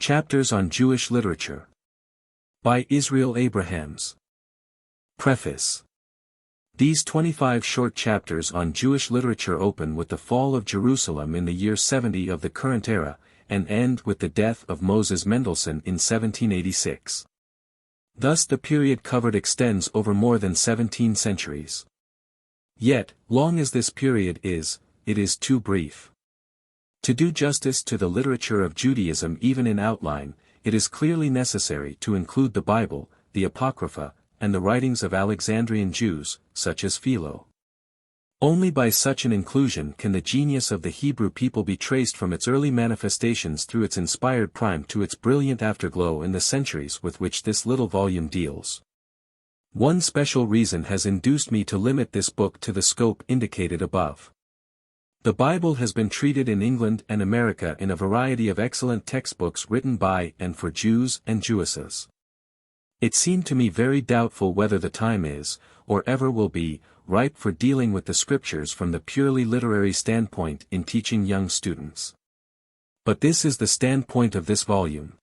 Chapters on Jewish Literature. By Israel Abrahams. Preface. These 25 short chapters on Jewish literature open with the fall of Jerusalem in the year 70 of the current era, and end with the death of Moses Mendelssohn in 1786. Thus the period covered extends over more than 17 centuries. Yet, long as this period is, it is too brief. To do justice to the literature of Judaism even in outline, it is clearly necessary to include the Bible, the Apocrypha, and the writings of Alexandrian Jews, such as Philo. Only by such an inclusion can the genius of the Hebrew people be traced from its early manifestations through its inspired prime to its brilliant afterglow in the centuries with which this little volume deals. One special reason has induced me to limit this book to the scope indicated above. The Bible has been treated in England and America in a variety of excellent textbooks written by and for Jews and Jewesses. It seemed to me very doubtful whether the time is, or ever will be, ripe for dealing with the scriptures from the purely literary standpoint in teaching young students. But this is the standpoint of this volume.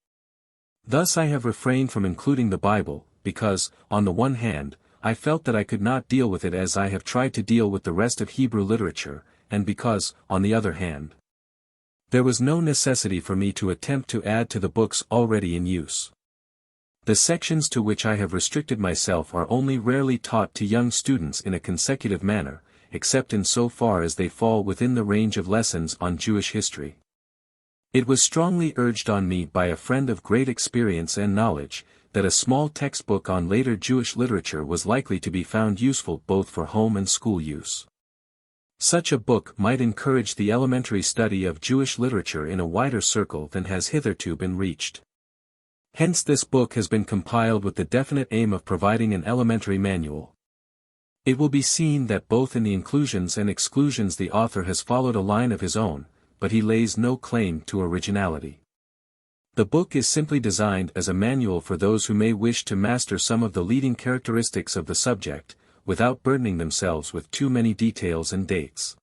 Thus I have refrained from including the Bible, because, on the one hand, I felt that I could not deal with it as I have tried to deal with the rest of Hebrew literature, and because, on the other hand, there was no necessity for me to attempt to add to the books already in use. The sections to which I have restricted myself are only rarely taught to young students in a consecutive manner, except in so far as they fall within the range of lessons on Jewish history. It was strongly urged on me by a friend of great experience and knowledge, that a small textbook on later Jewish literature was likely to be found useful both for home and school use. Such a book might encourage the elementary study of Jewish literature in a wider circle than has hitherto been reached. Hence this book has been compiled with the definite aim of providing an elementary manual. It will be seen that both in the inclusions and exclusions the author has followed a line of his own, but he lays no claim to originality. The book is simply designed as a manual for those who may wish to master some of the leading characteristics of the subject, without burdening themselves with too many details and dates.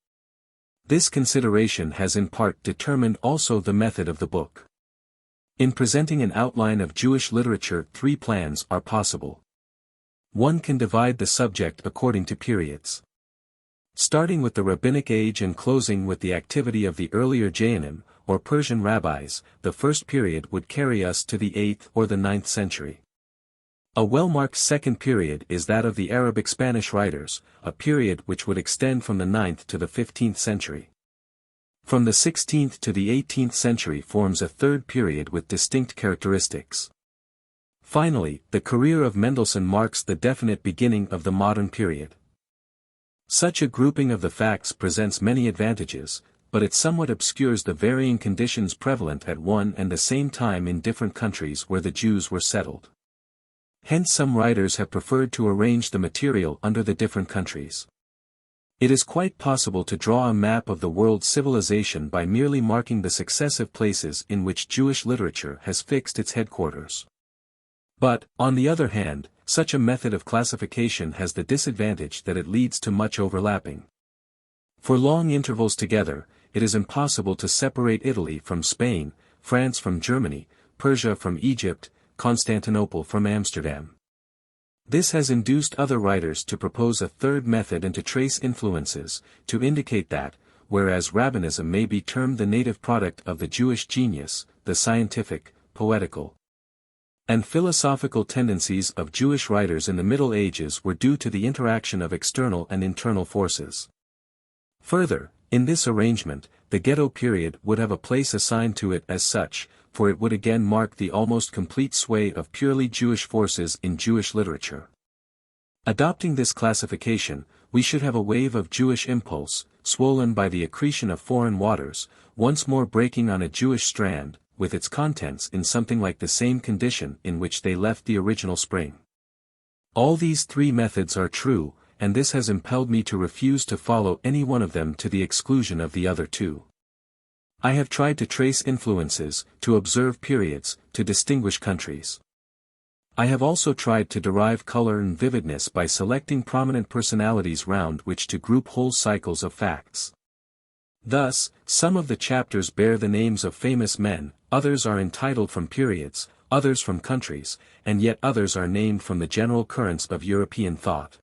This consideration has in part determined also the method of the book. In presenting an outline of Jewish literature, three plans are possible. One can divide the subject according to periods. Starting with the Rabbinic age and closing with the activity of the earlier Gaonim, or Persian rabbis, the first period would carry us to the 8th or the 9th century. A well-marked second period is that of the Arabic Spanish writers, a period which would extend from the 9th to the 15th century. From the 16th to the 18th century forms a third period with distinct characteristics. Finally, the career of Mendelssohn marks the definite beginning of the modern period. Such a grouping of the facts presents many advantages, but it somewhat obscures the varying conditions prevalent at one and the same time in different countries where the Jews were settled. Hence some writers have preferred to arrange the material under the different countries. It is quite possible to draw a map of the world's civilization by merely marking the successive places in which Jewish literature has fixed its headquarters. But, on the other hand, such a method of classification has the disadvantage that it leads to much overlapping. For long intervals together, it is impossible to separate Italy from Spain, France from Germany, Persia from Egypt, Constantinople from Amsterdam. This has induced other writers to propose a third method and to trace influences, to indicate that, whereas Rabbinism may be termed the native product of the Jewish genius, the scientific, poetical, and philosophical tendencies of Jewish writers in the Middle Ages were due to the interaction of external and internal forces. Further, in this arrangement, the Ghetto period would have a place assigned to it as such, for it would again mark the almost complete sway of purely Jewish forces in Jewish literature. Adopting this classification, we should have a wave of Jewish impulse, swollen by the accretion of foreign waters, once more breaking on a Jewish strand, with its contents in something like the same condition in which they left the original spring. All these three methods are true, and this has impelled me to refuse to follow any one of them to the exclusion of the other two. I have tried to trace influences, to observe periods, to distinguish countries. I have also tried to derive color and vividness by selecting prominent personalities round which to group whole cycles of facts. Thus, some of the chapters bear the names of famous men, others are entitled from periods, others from countries, and yet others are named from the general currents of European thought.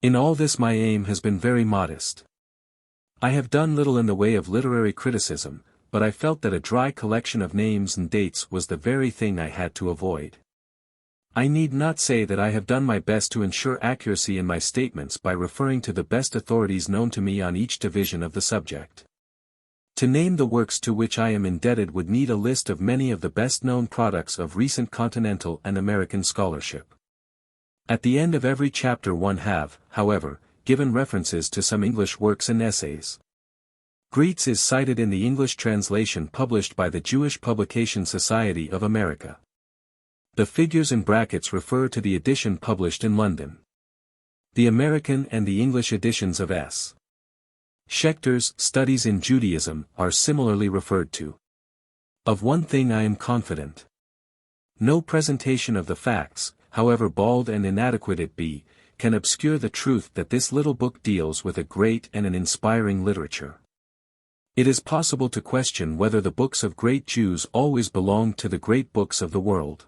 In all this my aim has been very modest. I have done little in the way of literary criticism, but I felt that a dry collection of names and dates was the very thing I had to avoid. I need not say that I have done my best to ensure accuracy in my statements by referring to the best authorities known to me on each division of the subject. To name the works to which I am indebted would need a list of many of the best-known products of recent continental and American scholarship. At the end of every chapter one have, however, given references to some English works and essays. Greets is cited in the English translation published by the Jewish Publication Society of America. The figures in brackets refer to the edition published in London. The American and the English editions of S. Schechter's Studies in Judaism are similarly referred to. Of one thing I am confident. No presentation of the facts, however bald and inadequate it be, can obscure the truth that this little book deals with a great and an inspiring literature. It is possible to question whether the books of great Jews always belonged to the great books of the world.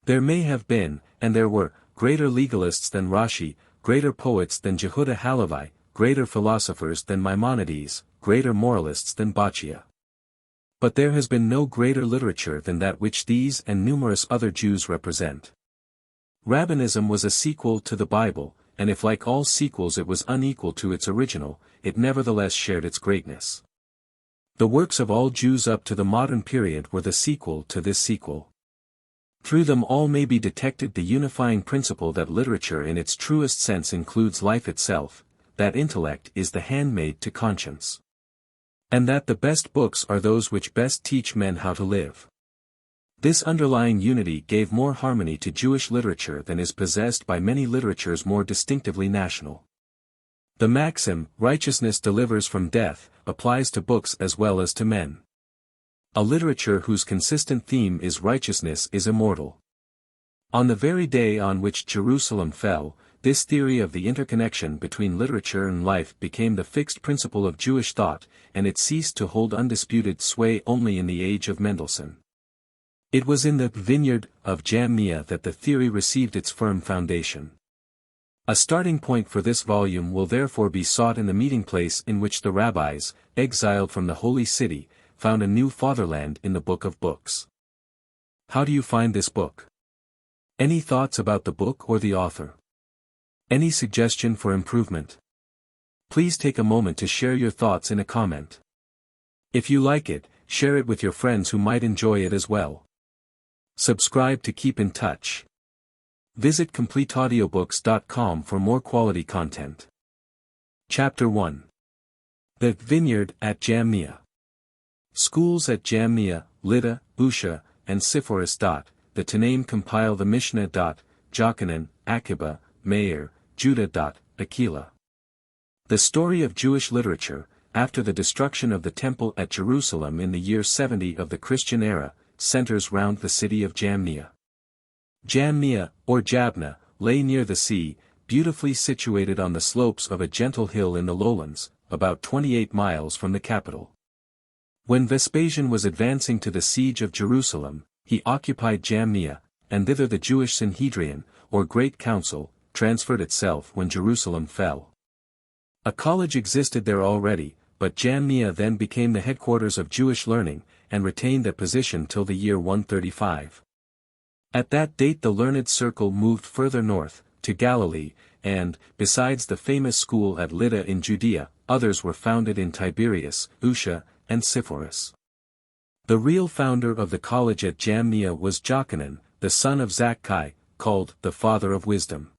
There may have been, and there were, greater legalists than Rashi, greater poets than Jehuda Halevi, greater philosophers than Maimonides, greater moralists than Baccia. But there has been no greater literature than that which these and numerous other Jews represent. Rabbinism was a sequel to the Bible, and if like all sequels it was unequal to its original, it nevertheless shared its greatness. The works of all Jews up to the modern period were the sequel to this sequel. Through them all may be detected the unifying principle that literature in its truest sense includes life itself, that intellect is the handmaid to conscience. And that the best books are those which best teach men how to live. This underlying unity gave more harmony to Jewish literature than is possessed by many literatures more distinctively national. The maxim, righteousness delivers from death, applies to books as well as to men. A literature whose consistent theme is righteousness is immortal. On the very day on which Jerusalem fell, this theory of the interconnection between literature and life became the fixed principle of Jewish thought, and it ceased to hold undisputed sway only in the age of Mendelssohn. It was in the Vineyard of Jamnia that the theory received its firm foundation. A starting point for this volume will therefore be sought in the meeting place in which the rabbis, exiled from the Holy City, found a new fatherland in the Book of Books. How do you find this book? Any thoughts about the book or the author? Any suggestion for improvement? Please take a moment to share your thoughts in a comment. If you like it, share it with your friends who might enjoy it as well. Subscribe to keep in touch. Visit CompleteAudiobooks.com for more quality content. Chapter 1. The Vineyard at Jamnia. Schools at Jamnia, Lydda, Usha, and Sepphoris. The Tanaim compile the Mishnah. Jochanan, Akiba, Meir, Judah. Aquila. The story of Jewish literature, after the destruction of the Temple at Jerusalem in the year 70 of the Christian era, centers round the city of Jamnia. Jamnia, or Jabna, lay near the sea, beautifully situated on the slopes of a gentle hill in the lowlands, about 28 miles from the capital. When Vespasian was advancing to the siege of Jerusalem, he occupied Jamnia, and thither the Jewish Sanhedrian, or Great Council, transferred itself when Jerusalem fell. A college existed there already, but Jamnia then became the headquarters of Jewish learning, and retained that position till the year 135. At that date the learned circle moved further north, to Galilee, and, besides the famous school at Lydda in Judea, others were founded in Tiberias, Usha, and Sepphoris. The real founder of the college at Jamnia was Jochanan, the son of Zakkai, called the Father of Wisdom.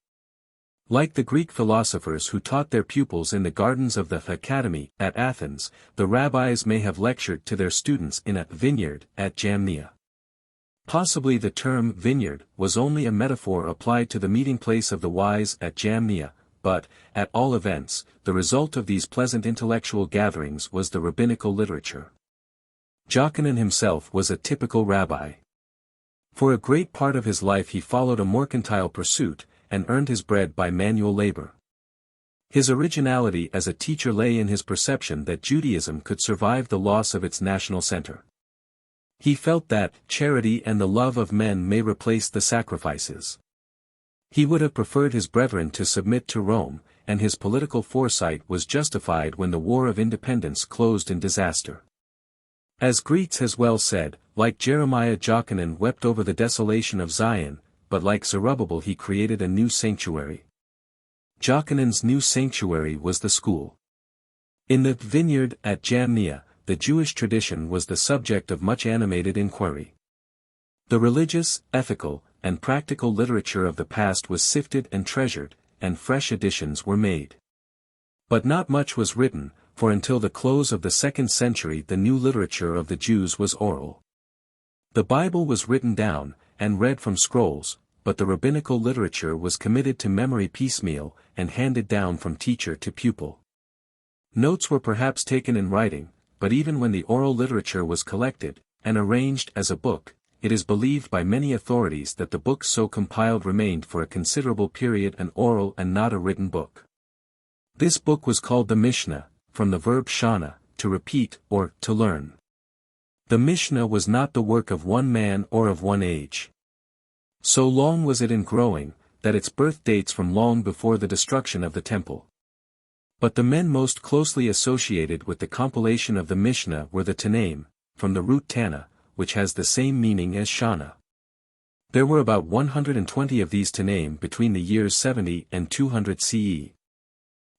Like the Greek philosophers who taught their pupils in the gardens of the Academy at Athens, the rabbis may have lectured to their students in a vineyard at Jamnia. Possibly the term vineyard was only a metaphor applied to the meeting place of the wise at Jamnia, but, at all events, the result of these pleasant intellectual gatherings was the rabbinical literature. Jochanan himself was a typical rabbi. For a great part of his life he followed a mercantile pursuit, and earned his bread by manual labor. His originality as a teacher lay in his perception that Judaism could survive the loss of its national center. He felt that charity and the love of men may replace the sacrifices. He would have preferred his brethren to submit to Rome, and his political foresight was justified when the War of Independence closed in disaster. As Greeks has well said, like Jeremiah, Jochanan wept over the desolation of Zion, but like Zerubbabel he created a new sanctuary. Jochanan's new sanctuary was the school. In the Vineyard at Jamnia, the Jewish tradition was the subject of much animated inquiry. The religious, ethical, and practical literature of the past was sifted and treasured, and fresh additions were made. But not much was written, for until the close of the 2nd century the new literature of the Jews was oral. The Bible was written down, and read from scrolls, but the rabbinical literature was committed to memory piecemeal, and handed down from teacher to pupil. Notes were perhaps taken in writing, but even when the oral literature was collected, and arranged as a book, it is believed by many authorities that the book so compiled remained for a considerable period an oral and not a written book. This book was called the Mishnah, from the verb shana, to repeat or to learn. The Mishnah was not the work of one man or of one age. So long was it in growing, that its birth dates from long before the destruction of the temple. But the men most closely associated with the compilation of the Mishnah were the Tanaim, from the root Tana, which has the same meaning as Shana. There were about 120 of these Tanaim between the years 70 and 200 CE.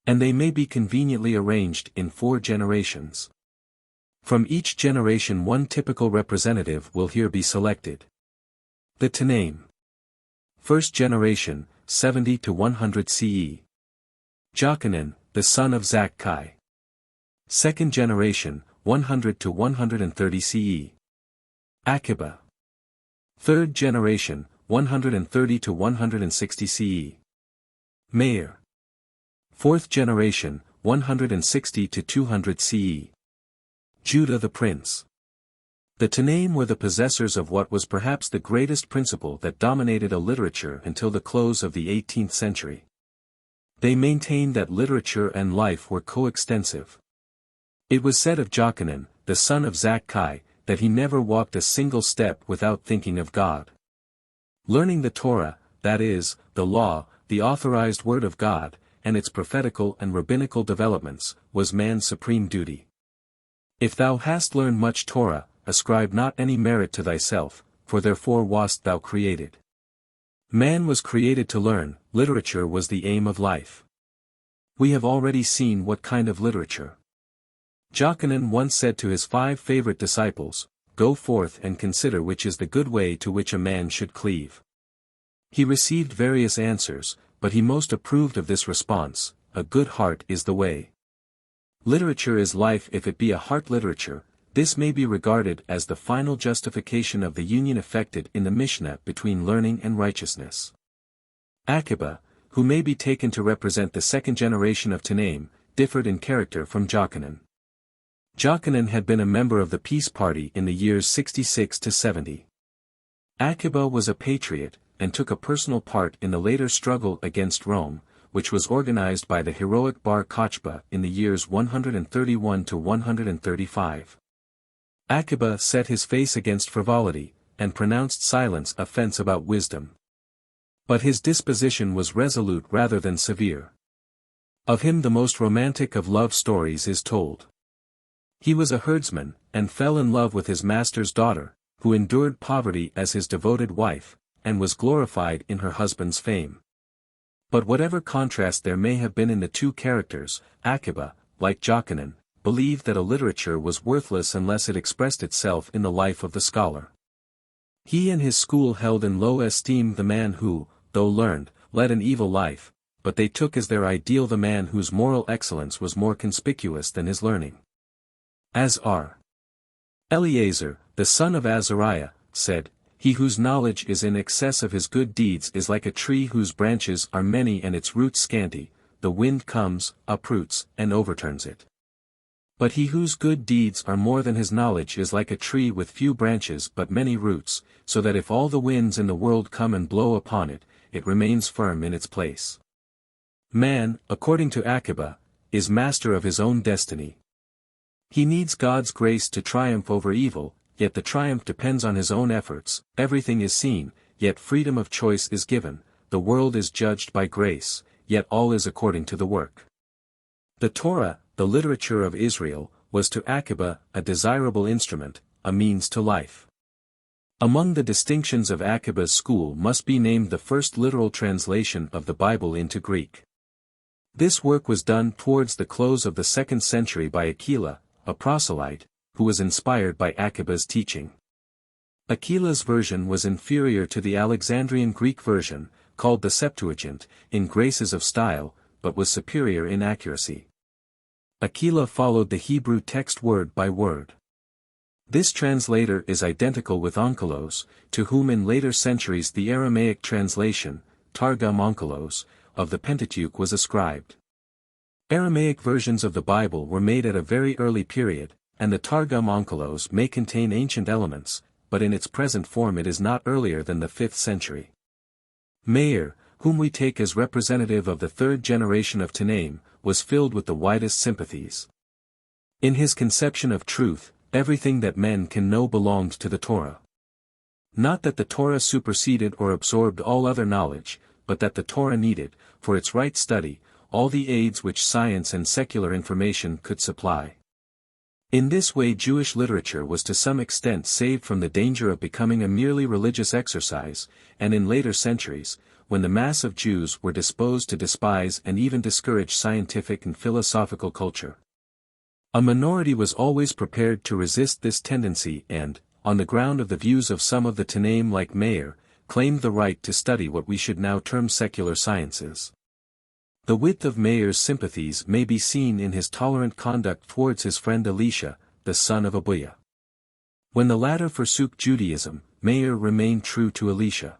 And they may be conveniently arranged in 4 generations. From each generation one typical representative will here be selected. The Tanaim. First generation, 70 to 100 CE. Jochanan, the son of Zakkai. Second generation, 100 to 130 CE. Akiba. Third generation, 130 to 160 CE. Meir. Fourth generation, 160 to 200 CE. Judah the prince. The Tanaim were the possessors of what was perhaps the greatest principle that dominated a literature until the close of the 18th century. They maintained that literature and life were coextensive. It was said of Jochanan, the son of Zakkai, that he never walked a single step without thinking of God. Learning the Torah, that is, the law, the authorized word of God, and its prophetical and rabbinical developments, was man's supreme duty. If thou hast learned much Torah, ascribe not any merit to thyself, for therefore wast thou created. Man was created to learn, literature was the aim of life. We have already seen what kind of literature. Jochanan once said to his 5 favorite disciples, "Go forth and consider which is the good way to which a man should cleave." He received various answers, but he most approved of this response: "A good heart is the way." Literature is life if it be a heart literature. This may be regarded as the final justification of the union effected in the Mishnah between learning and righteousness. Akiba, who may be taken to represent the 2nd generation of Tanaim, differed in character from Jochanan. Jochanan had been a member of the peace party in the years 66 to 70. Akiba was a patriot, and took a personal part in the later struggle against Rome, which was organized by the heroic Bar Kochba in the years 131 to 135. Akiba set his face against frivolity, and pronounced silence a fence about wisdom. But his disposition was resolute rather than severe. Of him the most romantic of love stories is told. He was a herdsman, and fell in love with his master's daughter, who endured poverty as his devoted wife, and was glorified in her husband's fame. But whatever contrast there may have been in the two characters, Akiba, like Jochanan, believed that a literature was worthless unless it expressed itself in the life of the scholar. He and his school held in low esteem the man who, though learned, led an evil life, but they took as their ideal the man whose moral excellence was more conspicuous than his learning. As R. Eleazar, the son of Azariah, said, "He whose knowledge is in excess of his good deeds is like a tree whose branches are many and its roots scanty, the wind comes, uproots, and overturns it. But he whose good deeds are more than his knowledge is like a tree with few branches but many roots, so that if all the winds in the world come and blow upon it, it remains firm in its place." Man, according to Akiba, is master of his own destiny. He needs God's grace to triumph over evil, yet the triumph depends on his own efforts. Everything is seen, yet freedom of choice is given. The world is judged by grace, yet all is according to the work. The Torah, the literature of Israel, was to Akiba a desirable instrument, a means to life. Among the distinctions of Akiba's school must be named the first literal translation of the Bible into Greek. This work was done towards the close of the 2nd century by Aquila, a proselyte, who was inspired by Akiba's teaching. Aquila's version was inferior to the Alexandrian Greek version, called the Septuagint, in graces of style, but was superior in accuracy. Aquila followed the Hebrew text word by word. This translator is identical with Onkelos, to whom in later centuries the Aramaic translation, Targum Onkelos, of the Pentateuch was ascribed. Aramaic versions of the Bible were made at a very early period, and the Targum Onkelos may contain ancient elements, but in its present form it is not earlier than the 5th century. Meir, whom we take as representative of the 3rd generation of Tanaim, was filled with the widest sympathies. In his conception of truth, everything that men can know belonged to the Torah. Not that the Torah superseded or absorbed all other knowledge, but that the Torah needed, for its right study, all the aids which science and secular information could supply. In this way Jewish literature was to some extent saved from the danger of becoming a merely religious exercise, and in later centuries, when the mass of Jews were disposed to despise and even discourage scientific and philosophical culture. A minority was always prepared to resist this tendency and, on the ground of the views of some of the Tanaim like Meir, claimed the right to study what we should now term secular sciences. The width of Meir's sympathies may be seen in his tolerant conduct towards his friend Elisha, the son of Abiah. When the latter forsook Judaism, Meir remained true to Elisha.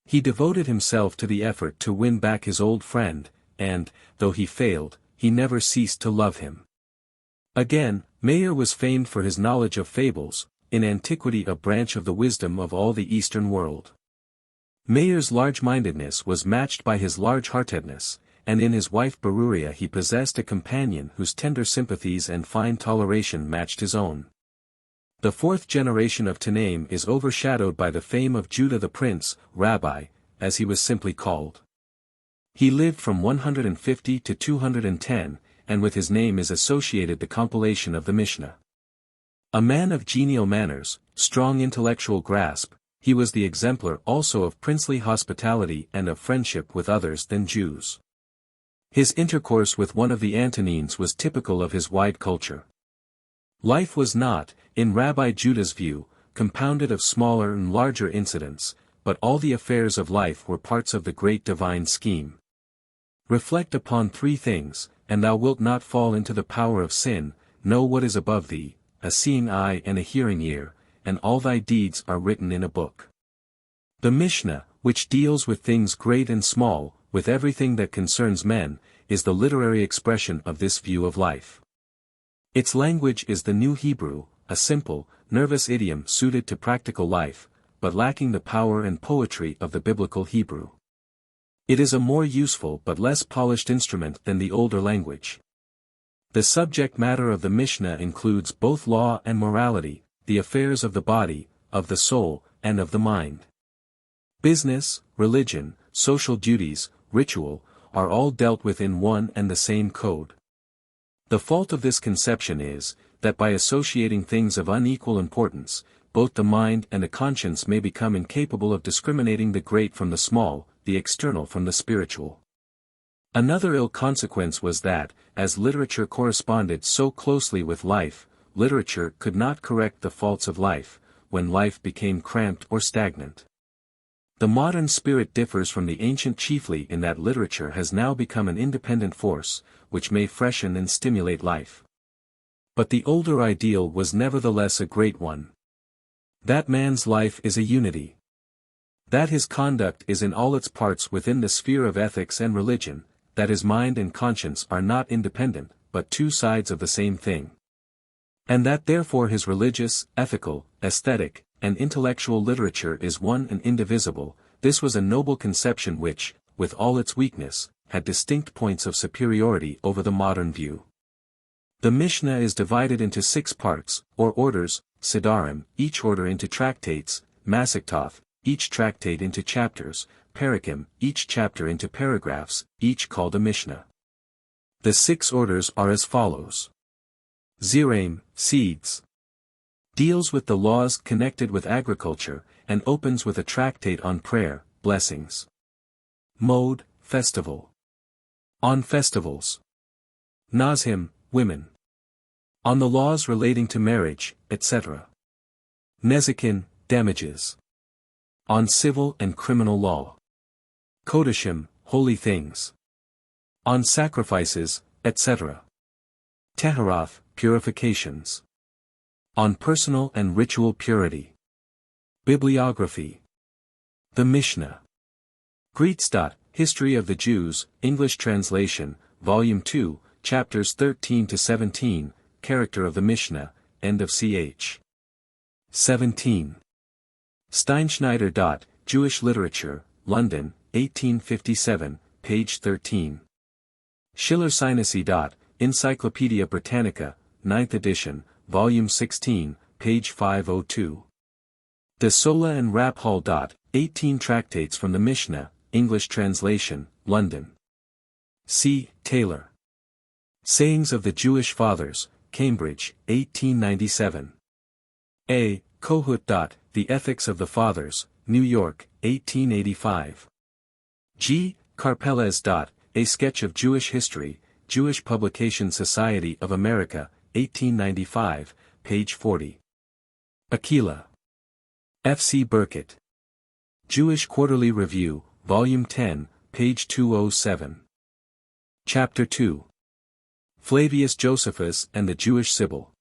He devoted himself to the effort to win back his old friend, and, though he failed, he never ceased to love him. Again, Meir was famed for his knowledge of fables, in antiquity a branch of the wisdom of all the Eastern world. Meir's large-mindedness was matched by his large-heartedness, and in his wife Beruria he possessed a companion whose tender sympathies and fine toleration matched his own. The 4th generation of Tanaim is overshadowed by the fame of Judah the Prince, Rabbi, as he was simply called. He lived from 150 to 210, and with his name is associated the compilation of the Mishnah. A man of genial manners, strong intellectual grasp, he was the exemplar also of princely hospitality and of friendship with others than Jews. His intercourse with one of the Antonines was typical of his wide culture. Life was not, in Rabbi Judah's view, compounded of smaller and larger incidents, but all the affairs of life were parts of the great divine scheme. Reflect upon 3 things, and thou wilt not fall into the power of sin. Know what is above thee, a seeing eye and a hearing ear, and all thy deeds are written in a book. The Mishnah, which deals with things great and small, with everything that concerns men, is the literary expression of this view of life. Its language is the New Hebrew, a simple, nervous idiom suited to practical life, but lacking the power and poetry of the biblical Hebrew. It is a more useful but less polished instrument than the older language. The subject matter of the Mishnah includes both law and morality, the affairs of the body, of the soul, and of the mind. Business, religion, social duties, ritual, are all dealt with in one and the same code. The fault of this conception is, that by associating things of unequal importance, both the mind and the conscience may become incapable of discriminating the great from the small, the external from the spiritual. Another ill consequence was that, as literature corresponded so closely with life, literature could not correct the faults of life, when life became cramped or stagnant. The modern spirit differs from the ancient chiefly in that literature has now become an independent force, which may freshen and stimulate life. But the older ideal was nevertheless a great one. That man's life is a unity. That his conduct is in all its parts within the sphere of ethics and religion, that his mind and conscience are not independent, but 2 sides of the same thing. And that therefore his religious, ethical, aesthetic, and intellectual literature is one and indivisible. This was a noble conception which, with all its weakness, had distinct points of superiority over the modern view. The Mishnah is divided into 6 parts, or orders, Sidarim, each order into tractates, Masechtot, each tractate into chapters, Parakim, each chapter into paragraphs, each called a Mishnah. The 6 orders are as follows. Zeraim, seeds. Deals with the laws connected with agriculture, and opens with a tractate on prayer, blessings. Mode, festival. On festivals. Nazim, women. On the laws relating to marriage, etc. Nezikin, damages. On civil and criminal law. Kodashim, holy things. On sacrifices, etc. Teharoth, purifications. On personal and ritual purity. Bibliography. The Mishnah. Greets. History of the Jews, English translation, Volume 2, Chapters 13 to 17, Character of the Mishnah, End of ch. 17. Steinschneider. Jewish Literature, London, 1857, page 13. Schiller-Sinisi. Encyclopaedia Britannica, 9th edition, Volume 16, page 502. De Sola and Raphall. 18 Tractates from the Mishnah, English translation, London. C. Taylor. Sayings of the Jewish Fathers, Cambridge, 1897. A. Kohut. The Ethics of the Fathers, New York, 1885. G. Karpeles. A Sketch of Jewish History, Jewish Publication Society of America, 1895, page 40. Aquila. F. C. Burkitt. Jewish Quarterly Review, Volume 10, page 207. Chapter 2. Flavius Josephus and the Jewish Sibyl.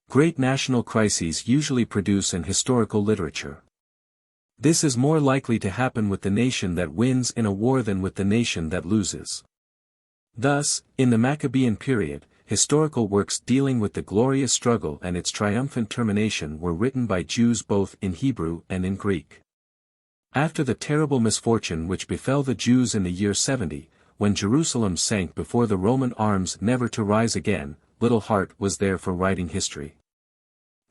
Great national crises usually produce an historical literature. This is more likely to happen with the nation that wins in a war than with the nation that loses. Thus, in the Maccabean period, historical works dealing with the glorious struggle and its triumphant termination were written by Jews both in Hebrew and in Greek. After the terrible misfortune which befell the Jews in the year 70, when Jerusalem sank before the Roman arms never to rise again, little heart was there for writing history.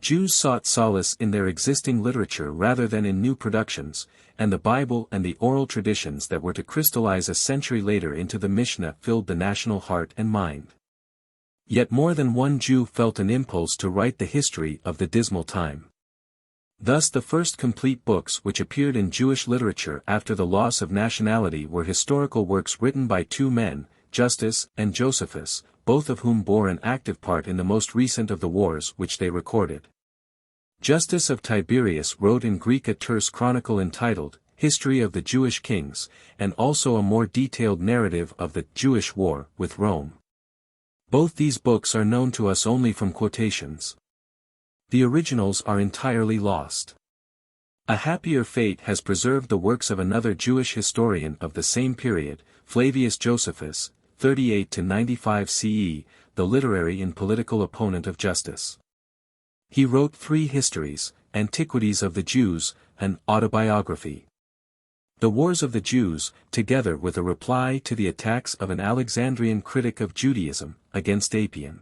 Jews sought solace in their existing literature rather than in new productions, and the Bible and the oral traditions that were to crystallize a century later into the Mishnah filled the national heart and mind. Yet more than one Jew felt an impulse to write the history of the dismal time. Thus the first complete books which appeared in Jewish literature after the loss of nationality were historical works written by 2 men, Justus and Josephus, both of whom bore an active part in the most recent of the wars which they recorded. Justus of Tiberias wrote in Greek a terse chronicle entitled, History of the Jewish Kings, and also a more detailed narrative of the Jewish War with Rome. Both these books are known to us only from quotations. The originals are entirely lost. A happier fate has preserved the works of another Jewish historian of the same period, Flavius Josephus, 38 to 95 CE, the literary and political opponent of Justus. He wrote 3 histories, Antiquities of the Jews, and Autobiography. The Wars of the Jews, together with a reply to the attacks of an Alexandrian critic of Judaism, against Apion.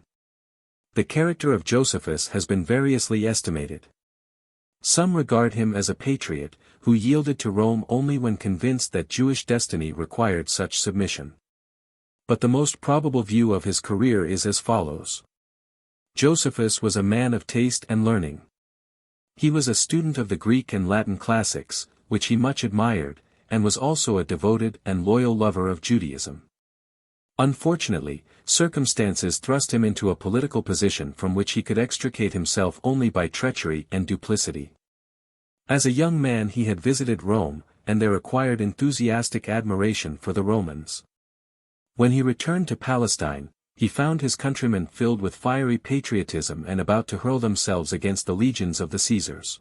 The character of Josephus has been variously estimated. Some regard him as a patriot, who yielded to Rome only when convinced that Jewish destiny required such submission. But the most probable view of his career is as follows. Josephus was a man of taste and learning. He was a student of the Greek and Latin classics, which he much admired, and was also a devoted and loyal lover of Judaism. Unfortunately, circumstances thrust him into a political position from which he could extricate himself only by treachery and duplicity. As a young man he had visited Rome, and there acquired enthusiastic admiration for the Romans. When he returned to Palestine, he found his countrymen filled with fiery patriotism and about to hurl themselves against the legions of the Caesars.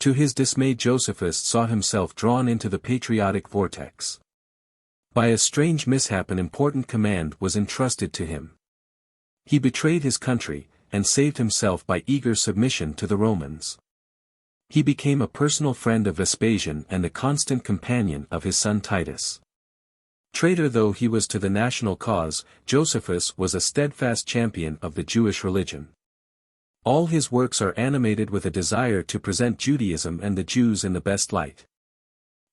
To his dismay Josephus saw himself drawn into the patriotic vortex. By a strange mishap an important command was entrusted to him. He betrayed his country, and saved himself by eager submission to the Romans. He became a personal friend of Vespasian and the constant companion of his son Titus. Traitor though he was to the national cause, Josephus was a steadfast champion of the Jewish religion. All his works are animated with a desire to present Judaism and the Jews in the best light.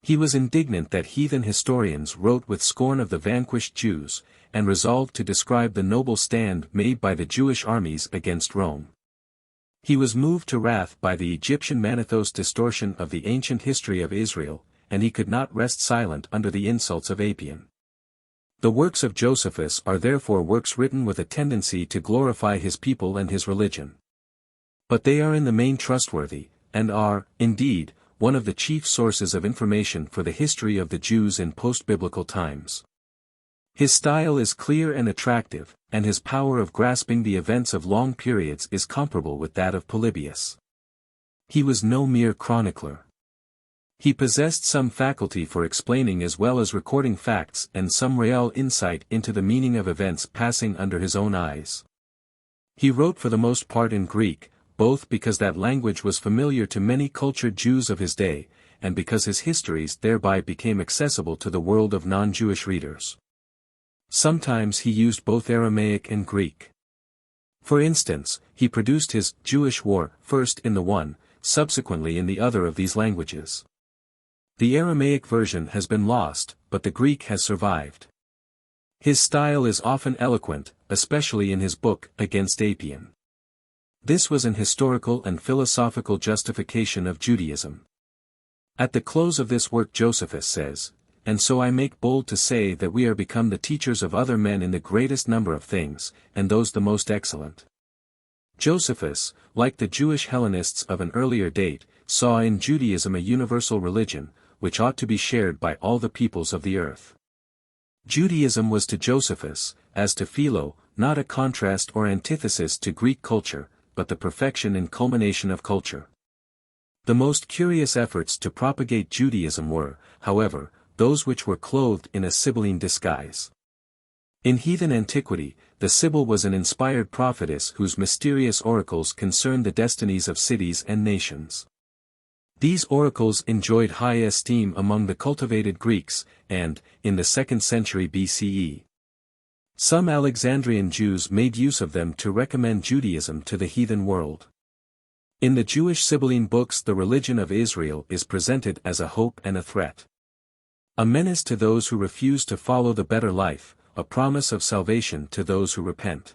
He was indignant that heathen historians wrote with scorn of the vanquished Jews, and resolved to describe the noble stand made by the Jewish armies against Rome. He was moved to wrath by the Egyptian Manethos distortion of the ancient history of Israel, and he could not rest silent under the insults of Apion. The works of Josephus are therefore works written with a tendency to glorify his people and his religion. But they are in the main trustworthy, and are, indeed, one of the chief sources of information for the history of the Jews in post-biblical times. His style is clear and attractive, and his power of grasping the events of long periods is comparable with that of Polybius. He was no mere chronicler. He possessed some faculty for explaining as well as recording facts and some real insight into the meaning of events passing under his own eyes. He wrote for the most part in Greek, both because that language was familiar to many cultured Jews of his day, and because his histories thereby became accessible to the world of non-Jewish readers. Sometimes he used both Aramaic and Greek. For instance, he produced his Jewish War first in the one, subsequently in the other of these languages. The Aramaic version has been lost, but the Greek has survived. His style is often eloquent, especially in his book Against Apion. This was an historical and philosophical justification of Judaism. At the close of this work Josephus says, "And so I make bold to say that we are become the teachers of other men in the greatest number of things, and those the most excellent." Josephus, like the Jewish Hellenists of an earlier date, saw in Judaism a universal religion, which ought to be shared by all the peoples of the earth. Judaism was to Josephus, as to Philo, not a contrast or antithesis to Greek culture, but the perfection and culmination of culture. The most curious efforts to propagate Judaism were, however, those which were clothed in a Sibylline disguise. In heathen antiquity, the Sibyl was an inspired prophetess whose mysterious oracles concerned the destinies of cities and nations. These oracles enjoyed high esteem among the cultivated Greeks, and, in the 2nd century BCE, some Alexandrian Jews made use of them to recommend Judaism to the heathen world. In the Jewish Sibylline books the religion of Israel is presented as a hope and a threat. A menace to those who refuse to follow the better life, a promise of salvation to those who repent.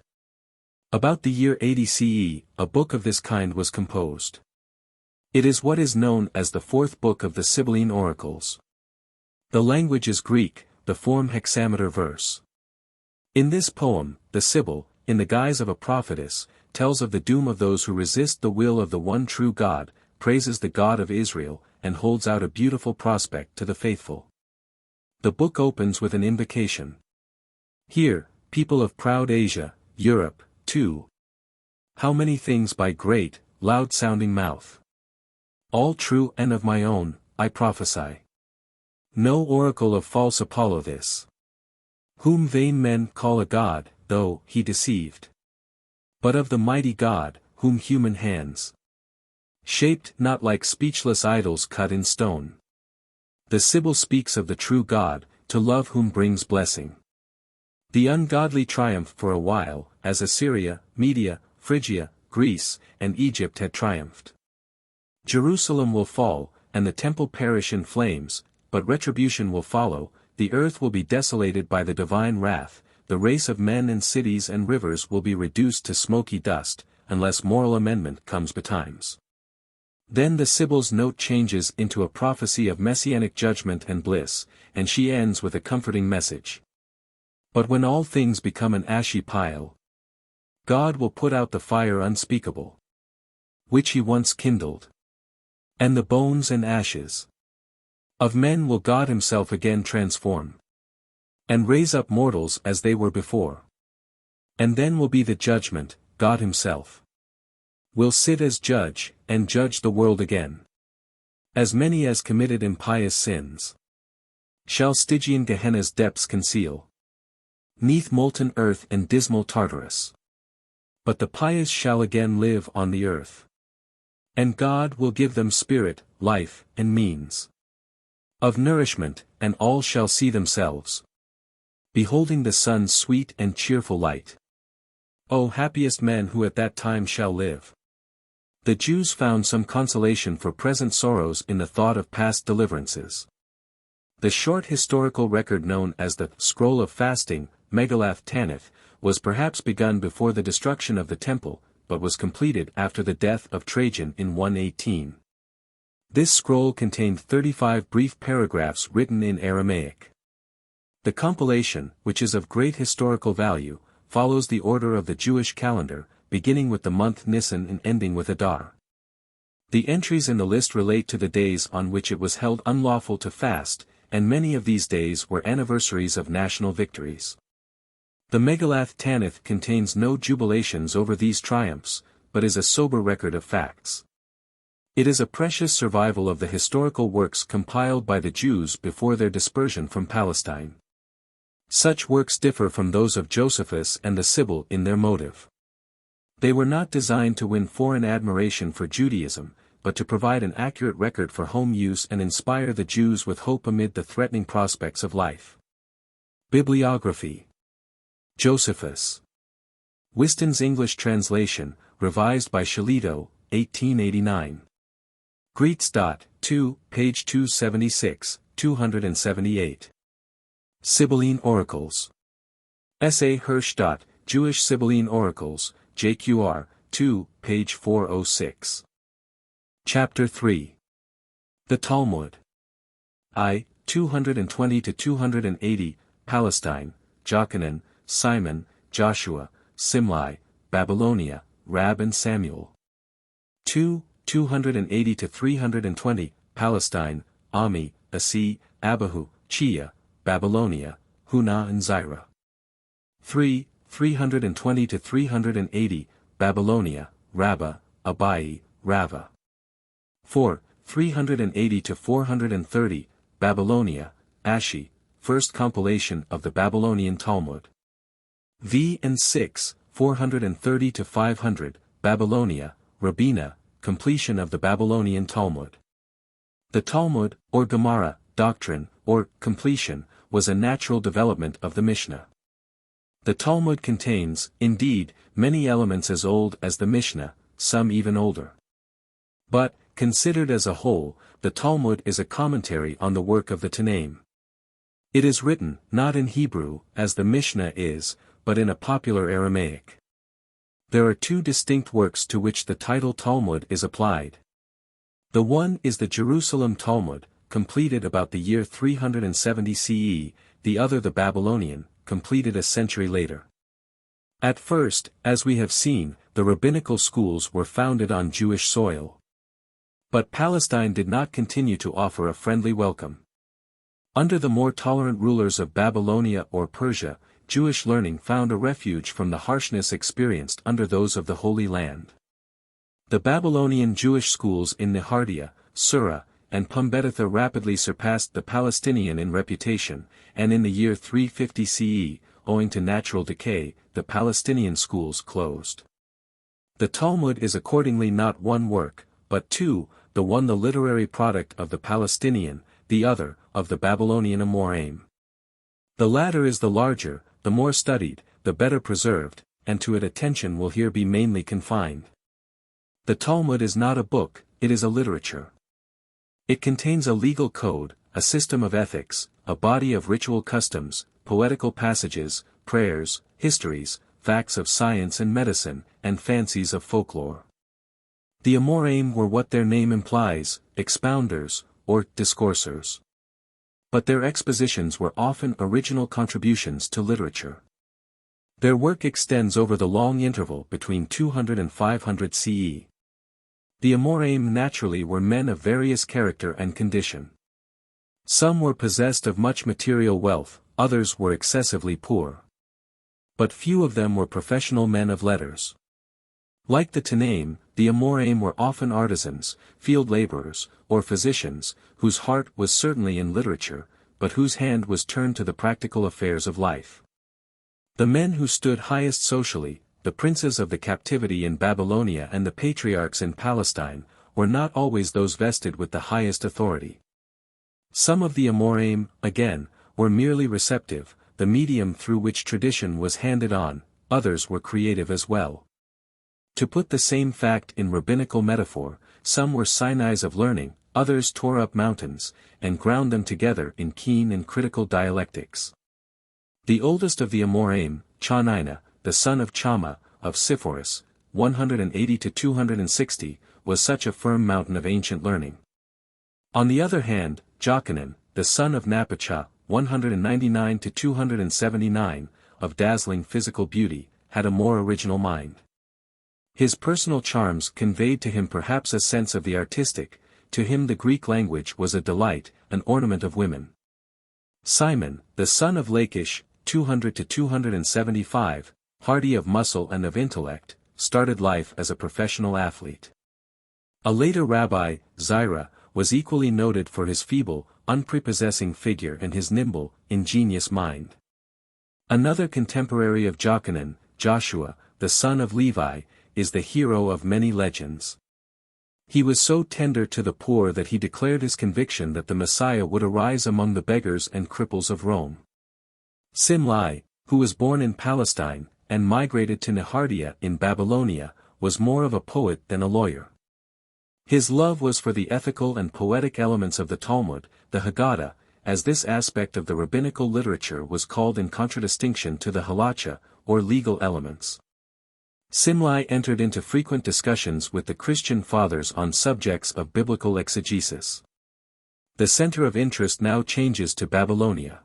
About the year 80 CE, a book of this kind was composed. It is what is known as the 4th book of the Sibylline oracles. The language is Greek, the form hexameter verse. In this poem, the Sibyl, in the guise of a prophetess, tells of the doom of those who resist the will of the one true God, praises the God of Israel, and holds out a beautiful prospect to the faithful. The book opens with an invocation. "Hear, people of proud Asia, Europe, too. How many things by great, loud-sounding mouth. All true and of my own, I prophesy. No oracle of false Apollo this. Whom vain men call a god, though he deceived. But of the mighty God, whom human hands shaped not like speechless idols cut in stone. The Sibyl speaks of the true God, to love whom brings blessing. The ungodly triumph for a while, as Assyria, Media, Phrygia, Greece, and Egypt had triumphed. Jerusalem will fall, and the temple perish in flames, but retribution will follow, the earth will be desolated by the divine wrath, the race of men and cities and rivers will be reduced to smoky dust, unless moral amendment comes betimes. Then the Sibyl's note changes into a prophecy of messianic judgment and bliss, and she ends with a comforting message. But when all things become an ashy pile, God will put out the fire unspeakable, which he once kindled. And the bones and ashes of men will God himself again transform, and raise up mortals as they were before. And then will be the judgment, God himself will sit as judge, and judge the world again. As many as committed impious sins shall Stygian Gehenna's depths conceal, 'neath molten earth and dismal Tartarus. But the pious shall again live on the earth. And God will give them spirit, life, and means of nourishment, and all shall see themselves beholding the sun's sweet and cheerful light. O happiest men who at that time shall live! The Jews found some consolation for present sorrows in the thought of past deliverances. The short historical record known as the Scroll of Fasting, Megalath Tanith, was perhaps begun before the destruction of the temple, but was completed after the death of Trajan in 118. This scroll contained 35 brief paragraphs written in Aramaic. The compilation, which is of great historical value, follows the order of the Jewish calendar, beginning with the month Nisan and ending with Adar. The entries in the list relate to the days on which it was held unlawful to fast, and many of these days were anniversaries of national victories. The Megalath Tanith contains no jubilations over these triumphs, but is a sober record of facts. It is a precious survival of the historical works compiled by the Jews before their dispersion from Palestine. Such works differ from those of Josephus and the Sibyl in their motive. They were not designed to win foreign admiration for Judaism, but to provide an accurate record for home use and inspire the Jews with hope amid the threatening prospects of life. Bibliography. Josephus. Whiston's English translation, revised by Shalito, 1889. Greets. 2, page 276, 278. Sibylline Oracles. S.A. Hirsch. Jewish Sibylline Oracles, JQR, 2, page 406. Chapter 3. The Talmud. I. 220-280, Palestine, Jochanan, Simon, Joshua, Simlai, Babylonia, Rab and Samuel. 2. 280-320, Palestine, Ami, Asi, Abahu, Chia, Babylonia, Huna and Zirah. 3. 320-380, Babylonia, Rabbah, Abai, Rava. 4. 380-430, Babylonia, Ashi, first compilation of the Babylonian Talmud. V. and 6. 430-500, Babylonia, Rabbina, completion of the Babylonian Talmud. The Talmud, or Gemara, doctrine, or completion, was a natural development of the Mishnah. The Talmud contains, indeed, many elements as old as the Mishnah, some even older. But, considered as a whole, the Talmud is a commentary on the work of the Tanaim. It is written, not in Hebrew, as the Mishnah is, but in a popular Aramaic. There are two distinct works to which the title Talmud is applied. The one is the Jerusalem Talmud, completed about the year 370 CE, the other the Babylonian, completed a century later. At first, as we have seen, the rabbinical schools were founded on Jewish soil. But Palestine did not continue to offer a friendly welcome. Under the more tolerant rulers of Babylonia or Persia, Jewish learning found a refuge from the harshness experienced under those of the Holy Land. The Babylonian Jewish schools in Nehardea, Surah, and Pumbeditha rapidly surpassed the Palestinian in reputation, and in the year 350 CE, owing to natural decay, the Palestinian schools closed. The Talmud is accordingly not one work, but two, the one the literary product of the Palestinian, the other, of the Babylonian Amoraim. The latter is the larger, the more studied, the better preserved, and to it attention will here be mainly confined. The Talmud is not a book, it is a literature. It contains a legal code, a system of ethics, a body of ritual customs, poetical passages, prayers, histories, facts of science and medicine, and fancies of folklore. The Amoraim were what their name implies, expounders, or discoursers. But their expositions were often original contributions to literature. Their work extends over the long interval between 200 and 500 CE. The Amoraim naturally were men of various character and condition. Some were possessed of much material wealth, others were excessively poor. But few of them were professional men of letters. Like the Tanaim, the Amoraim were often artisans, field laborers, or physicians, whose heart was certainly in literature, but whose hand was turned to the practical affairs of life. The men who stood highest socially, the princes of the captivity in Babylonia and the patriarchs in Palestine, were not always those vested with the highest authority. Some of the Amoraim, again, were merely receptive, the medium through which tradition was handed on, others were creative as well. To put the same fact in rabbinical metaphor, some were Sinais of learning, others tore up mountains, and ground them together in keen and critical dialectics. The oldest of the Amoraim, Chanina, the son of Chama, of Sepphoris, 180 to 260, was such a firm mountain of ancient learning. On the other hand, Jochanan, the son of Napacha, 199 to 279, of dazzling physical beauty, had a more original mind. His personal charms conveyed to him perhaps a sense of the artistic. To him the Greek language was a delight, an ornament of women. Simon, the son of Lachish, 200 to 275, hardy of muscle and of intellect, started life as a professional athlete. A later rabbi, Zira, was equally noted for his feeble, unprepossessing figure and his nimble, ingenious mind. Another contemporary of Jochanan, Joshua, the son of Levi, is the hero of many legends. He was so tender to the poor that he declared his conviction that the Messiah would arise among the beggars and cripples of Rome. Simlai, who was born in Palestine, and migrated to Nehardea in Babylonia, was more of a poet than a lawyer. His love was for the ethical and poetic elements of the Talmud, the Haggadah, as this aspect of the rabbinical literature was called in contradistinction to the halacha, or legal elements. Simlai entered into frequent discussions with the Christian fathers on subjects of biblical exegesis. The center of interest now changes to Babylonia.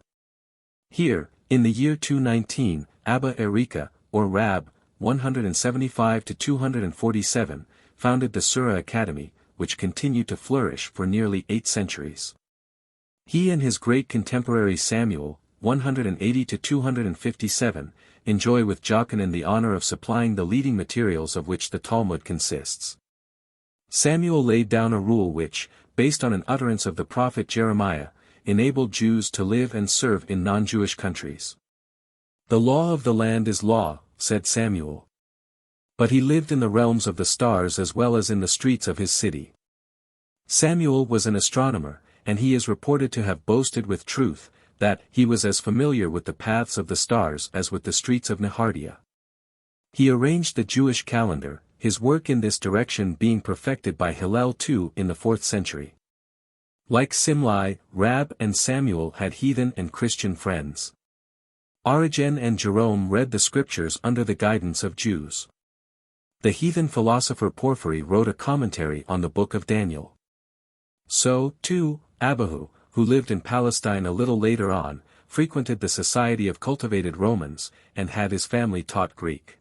Here, in the year 219, Abba Erika, or Rab, 175 to 247, founded the Surah Academy, which continued to flourish for nearly 8 centuries. He and his great contemporary Samuel, 180 to 257, enjoy with Jochanan the honor of supplying the leading materials of which the Talmud consists. Samuel laid down a rule which, based on an utterance of the prophet Jeremiah, enabled Jews to live and serve in non-Jewish countries. "The law of the land is law," said Samuel. But he lived in the realms of the stars as well as in the streets of his city. Samuel was an astronomer, and he is reported to have boasted with truth, that he was as familiar with the paths of the stars as with the streets of Nehardea. He arranged the Jewish calendar, his work in this direction being perfected by Hillel II in the 4th century. Like Simlai, Rab and Samuel had heathen and Christian friends. Origen and Jerome read the scriptures under the guidance of Jews. The heathen philosopher Porphyry wrote a commentary on the book of Daniel. So, too, Abahu, who lived in Palestine a little later on, frequented the society of cultivated Romans, and had his family taught Greek.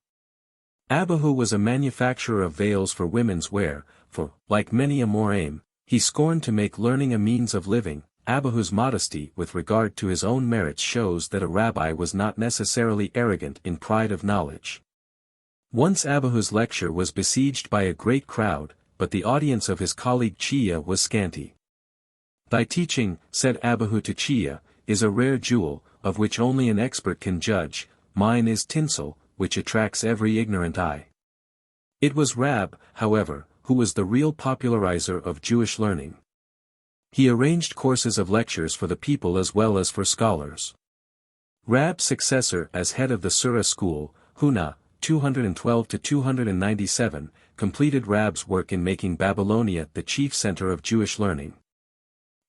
Abahu was a manufacturer of veils for women's wear, for, like many Amoraim, he scorned to make learning a means of living. Abahu's modesty with regard to his own merits shows that a rabbi was not necessarily arrogant in pride of knowledge. Once Abahu's lecture was besieged by a great crowd, but the audience of his colleague Chia was scanty. "Thy teaching," said Abahu to Chia, "is a rare jewel, of which only an expert can judge. Mine is tinsel, which attracts every ignorant eye." It was Rab, however, who was the real popularizer of Jewish learning. He arranged courses of lectures for the people as well as for scholars. Rab's successor as head of the Surah school, Huna, 212 to 297, completed Rab's work in making Babylonia the chief center of Jewish learning.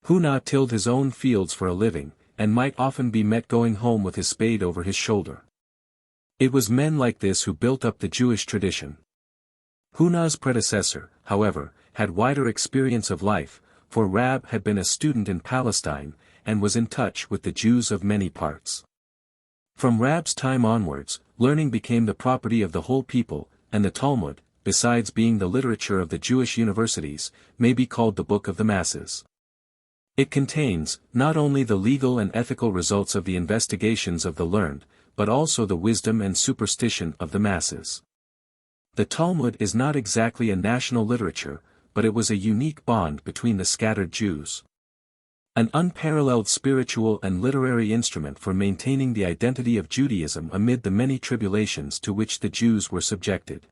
Huna tilled his own fields for a living, and might often be met going home with his spade over his shoulder. It was men like this who built up the Jewish tradition. Huna's predecessor, however, had wider experience of life, for Rab had been a student in Palestine, and was in touch with the Jews of many parts. From Rab's time onwards, learning became the property of the whole people, and the Talmud, besides being the literature of the Jewish universities, may be called the book of the masses. It contains, not only the legal and ethical results of the investigations of the learned, but also the wisdom and superstition of the masses. The Talmud is not exactly a national literature, but it was a unique bond between the scattered Jews. An unparalleled spiritual and literary instrument for maintaining the identity of Judaism amid the many tribulations to which the Jews were subjected.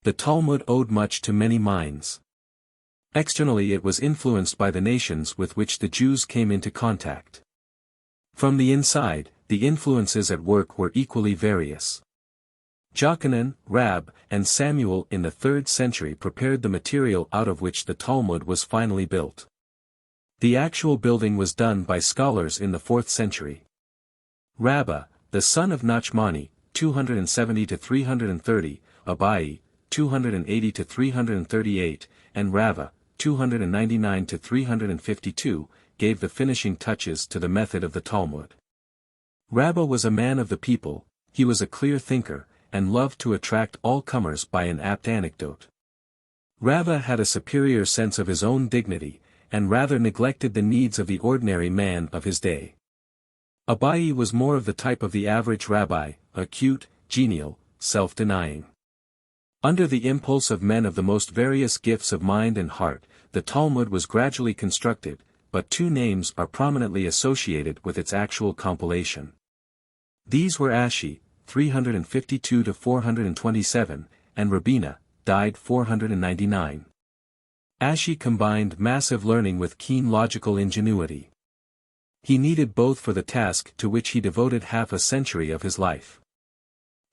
The Talmud owed much to many minds. Externally it was influenced by the nations with which the Jews came into contact. From the inside, the influences at work were equally various. Jochanan, Rab, and Samuel in the 3rd century prepared the material out of which the Talmud was finally built. The actual building was done by scholars in the 4th century. Rabbah, the son of Nachmani, 270–330, Abai, 280–338, and Rava, 299–352, gave the finishing touches to the method of the Talmud. Rabbah was a man of the people, he was a clear thinker, and loved to attract all comers by an apt anecdote. Rava had a superior sense of his own dignity, and rather neglected the needs of the ordinary man of his day. Abai was more of the type of the average rabbi, acute, genial, self-denying. Under the impulse of men of the most various gifts of mind and heart, the Talmud was gradually constructed, but 2 names are prominently associated with its actual compilation. These were Ashi, 352–427, and Rabina, died 499. Ashi combined massive learning with keen logical ingenuity. He needed both for the task to which he devoted half a century of his life.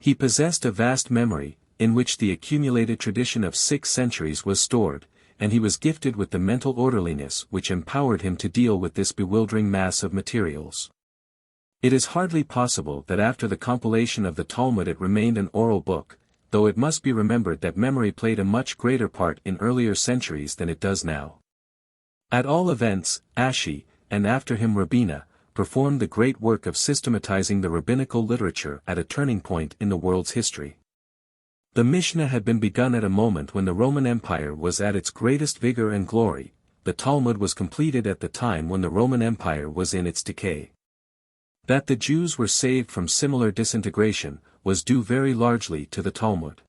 He possessed a vast memory, in which the accumulated tradition of 6 centuries was stored, and he was gifted with the mental orderliness which empowered him to deal with this bewildering mass of materials. It is hardly possible that after the compilation of the Talmud it remained an oral book, though it must be remembered that memory played a much greater part in earlier centuries than it does now. At all events, Ashi, and after him Rabina, performed the great work of systematizing the rabbinical literature at a turning point in the world's history. The Mishnah had been begun at a moment when the Roman Empire was at its greatest vigor and glory, the Talmud was completed at the time when the Roman Empire was in its decay. That the Jews were saved from similar disintegration, was due very largely to the Talmud.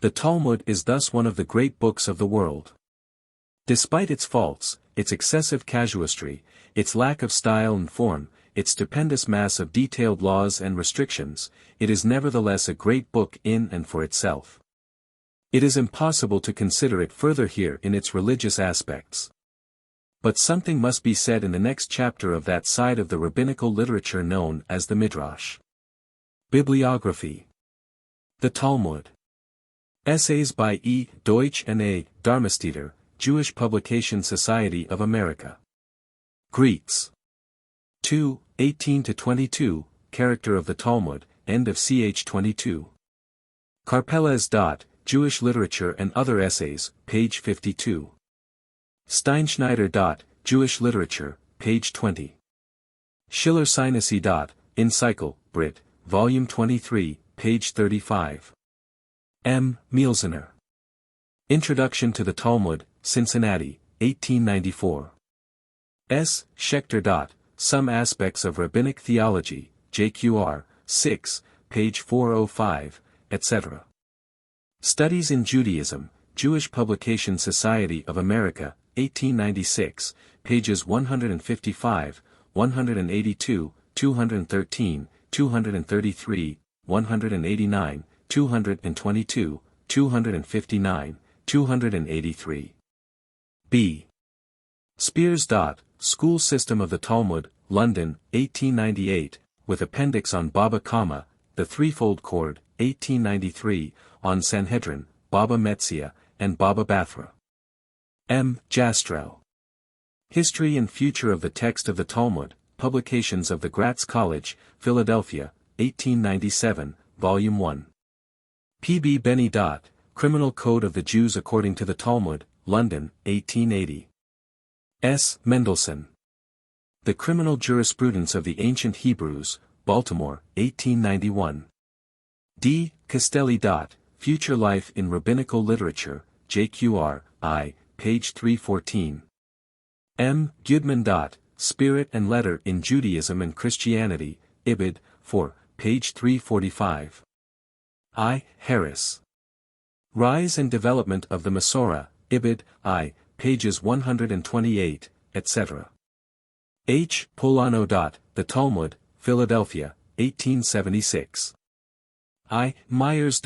The Talmud is thus one of the great books of the world. Despite its faults, its excessive casuistry, its lack of style and form, its stupendous mass of detailed laws and restrictions, it is nevertheless a great book in and for itself. It is impossible to consider it further here in its religious aspects. But something must be said in the next chapter of that side of the rabbinical literature known as the Midrash. Bibliography. The Talmud. Essays by E. Deutsch and A. Darmesteter, Jewish Publication Society of America. Greeks. 2, 18–22, Character of the Talmud, end of ch. 22. Karpeles. Jewish Literature and Other Essays, page 52. Steinschneider. Jewish Literature, page 20. Schiller-Sinisi. Encycle, Brit, volume 23, page 35. M. Mielsener. Introduction to the Talmud, Cincinnati, 1894. S. Schechter. Some Aspects of Rabbinic Theology, JQR, 6, page 405, etc. Studies in Judaism, Jewish Publication Society of America, 1896, pages 155, 182, 213, 233, 189, 222, 259, 283. B. Spears. School System of the Talmud, London, 1898, with Appendix on Baba Kama, The Threefold Cord, 1893, on Sanhedrin, Baba Metzia, and Baba Bathra. M. Jastrow. History and Future of the Text of the Talmud, Publications of the Gratz College, Philadelphia, 1897, Volume 1. P. B. Benny. Criminal Code of the Jews According to the Talmud, London, 1880. S. Mendelssohn. The Criminal Jurisprudence of the Ancient Hebrews, Baltimore, 1891. D. Castelli. Future Life in Rabbinical Literature, JQR, I, page 314. M. Gudman. Spirit and Letter in Judaism and Christianity, Ibid, 4, page 345. I. Harris. Rise and Development of the Masorah, Ibid, I, pages 128, etc. H. Polano. The Talmud, Philadelphia, 1876. I. Myers.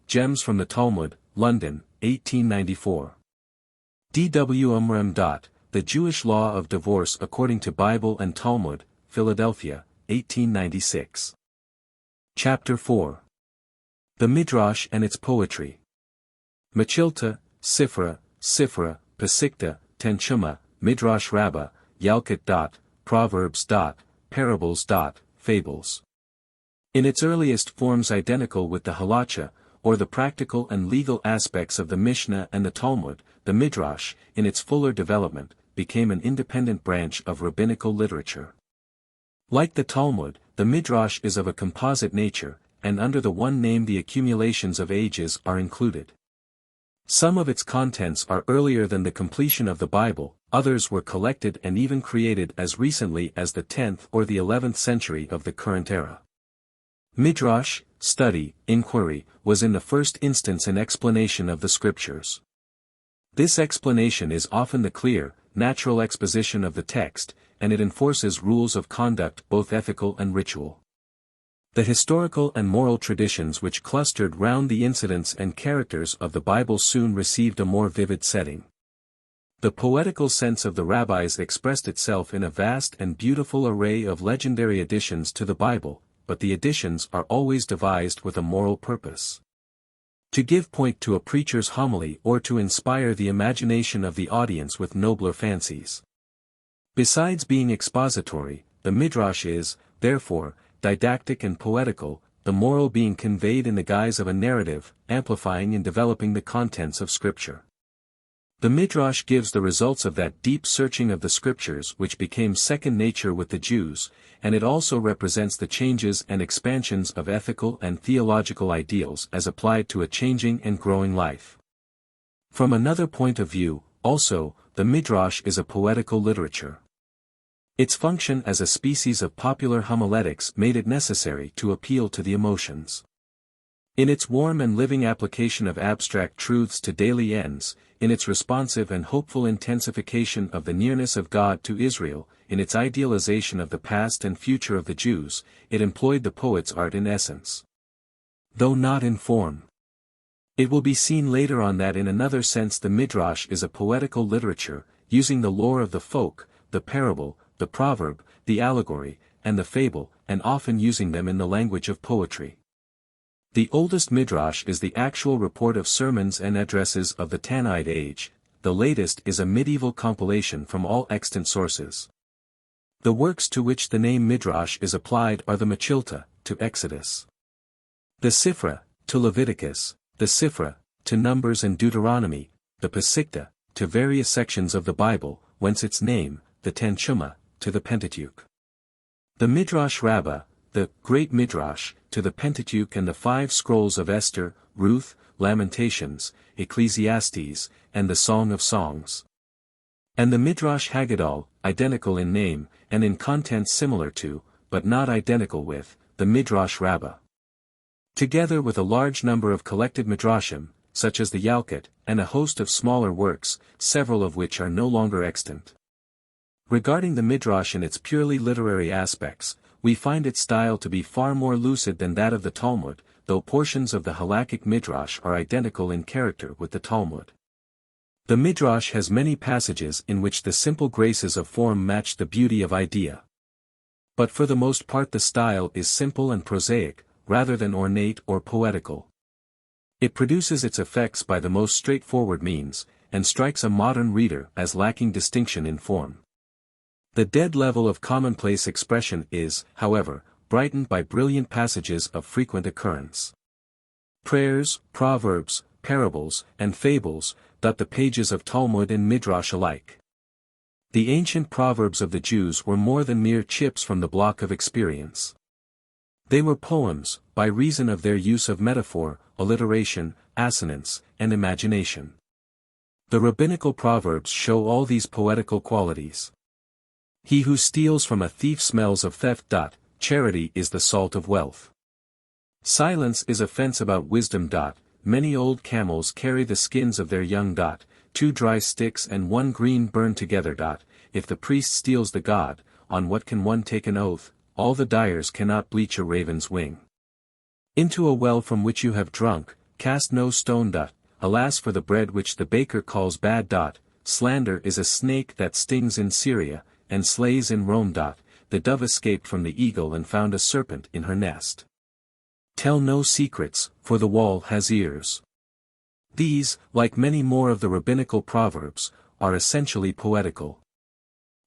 Gems from the Talmud, London, 1894. D. W. Umrem. The Jewish Law of Divorce According to Bible and Talmud, Philadelphia, 1896. Chapter 4. The Midrash and its Poetry. Mechilta, Sifra, Pesikta, Tenchuma, Midrash Rabbah, Yalkut. Proverbs. Parables. Fables. In its earliest forms identical with the halacha, or the practical and legal aspects of the Mishnah and the Talmud, the Midrash, in its fuller development, became an independent branch of rabbinical literature. Like the Talmud, the Midrash is of a composite nature, and under the one name the accumulations of ages are included. Some of its contents are earlier than the completion of the Bible, others were collected and even created as recently as the 10th or the 11th century of the current era. Midrash, study, inquiry, was in the first instance an explanation of the scriptures. This explanation is often the clear, natural exposition of the text, and it enforces rules of conduct both ethical and ritual. The historical and moral traditions which clustered round the incidents and characters of the Bible soon received a more vivid setting. The poetical sense of the rabbis expressed itself in a vast and beautiful array of legendary additions to the Bible, but the additions are always devised with a moral purpose. To give point to a preacher's homily or to inspire the imagination of the audience with nobler fancies. Besides being expository, the Midrash is, therefore, didactic and poetical, the moral being conveyed in the guise of a narrative, amplifying and developing the contents of Scripture. The Midrash gives the results of that deep searching of the Scriptures which became second nature with the Jews, and it also represents the changes and expansions of ethical and theological ideals as applied to a changing and growing life. From another point of view, also, the Midrash is a poetical literature. Its function as a species of popular homiletics made it necessary to appeal to the emotions. In its warm and living application of abstract truths to daily ends, in its responsive and hopeful intensification of the nearness of God to Israel, in its idealization of the past and future of the Jews, it employed the poet's art in essence. Though not in form. It will be seen later on that in another sense the Midrash is a poetical literature, using the lore of the folk, the parable, the proverb, the allegory, and the fable, and often using them in the language of poetry. The oldest Midrash is the actual report of sermons and addresses of the Tannaite age, the latest is a medieval compilation from all extant sources. The works to which the name Midrash is applied are the Mechilta, to Exodus. The Sifra, to Leviticus, the Sifra, to Numbers and Deuteronomy, the Pesikta, to various sections of the Bible, whence its name, the Tanchuma, to the Pentateuch. The Midrash Rabbah, the Great Midrash, to the Pentateuch and the 5 scrolls of Esther, Ruth, Lamentations, Ecclesiastes, and the Song of Songs. And the Midrash Haggadah, identical in name, and in contents similar to, but not identical with, the Midrash Rabbah. Together with a large number of collected Midrashim, such as the Yalkut, and a host of smaller works, several of which are no longer extant. Regarding the Midrash in its purely literary aspects, we find its style to be far more lucid than that of the Talmud, though portions of the halakhic Midrash are identical in character with the Talmud. The Midrash has many passages in which the simple graces of form match the beauty of idea. But for the most part the style is simple and prosaic, rather than ornate or poetical. It produces its effects by the most straightforward means, and strikes a modern reader as lacking distinction in form. The dead level of commonplace expression is, however, brightened by brilliant passages of frequent occurrence. Prayers, proverbs, parables, and fables, dot the pages of Talmud and Midrash alike. The ancient proverbs of the Jews were more than mere chips from the block of experience. They were poems, by reason of their use of metaphor, alliteration, assonance, and imagination. The rabbinical proverbs show all these poetical qualities. He who steals from a thief smells of theft. Charity is the salt of wealth. Silence is a fence about wisdom. Many old camels carry the skins of their young. 2 dry sticks and 1 green burn together. If the priest steals the god, on what can one take an oath? All the dyers cannot bleach a raven's wing. Into a well from which you have drunk, cast no stone. Alas for the bread which the baker calls bad. Slander is a snake that stings in Syria, and slays in Rome. the dove escaped from the eagle and found a serpent in her nest. Tell no secrets, for the wall has ears. These, like many more of the rabbinical proverbs, are essentially poetical.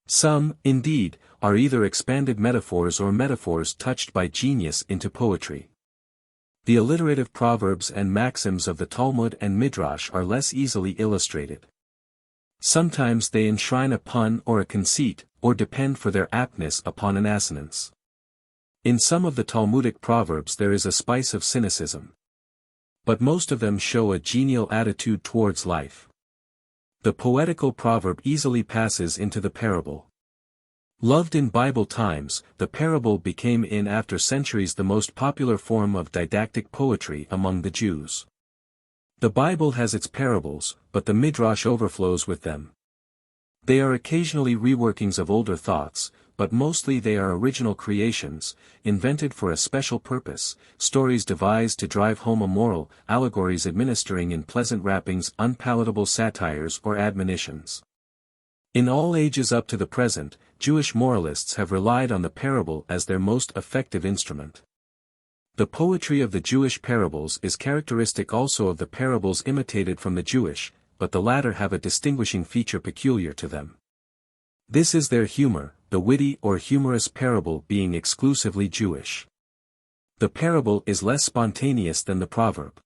Some, indeed, are either expanded metaphors or metaphors touched by genius into poetry. The alliterative proverbs and maxims of the Talmud and Midrash are less easily illustrated. Sometimes they enshrine a pun or a conceit, or depend for their aptness upon an assonance. In some of the Talmudic proverbs there is a spice of cynicism. But most of them show a genial attitude towards life. The poetical proverb easily passes into the parable. Loved in Bible times, the parable became in after centuries the most popular form of didactic poetry among the Jews. The Bible has its parables, but the Midrash overflows with them. They are occasionally reworkings of older thoughts, but mostly they are original creations, invented for a special purpose, stories devised to drive home a moral, allegories administering in pleasant wrappings unpalatable satires or admonitions. In all ages up to the present, Jewish moralists have relied on the parable as their most effective instrument. The poetry of the Jewish parables is characteristic also of the parables imitated from the Jewish, but the latter have a distinguishing feature peculiar to them. This is their humor, the witty or humorous parable being exclusively Jewish. The parable is less spontaneous than the proverb.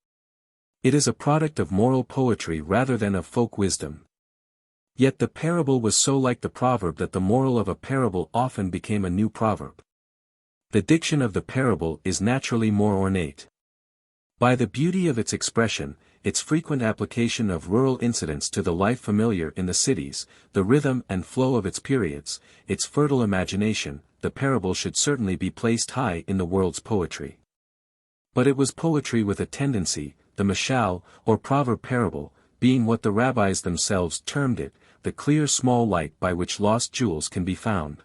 It is a product of moral poetry rather than of folk wisdom. Yet the parable was so like the proverb that the moral of a parable often became a new proverb. The diction of the parable is naturally more ornate. By the beauty of its expression, its frequent application of rural incidents to the life familiar in the cities, the rhythm and flow of its periods, its fertile imagination, the parable should certainly be placed high in the world's poetry. But it was poetry with a tendency, the mashal, or proverb parable, being what the rabbis themselves termed it, the clear small light by which lost jewels can be found.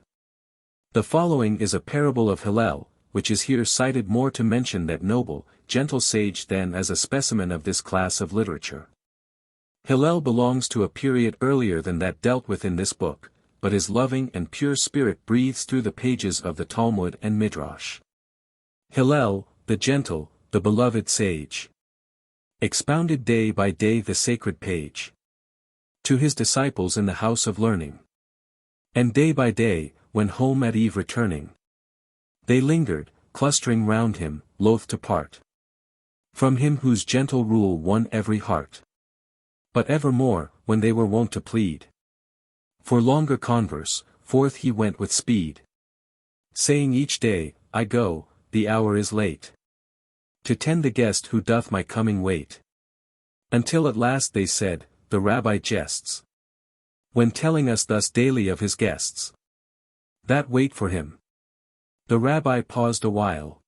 The following is a parable of Hillel, which is here cited more to mention that noble, gentle sage than as a specimen of this class of literature. Hillel belongs to a period earlier than that dealt with in this book, but his loving and pure spirit breathes through the pages of the Talmud and Midrash. Hillel, the gentle, the beloved sage. Expounded day by day the sacred page. To his disciples in the house of learning. And day by day, when home at eve returning, they lingered, clustering round him, loath to part from him whose gentle rule won every heart. But evermore, when they were wont to plead for longer converse, forth he went with speed, saying each day, I go, the hour is late, to tend the guest who doth my coming wait. Until at last they said, the rabbi jests, when telling us thus daily of his guests, that wait for him. The rabbi paused a while,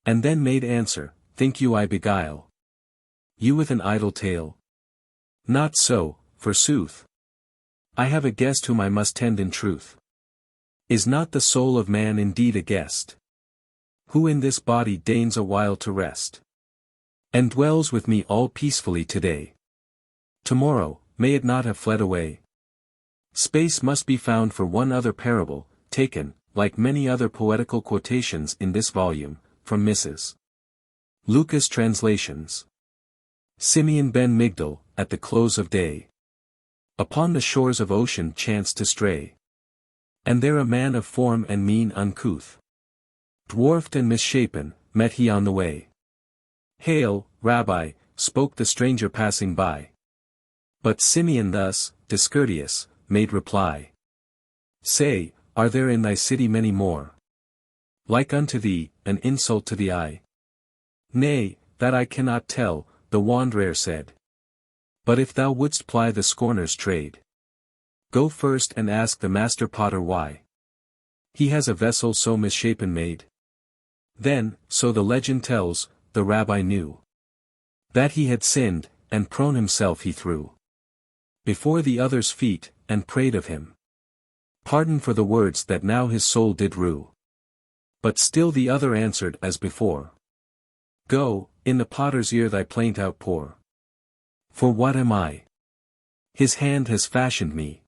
and then made answer, think you I beguile you with an idle tale? Not so, forsooth. I have a guest whom I must tend in truth. Is not the soul of man indeed a guest, who in this body deigns a while to rest, and dwells with me all peacefully today? Tomorrow, may it not have fled away? Space must be found for one other parable, taken, like many other poetical quotations in this volume, from Mrs. Lucas translations. Simeon ben Migdal, at the close of day, upon the shores of ocean chanced to stray. And there a man of form and mien uncouth, dwarfed and misshapen, met he on the way. Hail, Rabbi, spoke the stranger passing by. But Simeon thus, discourteous, made reply. Say, are there in thy city many more like unto thee, an insult to the eye? Nay, that I cannot tell, the wanderer said. But if thou wouldst ply the scorner's trade, go first and ask the master potter why he has a vessel so misshapen made. Then, so the legend tells, the rabbi knew that he had sinned, and prone himself he threw before the other's feet, and prayed of him pardon for the words that now his soul did rue. But still the other answered as before. Go, in the potter's ear thy plaint outpour. For what am I? His hand has fashioned me,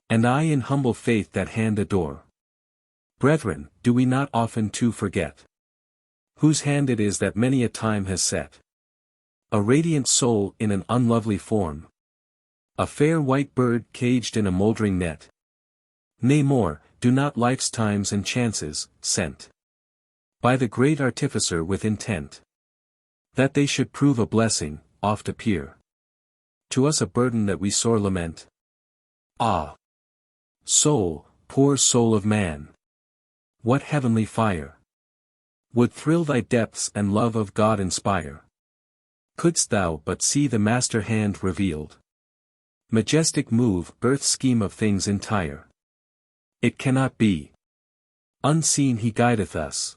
and I in humble faith that hand adore. Brethren, do we not often too forget whose hand it is that many a time has set a radiant soul in an unlovely form, a fair white bird caged in a mouldering net? Nay more, do not life's times and chances, sent by the great Artificer with intent that they should prove a blessing, oft appear to us a burden that we sore lament? Ah! Soul, poor soul of man! What heavenly fire would thrill thy depths and love of God inspire? Couldst thou but see the master hand revealed, majestic move earth's scheme of things entire. It cannot be. Unseen he guideth us.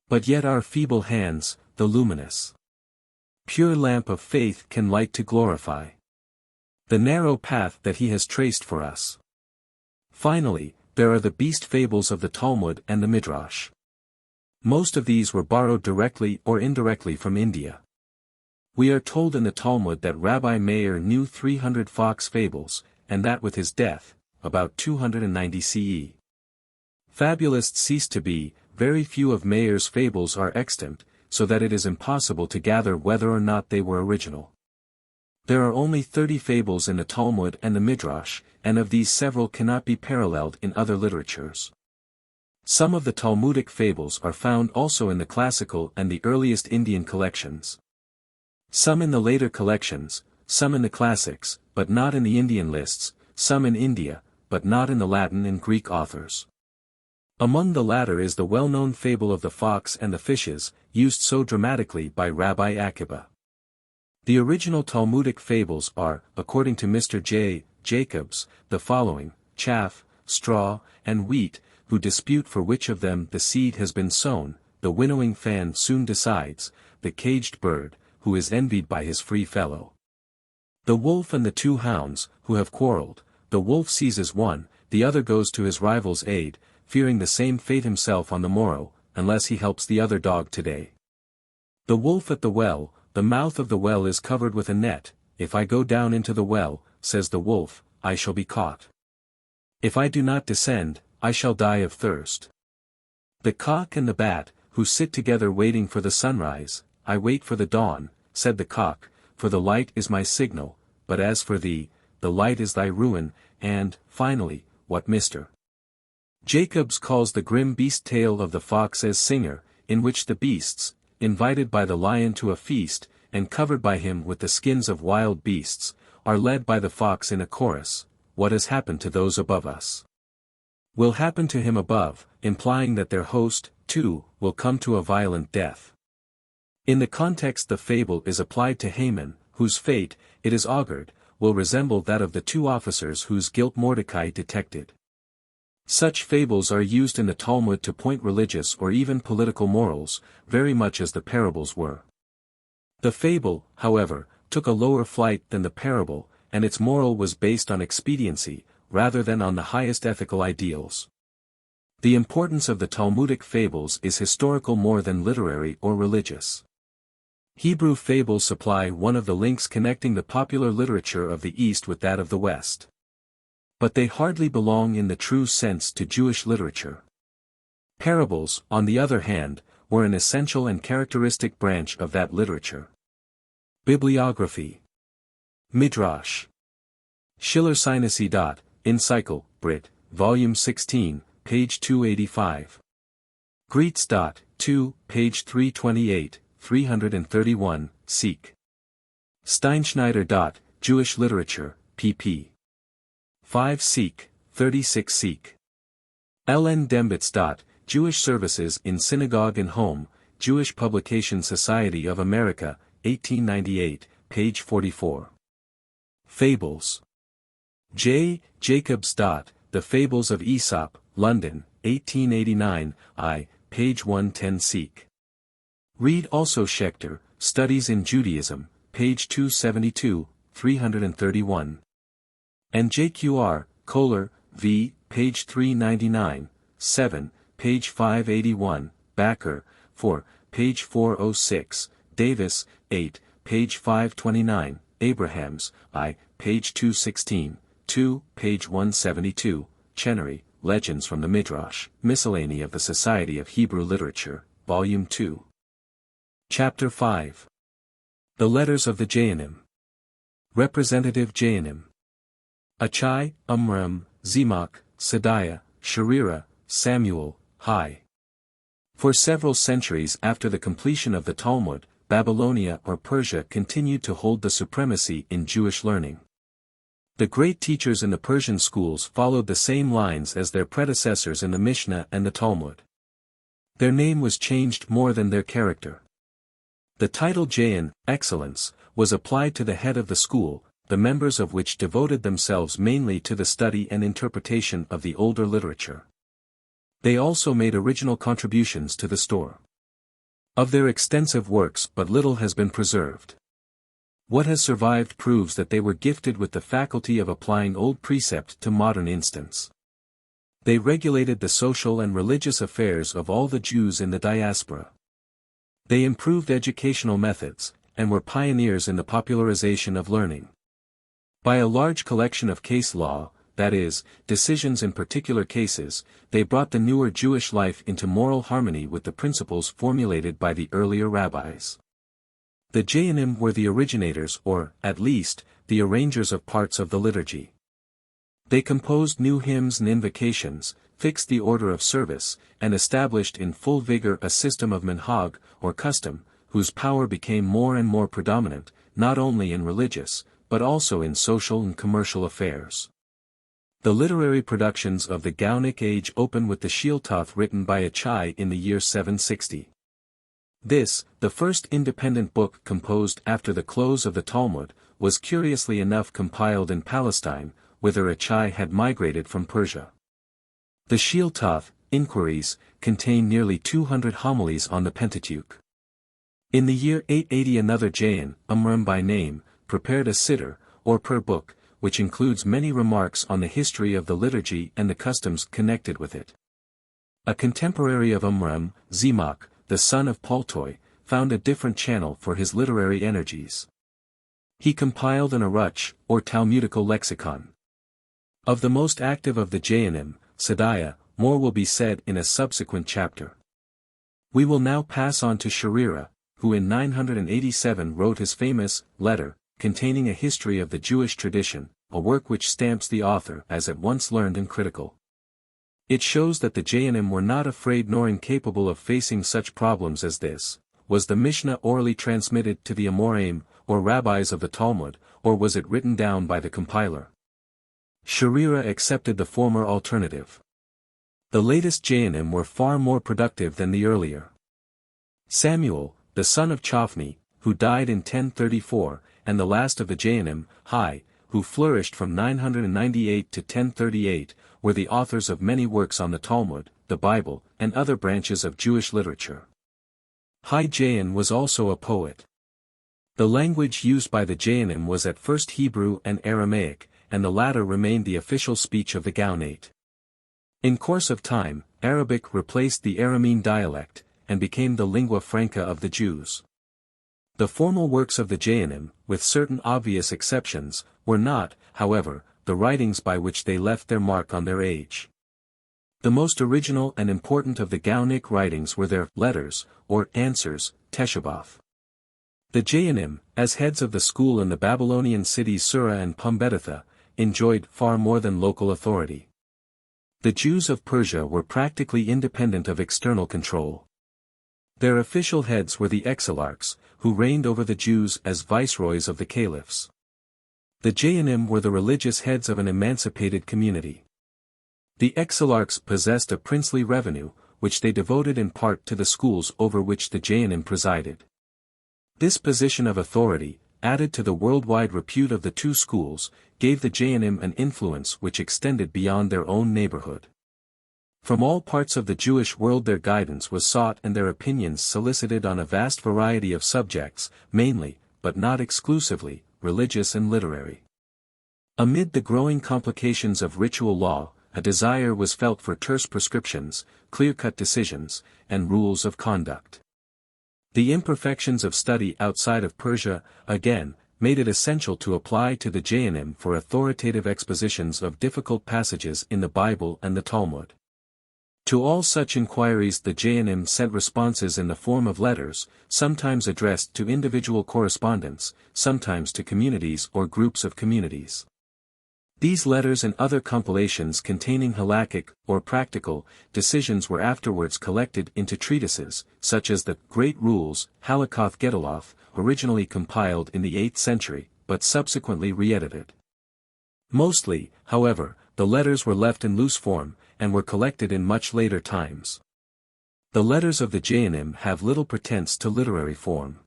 But yet our feeble hands, the luminous pure lamp of faith can light to glorify the narrow path that he has traced for us. Finally, there are the beast fables of the Talmud and the Midrash. Most of these were borrowed directly or indirectly from India. We are told in the Talmud that Rabbi Meir knew 300 fox fables, and that with his death, about 290 CE. Fabulists ceased to be, very few of Meir's fables are extant, so that it is impossible to gather whether or not they were original. There are only 30 fables in the Talmud and the Midrash, and of these several cannot be paralleled in other literatures. Some of the Talmudic fables are found also in the classical and the earliest Indian collections. Some in the later collections, some in the classics, but not in the Indian lists, some in India, but not in the Latin and Greek authors. Among the latter is the well-known fable of the fox and the fishes, used so dramatically by Rabbi Akiba. The original Talmudic fables are, according to Mr. J. Jacobs, the following: chaff, straw, and wheat, who dispute for which of them the seed has been sown, the winnowing fan soon decides, the caged bird, who is envied by his free fellow. The wolf and the 2 hounds, who have quarreled, the wolf seizes one, the other goes to his rival's aid, fearing the same fate himself on the morrow, unless he helps the other dog today. The wolf at the well, the mouth of the well is covered with a net, if I go down into the well, says the wolf, I shall be caught. If I do not descend, I shall die of thirst. The cock and the bat, who sit together waiting for the sunrise, I wait for the dawn, said the cock, for the light is my signal, but as for thee, the light is thy ruin, and, finally, what Mr. Jacobs calls the grim beast tale of the fox as singer, in which the beasts, invited by the lion to a feast, and covered by him with the skins of wild beasts, are led by the fox in a chorus, what has happened to those above us will happen to him above, implying that their host, too, will come to a violent death. In the context the fable is applied to Haman, whose fate, it is augured, will resemble that of the 2 officers whose guilt Mordecai detected. Such fables are used in the Talmud to point religious or even political morals, very much as the parables were. The fable, however, took a lower flight than the parable, and its moral was based on expediency, rather than on the highest ethical ideals. The importance of the Talmudic fables is historical more than literary or religious. Hebrew fables supply one of the links connecting the popular literature of the East with that of the West. But they hardly belong in the true sense to Jewish literature. Parables, on the other hand, were an essential and characteristic branch of that literature. Bibliography. Midrash. Schiller Sinus. Encycl. Brit. Volume 16, page 285. Greets. 2, page 328, 331, Seek. Steinschneider. Jewish Literature, pp. 5 Seek, 36 Seek. L.N. Dembitz. Jewish Services in Synagogue and Home, Jewish Publication Society of America, 1898, page 44. Fables. J. Jacobs. The Fables of Aesop, London, 1889, page 110 Seek. Read also Schechter, Studies in Judaism, page 272, 331. And J.Q.R., Kohler, v., page 399, 7, page 581, Backer, 4, page 406, Davis, 8, page 529, Abrahams, page 216, 2, page 172, Chenery, Legends from the Midrash, Miscellany of the Society of Hebrew Literature, Volume 2. Chapter 5. The Letters of the Gaonim. Representative Gaonim. Achai, Amram, Zemach, Saadiah, Sharira, Samuel, Hai. For several centuries after the completion of the Talmud, Babylonia or Persia continued to hold the supremacy in Jewish learning. The great teachers in the Persian schools followed the same lines as their predecessors in the Mishnah and the Talmud. Their name was changed more than their character. The title Gaon, excellence, was applied to the head of the school, the members of which devoted themselves mainly to the study and interpretation of the older literature. They also made original contributions to the store. Of their extensive works but little has been preserved. What has survived proves that they were gifted with the faculty of applying old precept to modern instance. They regulated the social and religious affairs of all the Jews in the diaspora. They improved educational methods, and were pioneers in the popularization of learning. By a large collection of case law, that is, decisions in particular cases, they brought the newer Jewish life into moral harmony with the principles formulated by the earlier rabbis. The Gaonim were the originators or, at least, the arrangers of parts of the liturgy. They composed new hymns and invocations, fixed the order of service, and established in full vigor a system of minhag, or custom, whose power became more and more predominant, not only in religious, but also in social and commercial affairs. The literary productions of the Gaonic age open with the Shiltoth written by Achai in the year 760. This, the first independent book composed after the close of the Talmud, was curiously enough compiled in Palestine, whither Achai had migrated from Persia. The Shiltoth, Inquiries, contain nearly 200 homilies on the Pentateuch. In the year 880 another Gaon, Amram by name, prepared a siddur, or per book, which includes many remarks on the history of the liturgy and the customs connected with it. A contemporary of Amram, Zemach, the son of Paltoi, found a different channel for his literary energies. He compiled an Aruch, or Talmudical lexicon. Of the most active of the Gaonim, Saadiah, more will be said in a subsequent chapter. We will now pass on to Sharira, who in 987 wrote his famous letter, containing a history of the Jewish tradition, a work which stamps the author as at once learned and critical. It shows that the Gaonim were not afraid nor incapable of facing such problems as this. Was the Mishnah orally transmitted to the Amoraim, or rabbis of the Talmud, or was it written down by the compiler? Sharira accepted the former alternative. The latest Gaonim were far more productive than the earlier. Samuel, the son of Chophni, who died in 1034, and the last of the Gaonim, Hai, who flourished from 998 to 1038, were the authors of many works on the Talmud, the Bible, and other branches of Jewish literature. Hai Gaon was also a poet. The language used by the Gaonim was at first Hebrew and Aramaic, and the latter remained the official speech of the Gaonate. In course of time, Arabic replaced the Aramean dialect, and became the lingua franca of the Jews. The formal works of the Gaonim, with certain obvious exceptions, were not, however, the writings by which they left their mark on their age. The most original and important of the Gaonic writings were their letters, or answers, Teshuboth. The Gaonim, as heads of the school in the Babylonian cities Sura and Pumbeditha, enjoyed far more than local authority. The Jews of Persia were practically independent of external control. Their official heads were the exilarchs, who reigned over the Jews as viceroys of the caliphs. The Gaonim were the religious heads of an emancipated community. The exilarchs possessed a princely revenue, which they devoted in part to the schools over which the Gaonim presided. This position of authority, added to the worldwide repute of the two schools, gave the Gaonim an influence which extended beyond their own neighborhood. From all parts of the Jewish world their guidance was sought and their opinions solicited on a vast variety of subjects, mainly, but not exclusively, religious and literary. Amid the growing complications of ritual law, a desire was felt for terse prescriptions, clear-cut decisions, and rules of conduct. The imperfections of study outside of Persia, again, made it essential to apply to the Gaonim for authoritative expositions of difficult passages in the Bible and the Talmud. To all such inquiries the Gaonim sent responses in the form of letters, sometimes addressed to individual correspondents, sometimes to communities or groups of communities. These letters and other compilations containing halakhic, or practical, decisions were afterwards collected into treatises, such as the Great Rules, Halakoth Gedoloth, originally compiled in the 8th century, but subsequently re-edited. Mostly, however, the letters were left in loose form, and were collected in much later times. The letters of the Gaonim have little pretense to literary form.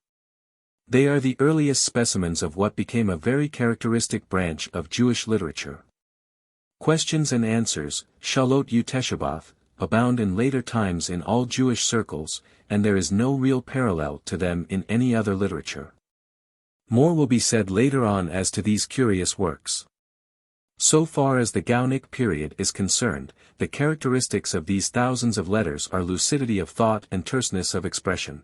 They are the earliest specimens of what became a very characteristic branch of Jewish literature. Questions and answers, Shalot Uteshabath, abound in later times in all Jewish circles, and there is no real parallel to them in any other literature. More will be said later on as to these curious works. So far as the Gaonic period is concerned, the characteristics of these thousands of letters are lucidity of thought and terseness of expression.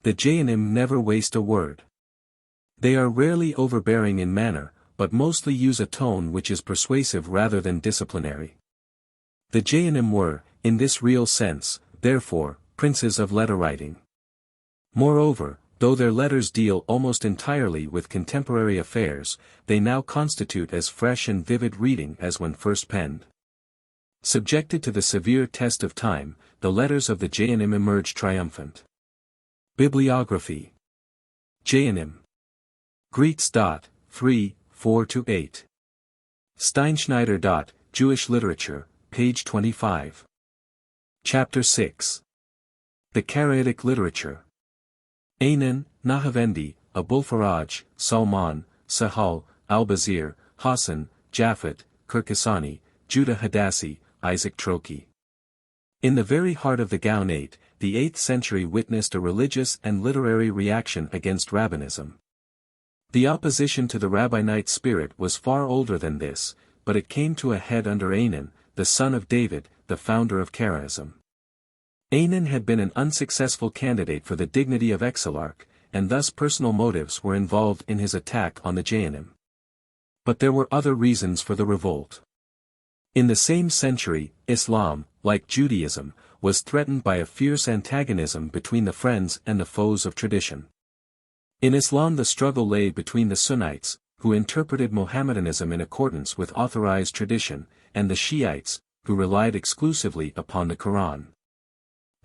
The Gaonim never waste a word. They are rarely overbearing in manner, but mostly use a tone which is persuasive rather than disciplinary. The Gaonim were, in this real sense, therefore, princes of letter writing. Moreover, though their letters deal almost entirely with contemporary affairs, they now constitute as fresh and vivid reading as when first penned. Subjected to the severe test of time, the letters of the Gaonim emerge triumphant. Bibliography. Gaonim. Greets. 3, 4-8. Steinschneider. Jewish Literature, page 25. Chapter 6. The Karaitic Literature. Einan, Nahavendi, Abulfaraj, Salman, Sahal, Al-Bazir, Hassan, Japhet, Kirkasani, Judah Hadassi, Isaac Troki. In the very heart of the Gaonate, the 8th century witnessed a religious and literary reaction against Rabbinism. The opposition to the Rabbinite spirit was far older than this, but it came to a head under Einan, the son of David, the founder of Karaism. Einan had been an unsuccessful candidate for the dignity of exilarch, and thus personal motives were involved in his attack on the Gaonim. But there were other reasons for the revolt. In the same century, Islam, like Judaism, was threatened by a fierce antagonism between the friends and the foes of tradition. In Islam the struggle lay between the Sunnites, who interpreted Mohammedanism in accordance with authorized tradition, and the Shiites, who relied exclusively upon the Quran.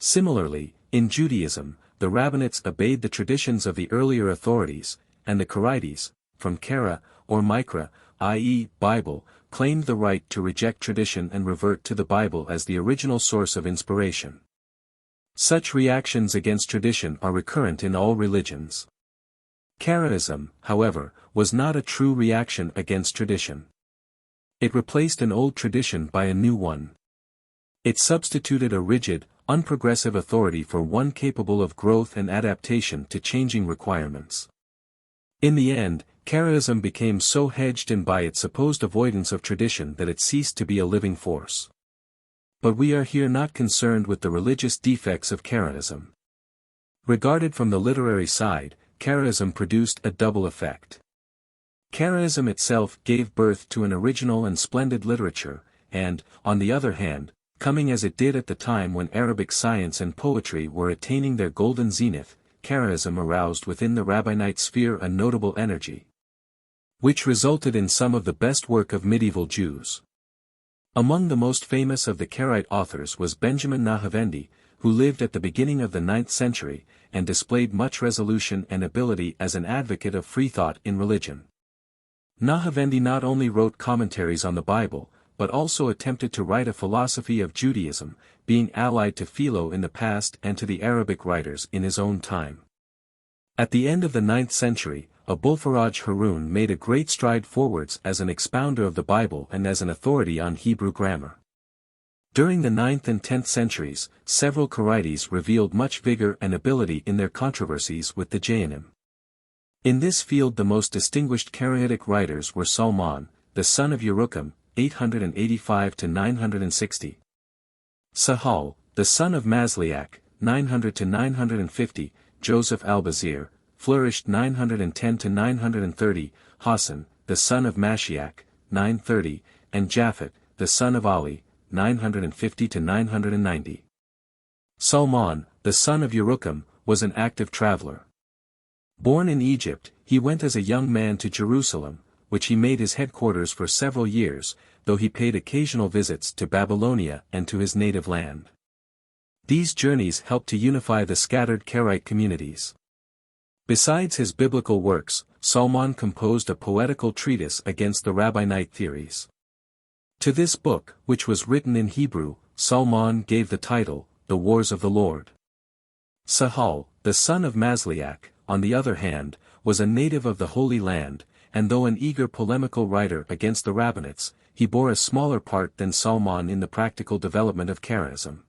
Similarly, in Judaism, the Rabbinites obeyed the traditions of the earlier authorities, and the Karaites, from Kara, or Mikra, i.e., Bible, claimed the right to reject tradition and revert to the Bible as the original source of inspiration. Such reactions against tradition are recurrent in all religions. Karaism, however, was not a true reaction against tradition. It replaced an old tradition by a new one. It substituted a rigid, unprogressive authority for one capable of growth and adaptation to changing requirements. In the end, Karaism became so hedged in by its supposed avoidance of tradition that it ceased to be a living force. But we are here not concerned with the religious defects of Karaism. Regarded from the literary side, Karaism produced a double effect. Karaism itself gave birth to an original and splendid literature, and, on the other hand, coming as it did at the time when Arabic science and poetry were attaining their golden zenith, Karaism aroused within the Rabbinite sphere a notable energy, which resulted in some of the best work of medieval Jews. Among the most famous of the Karaite authors was Benjamin Nahavendi, who lived at the beginning of the 9th century, and displayed much resolution and ability as an advocate of free thought in religion. Nahavendi not only wrote commentaries on the Bible, but also attempted to write a philosophy of Judaism, being allied to Philo in the past and to the Arabic writers in his own time. At the end of the 9th century, Abulfaraj Harun made a great stride forwards as an expounder of the Bible and as an authority on Hebrew grammar. During the 9th and 10th centuries, several Karaites revealed much vigor and ability in their controversies with the Gaonim. In this field the most distinguished Karaitic writers were Salman, the son of Yerucham, 885–960. Sahal, the son of Masliach, 900–950, Joseph Al-Bazir, flourished 910 to 930, Hassan, the son of Mashiach, 930, and Japhet, the son of Ali, 950 to 990. Salman, the son of Yerucham, was an active traveler. Born in Egypt, he went as a young man to Jerusalem, which he made his headquarters for several years, though he paid occasional visits to Babylonia and to his native land. These journeys helped to unify the scattered Karaite communities. Besides his biblical works, Salman composed a poetical treatise against the Rabbinite theories. To this book, which was written in Hebrew, Salman gave the title, The Wars of the Lord. Sahal, the son of Masliach, on the other hand, was a native of the Holy Land, and though an eager polemical writer against the rabbinates, he bore a smaller part than Salman in the practical development of Karaism.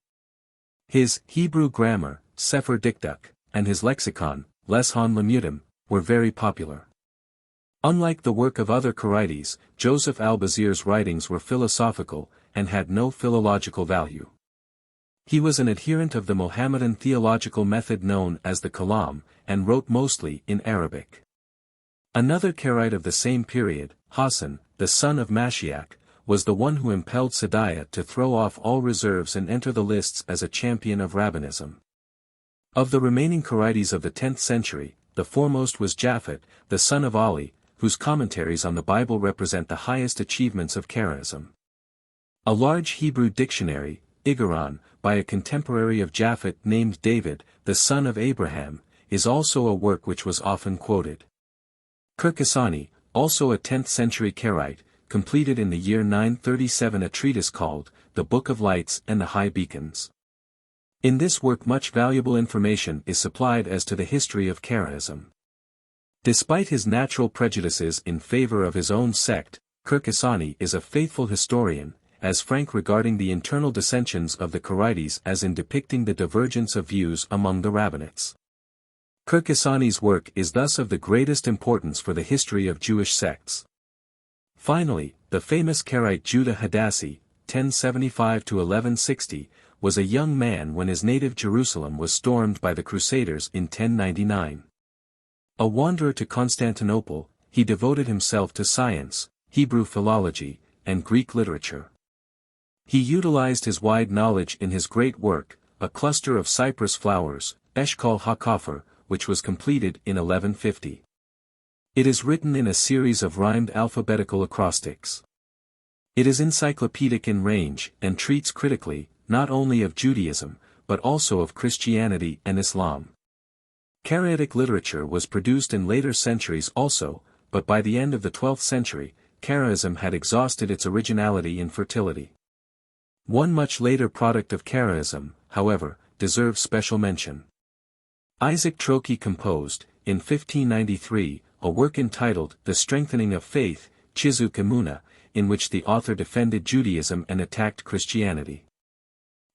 His Hebrew grammar, Sefer Dikduk, and his lexicon, Leshon Lemudim, were very popular. Unlike the work of other Karaites, Joseph al-Bazir's writings were philosophical, and had no philological value. He was an adherent of the Mohammedan theological method known as the Kalam, and wrote mostly in Arabic. Another Karaite of the same period, Hassan, the son of Mashiach, was the one who impelled Saadiah to throw off all reserves and enter the lists as a champion of rabbinism. Of the remaining Karaites of the 10th century, the foremost was Japhet, the son of Ali, whose commentaries on the Bible represent the highest achievements of Karaism. A large Hebrew dictionary, Igaran, by a contemporary of Japhet named David, the son of Abraham, is also a work which was often quoted. Kirkasani, also a 10th century Karaite, completed in the year 937 a treatise called, The Book of Lights and the High Beacons. In this work much valuable information is supplied as to the history of Karaism. Despite his natural prejudices in favor of his own sect, Kirkasani is a faithful historian, as frank regarding the internal dissensions of the Karaites as in depicting the divergence of views among the rabbinates. Kirkasani's work is thus of the greatest importance for the history of Jewish sects. Finally, the famous Karaite Judah Hadassi, 1075 to 1160, was a young man when his native Jerusalem was stormed by the Crusaders in 1099. A wanderer to Constantinople, he devoted himself to science, Hebrew philology, and Greek literature. He utilized his wide knowledge in his great work, A Cluster of Cypress Flowers, Eshkol HaKafir, which was completed in 1150. It is written in a series of rhymed alphabetical acrostics. It is encyclopedic in range and treats critically, not only of Judaism, but also of Christianity and Islam. Karaitic literature was produced in later centuries also, but by the end of the 12th century, Karaism had exhausted its originality and fertility. One much later product of Karaism, however, deserves special mention. Isaac Troki composed, in 1593, a work entitled The Strengthening of Faith, Chizuk Emuna, in which the author defended Judaism and attacked Christianity.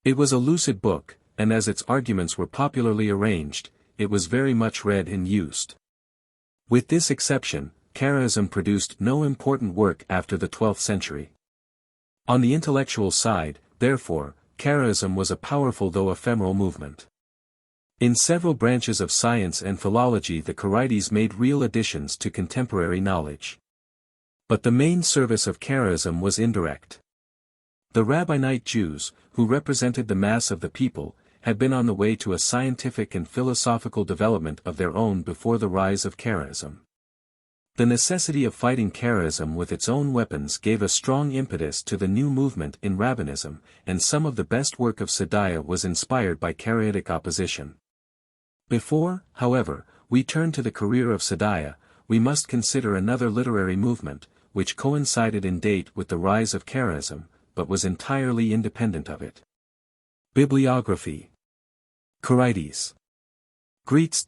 It was a lucid book, and as its arguments were popularly arranged, it was very much read and used. With this exception, Karaism produced no important work after the 12th century. On the intellectual side, therefore, Karaism was a powerful though ephemeral movement. In several branches of science and philology the Karaites made real additions to contemporary knowledge. But the main service of Karaism was indirect. The Rabbinite Jews, who represented the mass of the people, had been on the way to a scientific and philosophical development of their own before the rise of Karaism. The necessity of fighting Karaism with its own weapons gave a strong impetus to the new movement in Rabbinism, and some of the best work of Saadiah was inspired by Karaitic opposition. Before, however, we turn to the career of Saadiah, we must consider another literary movement, which coincided in date with the rise of Karaism, but was entirely independent of it. Bibliography. Karaites. Greets.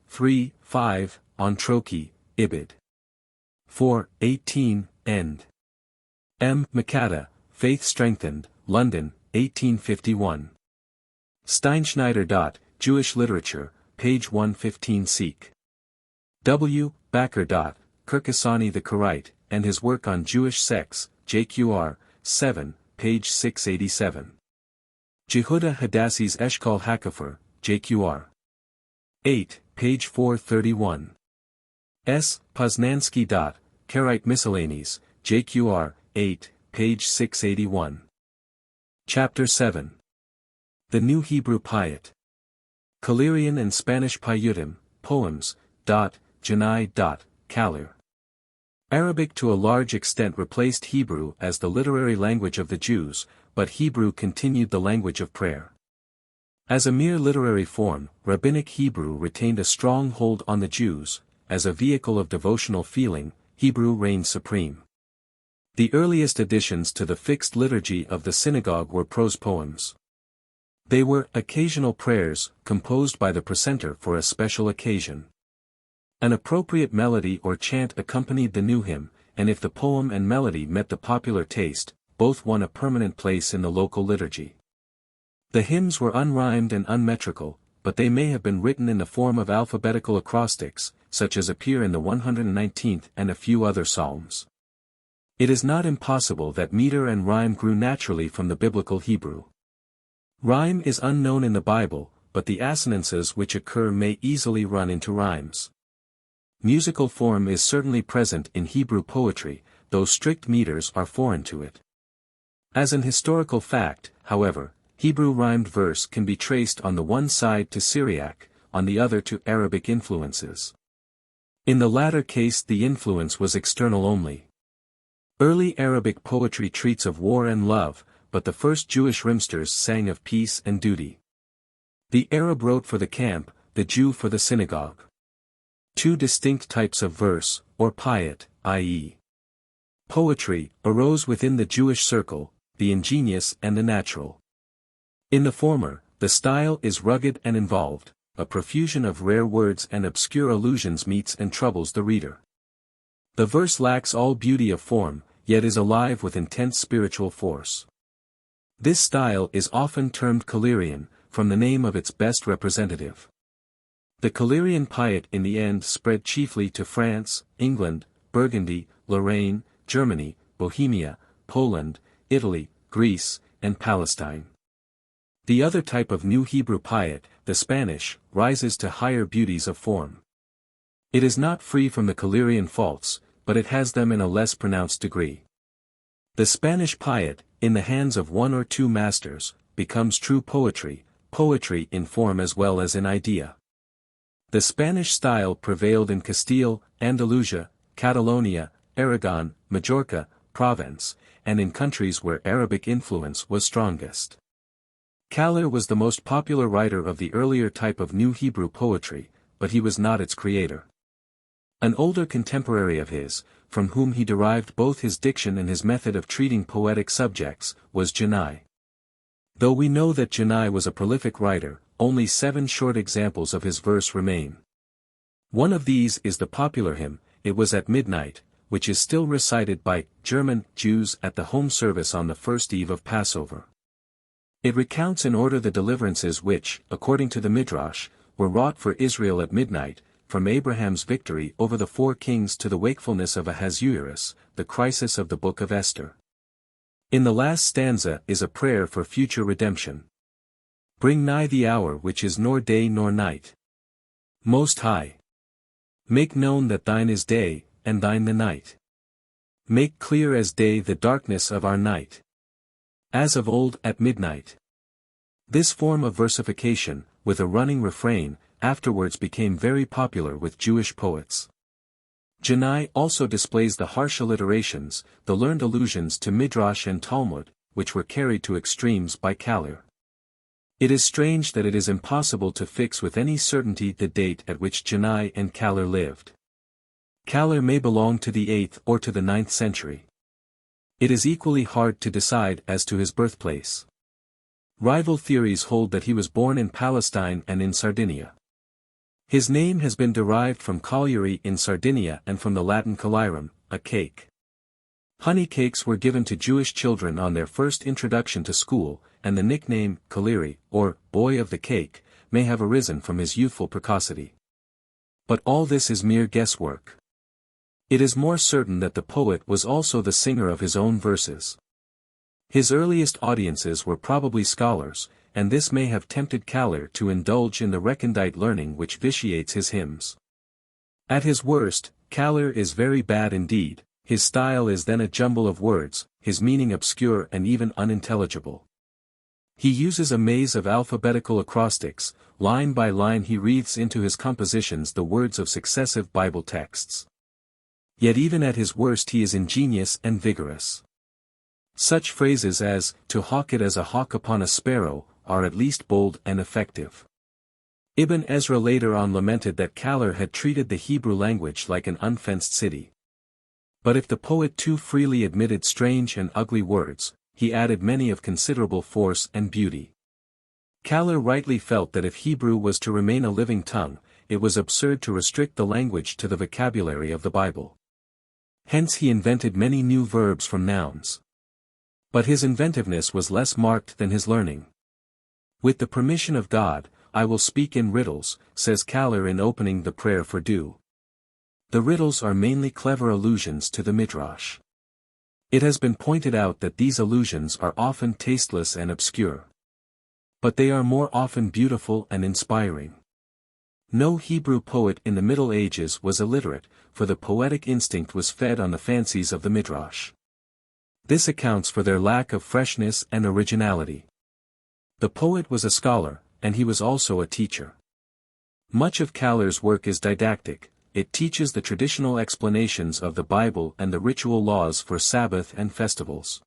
3, 5, on Troki, Ibid. 4, 18, end. M. Makata, Faith Strengthened, London, 1851. Steinschneider. Jewish Literature, page 115 seek. W. Backer. Kirkasani the Karaite, and his work on Jewish sects, JQR, 7, page 687. Jehuda Hadassi's Eshkol HaKafir, JQR. 8, page 431. S. Poznansky. Karaitic Miscellanies, JQR, 8, page 681. Chapter 7. The New Hebrew Piyut. Kalirian and Spanish Piyutim, poems, Janai. Kalir. Arabic to a large extent replaced Hebrew as the literary language of the Jews, but Hebrew continued the language of prayer. As a mere literary form, Rabbinic Hebrew retained a strong hold on the Jews. As a vehicle of devotional feeling, Hebrew reigned supreme. The earliest additions to the fixed liturgy of the synagogue were prose poems. They were occasional prayers, composed by the precentor for a special occasion. An appropriate melody or chant accompanied the new hymn, and if the poem and melody met the popular taste, both won a permanent place in the local liturgy. The hymns were unrhymed and unmetrical, but they may have been written in the form of alphabetical acrostics, such as appear in the 119th and a few other psalms. It is not impossible that meter and rhyme grew naturally from the biblical Hebrew. Rhyme is unknown in the Bible, but the assonances which occur may easily run into rhymes. Musical form is certainly present in Hebrew poetry, though strict meters are foreign to it. As an historical fact, however, Hebrew rhymed verse can be traced on the one side to Syriac, on the other to Arabic influences. In the latter case the influence was external only. Early Arabic poetry treats of war and love, but the first Jewish rimsters sang of peace and duty. The Arab wrote for the camp, the Jew for the synagogue. Two distinct types of verse, or piyut, i.e. poetry, arose within the Jewish circle, the ingenious and the natural. In the former, the style is rugged and involved, a profusion of rare words and obscure allusions meets and troubles the reader. The verse lacks all beauty of form, yet is alive with intense spiritual force. This style is often termed Kalirian, from the name of its best representative. The Kalirian Piyut in the end spread chiefly to France, England, Burgundy, Lorraine, Germany, Bohemia, Poland, Italy, Greece, and Palestine. The other type of New Hebrew Piyut, the Spanish, rises to higher beauties of form. It is not free from the Kalirian faults, but it has them in a less pronounced degree. The Spanish Piyut, in the hands of one or two masters, becomes true poetry, poetry in form as well as in idea. The Spanish style prevailed in Castile, Andalusia, Catalonia, Aragon, Majorca, Provence, and in countries where Arabic influence was strongest. Kalir was the most popular writer of the earlier type of New Hebrew poetry, but he was not its creator. An older contemporary of his, from whom he derived both his diction and his method of treating poetic subjects, was Janai. Though we know that Janai was a prolific writer, only 7 short examples of his verse remain. One of these is the popular hymn, It Was at Midnight, which is still recited by German Jews at the home service on the first eve of Passover. It recounts in order the deliverances which, according to the Midrash, were wrought for Israel at midnight, from Abraham's victory over the 4 kings to the wakefulness of Ahasuerus, the crisis of the Book of Esther. In the last stanza is a prayer for future redemption. Bring nigh the hour which is nor day nor night. Most High. Make known that thine is day, and thine the night. Make clear as day the darkness of our night. As of old at midnight. This form of versification, with a running refrain, afterwards became very popular with Jewish poets. Janai also displays the harsh alliterations, the learned allusions to Midrash and Talmud, which were carried to extremes by Kalir. It is strange that it is impossible to fix with any certainty the date at which Janai and Kalir lived. Kalir may belong to the 8th or to the 9th century. It is equally hard to decide as to his birthplace. Rival theories hold that he was born in Palestine and in Sardinia. His name has been derived from colliery in Sardinia and from the Latin calirum, a cake. Honey cakes were given to Jewish children on their first introduction to school, and the nickname, Kaliri, or boy of the cake, may have arisen from his youthful precocity. But all this is mere guesswork. It is more certain that the poet was also the singer of his own verses. His earliest audiences were probably scholars, and this may have tempted Kaler to indulge in the recondite learning which vitiates his hymns. At his worst, Kaler is very bad indeed. His style is then a jumble of words, his meaning obscure and even unintelligible. He uses a maze of alphabetical acrostics, line by line he wreathes into his compositions the words of successive Bible texts. Yet even at his worst he is ingenious and vigorous. Such phrases as, "to hawk it as a hawk upon a sparrow," are at least bold and effective. Ibn Ezra later on lamented that Kaler had treated the Hebrew language like an unfenced city. But if the poet too freely admitted strange and ugly words, he added many of considerable force and beauty. Kaler rightly felt that if Hebrew was to remain a living tongue, it was absurd to restrict the language to the vocabulary of the Bible. Hence he invented many new verbs from nouns. But his inventiveness was less marked than his learning. "With the permission of God, I will speak in riddles," says Kaler in opening the prayer for dew. The riddles are mainly clever allusions to the Midrash. It has been pointed out that these allusions are often tasteless and obscure. But they are more often beautiful and inspiring. No Hebrew poet in the Middle Ages was illiterate, for the poetic instinct was fed on the fancies of the Midrash. This accounts for their lack of freshness and originality. The poet was a scholar, and he was also a teacher. Much of Kaler's work is didactic. It teaches the traditional explanations of the Bible and the ritual laws for Sabbath and festivals.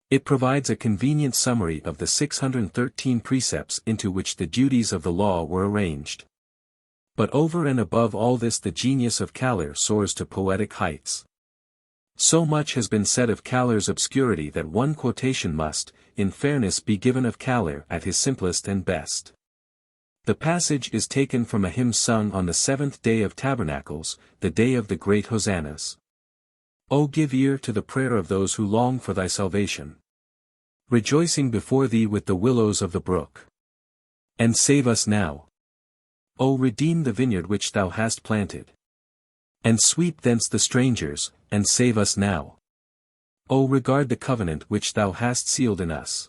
It provides a convenient summary of the 613 precepts into which the duties of the law were arranged. But over and above all this, the genius of Kaler soars to poetic heights. So much has been said of Kaler's obscurity that one quotation must, in fairness, be given of Kaler at his simplest and best. The passage is taken from a hymn sung on the 7th day of Tabernacles, the day of the great hosannas. O give ear to the prayer of those who long for thy salvation, rejoicing before thee with the willows of the brook. And save us now. O redeem the vineyard which thou hast planted. And sweep thence the strangers, and save us now. O regard the covenant which thou hast sealed in us.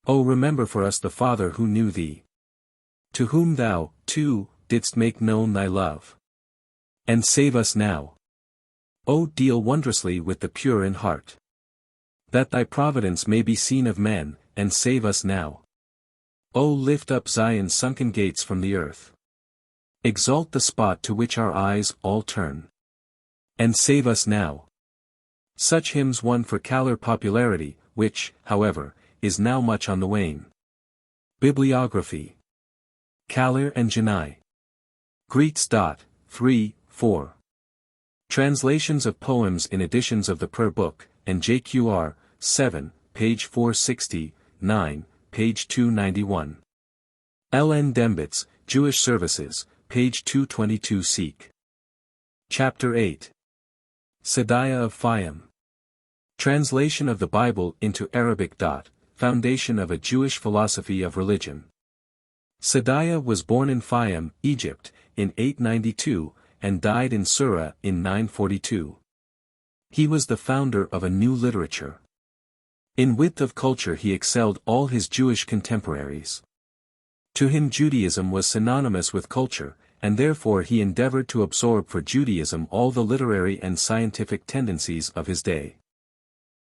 O remember for us the Father who knew thee, to whom thou, too, didst make known thy love. And save us now. O deal wondrously with the pure in heart, that thy providence may be seen of men, and save us now. O lift up Zion's sunken gates from the earth. Exalt the spot to which our eyes all turn. And save us now. Such hymns won for Kaler popularity, which, however, is now much on the wane. Bibliography. Kaler and Janai. Greets. 3, 4. Translations of poems in editions of the Prayer Book, and JQR, 7, page 460, 9, page 291. L. N. Dembitz, Jewish Services, page 222. Seek. Chapter 8. Saadiah of Fayum. Translation of the Bible into Arabic. Foundation of a Jewish philosophy of religion. Saadiah was born in Fayum, Egypt, in 892, and died in Sura in 942. He was the founder of a new literature. In width of culture he excelled all his Jewish contemporaries. To him Judaism was synonymous with culture, and therefore he endeavored to absorb for Judaism all the literary and scientific tendencies of his day.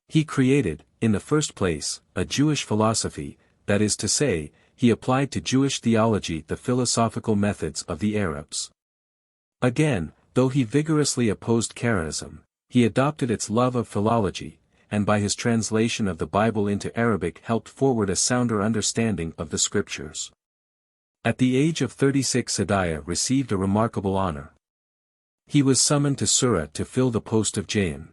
He created, in the first place, a Jewish philosophy, that is to say, he applied to Jewish theology the philosophical methods of the Arabs. Again, though he vigorously opposed Karaitism, he adopted its love of philology, and by his translation of the Bible into Arabic helped forward a sounder understanding of the Scriptures. At the age of 36 Saadiah received a remarkable honor. He was summoned to Sura to fill the post of Jain.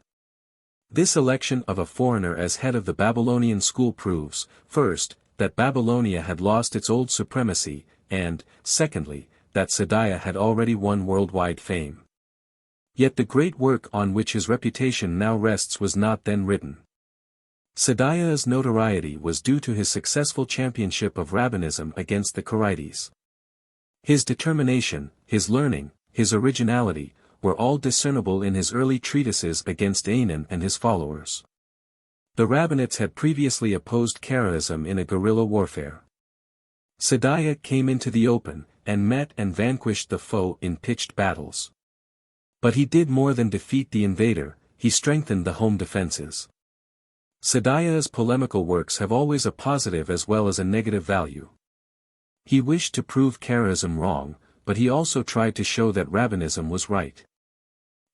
This election of a foreigner as head of the Babylonian school proves, first, that Babylonia had lost its old supremacy, and, secondly, that Saadiah had already won worldwide fame. Yet the great work on which his reputation now rests was not then written. Saadiah's notoriety was due to his successful championship of Rabbinism against the Karaites. His determination, his learning, his originality, were all discernible in his early treatises against Anan and his followers. The Rabbinites had previously opposed Karaitism in a guerrilla warfare. Saadiah came into the open, and met and vanquished the foe in pitched battles. But he did more than defeat the invader, he strengthened the home defenses. Saadiah's polemical works have always a positive as well as a negative value. He wished to prove Karaism wrong, but he also tried to show that Rabbinism was right.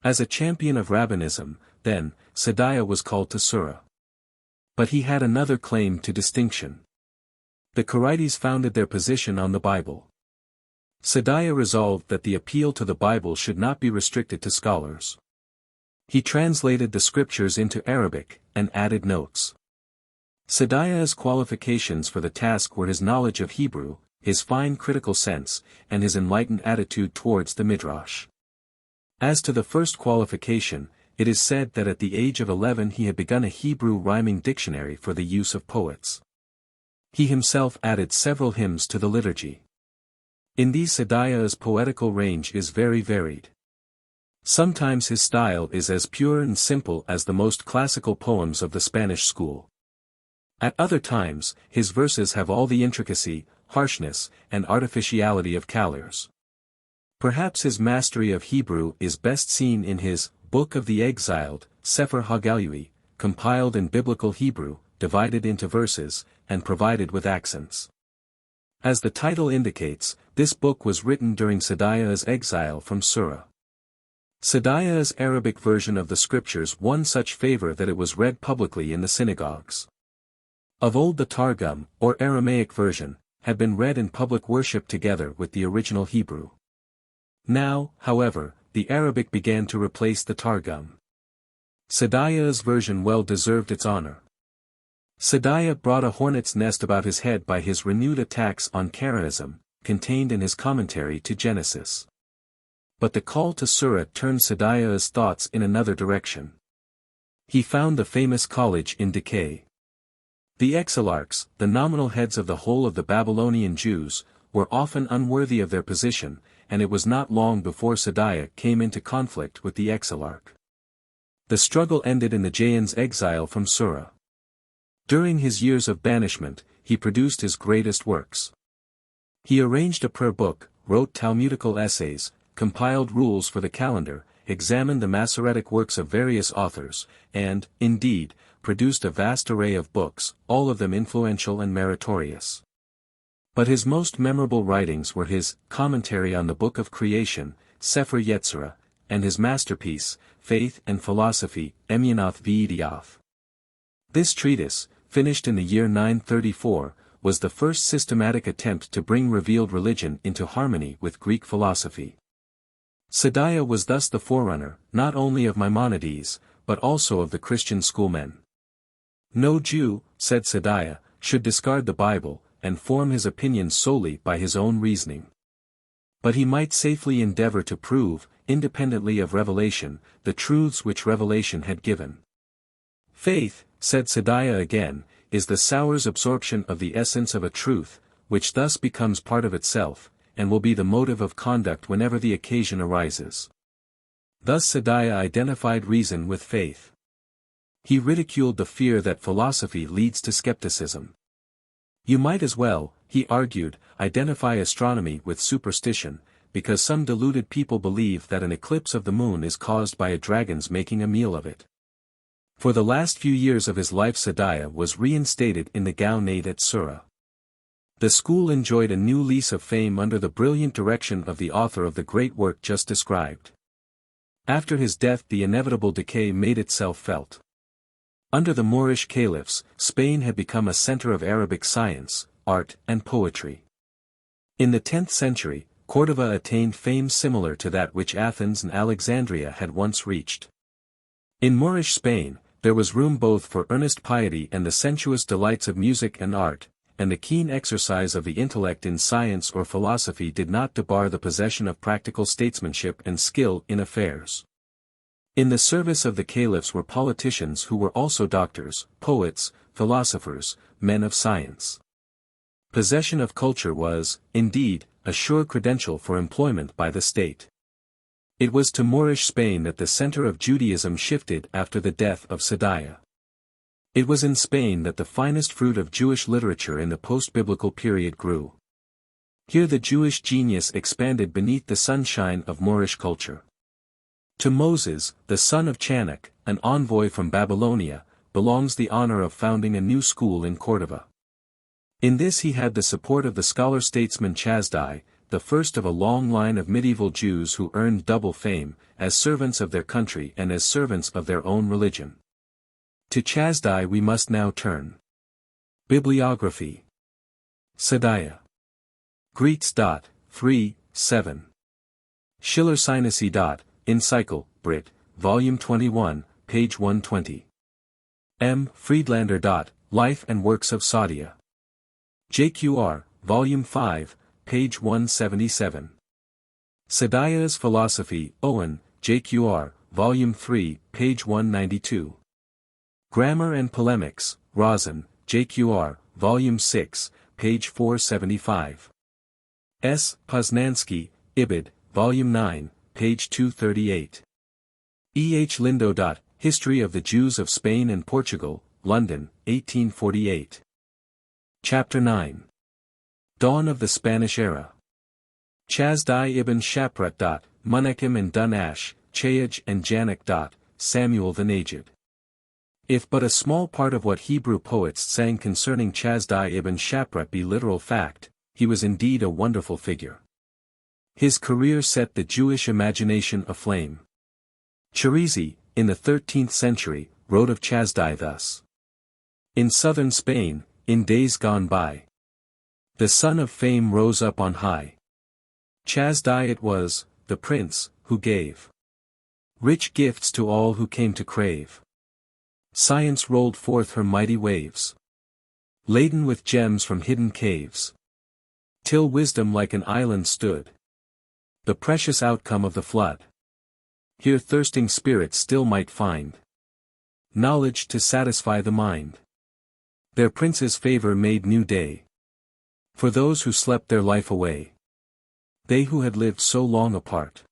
As a champion of Rabbinism, then, Saadiah was called to Surah. But he had another claim to distinction. The Karaites founded their position on the Bible. Saadiah resolved that the appeal to the Bible should not be restricted to scholars. He translated the scriptures into Arabic, and added notes. Saadiah's qualifications for the task were his knowledge of Hebrew, his fine critical sense, and his enlightened attitude towards the Midrash. As to the first qualification, it is said that at the age of 11 he had begun a Hebrew rhyming dictionary for the use of poets. He himself added several hymns to the liturgy. In these Saadiah's poetical range is very varied. Sometimes his style is as pure and simple as the most classical poems of the Spanish school. At other times, his verses have all the intricacy, harshness, and artificiality of Kalers. Perhaps his mastery of Hebrew is best seen in his Book of the Exiled, Sefer HaGalui, compiled in Biblical Hebrew, divided into verses, and provided with accents. As the title indicates, this book was written during Saadiah's exile from Surah. Saadiah's Arabic version of the scriptures won such favor that it was read publicly in the synagogues. Of old the Targum, or Aramaic version, had been read in public worship together with the original Hebrew. Now, however, the Arabic began to replace the Targum. Saadiah's version well deserved its honor. Saadiah brought a hornet's nest about his head by his renewed attacks on Karaism, contained in his commentary to Genesis. But the call to Surah turned Saadiah's thoughts in another direction. He found the famous college in decay. The exilarchs, the nominal heads of the whole of the Babylonian Jews, were often unworthy of their position, and it was not long before Saadiah came into conflict with the exilarch. The struggle ended in the Jayan's exile from Surah. During his years of banishment, he produced his greatest works. He arranged a prayer book, wrote Talmudical essays, compiled rules for the calendar, examined the Masoretic works of various authors, and, indeed, produced a vast array of books, all of them influential and meritorious. But his most memorable writings were his Commentary on the Book of Creation, Sefer Yetzirah, and his masterpiece, Faith and Philosophy, Emunath v'Idioth. This treatise, finished in the year 934, was the first systematic attempt to bring revealed religion into harmony with Greek philosophy. Saadiah was thus the forerunner, not only of Maimonides, but also of the Christian schoolmen. No Jew, said Saadiah, should discard the Bible, and form his opinions solely by his own reasoning. But he might safely endeavor to prove, independently of revelation, the truths which revelation had given. Faith, said Saadiah again, is the sour's absorption of the essence of a truth, which thus becomes part of itself, and will be the motive of conduct whenever the occasion arises. Thus Saadiah identified reason with faith. He ridiculed the fear that philosophy leads to skepticism. You might as well, he argued, identify astronomy with superstition, because some deluded people believe that an eclipse of the moon is caused by a dragon's making a meal of it. For the last few years of his life Saadiah was reinstated in the Gaonim at Surah. The school enjoyed a new lease of fame under the brilliant direction of the author of the great work just described. After his death the inevitable decay made itself felt. Under the Moorish caliphs, Spain had become a center of Arabic science, art, and poetry. In the 10th century, Cordova attained fame similar to that which Athens and Alexandria had once reached. In Moorish Spain, there was room both for earnest piety and the sensuous delights of music and art, and the keen exercise of the intellect in science or philosophy did not debar the possession of practical statesmanship and skill in affairs. In the service of the caliphs were politicians who were also doctors, poets, philosophers, men of science. Possession of culture was, indeed, a sure credential for employment by the state. It was to Moorish Spain that the center of Judaism shifted after the death of Saadiah. It was in Spain that the finest fruit of Jewish literature in the post-biblical period grew. Here the Jewish genius expanded beneath the sunshine of Moorish culture. To Moses, the son of Chanakh, an envoy from Babylonia, belongs the honor of founding a new school in Cordova. In this he had the support of the scholar-statesman Chasdai, the first of a long line of medieval Jews who earned double fame, as servants of their country and as servants of their own religion. To Chasdai we must now turn. Bibliography. Saadiah. Greets. 3, 7. Schiller Sinus. Encycle, Brit, Volume 21, page 120. M. Friedlander. Life and Works of Saadiah. JQR, Volume 5, page 177. Saadiah's Philosophy, Owen, JQR, Volume 3, page 192. Grammar and Polemics, Rosen, JQR, Volume 6, page 475. S. Poznansky, Ibid, Volume 9, page 238. E. H. Lindo. History of the Jews of Spain and Portugal, London, 1848. Chapter 9. Dawn of the Spanish Era. Chasdai ibn Shaprat. Menachem and Dun Ash, Chayaj and Janak. Samuel the Aged. If but a small part of what Hebrew poets sang concerning Chasdai ibn Shaprat be literal fact, he was indeed a wonderful figure. His career set the Jewish imagination aflame. Cherizi, in the 13th century, wrote of Chasdai thus. In southern Spain, in days gone by, the sun of fame rose up on high. Chasdai it was, the prince, who gave rich gifts to all who came to crave. Science rolled forth her mighty waves, laden with gems from hidden caves, till wisdom like an island stood, the precious outcome of the flood. Here thirsting spirits still might find knowledge to satisfy the mind. Their prince's favor made new day for those who slept their life away. They who had lived so long apart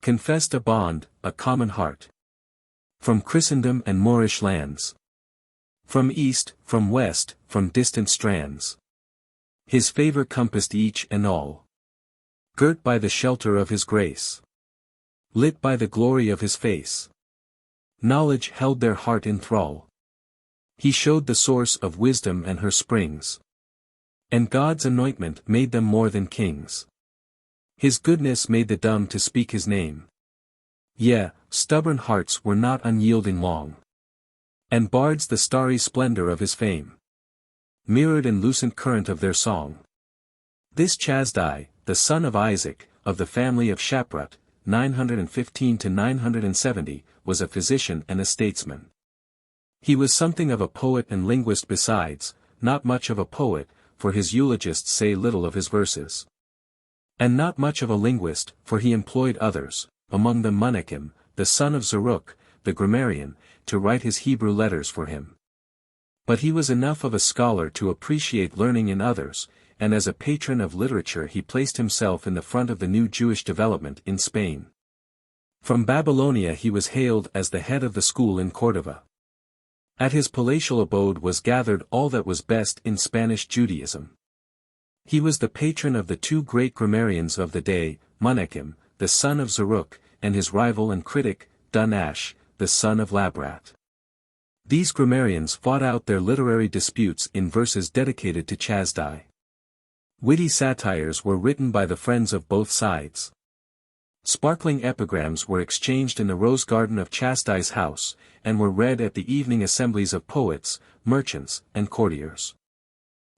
confessed a bond, a common heart. From Christendom and Moorish lands, from east, from west, from distant strands, his favor compassed each and all. Girt by the shelter of his grace, lit by the glory of his face, knowledge held their heart in thrall. He showed the source of wisdom and her springs, and God's anointment made them more than kings. His goodness made the dumb to speak his name. Yea, stubborn hearts were not unyielding long, and bards the starry splendor of his fame mirrored in lucent current of their song. This Chasdai, the son of Isaac, of the family of Shaprat, 915 to 970, was a physician and a statesman. He was something of a poet and linguist besides, not much of a poet, for his eulogists say little of his verses. And not much of a linguist, for he employed others, among them Menachem, the son of Aruch, the grammarian, to write his Hebrew letters for him. But he was enough of a scholar to appreciate learning in others, and as a patron of literature he placed himself in the front of the new Jewish development in Spain. From Babylonia he was hailed as the head of the school in Cordova. At his palatial abode was gathered all that was best in Spanish Judaism. He was the patron of the two great grammarians of the day, Menachem, the son of Aruch, and his rival and critic, Dun Ash, the son of Labrat. These grammarians fought out their literary disputes in verses dedicated to Chasdai. Witty satires were written by the friends of both sides. Sparkling epigrams were exchanged in the rose garden of Chasdai's house, and were read at the evening assemblies of poets, merchants, and courtiers.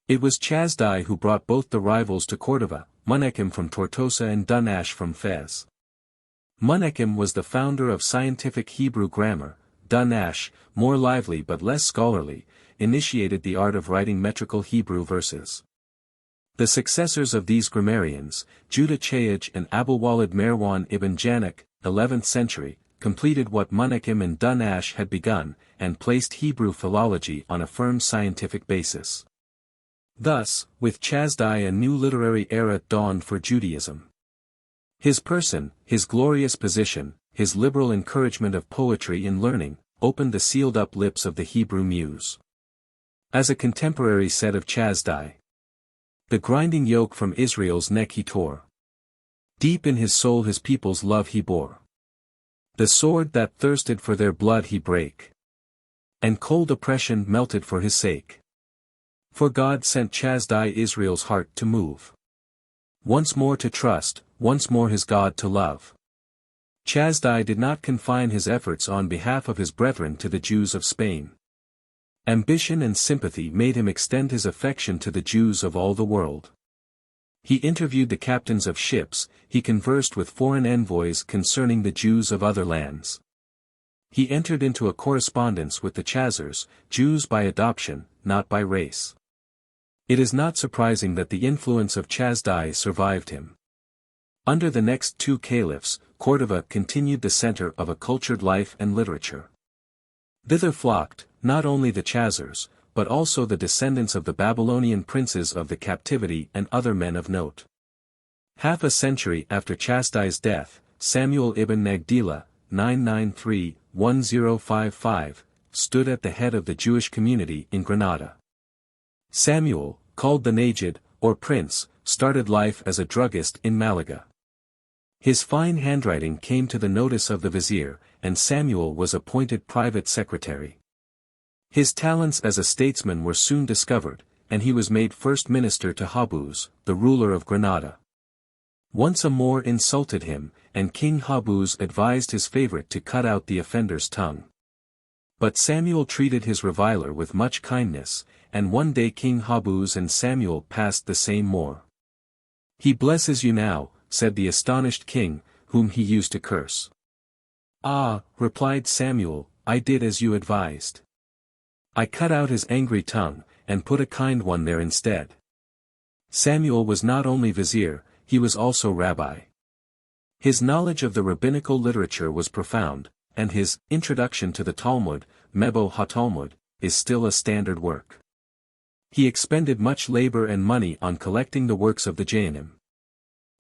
It was Chasdai who brought both the rivals to Cordova, Menachem from Tortosa and Dun Ash from Fez. Menachem was the founder of scientific Hebrew grammar. Dun Ash, more lively but less scholarly, initiated the art of writing metrical Hebrew verses. The successors of these grammarians, Judah Chayaj and Abulwalid Marwan ibn Janak, 11th century, completed what Menachem and Dun Ash had begun, and placed Hebrew philology on a firm scientific basis. Thus, with Chasdai a new literary era dawned for Judaism. His person, his glorious position, his liberal encouragement of poetry and learning, opened the sealed-up lips of the Hebrew muse. As a contemporary said of Chasdai, The grinding yoke from Israel's neck he tore. Deep in his soul his people's love he bore. The sword that thirsted for their blood he brake. And cold oppression melted for his sake. For God sent Saadiah Israel's heart to move. Once more to trust, once more his God to love. Saadiah did not confine his efforts on behalf of his brethren to the Jews of Spain. Ambition and sympathy made him extend his affection to the Jews of all the world. He interviewed the captains of ships, he conversed with foreign envoys concerning the Jews of other lands. He entered into a correspondence with the Chazars, Jews by adoption, not by race. It is not surprising that the influence of Saadiah survived him. Under the next two caliphs, Cordova continued the center of a cultured life and literature. Thither flocked, not only the Chazars, but also the descendants of the Babylonian princes of the captivity and other men of note. Half a century after Saadiah's death, Samuel ibn Nagdila, 993-1055, stood at the head of the Jewish community in Granada. Samuel, called the Najid, or Prince, started life as a druggist in Malaga. His fine handwriting came to the notice of the vizier, and Samuel was appointed private secretary. His talents as a statesman were soon discovered, and he was made first minister to Habuz, the ruler of Granada. Once a Moor insulted him, and King Habuz advised his favorite to cut out the offender's tongue. But Samuel treated his reviler with much kindness, and one day King Habuz and Samuel passed the same Moor. "He blesses you now," said the astonished king, whom he used to curse. "Ah," replied Samuel, "I did as you advised. I cut out his angry tongue, and put a kind one there instead." Samuel was not only vizier, he was also rabbi. His knowledge of the rabbinical literature was profound, and his Introduction to the Talmud, Mebo HaTalmud, is still a standard work. He expended much labor and money on collecting the works of the Gaonim.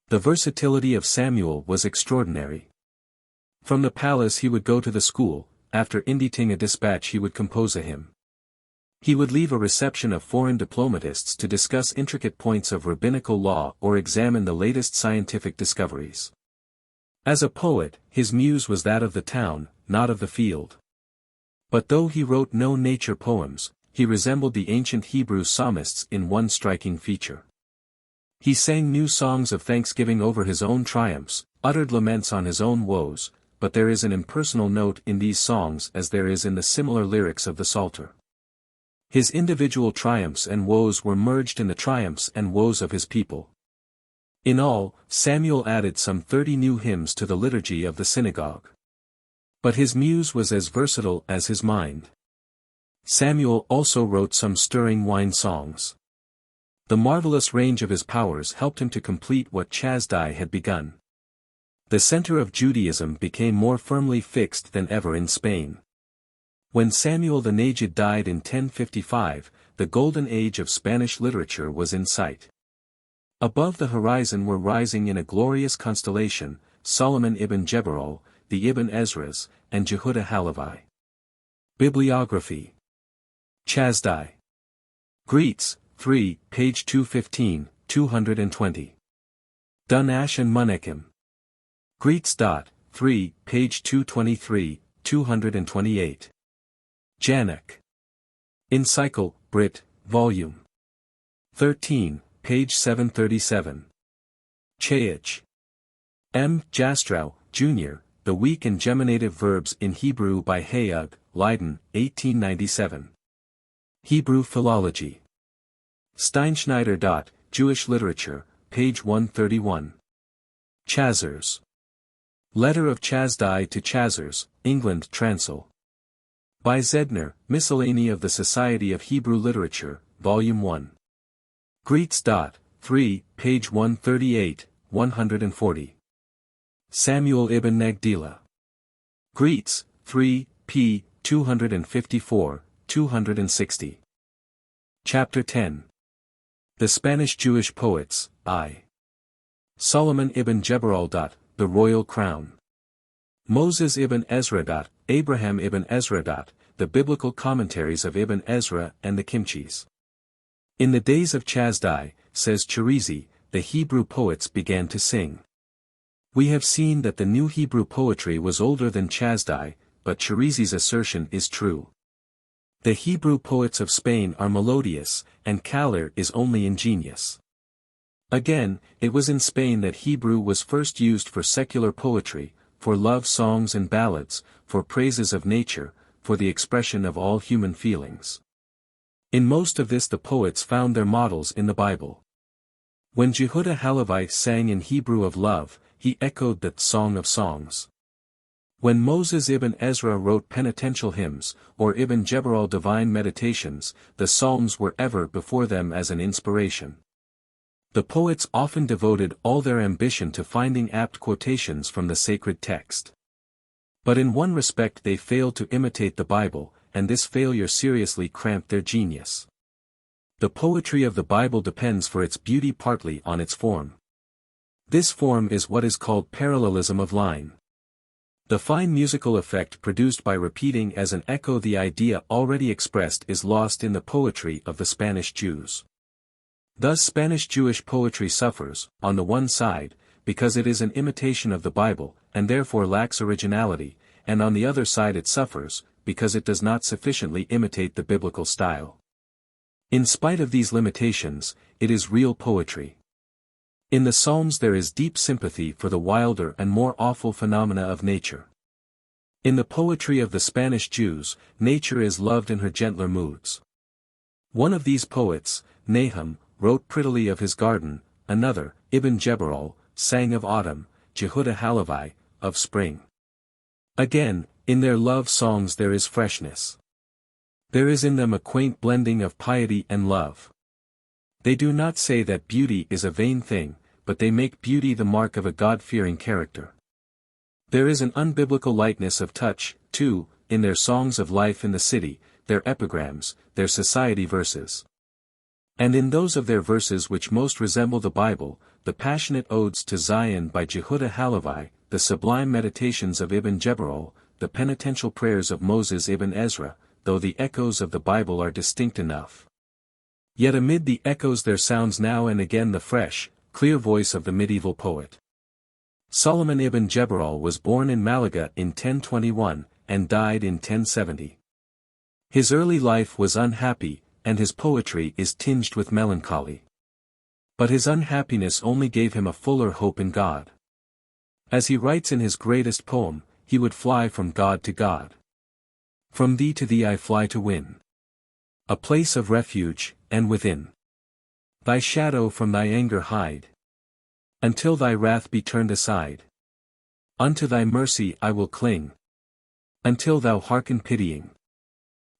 The versatility of Samuel was extraordinary. From the palace he would go to the school, after inditing a dispatch he would compose a hymn. He would leave a reception of foreign diplomatists to discuss intricate points of rabbinical law or examine the latest scientific discoveries. As a poet, his muse was that of the town, not of the field. But though he wrote no nature poems, he resembled the ancient Hebrew psalmists in one striking feature. He sang new songs of thanksgiving over his own triumphs, uttered laments on his own woes, but there is an impersonal note in these songs as there is in the similar lyrics of the Psalter. His individual triumphs and woes were merged in the triumphs and woes of his people. In all, Samuel added some 30 new hymns to the liturgy of the synagogue. But his muse was as versatile as his mind. Samuel also wrote some stirring wine songs. The marvelous range of his powers helped him to complete what Saadiah had begun. The center of Judaism became more firmly fixed than ever in Spain. When Samuel the Najid died in 1055, the golden age of Spanish literature was in sight. Above the horizon were rising in a glorious constellation, Solomon ibn Jebarol, the Ibn Ezras, and Jehuda Halevi. Bibliography. Saadiah. Greets, 3, page 215, 220. Dunash and Munechim. Greets. 3, page 223, 228. Janak. Encycl, Brit, Volume 13, page 737. Chayich. M. Jastrow, Jr., The Weak and Geminative Verbs in Hebrew by Hayug, Leiden, 1897. Hebrew Philology. Steinschneider. Jewish Literature, page 131. Chazars. Letter of Saadiah to Chazars, England Transl. By Zedner, Miscellany of the Society of Hebrew Literature, Volume 1. Greets. 3, page 138, 140. Samuel ibn Nagdila. Greets, 3, p. 254, 260. Chapter 10. The Spanish Jewish Poets, I. Solomon ibn Jebarol. The Royal Crown. Moses ibn Ezra. Abraham ibn Ezra. The Biblical Commentaries of Ibn Ezra and the Kimchis. In the days of Saadiah, says Chirizi, the Hebrew poets began to sing. We have seen that the new Hebrew poetry was older than Chasdai, but Chirizi's assertion is true. The Hebrew poets of Spain are melodious, and Kalir is only ingenious. Again, it was in Spain that Hebrew was first used for secular poetry, for love songs and ballads, for praises of nature, for the expression of all human feelings. In most of this the poets found their models in the Bible. When Jehuda Halevi sang in Hebrew of love, he echoed that Song of Songs. When Moses ibn Ezra wrote penitential hymns, or Ibn Jebral divine meditations, the Psalms were ever before them as an inspiration. The poets often devoted all their ambition to finding apt quotations from the sacred text. But in one respect they failed to imitate the Bible, and this failure seriously cramped their genius. The poetry of the Bible depends for its beauty partly on its form. This form is what is called parallelism of line. The fine musical effect produced by repeating as an echo the idea already expressed is lost in the poetry of the Spanish Jews. Thus Spanish Jewish poetry suffers, on the one side, because it is an imitation of the Bible, and therefore lacks originality, and on the other side it suffers, because it does not sufficiently imitate the biblical style. In spite of these limitations, it is real poetry. In the Psalms there is deep sympathy for the wilder and more awful phenomena of nature. In the poetry of the Spanish Jews, nature is loved in her gentler moods. One of these poets, Nahum, wrote prettily of his garden, another, Ibn Jebral, sang of autumn, Jehuda Halevi, of spring. Again, in their love songs there is freshness. There is in them a quaint blending of piety and love. They do not say that beauty is a vain thing, but they make beauty the mark of a God-fearing character. There is an unbiblical lightness of touch, too, in their songs of life in the city, their epigrams, their society verses. And in those of their verses which most resemble the Bible, the passionate odes to Zion by Jehuda Halevi, the sublime meditations of Ibn Jebral, the penitential prayers of Moses ibn Ezra, though the echoes of the Bible are distinct enough. Yet amid the echoes there sounds now and again the fresh, clear voice of the medieval poet. Solomon ibn Jebral was born in Malaga in 1021, and died in 1070. His early life was unhappy, and his poetry is tinged with melancholy. But his unhappiness only gave him a fuller hope in God. As he writes in his greatest poem, he would fly from God to God. From thee to thee I fly to win a place of refuge, and within thy shadow from thy anger hide, until thy wrath be turned aside. Unto thy mercy I will cling, until thou hearken pitying.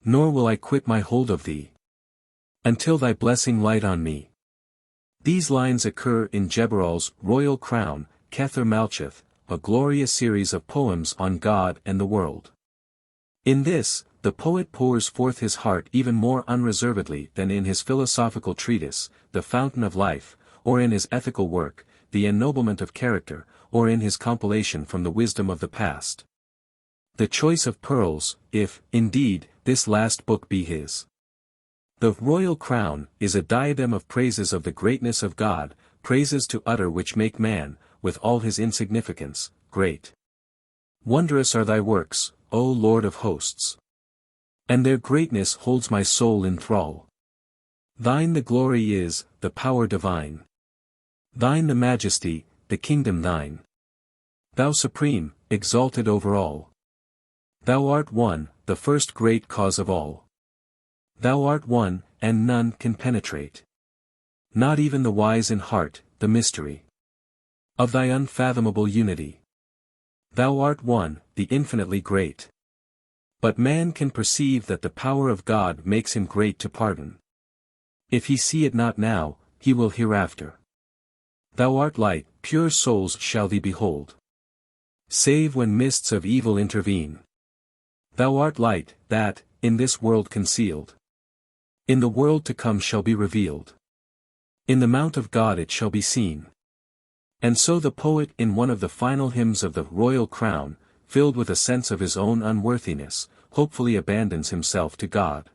Nor will I quit my hold of thee, until thy blessing light on me. These lines occur in Jebral's Royal Crown, Kether Malchith, a glorious series of poems on God and the world. In this, the poet pours forth his heart even more unreservedly than in his philosophical treatise, The Fountain of Life, or in his ethical work, The Ennoblement of Character, or in his compilation from the wisdom of the past. The choice of pearls, if, indeed, this last book be his. The Royal Crown is a diadem of praises of the greatness of God, praises to utter which make man, with all his insignificance, great. Wondrous are thy works, O Lord of hosts. And their greatness holds my soul in thrall. Thine the glory is, the power divine. Thine the majesty, the kingdom thine. Thou supreme, exalted over all. Thou art one, the first great cause of all. Thou art one, and none can penetrate. Not even the wise in heart, the mystery of thy unfathomable unity. Thou art one, the infinitely great. But man can perceive that the power of God makes him great to pardon. If he see it not now, he will hereafter. Thou art light, pure souls shall thee behold. Save when mists of evil intervene. Thou art light, that, in this world concealed, in the world to come shall be revealed. In the mount of God it shall be seen. And so the poet in one of the final hymns of the Royal Crown, filled with a sense of his own unworthiness, hopefully abandons himself to God.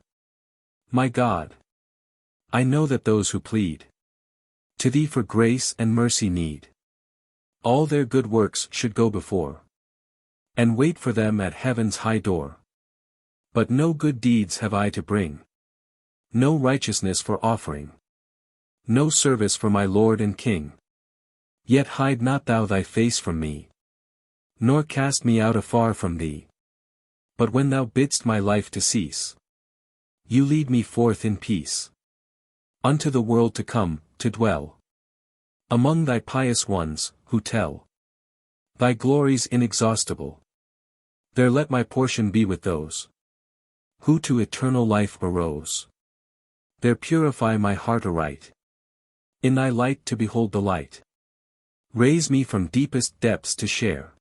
My God! I know that those who plead To thee for grace and mercy need. All their good works should go before, and wait for them at heaven's high door. But no good deeds have I to bring, no righteousness for offering, no service for my Lord and King. Yet hide not thou thy face from me, nor cast me out afar from thee. But when thou bidst my life to cease, you lead me forth in peace, unto the world to come, to dwell among thy pious ones, who tell thy glories inexhaustible. There let my portion be with those who to eternal life arose. There purify my heart aright, in thy light to behold the light. Raise me from deepest depths to share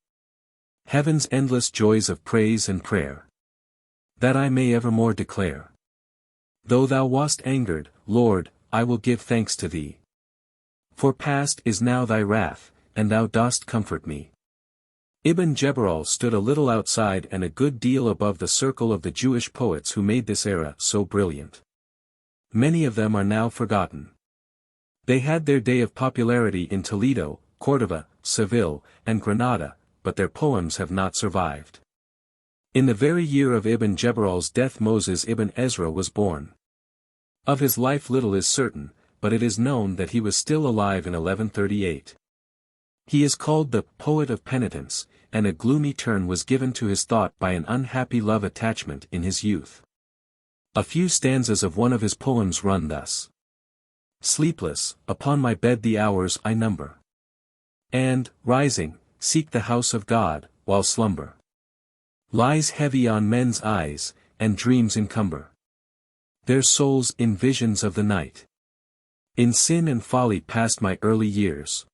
heaven's endless joys of praise and prayer, that I may evermore declare. Though thou wast angered, Lord, I will give thanks to thee. For past is now thy wrath, and thou dost comfort me. Ibn Jebral stood a little outside and a good deal above the circle of the Jewish poets who made this era so brilliant. Many of them are now forgotten. They had their day of popularity in Toledo, Cordova, Seville, and Granada, but their poems have not survived. In the very year of Ibn Jebral's death Moses ibn Ezra was born. Of his life little is certain, but it is known that he was still alive in 1138. He is called the poet of penitence, and a gloomy turn was given to his thought by an unhappy love attachment in his youth. A few stanzas of one of his poems run thus. Sleepless, upon my bed the hours I number, and, rising, seek the house of God, while slumber lies heavy on men's eyes, and dreams encumber their souls in visions of the night. In sin and folly passed my early years,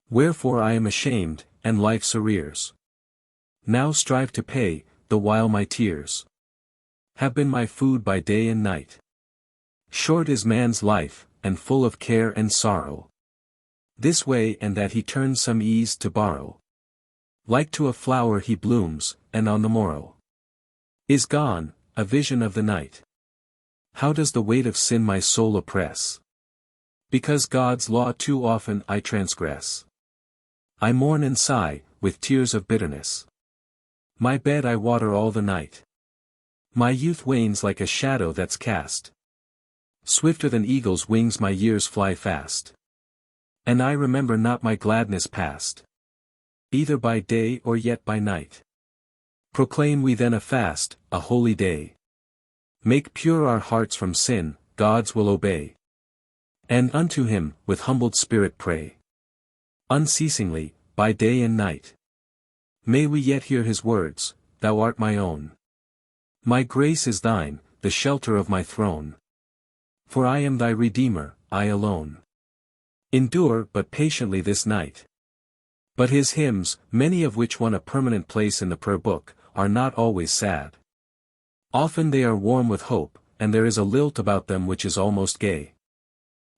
wherefore I am ashamed, and life's arrears now strive to pay, the while my tears have been my food by day and night. Short is man's life, and full of care and sorrow. This way and that he turns some ease to borrow. Like to a flower he blooms, and on the morrow is gone, a vision of the night. How does the weight of sin my soul oppress? Because God's law too often I transgress. I mourn and sigh, with tears of bitterness. My bed I water all the night. My youth wanes like a shadow that's cast. Swifter than eagle's wings my years fly fast. And I remember not my gladness past, either by day or yet by night. Proclaim we then a fast, a holy day. Make pure our hearts from sin, God's will obey. And unto him, with humbled spirit pray. Unceasingly, by day and night. May we yet hear his words, thou art my own. My grace is thine, the shelter of my throne. For I am thy Redeemer, I alone. Endure but patiently this night. But his hymns, many of which won a permanent place in the prayer book, are not always sad. Often they are warm with hope, and there is a lilt about them which is almost gay.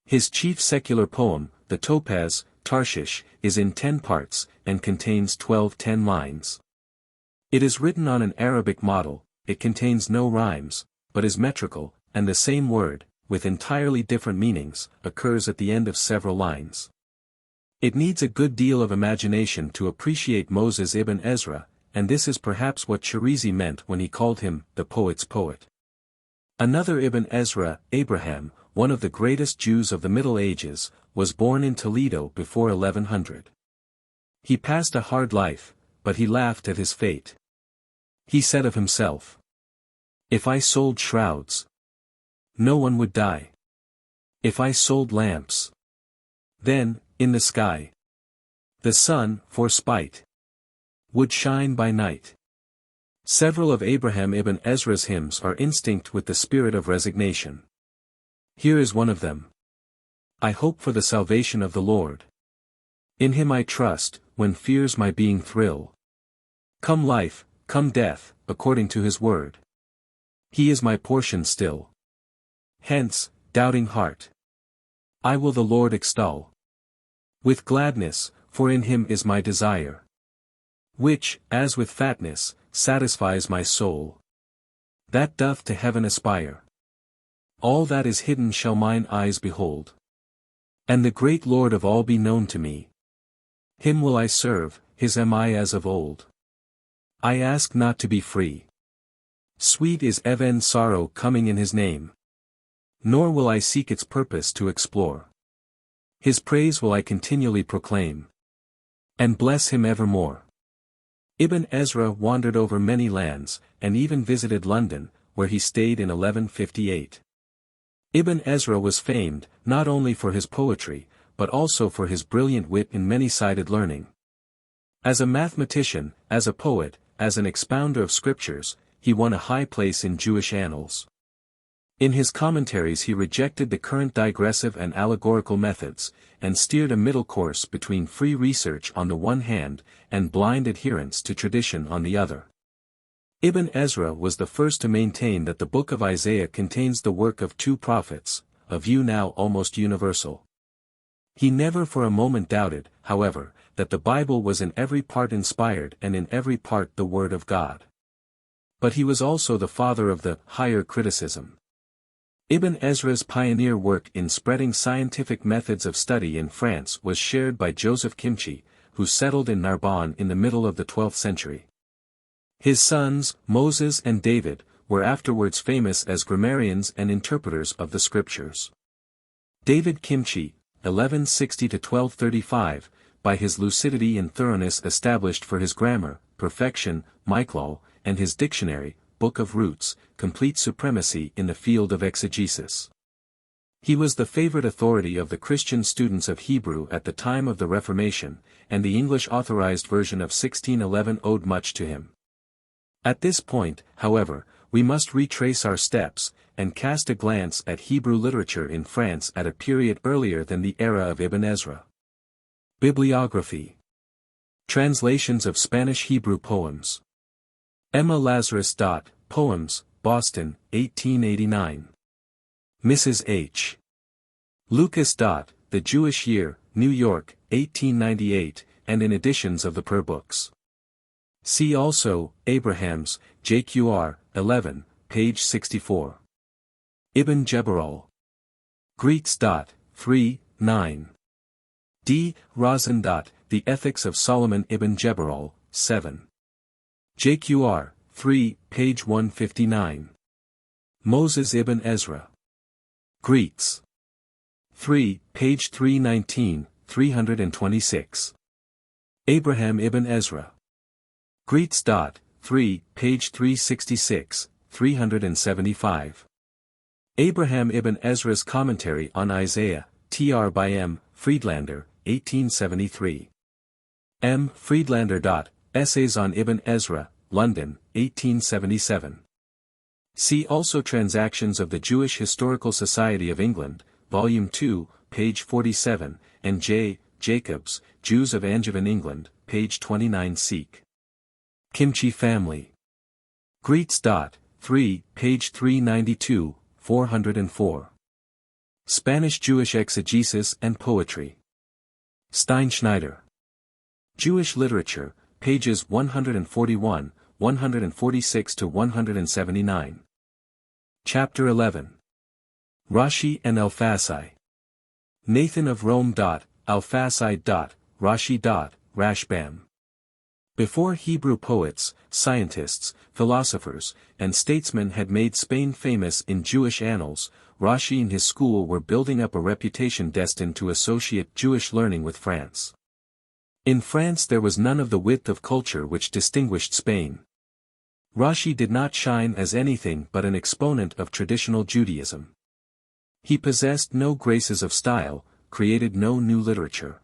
His chief secular poem, the Topaz, Tarshish, is in 10 parts, and contains 12 10-lines. It is written on an Arabic model, it contains no rhymes, but is metrical, and the same word, with entirely different meanings, occurs at the end of several lines. It needs a good deal of imagination to appreciate Moses ibn Ezra, and this is perhaps what Shirazi meant when he called him the poet's poet. Another Ibn Ezra, Abraham, one of the greatest Jews of the Middle Ages, was born in Toledo before 1100. He passed a hard life, but he laughed at his fate. He said of himself, "If I sold shrouds, no one would die. If I sold lamps, then, in the sky, the sun, for spite, would shine by night." Several of Abraham ibn Ezra's hymns are instinct with the spirit of resignation. Here is one of them. I hope for the salvation of the Lord. In him I trust, when fears my being thrill. Come life, come death, according to his word. He is my portion still. Hence, doubting heart, I will the Lord extol with gladness, for in him is my desire, which, as with fatness, satisfies my soul, that doth to heaven aspire. All that is hidden shall mine eyes behold. And the great Lord of all be known to me. Him will I serve, his am I as of old. I ask not to be free. Sweet is even sorrow coming in his name. Nor will I seek its purpose to explore. His praise will I continually proclaim. And bless him evermore. Ibn Ezra wandered over many lands, and even visited London, where he stayed in 1158. Ibn Ezra was famed, not only for his poetry, but also for his brilliant wit and many-sided learning. As a mathematician, as a poet, as an expounder of scriptures, he won a high place in Jewish annals. In his commentaries he rejected the current digressive and allegorical methods, and steered a middle course between free research on the one hand, and blind adherence to tradition on the other. Ibn Ezra was the first to maintain that the book of Isaiah contains the work of two prophets, a view now almost universal. He never for a moment doubted, however, that the Bible was in every part inspired and in every part the Word of God. But he was also the father of the higher criticism. Ibn Ezra's pioneer work in spreading scientific methods of study in France was shared by Joseph Kimchi, who settled in Narbonne in the middle of the 12th century. His sons, Moses and David, were afterwards famous as grammarians and interpreters of the scriptures. David Kimchi, 1160–1235, by his lucidity and thoroughness established for his grammar, perfection, Miklal, and his dictionary, Book of Roots, complete supremacy in the field of exegesis. He was the favorite authority of the Christian students of Hebrew at the time of the Reformation, and the English authorized version of 1611 owed much to him. At this point, however, we must retrace our steps, and cast a glance at Hebrew literature in France at a period earlier than the era of Ibn Ezra. Bibliography. Translations of Spanish Hebrew poems. Emma Lazarus. Poems, Boston, 1889. Mrs. H. Lucas. The Jewish Year, New York, 1898, and in editions of the Per Books. See also, Abraham's, JQR, 11, page 64. Ibn Jebbarol. Greeks. 3, 9. D. Razin. The Ethics of Solomon ibn Jebbarol, 7. JQR, 3, page 159. Moses ibn Ezra. Greeks. 3, page 319, 326. Abraham ibn Ezra. Greeks. 3, page 366, 375. Abraham ibn Ezra's Commentary on Isaiah, Tr. by M. Friedlander, 1873. M. Friedlander. Essays on Ibn Ezra, London, 1877. See also Transactions of the Jewish Historical Society of England, Volume 2, page 47, and J. Jacobs, Jews of Angevin, England, page 29. Seek. Kimchi Family. Greeks. 3, page 392, 404. Spanish Jewish Exegesis and Poetry. Steinschneider. Jewish Literature, pages 141, 146–179. Chapter 11. Rashi and Alfassi. Nathan of Rome. Alfassi. Rashi. Rashbam. Before Hebrew poets, scientists, philosophers, and statesmen had made Spain famous in Jewish annals, Rashi and his school were building up a reputation destined to associate Jewish learning with France. In France there was none of the width of culture which distinguished Spain. Rashi did not shine as anything but an exponent of traditional Judaism. He possessed no graces of style, created no new literature.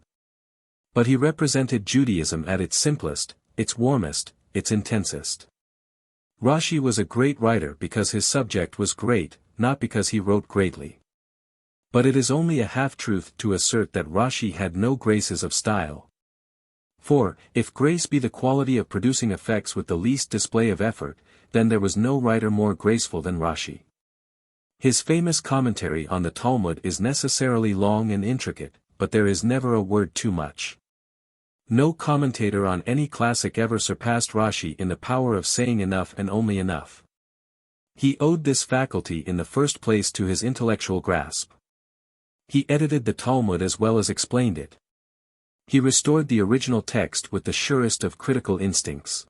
But he represented Judaism at its simplest, its warmest, its intensest. Rashi was a great writer because his subject was great, not because he wrote greatly. But it is only a half-truth to assert that Rashi had no graces of style. For, if grace be the quality of producing effects with the least display of effort, then there was no writer more graceful than Rashi. His famous commentary on the Talmud is necessarily long and intricate, but there is never a word too much. No commentator on any classic ever surpassed Rashi in the power of saying enough and only enough. He owed this faculty in the first place to his intellectual grasp. He edited the Talmud as well as explained it. He restored the original text with the surest of critical instincts.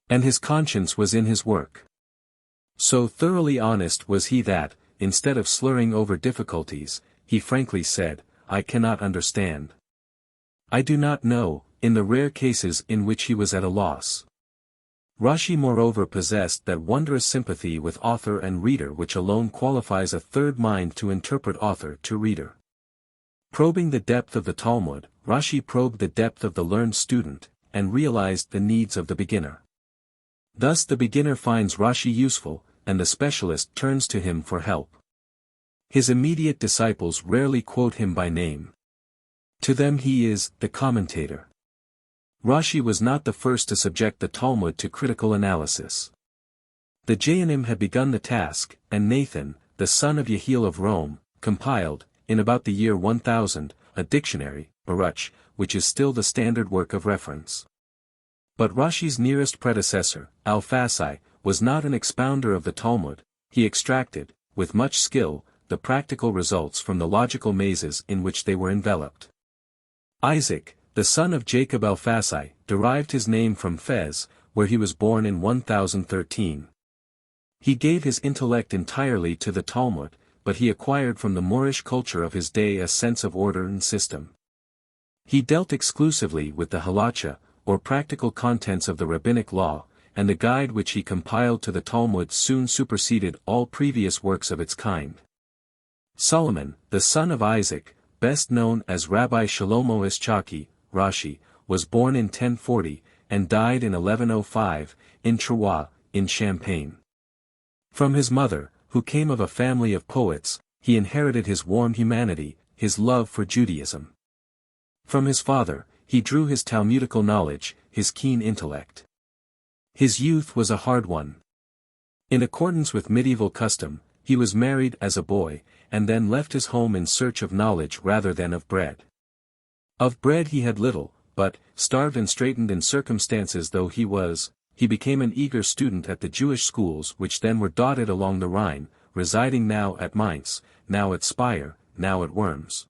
And his conscience was in his work. So thoroughly honest was he that, instead of slurring over difficulties, he frankly said, "I cannot understand. I do not know," in the rare cases in which he was at a loss. Rashi moreover possessed that wondrous sympathy with author and reader which alone qualifies a third mind to interpret author to reader. Probing the depth of the Talmud, Rashi probed the depth of the learned student, and realized the needs of the beginner. Thus the beginner finds Rashi useful, and the specialist turns to him for help. His immediate disciples rarely quote him by name. To them he is the commentator. Rashi was not the first to subject the Talmud to critical analysis. The Gaonim had begun the task, and Nathan, the son of Yehiel of Rome, compiled, in about the year 1000, a dictionary, Aruch, which is still the standard work of reference. But Rashi's nearest predecessor, Alfassi, was not an expounder of the Talmud. He extracted, with much skill, the practical results from the logical mazes in which they were enveloped. Isaac, the son of Jacob Alfassi, derived his name from Fez, where he was born in 1013. He gave his intellect entirely to the Talmud, but he acquired from the Moorish culture of his day a sense of order and system. He dealt exclusively with the halacha, or practical contents of the rabbinic law, and the guide which he compiled to the Talmud soon superseded all previous works of its kind. Solomon, the son of Isaac, best known as Rabbi Shlomo Ischaki, Rashi, was born in 1040, and died in 1105, in Troyes, in Champagne. From his mother, who came of a family of poets, he inherited his warm humanity, his love for Judaism. From his father, he drew his Talmudical knowledge, his keen intellect. His youth was a hard one. In accordance with medieval custom, he was married as a boy, and then left his home in search of knowledge rather than of bread. Of bread he had little, but, starved and straitened in circumstances though he was, he became an eager student at the Jewish schools which then were dotted along the Rhine, residing now at Mainz, now at Speyer, now at Worms.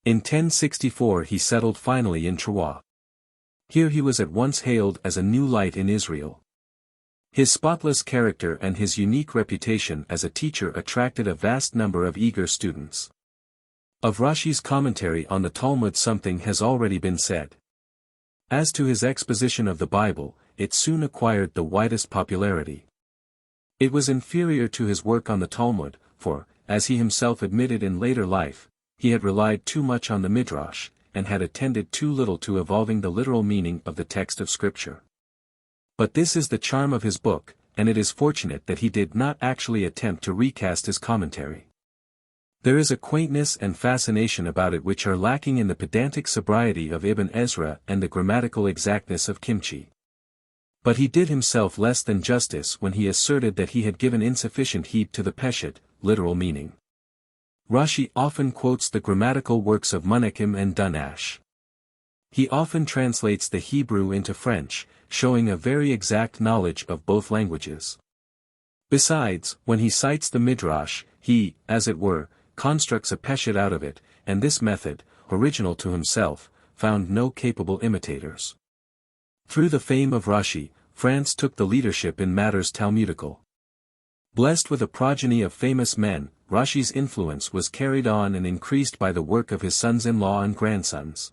In 1064 he settled finally in Troyes. Here he was at once hailed as a new light in Israel. His spotless character and his unique reputation as a teacher attracted a vast number of eager students. Of Rashi's commentary on the Talmud something has already been said. As to his exposition of the Bible, it soon acquired the widest popularity. It was inferior to his work on the Talmud, for, as he himself admitted in later life, he had relied too much on the Midrash, and had attended too little to evolving the literal meaning of the text of Scripture. But this is the charm of his book, and it is fortunate that he did not actually attempt to recast his commentary. There is a quaintness and fascination about it which are lacking in the pedantic sobriety of Ibn Ezra and the grammatical exactness of Kimchi. But he did himself less than justice when he asserted that he had given insufficient heed to the Peshat, literal meaning. Rashi often quotes the grammatical works of Menachem and Dunash. He often translates the Hebrew into French, showing a very exact knowledge of both languages. Besides, when he cites the Midrash, he, as it were, constructs a peshet out of it, and this method, original to himself, found no capable imitators. Through the fame of Rashi, France took the leadership in matters Talmudical. Blessed with a progeny of famous men, Rashi's influence was carried on and increased by the work of his sons-in-law and grandsons.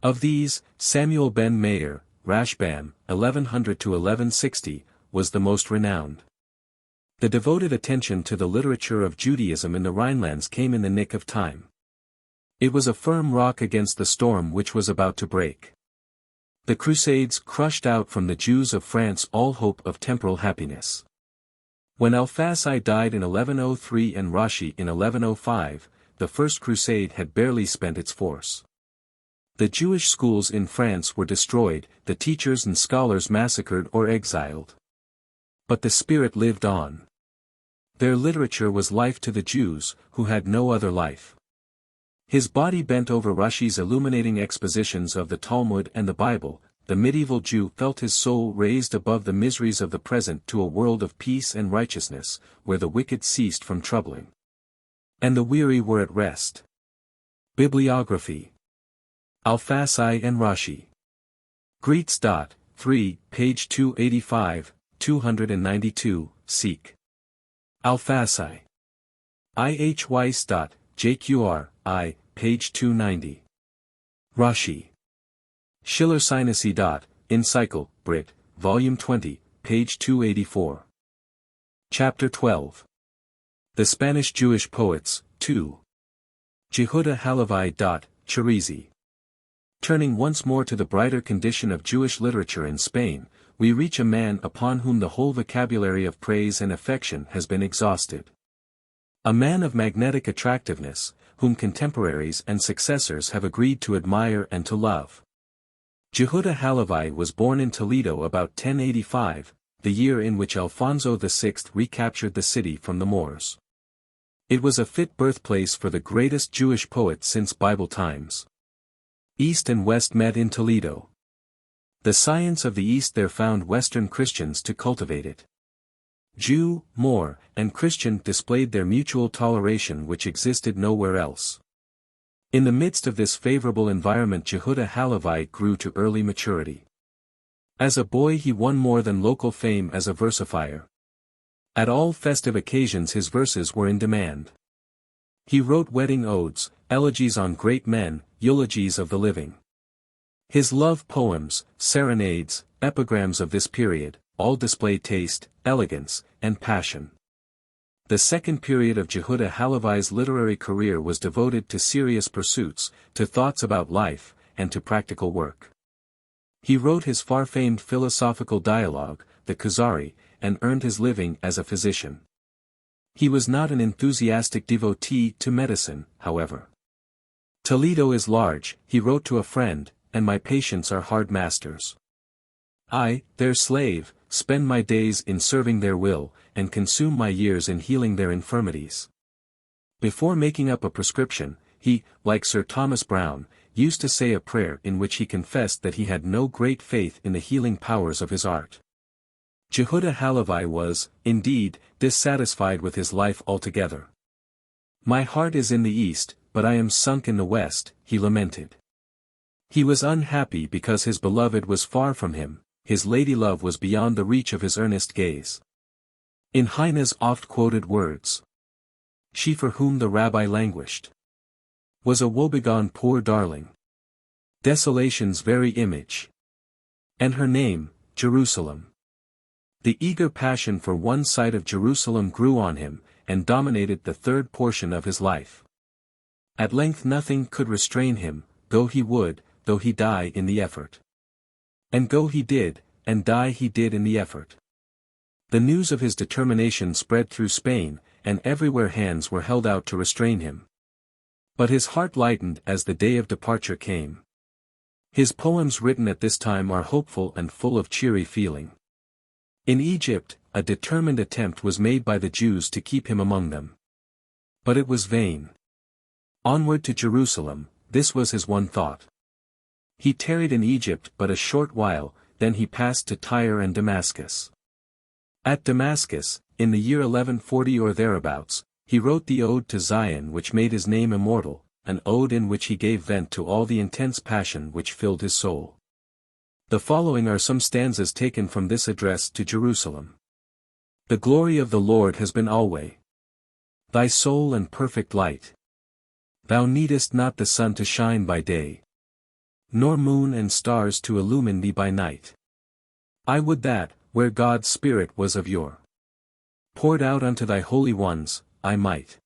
Of these, Samuel ben Meir, Rashbam, 1100–1160, was the most renowned. The devoted attention to the literature of Judaism in the Rhinelands came in the nick of time. It was a firm rock against the storm which was about to break. The Crusades crushed out from the Jews of France all hope of temporal happiness. When Alfassi died in 1103 and Rashi in 1105, the First Crusade had barely spent its force. The Jewish schools in France were destroyed, the teachers and scholars massacred or exiled. But the spirit lived on. Their literature was life to the Jews, who had no other life. His body bent over Rashi's illuminating expositions of the Talmud and the Bible. The medieval Jew felt his soul raised above the miseries of the present to a world of peace and righteousness, where the wicked ceased from troubling. And the weary were at rest. Bibliography. Alfassi and Rashi. Greets. 3, page 285, 292, seek. Alfassi. I.H. Weiss. JQR, I, page 290. Rashi. Schiller Sinasi. Encycle, Brit, volume 20, page 284. Chapter 12. The Spanish Jewish Poets, 2. Yehuda Halevi. Chirizi. Turning once more to the brighter condition of Jewish literature in Spain, we reach a man upon whom the whole vocabulary of praise and affection has been exhausted. A man of magnetic attractiveness, whom contemporaries and successors have agreed to admire and to love. Yehuda Halevi was born in Toledo about 1085, the year in which Alfonso VI recaptured the city from the Moors. It was a fit birthplace for the greatest Jewish poet since Bible times. East and West met in Toledo. The science of the East there found Western Christians to cultivate it. Jew, Moor, and Christian displayed their mutual toleration which existed nowhere else. In the midst of this favorable environment Yehuda Halevi grew to early maturity. As a boy he won more than local fame as a versifier. At all festive occasions his verses were in demand. He wrote wedding odes, elegies on great men, eulogies of the living. His love poems, serenades, epigrams of this period, all display taste, elegance, and passion. The second period of Yehuda Halevi's literary career was devoted to serious pursuits, to thoughts about life, and to practical work. He wrote his far-famed philosophical dialogue, the Kuzari, and earned his living as a physician. He was not an enthusiastic devotee to medicine, however. Toledo is large, he wrote to a friend, and my patients are hard masters. I, their slave, spend my days in serving their will, and consume my years in healing their infirmities. Before making up a prescription, he, like Sir Thomas Browne, used to say a prayer in which he confessed that he had no great faith in the healing powers of his art. Yehuda Halevi was, indeed, dissatisfied with his life altogether. My heart is in the East, but I am sunk in the West, he lamented. He was unhappy because his beloved was far from him, his lady-love was beyond the reach of his earnest gaze. In Heine's oft-quoted words, she for whom the rabbi languished was a woebegone poor darling, desolation's very image. And her name, Jerusalem. The eager passion for one sight of Jerusalem grew on him, and dominated the third portion of his life. At length nothing could restrain him, though he would, though he die in the effort. And go he did, and die he did in the effort. The news of his determination spread through Spain, and everywhere hands were held out to restrain him. But his heart lightened as the day of departure came. His poems written at this time are hopeful and full of cheery feeling. In Egypt, a determined attempt was made by the Jews to keep him among them. But it was vain. Onward to Jerusalem, this was his one thought. He tarried in Egypt but a short while, then he passed to Tyre and Damascus. At Damascus, in the year 1140 or thereabouts, he wrote the Ode to Zion which made his name immortal, an ode in which he gave vent to all the intense passion which filled his soul. The following are some stanzas taken from this address to Jerusalem. The glory of the Lord has been alway thy soul and perfect light. Thou needest not the sun to shine by day, nor moon and stars to illumine thee by night. I would that, where God's Spirit was of yore poured out unto thy holy ones, I might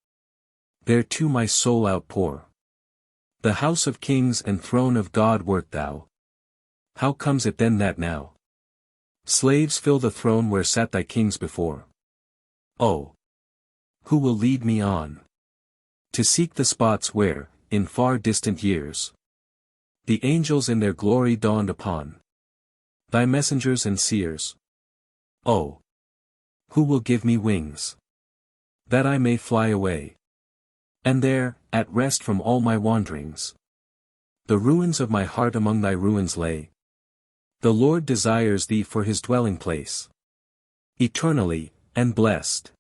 there to my soul outpour. The house of kings and throne of God wert thou. How comes it then that now slaves fill the throne where sat thy kings before? Oh! Who will lead me on to seek the spots where, in far distant years, the angels in their glory dawned upon thy messengers and seers? Oh! Who will give me wings that I may fly away, and there, at rest from all my wanderings, the ruins of my heart among thy ruins lay? The Lord desires thee for his dwelling place, eternally, and blessed.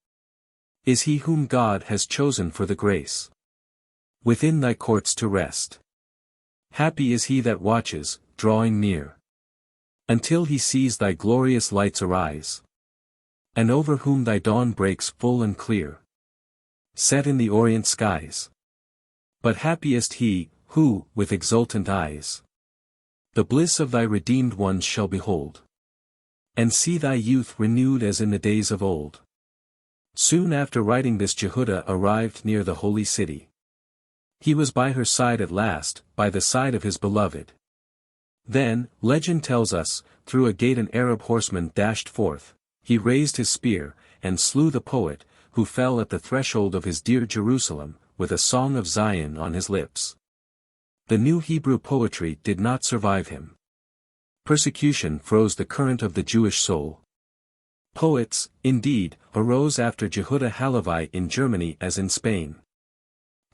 is he whom God has chosen for the grace within thy courts to rest. Happy is he that watches, drawing near, until he sees thy glorious lights arise, and over whom thy dawn breaks full and clear, set in the orient skies. But happiest he, who, with exultant eyes, the bliss of thy redeemed ones shall behold, and see thy youth renewed as in the days of old. Soon after writing this Jehudah arrived near the holy city. He was by her side at last, by the side of his beloved. Then, legend tells us, through a gate an Arab horseman dashed forth, he raised his spear, and slew the poet, who fell at the threshold of his dear Jerusalem, with a song of Zion on his lips. The new Hebrew poetry did not survive him. Persecution froze the current of the Jewish soul. Poets, indeed, arose after Jehudah Halevi in Germany as in Spain.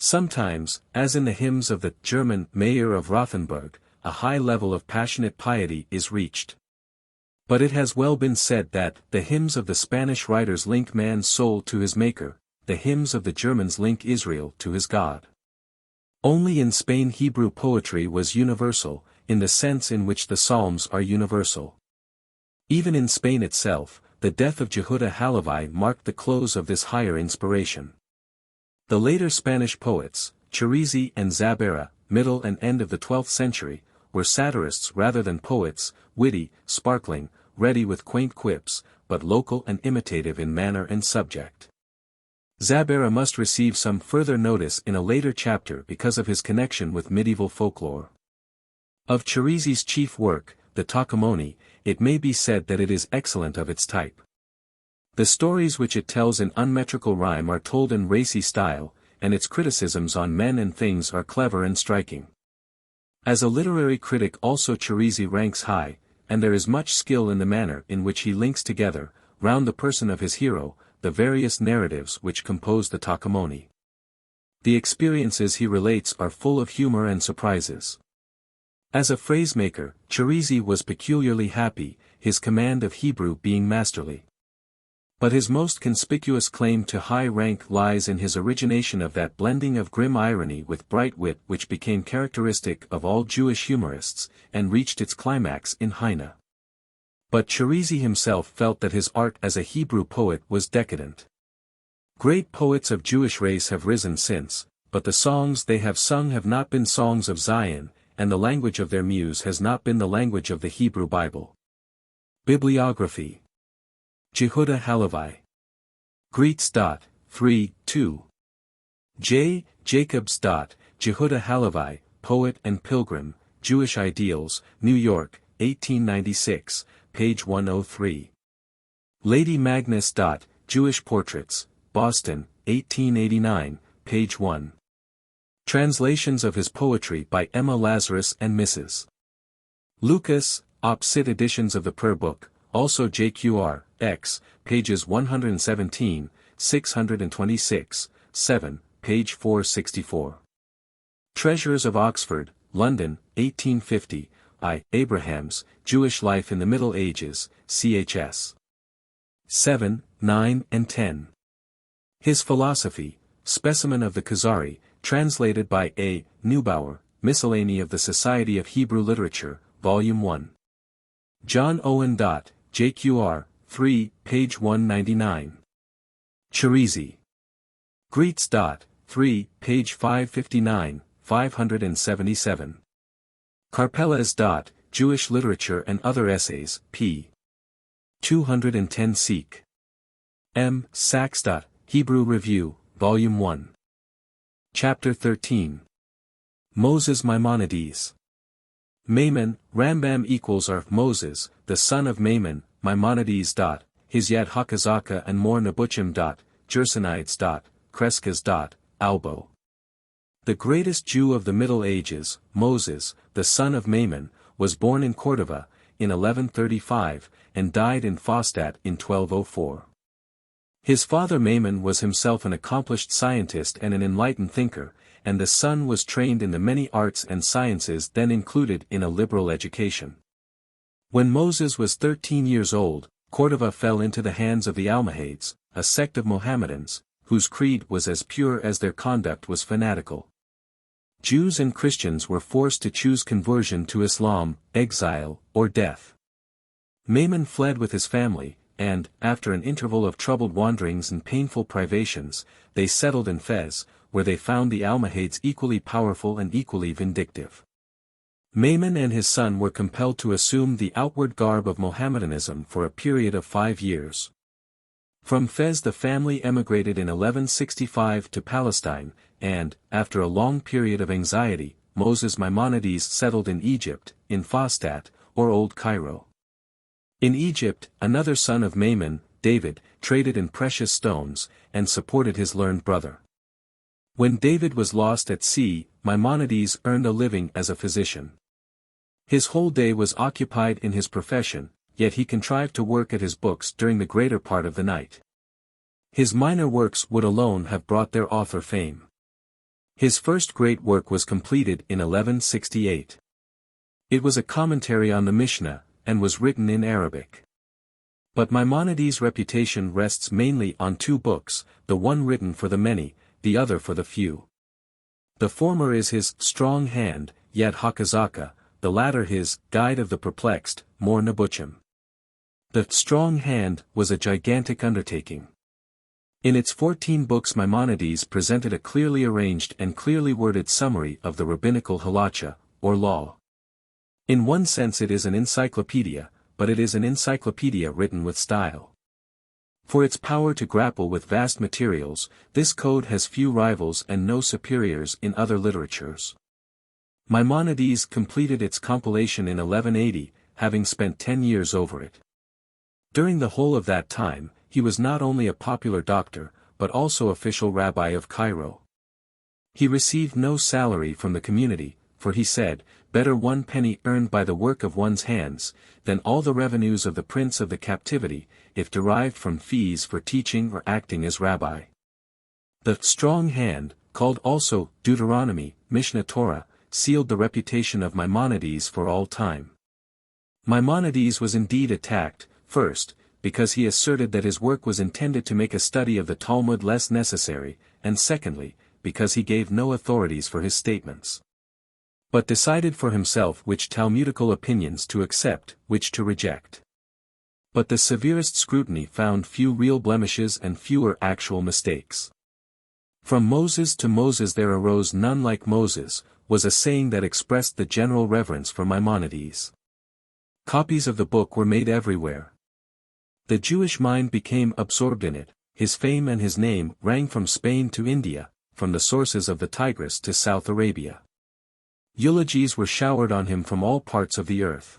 Sometimes, as in the hymns of the German Mayor of Rothenburg, a high level of passionate piety is reached. But it has well been said that the hymns of the Spanish writers link man's soul to his Maker, the hymns of the Germans link Israel to his God. Only in Spain Hebrew poetry was universal, in the sense in which the Psalms are universal. Even in Spain itself, the death of Jehudah Halevi marked the close of this higher inspiration. The later Spanish poets, Chirizi and Zabera, middle and end of the 12th century, were satirists rather than poets, witty, sparkling, ready with quaint quips, but local and imitative in manner and subject. Zabera must receive some further notice in a later chapter because of his connection with medieval folklore. Of Chirizi's chief work, the Takamoni, it may be said that it is excellent of its type. The stories which it tells in unmetrical rhyme are told in racy style, and its criticisms on men and things are clever and striking. As a literary critic also Chirizi ranks high, and there is much skill in the manner in which he links together, round the person of his hero, the various narratives which compose the Takamoni. The experiences he relates are full of humor and surprises. As a phrasemaker, Chirizi was peculiarly happy, his command of Hebrew being masterly. But his most conspicuous claim to high rank lies in his origination of that blending of grim irony with bright wit which became characteristic of all Jewish humorists, and reached its climax in Heine. But Chirizi himself felt that his art as a Hebrew poet was decadent. Great poets of Jewish race have risen since, but the songs they have sung have not been songs of Zion, and the language of their muse has not been the language of the Hebrew Bible. Bibliography. Jehudah Halevi. Greets. 3, 2. J. Jacobs. Jehudah Halevi, Poet and Pilgrim, Jewish Ideals, New York, 1896, page 103. Lady Magnus. Jewish Portraits, Boston, 1889, page 1. Translations of his poetry by Emma Lazarus and Mrs. Lucas, Op. Cit. Editions of the Prayer Book, also JQR, X, pages 117, 626, 7, page 464. Treasures of Oxford, London, 1850, I. Abraham's, Jewish Life in the Middle Ages, CHS. 7, 9 and 10. His Philosophy, Specimen of the Khazari, translated by A. Neubauer, Miscellany of the Society of Hebrew Literature, Volume 1. John Owen. JQR, 3, page 199. Chirizi. Greets. 3, page 559, 577. Karpeles. Jewish Literature and Other Essays, p. 210 seq. M. Sachs. Hebrew Review, Volume 1. Chapter 13. Moses Maimonides. Maimon, Rambam equals are Moses, the son of Maimon, Maimonides. His Yad Hakazaka and more Nebuchim. Gersonides. Crescas. Albo. The greatest Jew of the Middle Ages, Moses, the son of Maimon, was born in Cordova, in 1135, and died in Fostat in 1204. His father Maimon was himself an accomplished scientist and an enlightened thinker, and the son was trained in the many arts and sciences then included in a liberal education. When Moses was 13 years old, Cordova fell into the hands of the Almohades, a sect of Mohammedans, whose creed was as pure as their conduct was fanatical. Jews and Christians were forced to choose conversion to Islam, exile, or death. Maimon fled with his family, and, after an interval of troubled wanderings and painful privations, they settled in Fez, where they found the Almohades equally powerful and equally vindictive. Maimon and his son were compelled to assume the outward garb of Mohammedanism for a period of 5 years. From Fez the family emigrated in 1165 to Palestine, and, after a long period of anxiety, Moses Maimonides settled in Egypt, in Fostat, or Old Cairo. In Egypt, another son of Maimon, David, traded in precious stones, and supported his learned brother. When David was lost at sea, Maimonides earned a living as a physician. His whole day was occupied in his profession, yet he contrived to work at his books during the greater part of the night. His minor works would alone have brought their author fame. His first great work was completed in 1168. It was a commentary on the Mishnah, and was written in Arabic. But Maimonides' reputation rests mainly on 2 books, the one written for the many, the other for the few. The former is his Strong Hand, Yad HaKazaka, the latter his Guide of the Perplexed, More Nebuchim. The Strong Hand was a gigantic undertaking. In its 14 books Maimonides presented a clearly arranged and clearly worded summary of the rabbinical halacha, or law. In one sense it is an encyclopedia, but it is an encyclopedia written with style. For its power to grapple with vast materials, this code has few rivals and no superiors in other literatures. Maimonides completed its compilation in 1180, having spent 10 years over it. During the whole of that time, he was not only a popular doctor, but also official rabbi of Cairo. He received no salary from the community, for he said, "Better 1 penny earned by the work of one's hands, than all the revenues of the prince of the captivity, if derived from fees for teaching or acting as rabbi." The Strong Hand, called also Deuteronomy, Mishnah Torah, sealed the reputation of Maimonides for all time. Maimonides was indeed attacked, first, because he asserted that his work was intended to make a study of the Talmud less necessary, and secondly, because he gave no authorities for his statements, but decided for himself which Talmudical opinions to accept, which to reject. But the severest scrutiny found few real blemishes and fewer actual mistakes. "From Moses to Moses there arose none like Moses," was a saying that expressed the general reverence for Maimonides. Copies of the book were made everywhere. The Jewish mind became absorbed in it, his fame and his name rang from Spain to India, from the sources of the Tigris to South Arabia. Eulogies were showered on him from all parts of the earth.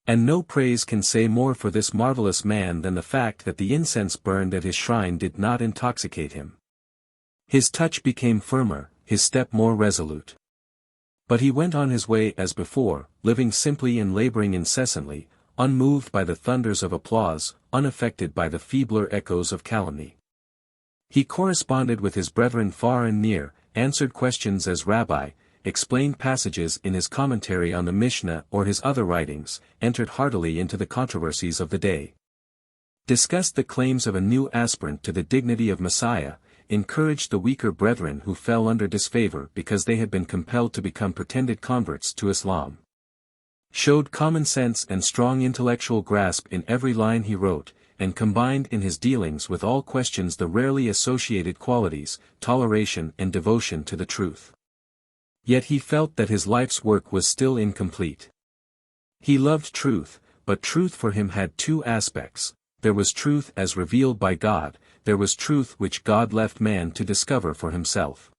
And no praise can say more for this marvelous man than the fact that the incense burned at his shrine did not intoxicate him. His touch became firmer, his step more resolute. But he went on his way as before, living simply and laboring incessantly, unmoved by the thunders of applause, unaffected by the feebler echoes of calumny. He corresponded with his brethren far and near, answered questions as rabbi, explained passages in his commentary on the Mishnah or his other writings, entered heartily into the controversies of the day, discussed the claims of a new aspirant to the dignity of Messiah, encouraged the weaker brethren who fell under disfavor because they had been compelled to become pretended converts to Islam, showed common sense and strong intellectual grasp in every line he wrote, and combined in his dealings with all questions the rarely associated qualities, toleration and devotion to the truth. Yet he felt that his life's work was still incomplete. He loved truth, but truth for him had 2 aspects. There was truth as revealed by God, there was truth which God left man to discover for himself.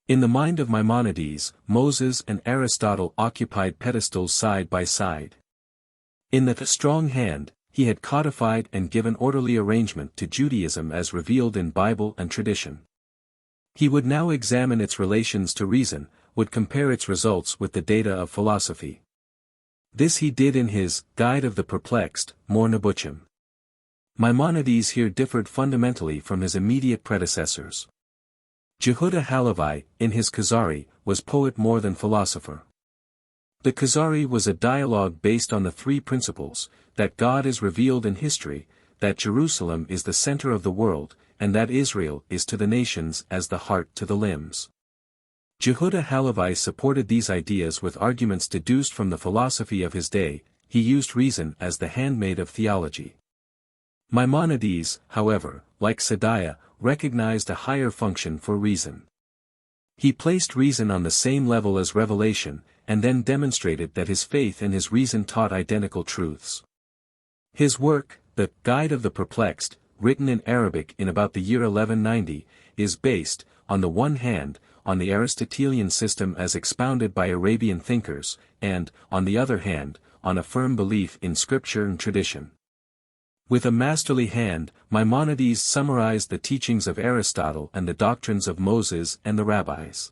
In the mind of Maimonides, Moses and Aristotle occupied pedestals side by side. In the Strong Hand, he had codified and given orderly arrangement to Judaism as revealed in Bible and tradition. He would now examine its relations to reason, would compare its results with the data of philosophy. This he did in his Guide of the Perplexed, More Nebuchim. Maimonides here differed fundamentally from his immediate predecessors. Jehuda Halevi, in his Kuzari, was poet more than philosopher. The Kuzari was a dialogue based on the 3 principles, that God is revealed in history, that Jerusalem is the center of the world, and that Israel is to the nations as the heart to the limbs. Yehuda Halevi supported these ideas with arguments deduced from the philosophy of his day. He used reason as the handmaid of theology. Maimonides, however, like Saadiah, recognized a higher function for reason. He placed reason on the same level as revelation, and then demonstrated that his faith and his reason taught identical truths. His work, the Guide of the Perplexed, written in Arabic in about the year 1190, is based, on the one hand, on the Aristotelian system as expounded by Arabian thinkers, and, on the other hand, on a firm belief in scripture and tradition. With a masterly hand, Maimonides summarized the teachings of Aristotle and the doctrines of Moses and the rabbis.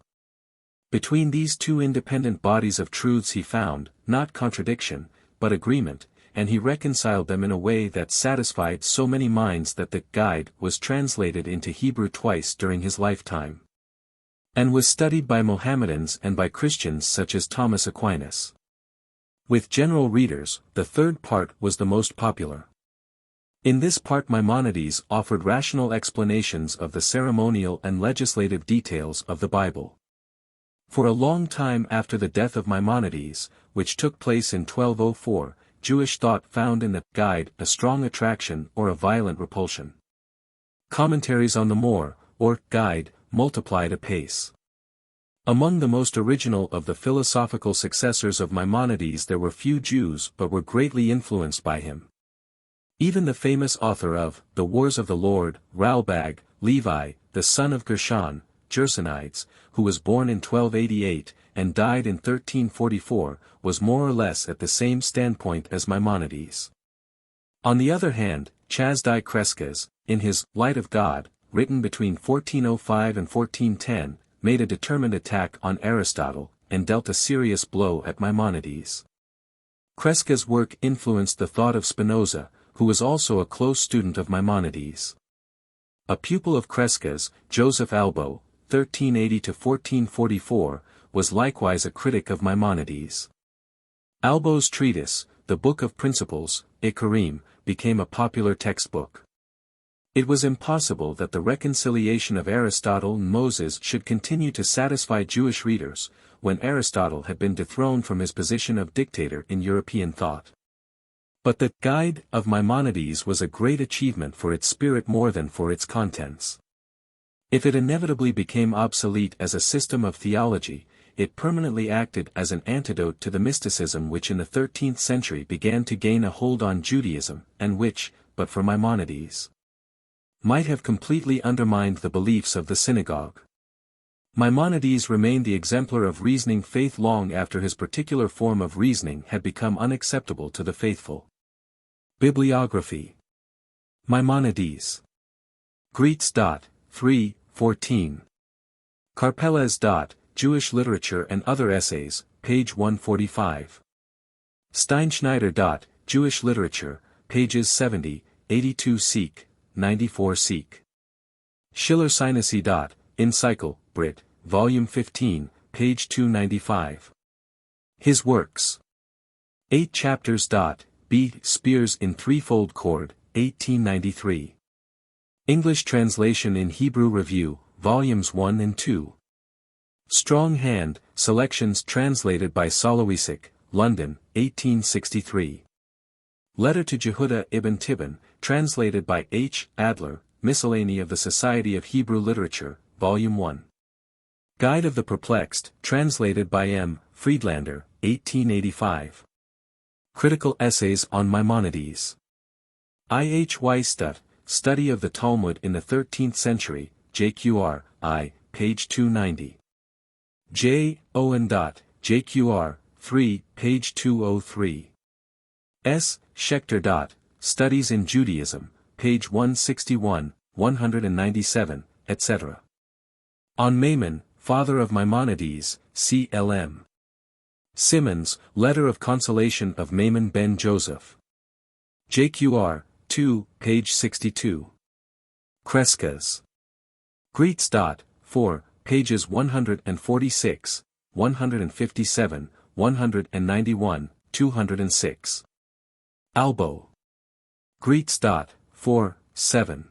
Between these two independent bodies of truths he found, not contradiction, but agreement, and he reconciled them in a way that satisfied so many minds that the Guide was translated into Hebrew twice during his lifetime, and was studied by Mohammedans and by Christians such as Thomas Aquinas. With general readers, the third part was the most popular. In this part Maimonides offered rational explanations of the ceremonial and legislative details of the Bible. For a long time after the death of Maimonides, which took place in 1204, Jewish thought found in the Guide a strong attraction or a violent repulsion. Commentaries on the More, or Guide, multiplied apace. Among the most original of the philosophical successors of Maimonides there were few Jews but were greatly influenced by him. Even the famous author of The Wars of the Lord, Ralbag, Levi, the son of Gershon, Gersonides, who was born in 1288, and died in 1344, was more or less at the same standpoint as Maimonides. On the other hand, Chasdai Crescas, in his Light of God, written between 1405 and 1410, made a determined attack on Aristotle, and dealt a serious blow at Maimonides. Crescas' work influenced the thought of Spinoza, who was also a close student of Maimonides. A pupil of Crescas, Joseph Albo, 1380–1444, was likewise a critic of Maimonides. Albo's treatise, the Book of Principles, Ikarim, became a popular textbook. It was impossible that the reconciliation of Aristotle and Moses should continue to satisfy Jewish readers, when Aristotle had been dethroned from his position of dictator in European thought. But the Guide of Maimonides was a great achievement for its spirit more than for its contents. If it inevitably became obsolete as a system of theology, it permanently acted as an antidote to the mysticism which in the 13th century began to gain a hold on Judaism, and which, but for Maimonides, might have completely undermined the beliefs of the synagogue. Maimonides remained the exemplar of reasoning faith long after his particular form of reasoning had become unacceptable to the faithful. Bibliography. Maimonides. Greets. 3, 14. Karpeles. Jewish Literature and Other Essays, page 145. Steinschneider. Jewish Literature, pages 70, 82 seek, 94 seek. Schiller Sinasi. Encycle, Brit, Volume 15, page 295. His Works. 8 chapters. B. Spears in Threefold Chord, 1893. English translation in Hebrew Review, Volumes 1 and 2. Strong Hand, Selections translated by Solowiecik, London, 1863. Letter to Jehuda ibn Tibbon, translated by H. Adler, Miscellany of the Society of Hebrew Literature, Volume 1. Guide of the Perplexed, translated by M. Friedlander, 1885. Critical Essays on Maimonides. I. H. Weisstadt, Study of the Talmud in the 13th Century, JQR, I, page 290. J. Owen. JQR, 3, page 203. S. Schechter. Studies in Judaism, page 161, 197, etc. On Maimon, father of Maimonides, C. L. M. Simmons, Letter of Consolation of Maimon ben Joseph. JQR, 2, page 62. Crescas. Greets. 4, pages 146, 157, 191, 206. Albo. Greets. 4, 7.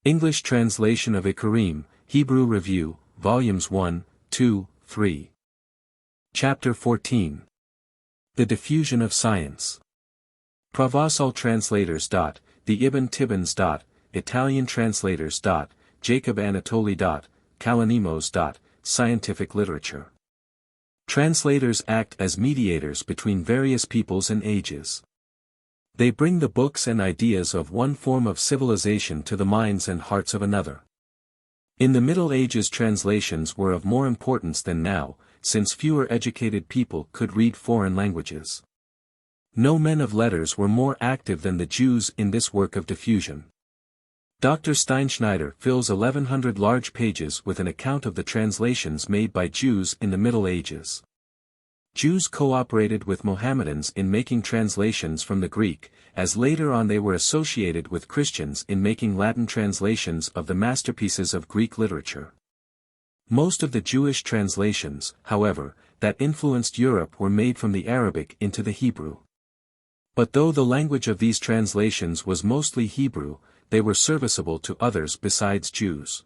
English translation of Ikarim, Hebrew Review, Volumes 1, 2, 3. Chapter 14. The Diffusion of Science. Provençal translators. The Ibn Tibbons. Italian translators. Jacob Anatoli. Kalonimos. Scientific literature. Translators act as mediators between various peoples and ages. They bring the books and ideas of one form of civilization to the minds and hearts of another. In the Middle Ages, translations were of more importance than now, since fewer educated people could read foreign languages. No men of letters were more active than the Jews in this work of diffusion. Dr. Steinschneider fills 1,100 large pages with an account of the translations made by Jews in the Middle Ages. Jews cooperated with Mohammedans in making translations from the Greek, as later on they were associated with Christians in making Latin translations of the masterpieces of Greek literature. Most of the Jewish translations, however, that influenced Europe were made from the Arabic into the Hebrew. But though the language of these translations was mostly Hebrew, they were serviceable to others besides Jews.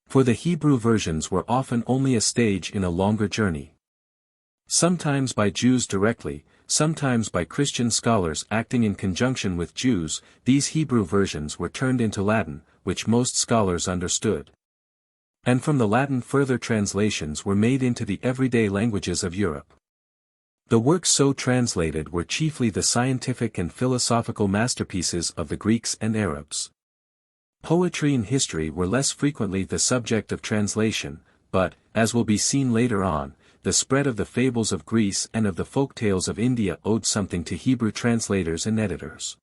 For the Hebrew versions were often only a stage in a longer journey. Sometimes by Jews directly, sometimes by Christian scholars acting in conjunction with Jews, these Hebrew versions were turned into Latin, which most scholars understood. And from the Latin further translations were made into the everyday languages of Europe. The works so translated were chiefly the scientific and philosophical masterpieces of the Greeks and Arabs. Poetry and history were less frequently the subject of translation, but, as will be seen later on, the spread of the fables of Greece and of the folk tales of India owed something to Hebrew translators and editors.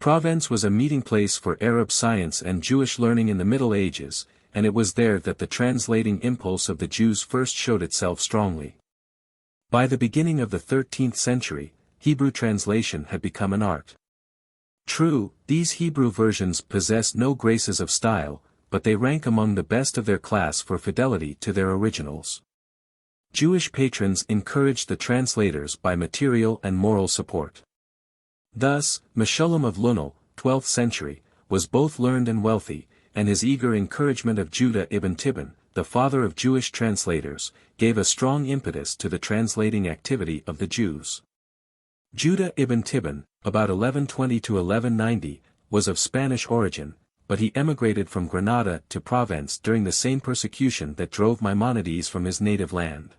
Provence was a meeting place for Arab science and Jewish learning in the Middle Ages, and it was there that the translating impulse of the Jews first showed itself strongly. By the beginning of the 13th century, Hebrew translation had become an art. True, these Hebrew versions possess no graces of style, but they rank among the best of their class for fidelity to their originals. Jewish patrons encouraged the translators by material and moral support. Thus, Meshulam of Lunel, 12th century, was both learned and wealthy, and his eager encouragement of Judah ibn Tibbon, the father of Jewish translators, gave a strong impetus to the translating activity of the Jews. Judah ibn Tibbon, about 1120 to 1190, was of Spanish origin, but he emigrated from Granada to Provence during the same persecution that drove Maimonides from his native land.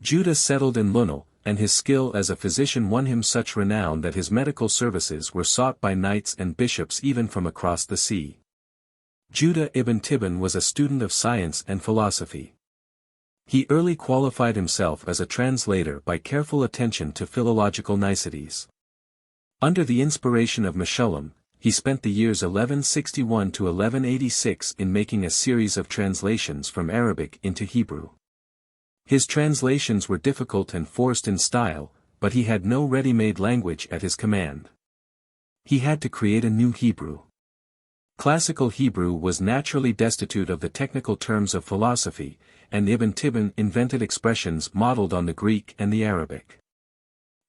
Judah settled in Lunel, and his skill as a physician won him such renown that his medical services were sought by knights and bishops even from across the sea. Judah ibn Tibbon was a student of science and philosophy. He early qualified himself as a translator by careful attention to philological niceties. Under the inspiration of Meshulam, he spent the years 1161 to 1186 in making a series of translations from Arabic into Hebrew. His translations were difficult and forced in style, but he had no ready-made language at his command. He had to create a new Hebrew. Classical Hebrew was naturally destitute of the technical terms of philosophy, and Ibn Tibbon invented expressions modeled on the Greek and the Arabic.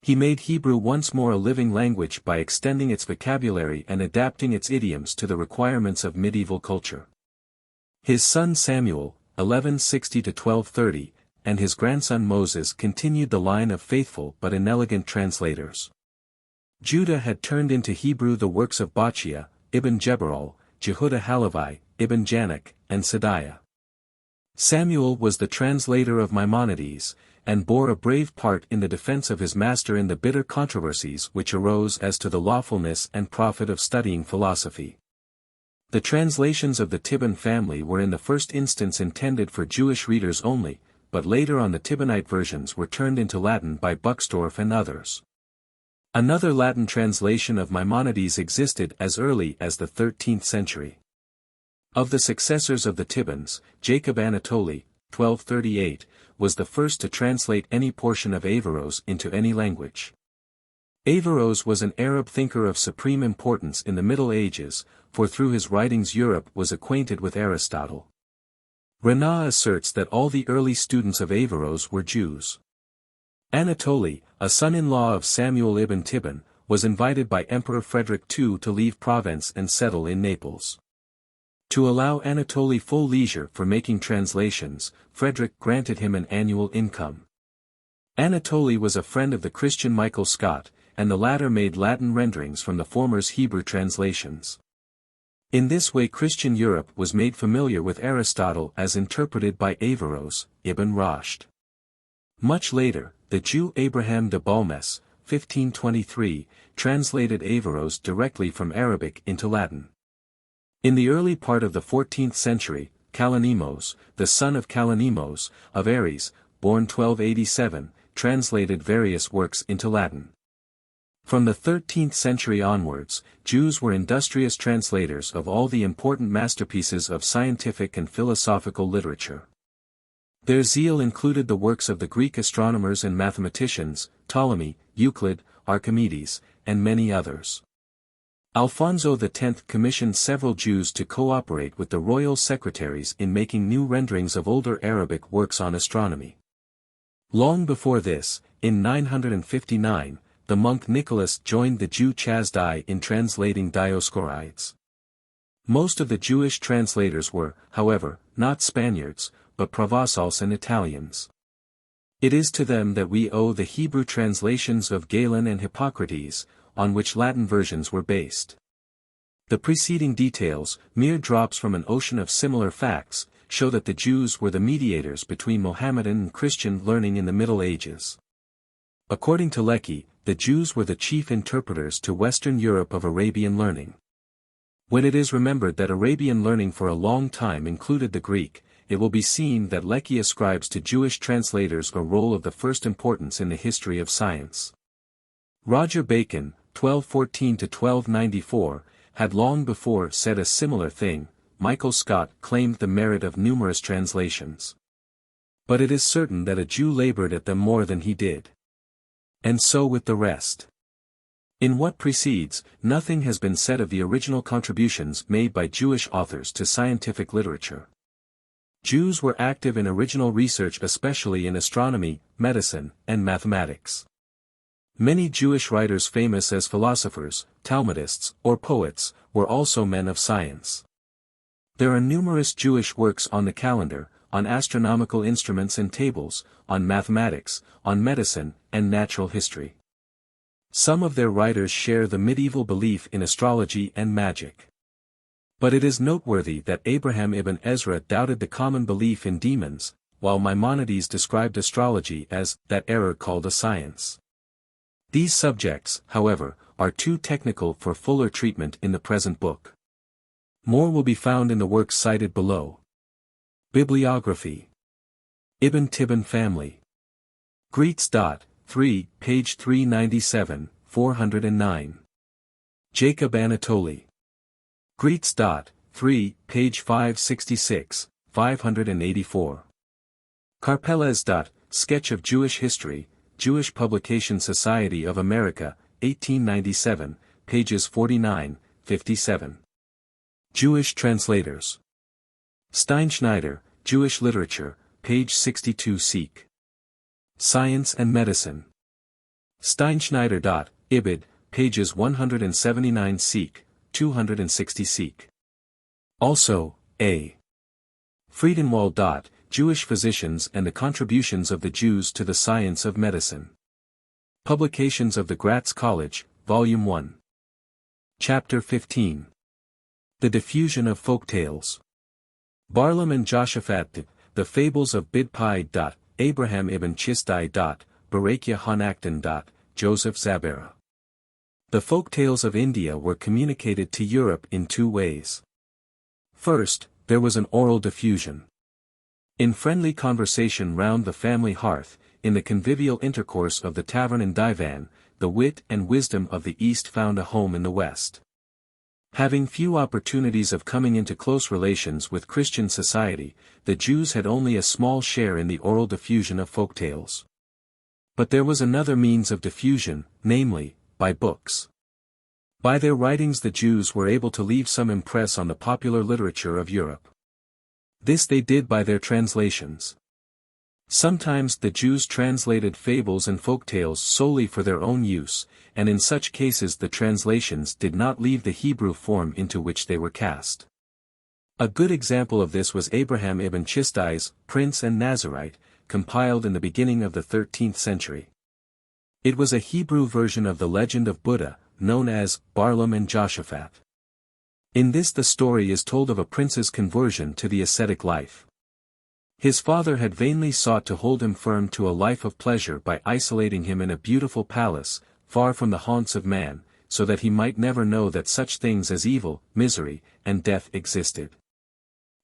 He made Hebrew once more a living language by extending its vocabulary and adapting its idioms to the requirements of medieval culture. His son Samuel, 1160 to 1230, and his grandson Moses continued the line of faithful but inelegant translators. Judah had turned into Hebrew the works of Bachia, Ibn Jeberal, Jehuda Halevi, Ibn Janak, and Saadiah. Samuel was the translator of Maimonides, and bore a brave part in the defense of his master in the bitter controversies which arose as to the lawfulness and profit of studying philosophy. The translations of the Tibbon family were in the first instance intended for Jewish readers only, but later on the Tibbonite versions were turned into Latin by Buxtorf and others. Another Latin translation of Maimonides existed as early as the 13th century. Of the successors of the Tibbons, Jacob Anatoli, 1238, was the first to translate any portion of Averroes into any language. Averroes was an Arab thinker of supreme importance in the Middle Ages, for through his writings Europe was acquainted with Aristotle. Renan asserts that all the early students of Averroes were Jews. Anatoli, a son-in-law of Samuel ibn Tibbon, was invited by Emperor Frederick II to leave Provence and settle in Naples. To allow Anatoly full leisure for making translations, Frederick granted him an annual income. Anatoly was a friend of the Christian Michael Scott, and the latter made Latin renderings from the former's Hebrew translations. In this way Christian Europe was made familiar with Aristotle as interpreted by Averroes, Ibn Rushd. Much later, the Jew Abraham de Balmes, 1523, translated Averroes directly from Arabic into Latin. In the early part of the 14th century, Kalonymos, the son of Kalonymos, of Aries, born 1287, translated various works into Latin. From the 13th century onwards, Jews were industrious translators of all the important masterpieces of scientific and philosophical literature. Their zeal included the works of the Greek astronomers and mathematicians, Ptolemy, Euclid, Archimedes, and many others. Alfonso X commissioned several Jews to cooperate with the royal secretaries in making new renderings of older Arabic works on astronomy. Long before this, in 959, the monk Nicholas joined the Jew Chasdai in translating Dioscorides. Most of the Jewish translators were, however, not Spaniards, but Provençals and Italians. It is to them that we owe the Hebrew translations of Galen and Hippocrates, on which Latin versions were based. The preceding details, mere drops from an ocean of similar facts, show that the Jews were the mediators between Mohammedan and Christian learning in the Middle Ages. According to Lecky, the Jews were the chief interpreters to Western Europe of Arabian learning. When it is remembered that Arabian learning for a long time included the Greek, it will be seen that Lecky ascribes to Jewish translators a role of the first importance in the history of science. Roger Bacon, 1214–1294, had long before said a similar thing. Michael Scott claimed the merit of numerous translations. But it is certain that a Jew labored at them more than he did. And so with the rest. In what precedes, nothing has been said of the original contributions made by Jewish authors to scientific literature. Jews were active in original research, especially in astronomy, medicine, and mathematics. Many Jewish writers famous as philosophers, Talmudists, or poets, were also men of science. There are numerous Jewish works on the calendar, on astronomical instruments and tables, on mathematics, on medicine, and natural history. Some of their writers share the medieval belief in astrology and magic. But it is noteworthy that Abraham ibn Ezra doubted the common belief in demons, while Maimonides described astrology as that error called a science. These subjects, however, are too technical for fuller treatment in the present book. More will be found in the works cited below. Bibliography. Ibn Tibbon family. Greets. 3, page 397, 409. Jacob Anatoly. Greets. 3, page 566, 584. Karpeles. Sketch of Jewish History, Jewish Publication Society of America, 1897, pages 49, 57. Jewish translators. Steinschneider, Jewish Literature, page 62 seek. Science and Medicine. Steinschneider. Ibid, pages 179 seek, 260 seek. Also, A. Friedenwald. Jewish Physicians and the Contributions of the Jews to the Science of Medicine. Publications of the Gratz College, Volume 1. Chapter 15. The Diffusion of Folktales. Barlam and Joshaphat. The Fables of Bidpai. Abraham ibn Chistai. Barakia Hanakdan. Joseph Zabera. The folktales of India were communicated to Europe in two ways. First, there was an oral diffusion. In friendly conversation round the family hearth, in the convivial intercourse of the tavern and divan, the wit and wisdom of the East found a home in the West. Having few opportunities of coming into close relations with Christian society, the Jews had only a small share in the oral diffusion of folktales. But there was another means of diffusion, namely, by books. By their writings the Jews were able to leave some impress on the popular literature of Europe. This they did by their translations. Sometimes the Jews translated fables and folktales solely for their own use, and in such cases the translations did not leave the Hebrew form into which they were cast. A good example of this was Abraham ibn Chistai's Prince and Nazarite, compiled in the beginning of the 13th century. It was a Hebrew version of the legend of Buddha, known as Barlaam and Joshaphat. In this the story is told of a prince's conversion to the ascetic life. His father had vainly sought to hold him firm to a life of pleasure by isolating him in a beautiful palace, far from the haunts of man, so that he might never know that such things as evil, misery, and death existed.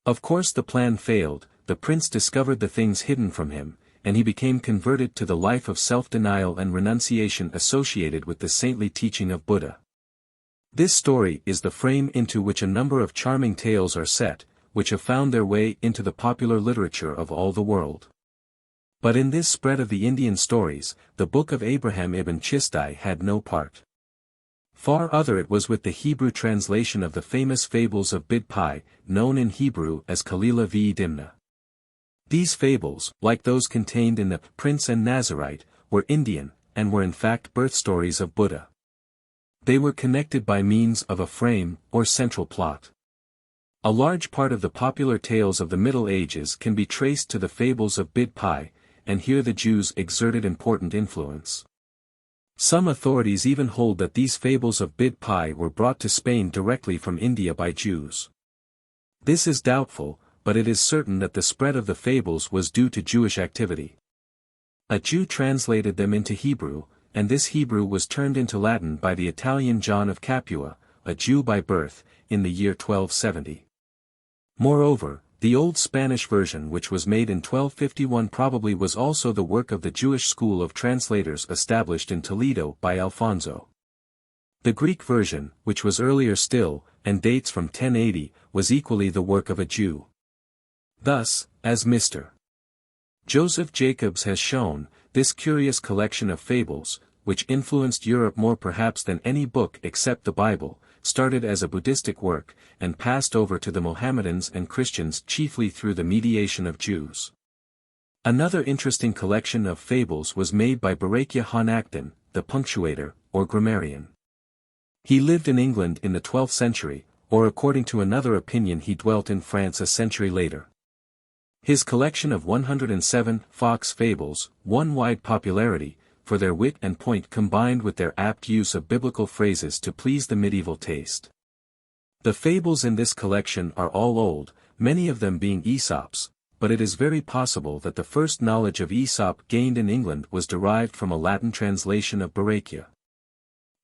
Of course the plan failed, the prince discovered the things hidden from him, and he became converted to the life of self-denial and renunciation associated with the saintly teaching of Buddha. This story is the frame into which a number of charming tales are set, which have found their way into the popular literature of all the world. But in this spread of the Indian stories, the book of Abraham ibn Chistai had no part. Far other it was with the Hebrew translation of the famous fables of Bidpai, known in Hebrew as Kalila v. Dimna. These fables, like those contained in the Prince and Nazarite, were Indian, and were in fact birth stories of Buddha. They were connected by means of a frame, or central plot. A large part of the popular tales of the Middle Ages can be traced to the fables of Bidpai, and here the Jews exerted important influence. Some authorities even hold that these fables of Bidpai were brought to Spain directly from India by Jews. This is doubtful, but it is certain that the spread of the fables was due to Jewish activity. A Jew translated them into Hebrew, and this Hebrew was turned into Latin by the Italian John of Capua, a Jew by birth, in the year 1270. Moreover, the old Spanish version which was made in 1251 probably was also the work of the Jewish school of translators established in Toledo by Alfonso. The Greek version, which was earlier still, and dates from 1080, was equally the work of a Jew. Thus, as Mr. Joseph Jacobs has shown, this curious collection of fables, which influenced Europe more perhaps than any book except the Bible, started as a Buddhistic work, and passed over to the Mohammedans and Christians chiefly through the mediation of Jews. Another interesting collection of fables was made by Barakia Han Acton, the punctuator, or grammarian. He lived in England in the 12th century, or according to another opinion he dwelt in France a century later. His collection of 107 Fox fables won wide popularity, for their wit and point combined with their apt use of biblical phrases to please the medieval taste. The fables in this collection are all old, many of them being Aesop's, but it is very possible that the first knowledge of Aesop gained in England was derived from a Latin translation of Barakia.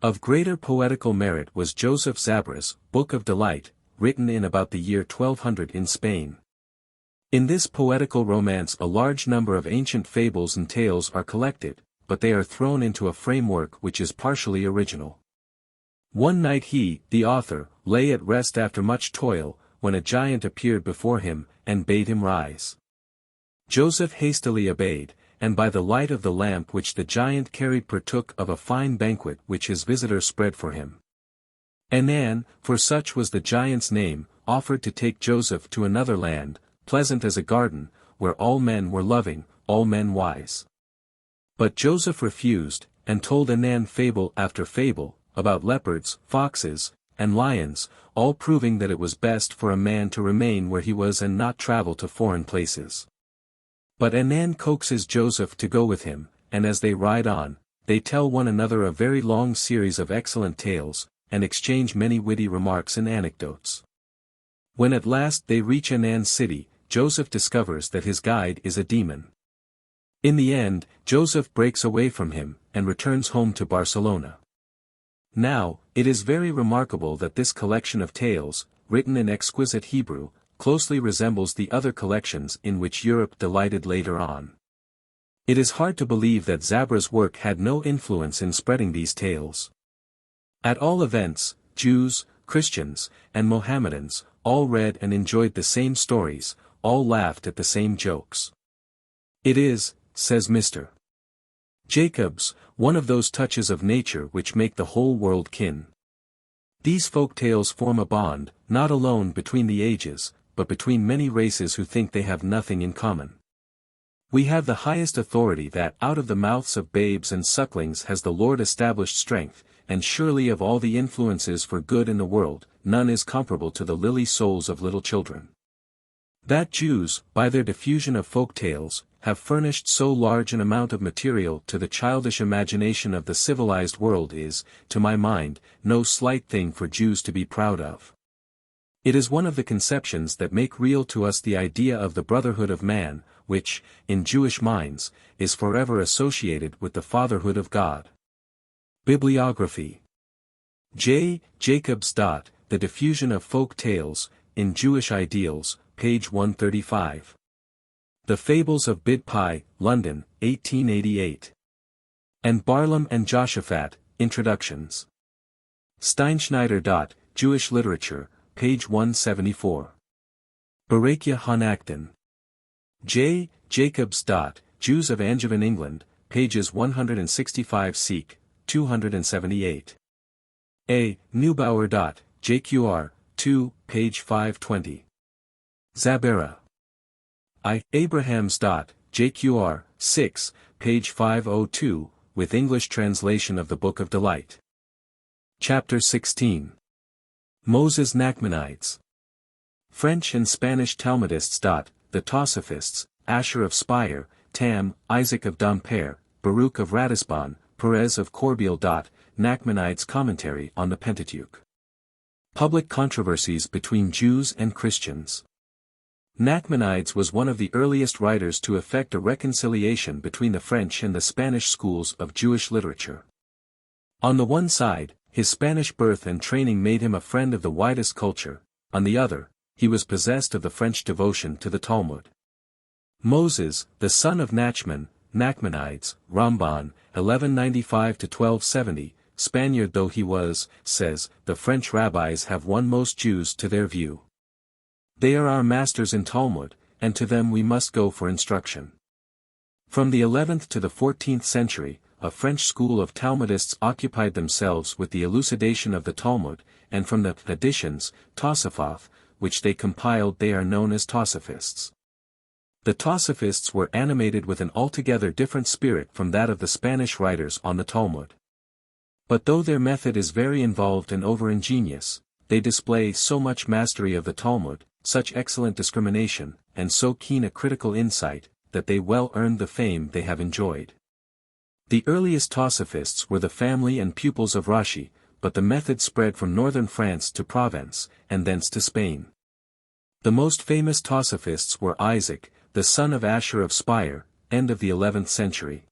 Of greater poetical merit was Joseph Zabra's Book of Delight, written in about the year 1200 in Spain. In this poetical romance a large number of ancient fables and tales are collected, but they are thrown into a framework which is partially original. One night he, the author, lay at rest after much toil, when a giant appeared before him, and bade him rise. Joseph hastily obeyed, and by the light of the lamp which the giant carried partook of a fine banquet which his visitor spread for him. Anan, for such was the giant's name, offered to take Joseph to another land, pleasant as a garden, where all men were loving, all men wise. But Joseph refused, and told Anan fable after fable, about leopards, foxes, and lions, all proving that it was best for a man to remain where he was and not travel to foreign places. But Anan coaxes Joseph to go with him, and as they ride on, they tell one another a very long series of excellent tales, and exchange many witty remarks and anecdotes. When at last they reach Anan's city, Joseph discovers that his guide is a demon. In the end, Joseph breaks away from him, and returns home to Barcelona. Now, it is very remarkable that this collection of tales, written in exquisite Hebrew, closely resembles the other collections in which Europe delighted later on. It is hard to believe that Zabra's work had no influence in spreading these tales. At all events, Jews, Christians, and Mohammedans, all read and enjoyed the same stories, all laughed at the same jokes. It is, says Mr. Jacobs, one of those touches of nature which make the whole world kin. These folk tales form a bond, not alone between the ages, but between many races who think they have nothing in common. We have the highest authority that out of the mouths of babes and sucklings has the Lord established strength, and surely of all the influences for good in the world, none is comparable to the lily souls of little children. That Jews, by their diffusion of folk tales, have furnished so large an amount of material to the childish imagination of the civilized world is, to my mind, no slight thing for Jews to be proud of. It is one of the conceptions that make real to us the idea of the brotherhood of man, which, in Jewish minds, is forever associated with the fatherhood of God. Bibliography. J. Jacobs. The Diffusion of Folk Tales, in Jewish Ideals, page 135. The Fables of Bid Pi, London, 1888. And Barlam and Joshaphat, Introductions. Steinschneider. Jewish Literature, page 174. Barakia Hanakton. J. Jacobs. Jews of Angevin, England, pages 165 seq. 278. A. Neubauer. JQR, 2, page 520. Zabera. I. Abrahams. JQR, 6, page 502, with English translation of the Book of Delight. Chapter 16. Moses Nachmanides. French and Spanish Talmudists. The Tosophists, Asher of Speyer, Tam, Isaac of Dampere, Baruch of Ratisbon, Perez of Corbeil. Nachmanides' Commentary on the Pentateuch. Public controversies between Jews and Christians. Nachmanides was one of the earliest writers to effect a reconciliation between the French and the Spanish schools of Jewish literature. On the one side, his Spanish birth and training made him a friend of the widest culture, on the other, he was possessed of the French devotion to the Talmud. Moses, the son of Nachman, Nachmanides, Ramban, 1195–1270, Spaniard though he was, says, the French rabbis have won most Jews to their view. They are our masters in Talmud, and to them we must go for instruction. From the 11th to the 14th century, a French school of Talmudists occupied themselves with the elucidation of the Talmud, and from the editions, Tosophoth, which they compiled they are known as Tosophists. The Tosophists were animated with an altogether different spirit from that of the Spanish writers on the Talmud. But though their method is very involved and over-ingenious, they display so much mastery of the Talmud, such excellent discrimination, and so keen a critical insight, that they well earned the fame they have enjoyed. The earliest Tosophists were the family and pupils of Rashi, but the method spread from northern France to Provence, and thence to Spain. The most famous Tosophists were Isaac, the son of Asher of Speyer, end of the 11th century.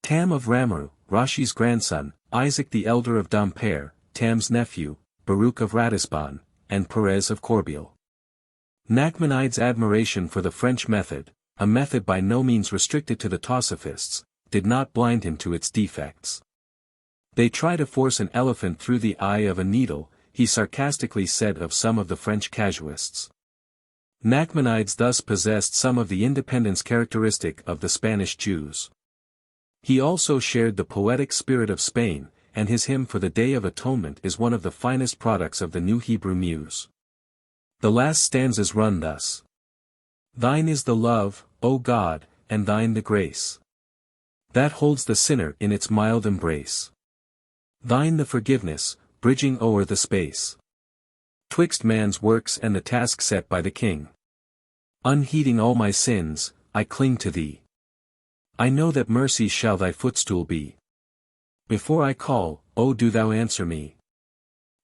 Tam of Rameru, Rashi's grandson, Isaac the elder of Dampere, Tam's nephew, Baruch of Ratisbon, and Perez of Corbeil. Nachmanides' admiration for the French method, a method by no means restricted to the Tosophists, did not blind him to its defects. They try to force an elephant through the eye of a needle, he sarcastically said of some of the French casuists. Nachmanides thus possessed some of the independence characteristic of the Spanish Jews. He also shared the poetic spirit of Spain, and his hymn for the Day of Atonement is one of the finest products of the New Hebrew Muse. The last stanzas run thus. Thine is the love, O God, and thine the grace that holds the sinner in its mild embrace. Thine the forgiveness, bridging o'er the space twixt man's works and the task set by the King. Unheeding all my sins, I cling to thee. I know that mercy shall thy footstool be. Before I call, O do thou answer me.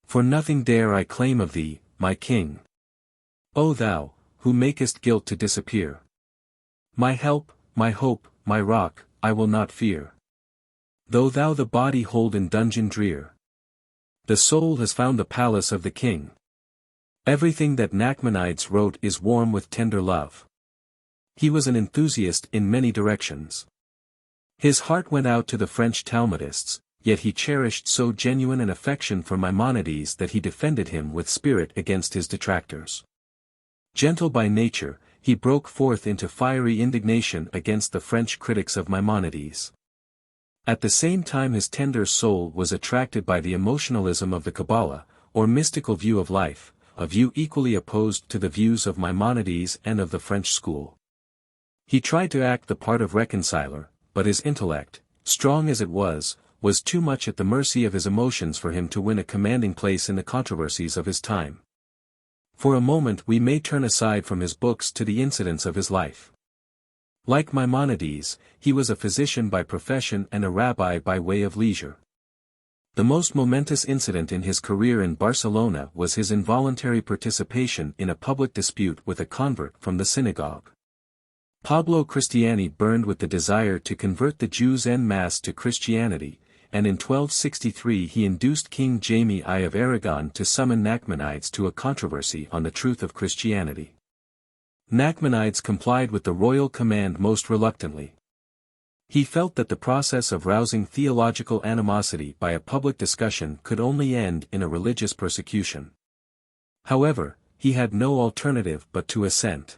For nothing dare I claim of thee, my King. O thou, who makest guilt to disappear. My help, my hope, my rock, I will not fear. Though thou the body hold in dungeon drear. The soul has found the palace of the King. Everything that Nachmanides wrote is warm with tender love. He was an enthusiast in many directions. His heart went out to the French Talmudists, yet he cherished so genuine an affection for Maimonides that he defended him with spirit against his detractors. Gentle by nature, he broke forth into fiery indignation against the French critics of Maimonides. At the same time his tender soul was attracted by the emotionalism of the Kabbalah, or mystical view of life, a view equally opposed to the views of Maimonides and of the French school. He tried to act the part of reconciler, but his intellect, strong as it was was too much at the mercy of his emotions for him to win a commanding place in the controversies of his time. For a moment we may turn aside from his books to the incidents of his life. Like Maimonides, he was a physician by profession and a rabbi by way of leisure. The most momentous incident in his career in Barcelona was his involuntary participation in a public dispute with a convert from the synagogue. Pablo Cristiani burned with the desire to convert the Jews en masse to Christianity, and in 1263 he induced King Jaime I of Aragon to summon Nachmanides to a controversy on the truth of Christianity. Nachmanides complied with the royal command most reluctantly. He felt that the process of rousing theological animosity by a public discussion could only end in a religious persecution. However, he had no alternative but to assent.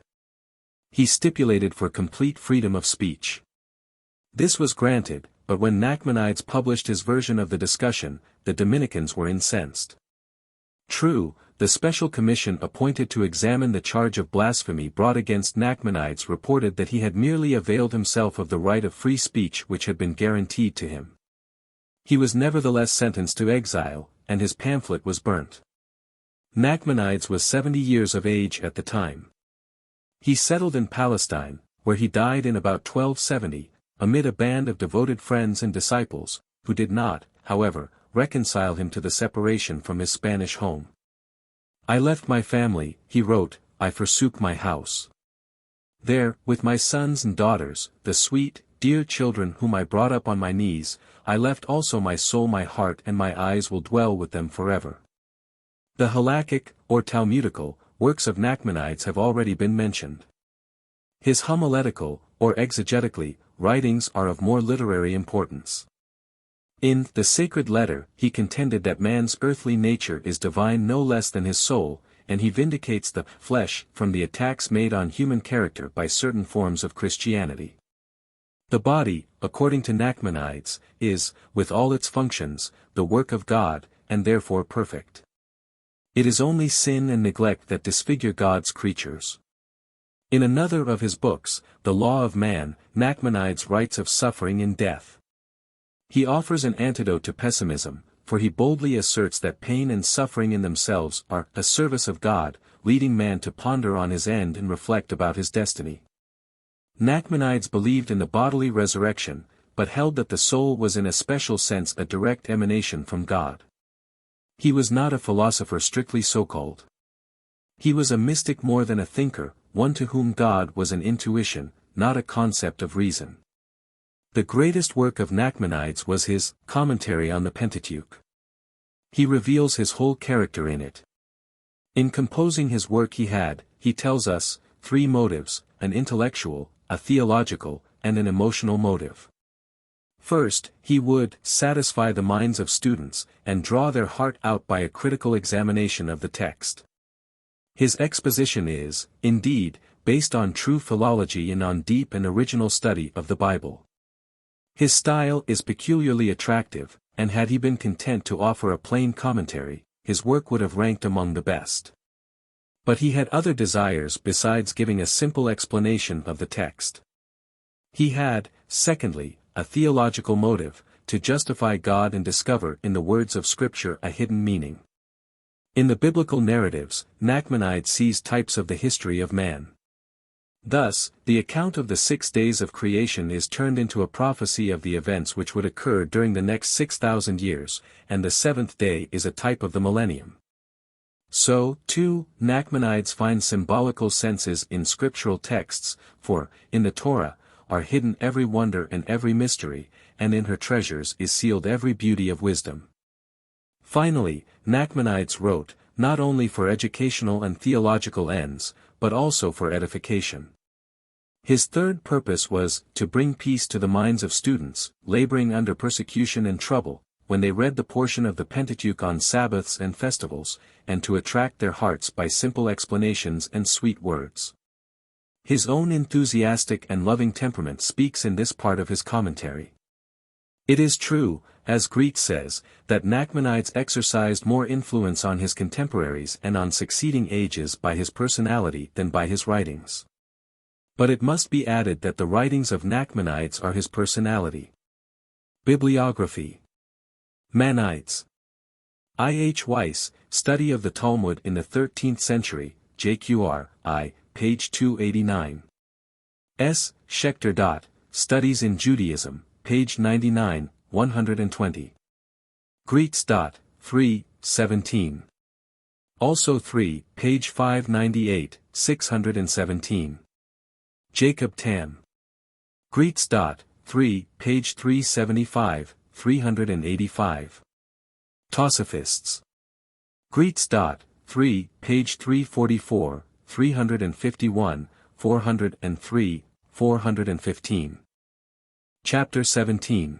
He stipulated for complete freedom of speech. This was granted, but when Nachmanides published his version of the discussion, the Dominicans were incensed. True, the special commission appointed to examine the charge of blasphemy brought against Nachmanides reported that he had merely availed himself of the right of free speech which had been guaranteed to him. He was nevertheless sentenced to exile, and his pamphlet was burnt. Nachmanides was 70 years of age at the time. He settled in Palestine, where he died in about 1270, amid a band of devoted friends and disciples, who did not, however, reconcile him to the separation from his Spanish home. I left my family, he wrote, I forsook my house. There, with my sons and daughters, the sweet, dear children whom I brought up on my knees, I left also my soul, my heart and my eyes will dwell with them forever. The halakhic, or Talmudical, works of Nachmanides have already been mentioned. His homiletical, or exegetically, writings are of more literary importance. In The Sacred Letter, he contended that man's earthly nature is divine no less than his soul, and he vindicates the flesh from the attacks made on human character by certain forms of Christianity. The body, according to Nachmanides, is, with all its functions, the work of God, and therefore perfect. It is only sin and neglect that disfigure God's creatures. In another of his books, The Law of Man, Nachmanides writes of suffering and death. He offers an antidote to pessimism, for he boldly asserts that pain and suffering in themselves are a service of God, leading man to ponder on his end and reflect about his destiny. Nachmanides believed in the bodily resurrection, but held that the soul was in a special sense a direct emanation from God. He was not a philosopher strictly so-called. He was a mystic more than a thinker, one to whom God was an intuition, not a concept of reason. The greatest work of Nachmanides was his Commentary on the Pentateuch. He reveals his whole character in it. In composing his work he tells us, three motives, an intellectual, a theological, and an emotional motive. First, he would satisfy the minds of students, and draw their heart out by a critical examination of the text. His exposition is, indeed, based on true philology and on deep and original study of the Bible. His style is peculiarly attractive, and had he been content to offer a plain commentary, his work would have ranked among the best. But he had other desires besides giving a simple explanation of the text. He had, secondly, a theological motive, to justify God and discover in the words of Scripture a hidden meaning. In the biblical narratives, Nachmanides sees types of the history of man. Thus, the account of the 6 days of creation is turned into a prophecy of the events which would occur during the next 6,000 years, and the seventh day is a type of the millennium. So, too, Nachmanides finds symbolical senses in scriptural texts, for, in the Torah, are hidden every wonder and every mystery, and in her treasures is sealed every beauty of wisdom. Finally, Nachmanides wrote, not only for educational and theological ends, but also for edification. His third purpose was, to bring peace to the minds of students, laboring under persecution and trouble, when they read the portion of the Pentateuch on Sabbaths and festivals, and to attract their hearts by simple explanations and sweet words. His own enthusiastic and loving temperament speaks in this part of his commentary. It is true, as Greet says, that Nachmanides exercised more influence on his contemporaries and on succeeding ages by his personality than by his writings. But it must be added that the writings of Nachmanides are his personality. Bibliography. Maimonides. I. H. Weiss, Study of the Talmud in the 13th Century, JQR, I, page 289. S. Schechter. Studies in Judaism, page 99, 120. Greets. 3, 17. Also 3, page 598, 617. Jacob Tam. Greets. 3, page 375, 385. Tosophists. Greets. 3, page 344, 351, 403, 415. Chapter 17.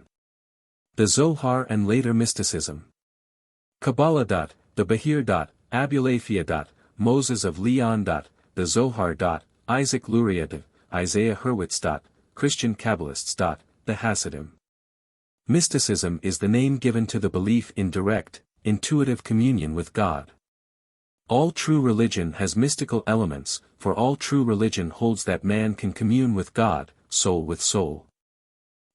The Zohar and later Mysticism. Kabbalah. The Behir. Abulaphia. Moses of Leon. The Zohar. Isaac Luria. Isaiah Hurwitz. Christian Kabbalists. The Hasidim. Mysticism is the name given to the belief in direct, intuitive communion with God. All true religion has mystical elements, for all true religion holds that man can commune with God, soul with soul.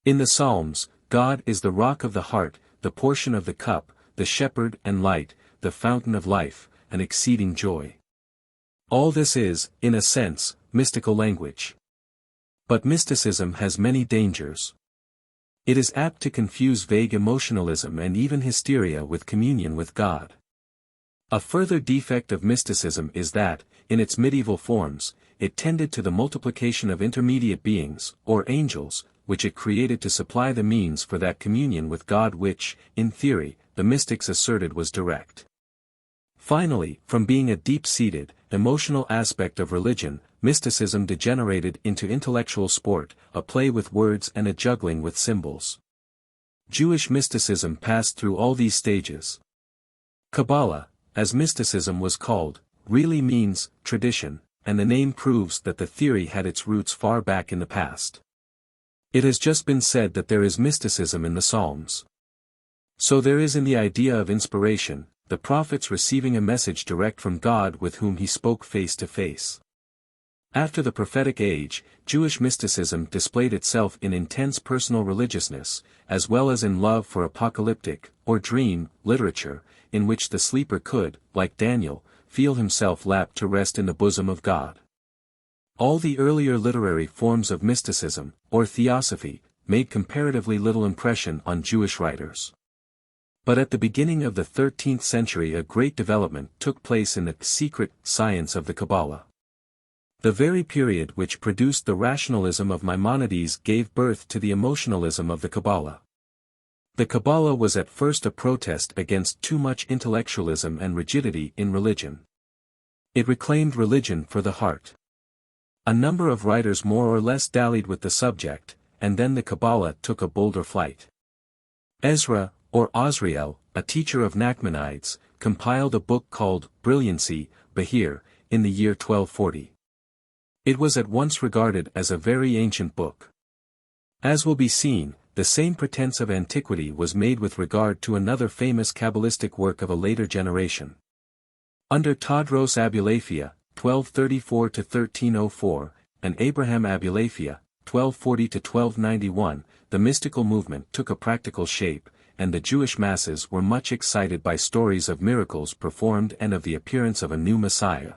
In the Psalms, God is the rock of the heart, the portion of the cup, the shepherd and light, the fountain of life, an exceeding joy. All this is, in a sense, mystical language. But mysticism has many dangers. It is apt to confuse vague emotionalism and even hysteria with communion with God. A further defect of mysticism is that, in its medieval forms, it tended to the multiplication of intermediate beings, or angels, which it created to supply the means for that communion with God which, in theory, the mystics asserted was direct. Finally, from being a deep-seated, emotional aspect of religion, mysticism degenerated into intellectual sport, a play with words and a juggling with symbols. Jewish mysticism passed through all these stages. Kabbalah, as mysticism was called, really means tradition, and the name proves that the theory had its roots far back in the past. It has just been said that there is mysticism in the Psalms. So there is in the idea of inspiration, the prophets receiving a message direct from God with whom he spoke face to face. After the prophetic age, Jewish mysticism displayed itself in intense personal religiousness, as well as in love for apocalyptic, or dream, literature, in which the sleeper could, like Daniel, feel himself lapped to rest in the bosom of God. All the earlier literary forms of mysticism, or theosophy, made comparatively little impression on Jewish writers. But at the beginning of the 13th century a great development took place in the secret science of the Kabbalah. The very period which produced the rationalism of Maimonides gave birth to the emotionalism of the Kabbalah. The Kabbalah was at first a protest against too much intellectualism and rigidity in religion. It reclaimed religion for the heart. A number of writers more or less dallied with the subject, and then the Kabbalah took a bolder flight. Ezra, or Osriel, a teacher of Nachmanides, compiled a book called Brilliancy, Behir, in the year 1240. It was at once regarded as a very ancient book. As will be seen, the same pretense of antiquity was made with regard to another famous Kabbalistic work of a later generation. Under Tadros Abulaphia, 1234–1304, and Abraham Abulaphia, 1240–1291, the mystical movement took a practical shape, and the Jewish masses were much excited by stories of miracles performed and of the appearance of a new Messiah.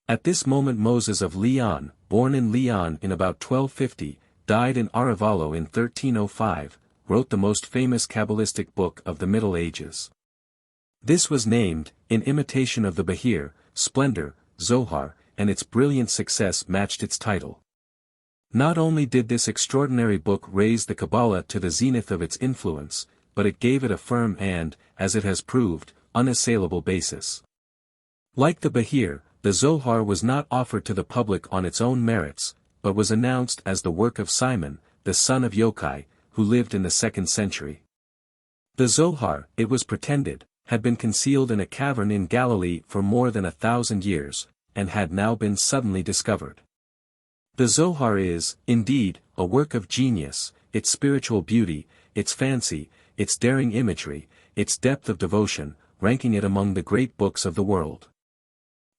At this moment Moses of Leon, born in Leon in about 1250, died in Arevalo in 1305, wrote the most famous Kabbalistic book of the Middle Ages. This was named, in imitation of the Behir, Splendor, Zohar, and its brilliant success matched its title. Not only did this extraordinary book raise the Kabbalah to the zenith of its influence, but it gave it a firm and, as it has proved, unassailable basis. Like the Behir, the Zohar was not offered to the public on its own merits, but was announced as the work of Simon, the son of Yochai, who lived in the 2nd century. The Zohar, it was pretended, had been concealed in a cavern in Galilee for more than 1,000 years, and had now been suddenly discovered. The Zohar is, indeed, a work of genius, its spiritual beauty, its fancy, its daring imagery, its depth of devotion, ranking it among the great books of the world.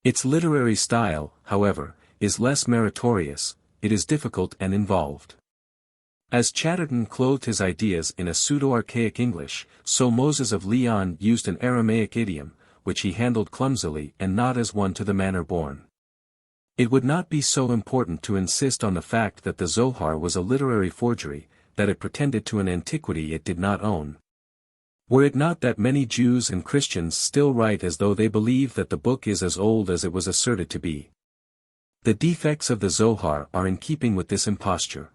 Its literary style, however, is less meritorious, it is difficult and involved. As Chatterton clothed his ideas in a pseudo-archaic English, so Moses of Leon used an Aramaic idiom, which he handled clumsily and not as one to the manner born. It would not be so important to insist on the fact that the Zohar was a literary forgery, that it pretended to an antiquity it did not own. Were it not that many Jews and Christians still write as though they believe that the book is as old as it was asserted to be. The defects of the Zohar are in keeping with this imposture.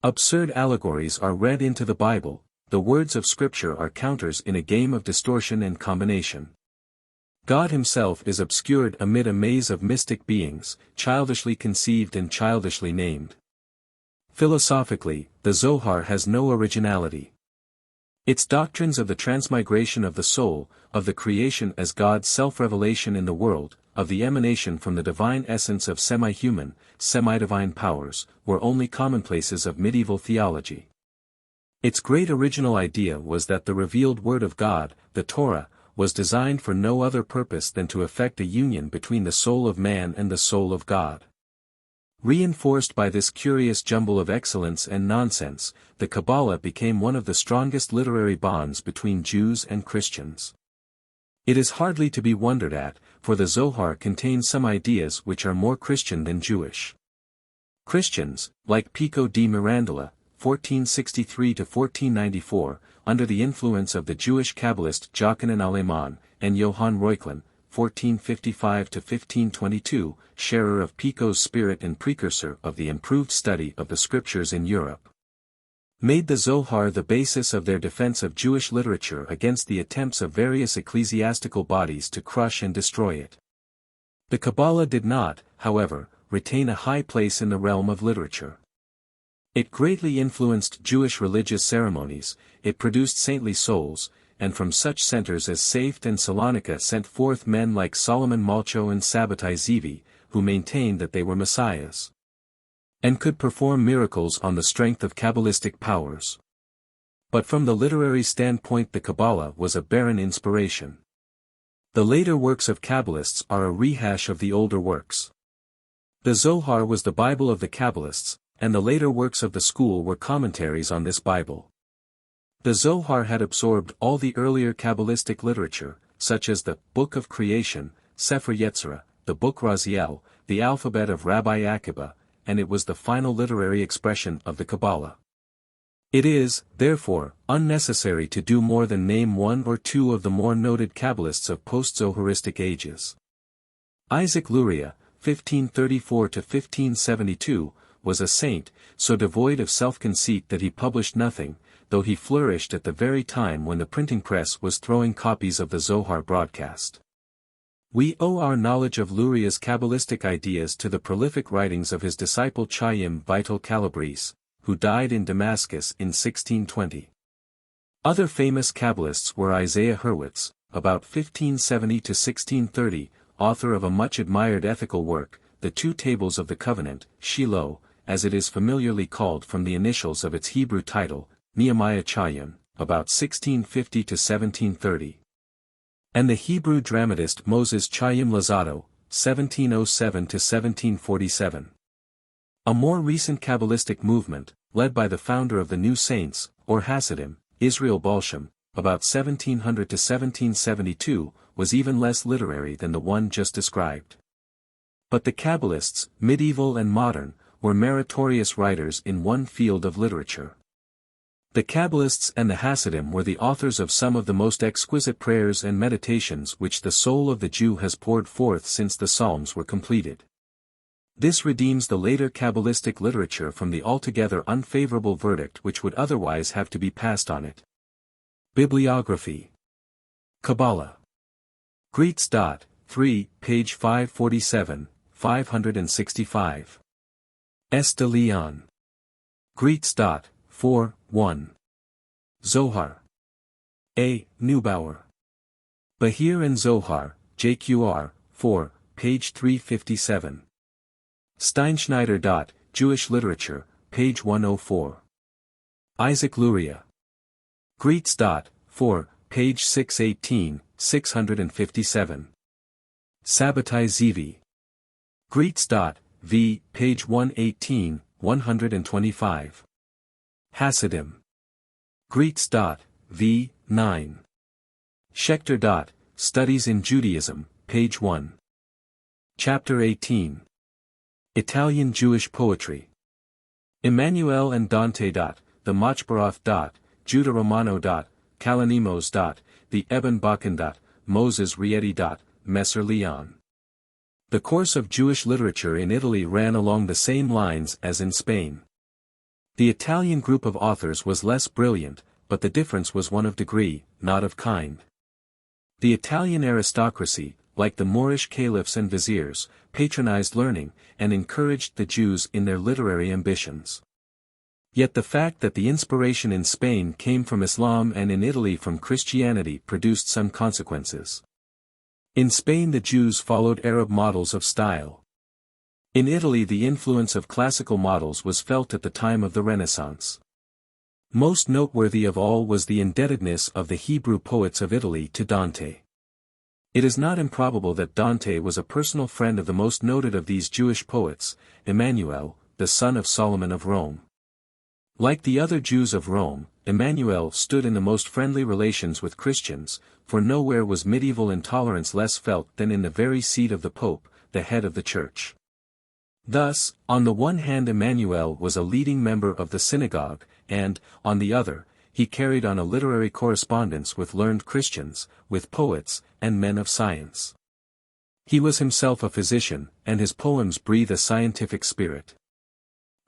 Absurd allegories are read into the Bible, the words of Scripture are counters in a game of distortion and combination. God himself is obscured amid a maze of mystic beings, childishly conceived and childishly named. Philosophically, the Zohar has no originality. Its doctrines of the transmigration of the soul, of the creation as God's self-revelation in the world, of the emanation from the divine essence of semi-human, semi-divine powers, were only commonplaces of medieval theology. Its great original idea was that the revealed Word of God, the Torah, was designed for no other purpose than to effect a union between the soul of man and the soul of God. Reinforced by this curious jumble of excellence and nonsense, the Kabbalah became one of the strongest literary bonds between Jews and Christians. It is hardly to be wondered at, for the Zohar contains some ideas which are more Christian than Jewish. Christians, like Pico di Mirandola, 1463–1494, under the influence of the Jewish Kabbalist Johann Alemann, and Johann Reuchlin, 1455–1522, sharer of Pico's spirit and precursor of the improved study of the Scriptures in Europe, made the Zohar the basis of their defense of Jewish literature against the attempts of various ecclesiastical bodies to crush and destroy it. The Kabbalah did not, however, retain a high place in the realm of literature. It greatly influenced Jewish religious ceremonies, it produced saintly souls, and from such centers as Safed and Salonika sent forth men like Solomon Malcho and Sabbatai Zevi, who maintained that they were messiahs, and could perform miracles on the strength of Kabbalistic powers. But from the literary standpoint the Kabbalah was a barren inspiration. The later works of Kabbalists are a rehash of the older works. The Zohar was the Bible of the Kabbalists, and the later works of the school were commentaries on this Bible. The Zohar had absorbed all the earlier Kabbalistic literature, such as the Book of Creation, Sefer Yetzirah, the Book Raziel, the alphabet of Rabbi Akiba, and it was the final literary expression of the Kabbalah. It is, therefore, unnecessary to do more than name one or two of the more noted Kabbalists of post-Zoharistic ages. Isaac Luria, 1534–1572, was a saint, so devoid of self-conceit that he published nothing, though he flourished at the very time when the printing press was throwing copies of the Zohar broadcast. We owe our knowledge of Luria's Kabbalistic ideas to the prolific writings of his disciple Chaim Vital Calabrese, who died in Damascus in 1620. Other famous Kabbalists were Isaiah Hurwitz, about 1570–1630, author of a much-admired ethical work, The Two Tables of the Covenant, Shiloh, as it is familiarly called from the initials of its Hebrew title, Nehemiah Chaim, about 1650–1730. And the Hebrew dramatist Moses Chaim Luzzatto, 1707–1747. A more recent Kabbalistic movement, led by the founder of the New Saints, or Hasidim, Israel Balsham, about 1700–1772, was even less literary than the one just described. But the Kabbalists, medieval and modern, were meritorious writers in one field of literature. The Kabbalists and the Hasidim were the authors of some of the most exquisite prayers and meditations which the soul of the Jew has poured forth since the Psalms were completed. This redeems the later Kabbalistic literature from the altogether unfavorable verdict which would otherwise have to be passed on it. Bibliography. Kabbalah. Greets. 3, page 547, 565. S. de Leon. Greets. 4, 1. Zohar. A. Neubauer. Bahir and Zohar, JQR, 4, page 357. Steinschneider. Jewish Literature, page 104. Isaac Luria. Greets. 4, page 618, 657. Sabbatai Zevi. Greets. V, page 118, 125. Hasidim. Greets. V. 9. Schechter. Studies in Judaism, page 1. Chapter 18. Italian Jewish Poetry. Emmanuel and Dante. The Machbarath. Judah Romano. Kalonimos. The Eben Bakken. Moses Rieti. Messer Leon. The course of Jewish literature in Italy ran along the same lines as in Spain. The Italian group of authors was less brilliant, but the difference was one of degree, not of kind. The Italian aristocracy, like the Moorish caliphs and viziers, patronized learning, and encouraged the Jews in their literary ambitions. Yet the fact that the inspiration in Spain came from Islam and in Italy from Christianity produced some consequences. In Spain the Jews followed Arab models of style. In Italy the influence of classical models was felt at the time of the Renaissance. Most noteworthy of all was the indebtedness of the Hebrew poets of Italy to Dante. It is not improbable that Dante was a personal friend of the most noted of these Jewish poets, Emmanuel, the son of Solomon of Rome. Like the other Jews of Rome, Emmanuel stood in the most friendly relations with Christians, for nowhere was medieval intolerance less felt than in the very seat of the Pope, the head of the Church. Thus, on the one hand Emmanuel was a leading member of the synagogue, and, on the other, he carried on a literary correspondence with learned Christians, with poets, and men of science. He was himself a physician, and his poems breathe a scientific spirit.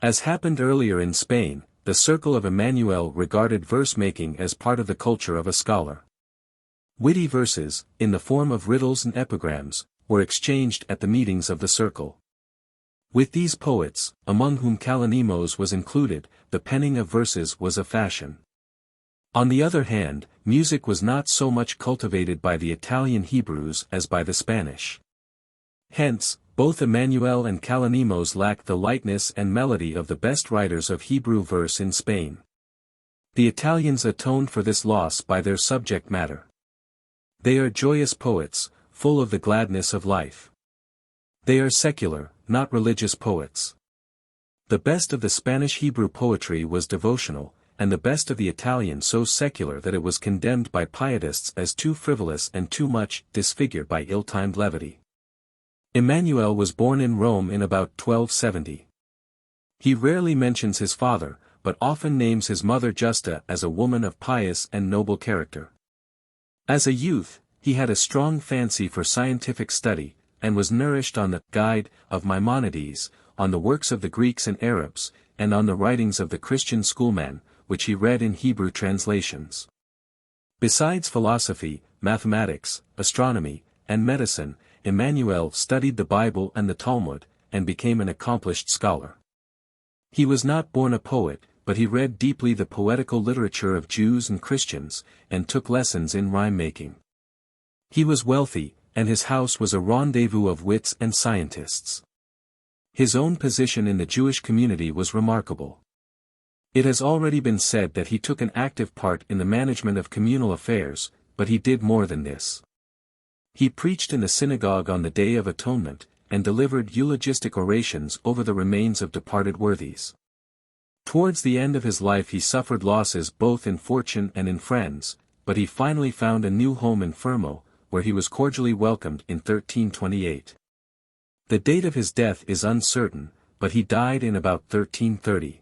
As happened earlier in Spain, the circle of Emmanuel regarded verse-making as part of the culture of a scholar. Witty verses, in the form of riddles and epigrams, were exchanged at the meetings of the circle. With these poets, among whom Kalonimos was included, the penning of verses was a fashion. On the other hand, music was not so much cultivated by the Italian Hebrews as by the Spanish. Hence, both Emmanuel and Kalonimos lacked the lightness and melody of the best writers of Hebrew verse in Spain. The Italians atoned for this loss by their subject matter. They are joyous poets, full of the gladness of life. They are secular, not religious poets. The best of the Spanish Hebrew poetry was devotional, and the best of the Italian so secular that it was condemned by pietists as too frivolous and too much disfigured by ill-timed levity. Emmanuel was born in Rome in about 1270. He rarely mentions his father, but often names his mother Justa as a woman of pious and noble character. As a youth, he had a strong fancy for scientific study, and was nourished on the Guide of Maimonides, on the works of the Greeks and Arabs, and on the writings of the Christian schoolmen, which he read in Hebrew translations. Besides philosophy, mathematics, astronomy, and medicine, Emmanuel studied the Bible and the Talmud, and became an accomplished scholar. He was not born a poet, but he read deeply the poetical literature of Jews and Christians, and took lessons in rhyme-making. He was wealthy, and his house was a rendezvous of wits and scientists. His own position in the Jewish community was remarkable. It has already been said that he took an active part in the management of communal affairs, but he did more than this. He preached in the synagogue on the Day of Atonement, and delivered eulogistic orations over the remains of departed worthies. Towards the end of his life he suffered losses both in fortune and in friends, but he finally found a new home in Fermo, where he was cordially welcomed in 1328. The date of his death is uncertain, but he died in about 1330.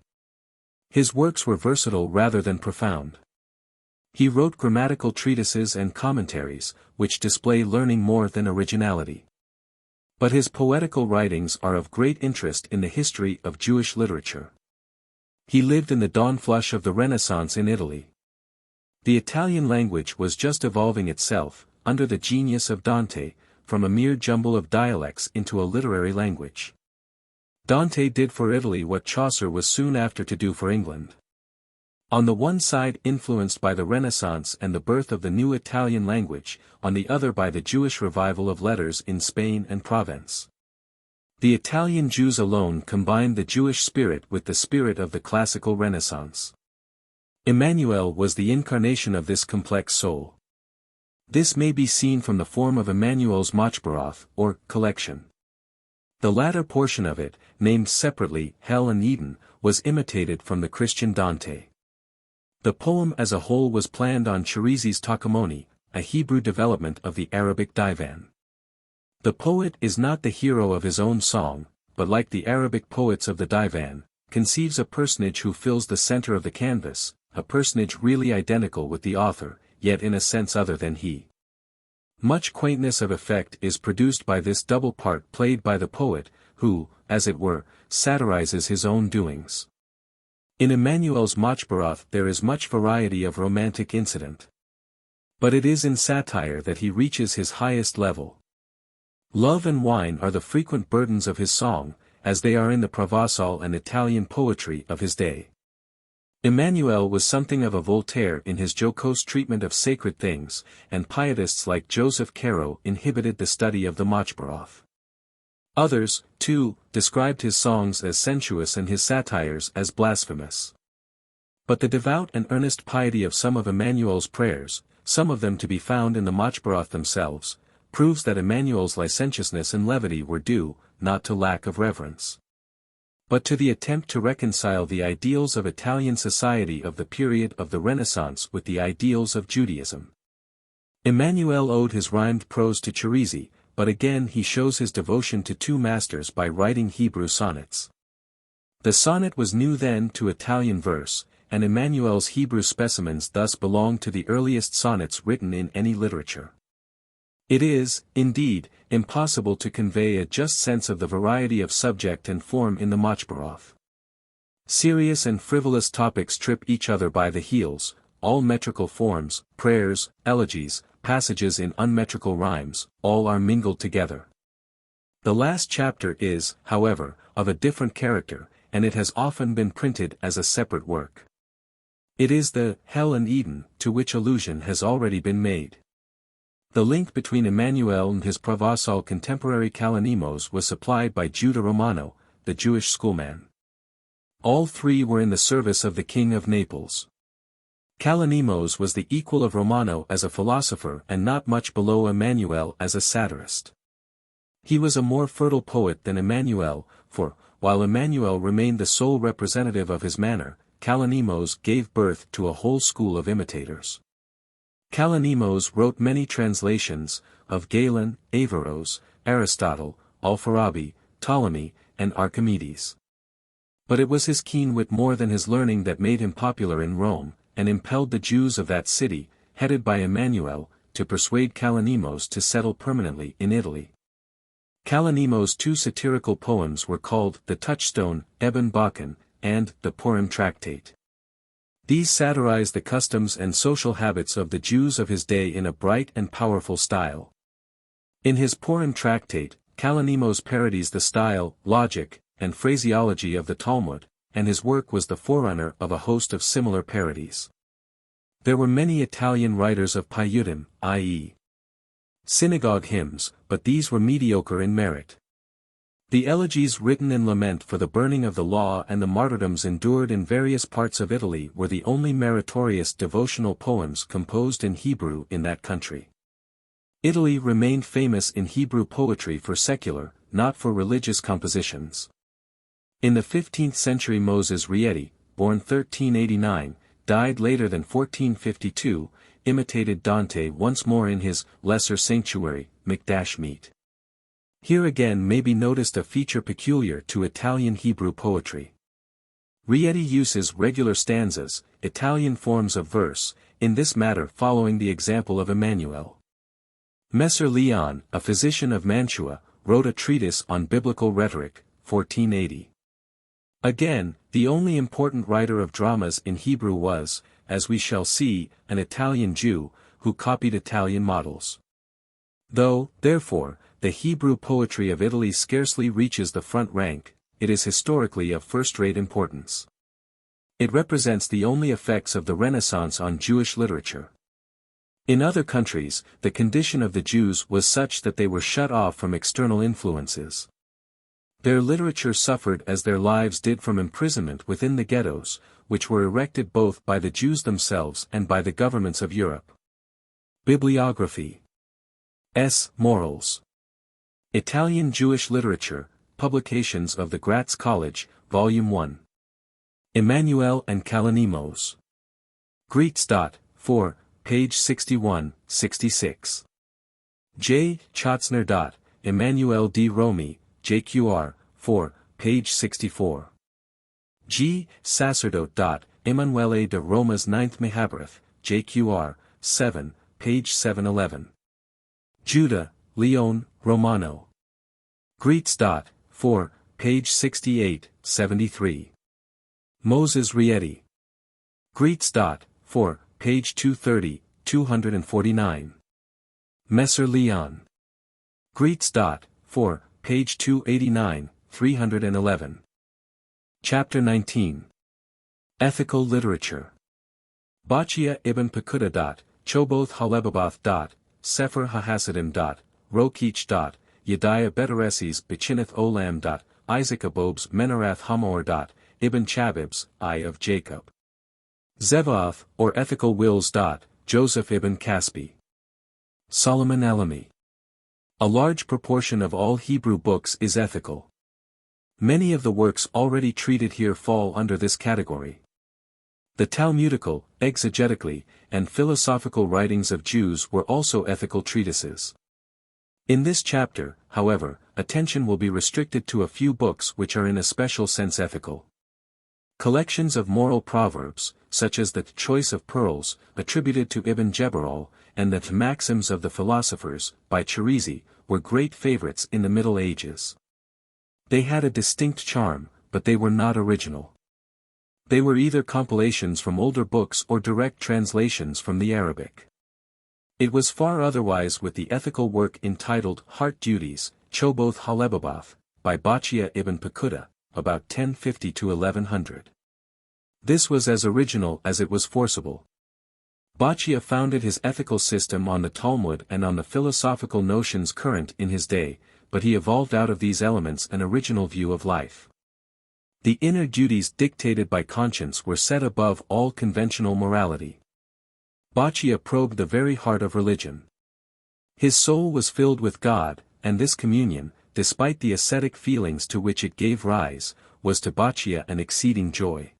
His works were versatile rather than profound. He wrote grammatical treatises and commentaries, which display learning more than originality. But his poetical writings are of great interest in the history of Jewish literature. He lived in the dawn flush of the Renaissance in Italy. The Italian language was just evolving itself, under the genius of Dante, from a mere jumble of dialects into a literary language. Dante did for Italy what Chaucer was soon after to do for England. On the one side influenced by the Renaissance and the birth of the new Italian language, on the other by the Jewish revival of letters in Spain and Provence. The Italian Jews alone combined the Jewish spirit with the spirit of the classical Renaissance. Emmanuel was the incarnation of this complex soul. This may be seen from the form of Emmanuel's Machbarath, or collection. The latter portion of it, named separately Hell and Eden, was imitated from the Christian Dante. The poem as a whole was planned on Chirizi's Takamoni, a Hebrew development of the Arabic divan. The poet is not the hero of his own song, but like the Arabic poets of the divan, conceives a personage who fills the center of the canvas, a personage really identical with the author, yet in a sense other than he. Much quaintness of effect is produced by this double part played by the poet, who, as it were, satirizes his own doings. In Emmanuel's Machbarath there is much variety of romantic incident. But it is in satire that he reaches his highest level. Love and wine are the frequent burdens of his song, as they are in the Provençal and Italian poetry of his day. Emmanuel was something of a Voltaire in his jocose treatment of sacred things, and pietists like Joseph Caro inhibited the study of the Machbarath. Others, too, described his songs as sensuous and his satires as blasphemous. But the devout and earnest piety of some of Emmanuel's prayers, some of them to be found in the Machbarath themselves, proves that Emmanuel's licentiousness and levity were due, not to lack of reverence, but to the attempt to reconcile the ideals of Italian society of the period of the Renaissance with the ideals of Judaism. Emmanuel owed his rhymed prose to Chirizi, but again he shows his devotion to two masters by writing Hebrew sonnets. The sonnet was new then to Italian verse, and Emmanuel's Hebrew specimens thus belong to the earliest sonnets written in any literature. It is, indeed, impossible to convey a just sense of the variety of subject and form in the Machbarath. Serious and frivolous topics trip each other by the heels, all metrical forms, prayers, elegies, passages in unmetrical rhymes, all are mingled together. The last chapter is, however, of a different character, and it has often been printed as a separate work. It is the Hell and Eden, to which allusion has already been made. The link between Emmanuel and his Provençal contemporary Kalonimos was supplied by Judah Romano, the Jewish schoolman. All three were in the service of the King of Naples. Kalonimos was the equal of Romano as a philosopher and not much below Emmanuel as a satirist. He was a more fertile poet than Emmanuel, for, while Emmanuel remained the sole representative of his manner, Kalonimos gave birth to a whole school of imitators. Kalonimos wrote many translations, of Galen, Averroes, Aristotle, Alfarabi, Ptolemy, and Archimedes. But it was his keen wit more than his learning that made him popular in Rome, and impelled the Jews of that city, headed by Emmanuel, to persuade Kalonimos to settle permanently in Italy. Kalonimos' two satirical poems were called The Touchstone, Ebon Bakan, and The Purim Tractate. These satirize the customs and social habits of the Jews of his day in a bright and powerful style. In his Purim Tractate, Kalonimos parodies the style, logic, and phraseology of the Talmud, and his work was the forerunner of a host of similar parodies. There were many Italian writers of Piyutim, i.e. synagogue hymns, but these were mediocre in merit. The elegies written in lament for the burning of the law and the martyrdoms endured in various parts of Italy were the only meritorious devotional poems composed in Hebrew in that country. Italy remained famous in Hebrew poetry for secular, not for religious compositions. In the 15th century Moses Rieti, born 1389, died later than 1452, imitated Dante once more in his Lesser Sanctuary, Mikdash Meet. Here again may be noticed a feature peculiar to Italian Hebrew poetry. Rieti uses regular stanzas, Italian forms of verse, in this matter following the example of Emmanuel. Messer Leon, a physician of Mantua, wrote a treatise on biblical rhetoric, 1480. Again, the only important writer of dramas in Hebrew was, as we shall see, an Italian Jew, who copied Italian models. Though, therefore, the Hebrew poetry of Italy scarcely reaches the front rank, it is historically of first-rate importance. It represents the only effects of the Renaissance on Jewish literature. In other countries, the condition of the Jews was such that they were shut off from external influences. Their literature suffered as their lives did from imprisonment within the ghettos, which were erected both by the Jews themselves and by the governments of Europe. Bibliography. Morals. Italian Jewish Literature, Publications of the Gratz College, Volume 1. Emmanuel and Kalonimos. Greets. 4, page 61, 66. J. Chotzner. Emmanuel D. Romy, JQR, 4, page 64. G. Sacerdote. Emanuele de Roma's 9th Mehabrath, JQR, 7, page 711. Judah, Leon, Romano. Greets. 4, page 68, 73. Moses Rieti. Greets. 4, page 230, 249. Messer Leon. Greets. 4, page 289, 311. Chapter 19. Ethical Literature. Bachia ibn Pekuda. Choboth Halebabath. Sefer HaHasidim. Rokich. Yediah Betereses Bichineth Olam. Isaac Abob's Menarath Hamor. Ibn Chabib's Eye of Jacob. Zevaoth, or Ethical Wills. Joseph ibn Caspi. Solomon Alami. A large proportion of all Hebrew books is ethical. Many of the works already treated here fall under this category. The Talmudical, exegetically, and philosophical writings of Jews were also ethical treatises. In this chapter, however, attention will be restricted to a few books which are in a special sense ethical. Collections of moral proverbs, such as the Choice of Pearls, attributed to Ibn Jabirol, and the Maxims of the Philosophers, by Cherizi, were great favorites in the Middle Ages. They had a distinct charm, but they were not original. They were either compilations from older books or direct translations from the Arabic. It was far otherwise with the ethical work entitled Heart Duties, Choboth Halebabath, by Bachia ibn Pekuda, about 1050 to 1100. This was as original as it was forcible. Bachia founded his ethical system on the Talmud and on the philosophical notions current in his day, but he evolved out of these elements an original view of life. The inner duties dictated by conscience were set above all conventional morality. Bachia probed the very heart of religion. His soul was filled with God, and this communion, despite the ascetic feelings to which it gave rise, was to Bachia an exceeding joy.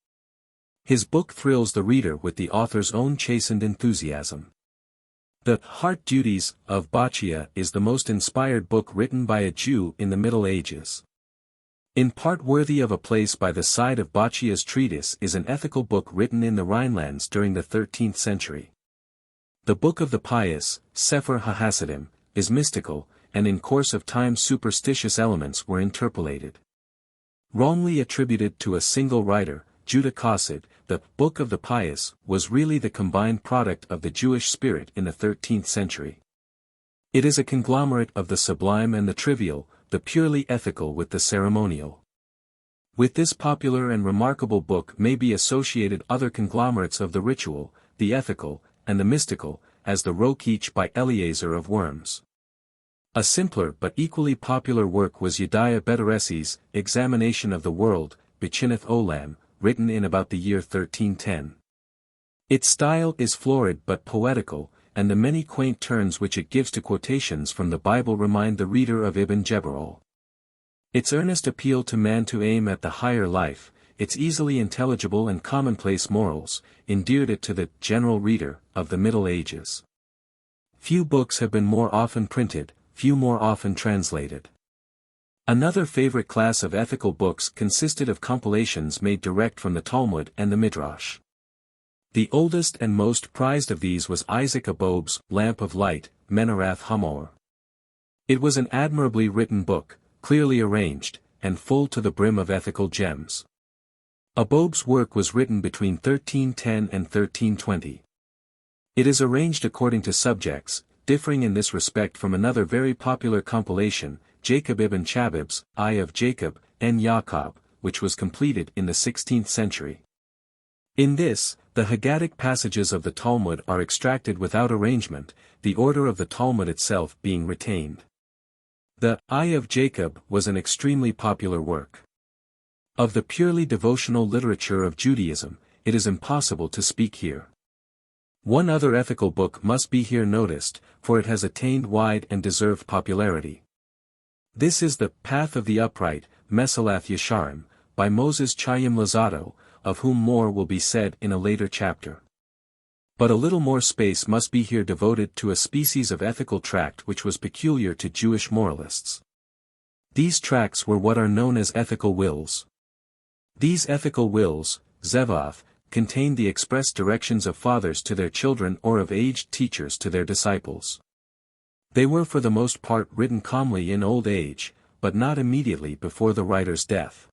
His book thrills the reader with the author's own chastened enthusiasm. The Heart Duties of Bachia is the most inspired book written by a Jew in the Middle Ages. In part worthy of a place by the side of Bachia's treatise is an ethical book written in the Rhinelands during the 13th century. The Book of the Pious, Sefer HaHasidim, is mystical, and in course of time superstitious elements were interpolated. Wrongly attributed to a single writer, Judah Chassid, the Book of the Pious was really the combined product of the Jewish spirit in the 13th century. It is a conglomerate of the sublime and the trivial, the purely ethical with the ceremonial. With this popular and remarkable book may be associated other conglomerates of the ritual, the ethical, and the mystical, as the Rokich by Eliezer of Worms. A simpler but equally popular work was Yediah Betereses' Examination of the World, Bichineth Olam, written in about the year 1310. Its style is florid but poetical, and the many quaint turns which it gives to quotations from the Bible remind the reader of Ibn Jabirol. Its earnest appeal to man to aim at the higher life, its easily intelligible and commonplace morals, endeared it to the general reader of the Middle Ages. Few books have been more often printed, few more often translated. Another favorite class of ethical books consisted of compilations made direct from the Talmud and the Midrash. The oldest and most prized of these was Isaac Abob's Lamp of Light, Menarath Hamor. It was an admirably written book, clearly arranged, and full to the brim of ethical gems. Abob's work was written between 1310 and 1320. It is arranged according to subjects, differing in this respect from another very popular compilation, Jacob ibn Chabib's Eye of Jacob, en Yaakov, which was completed in the 16th century. In this, the Haggadic passages of the Talmud are extracted without arrangement, the order of the Talmud itself being retained. The Eye of Jacob was an extremely popular work. Of the purely devotional literature of Judaism, it is impossible to speak here. One other ethical book must be here noticed, for it has attained wide and deserved popularity. This is the Path of the Upright, Mesalath Yesharim, by Moses Chaim Luzzatto, of whom more will be said in a later chapter. But a little more space must be here devoted to a species of ethical tract which was peculiar to Jewish moralists. These tracts were what are known as ethical wills. These ethical wills, zevath, contained the express directions of fathers to their children or of aged teachers to their disciples. They were for the most part written calmly in old age, but not immediately before the writer's death.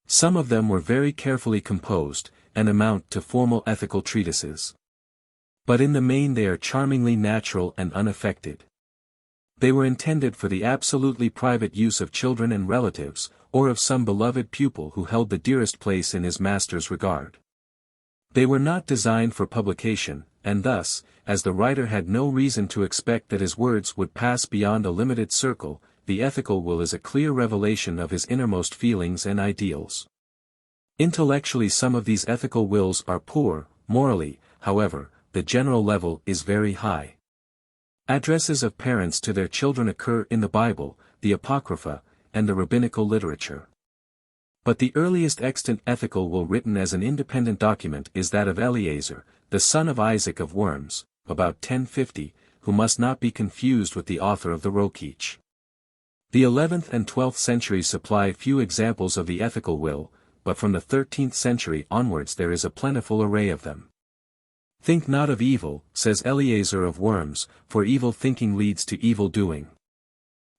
Some of them were very carefully composed, and amount to formal ethical treatises. But in the main they are charmingly natural and unaffected. They were intended for the absolutely private use of children and relatives, or of some beloved pupil who held the dearest place in his master's regard. They were not designed for publication, and thus, as the writer had no reason to expect that his words would pass beyond a limited circle, the ethical will is a clear revelation of his innermost feelings and ideals. Intellectually some of these ethical wills are poor, morally, however, the general level is very high. Addresses of parents to their children occur in the Bible, the Apocrypha, and the rabbinical literature. But the earliest extant ethical will written as an independent document is that of Eliezer, the son of Isaac of Worms, about 1050, who must not be confused with the author of the Rokeach. The 11th and 12th centuries supply few examples of the ethical will, but from the 13th century onwards there is a plentiful array of them. Think not of evil, says Eliezer of Worms, for evil thinking leads to evil doing.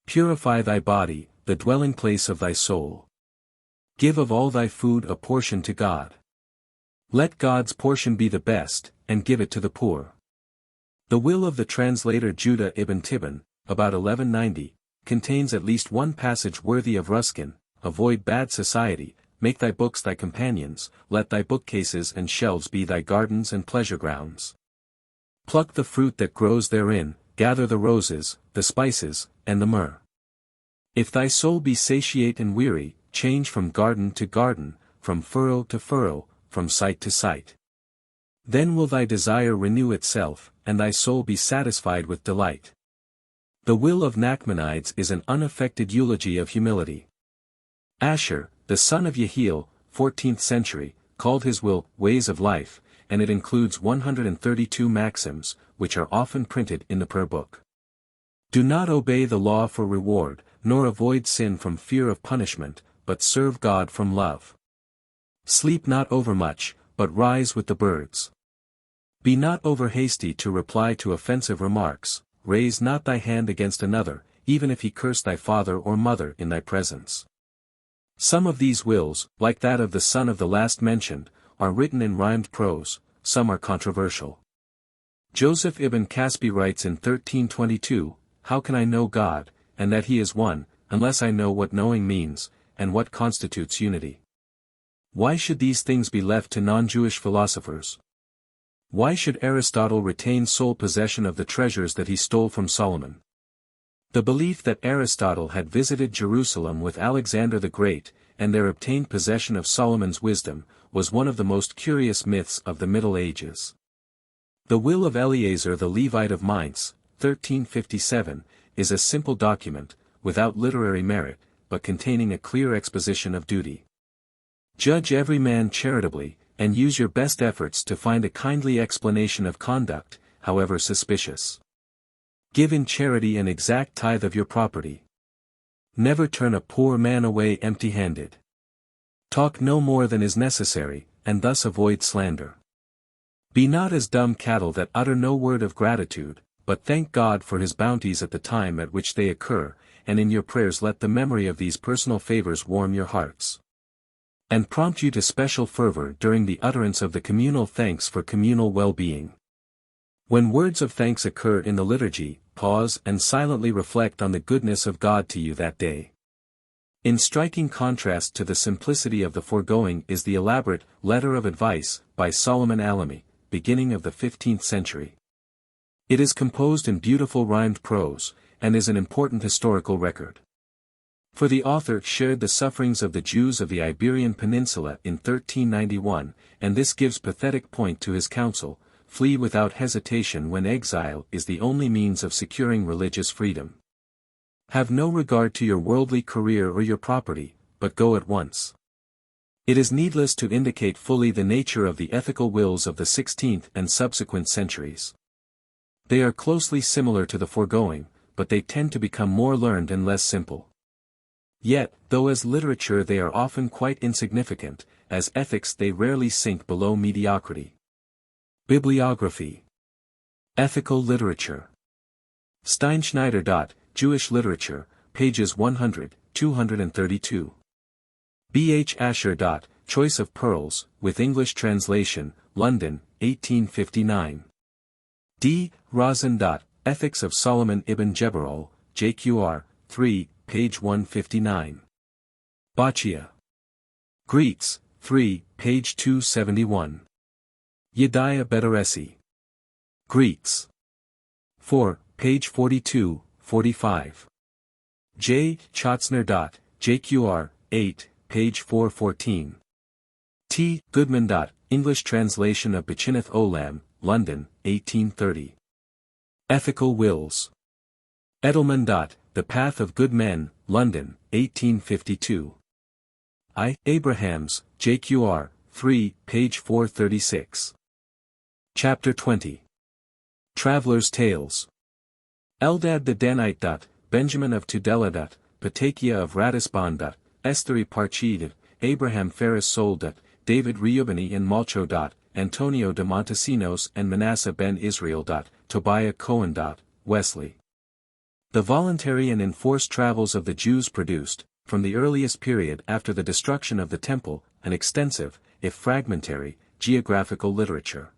Purify thy body, the dwelling place of thy soul. Give of all thy food a portion to God. Let God's portion be the best, and give it to the poor. The will of the translator Judah ibn Tibbon, about 1190, contains at least one passage worthy of Ruskin: avoid bad society, make thy books thy companions, let thy bookcases and shelves be thy gardens and pleasure grounds. Pluck the fruit that grows therein, gather the roses, the spices, and the myrrh. If thy soul be satiate and weary, change from garden to garden, from furrow to furrow, from site to site. Then will thy desire renew itself, and thy soul be satisfied with delight. The will of Nachmanides is an unaffected eulogy of humility. Asher, the son of Yehiel, 14th century, called his will, Ways of Life, and it includes 132 maxims, which are often printed in the prayer book. Do not obey the law for reward, nor avoid sin from fear of punishment, but serve God from love. Sleep not overmuch, but rise with the birds. Be not over hasty to reply to offensive remarks, raise not thy hand against another, even if he curse thy father or mother in thy presence. Some of these wills, like that of the son of the last mentioned, are written in rhymed prose, some are controversial. Joseph ibn Caspi writes in 1322, How can I know God, and that he is one, unless I know what knowing means, and what constitutes unity? Why should these things be left to non-Jewish philosophers? Why should Aristotle retain sole possession of the treasures that he stole from Solomon? The belief that Aristotle had visited Jerusalem with Alexander the Great, and there obtained possession of Solomon's wisdom, was one of the most curious myths of the Middle Ages. The will of Eleazar the Levite of Mainz, 1357, is a simple document, without literary merit, but containing a clear exposition of duty. Judge every man charitably, and use your best efforts to find a kindly explanation of conduct, however suspicious. Give in charity an exact tithe of your property. Never turn a poor man away empty-handed. Talk no more than is necessary, and thus avoid slander. Be not as dumb cattle that utter no word of gratitude, but thank God for his bounties at the time at which they occur, and in your prayers let the memory of these personal favors warm your hearts, and prompt you to special fervor during the utterance of the communal thanks for communal well-being. When words of thanks occur in the liturgy, pause and silently reflect on the goodness of God to you that day. In striking contrast to the simplicity of the foregoing is the elaborate Letter of Advice by Solomon Alami, beginning of the 15th century. It is composed in beautiful rhymed prose, and is an important historical record. For the author shared the sufferings of the Jews of the Iberian Peninsula in 1391, and this gives pathetic point to his counsel: flee without hesitation when exile is the only means of securing religious freedom. Have no regard to your worldly career or your property, but go at once. It is needless to indicate fully the nature of the ethical wills of the 16th and subsequent centuries. They are closely similar to the foregoing, but they tend to become more learned and less simple. Yet, though as literature they are often quite insignificant, as ethics they rarely sink below mediocrity. Bibliography. Ethical literature. Steinschneider. Jewish Literature, pages 100, 232. B. H. Asher. Choice of Pearls, with English translation, London, 1859. D. Rosen. Ethics of Solomon ibn Jeberol, JQR, 3, page 159. Baccia. Greeks, 3, page 271. Yediah Bedaresi. Greeks. 4, page 42, 45. J. Chotzner. JQR, 8, page 414. T. Goodman. English translation of Bechineth Olam, London, 1830. Ethical Wills. Edelman. The Path of Good Men, London, 1852. I. Abrahams, JQR, 3, page 436. Chapter 20. Traveller's Tales. Eldad the Danite. Benjamin of Tudela. Patakia of Ratisbon. Estheri Parchid. Abraham Ferris Sol. David Reubeni and Malcho. Antonio de Montesinos and Manasseh ben Israel. Tobiah Cohen. Wesley. The voluntary and enforced travels of the Jews produced, from the earliest period after the destruction of the Temple, an extensive, if fragmentary, geographical literature.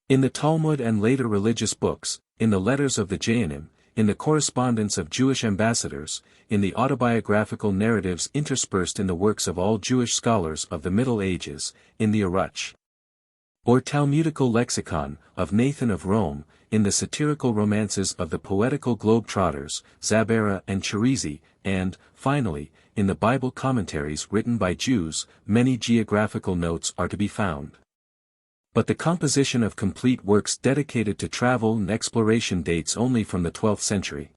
In the Talmud and later religious books, in the letters of the Gaonim, in the correspondence of Jewish ambassadors, in the autobiographical narratives interspersed in the works of all Jewish scholars of the Middle Ages, in the Aruch, or Talmudical lexicon, of Nathan of Rome, in the satirical romances of the poetical globe-trotters, Zabera and Cherizi, and, finally, in the Bible commentaries written by Jews, many geographical notes are to be found. But the composition of complete works dedicated to travel and exploration dates only from the 12th century.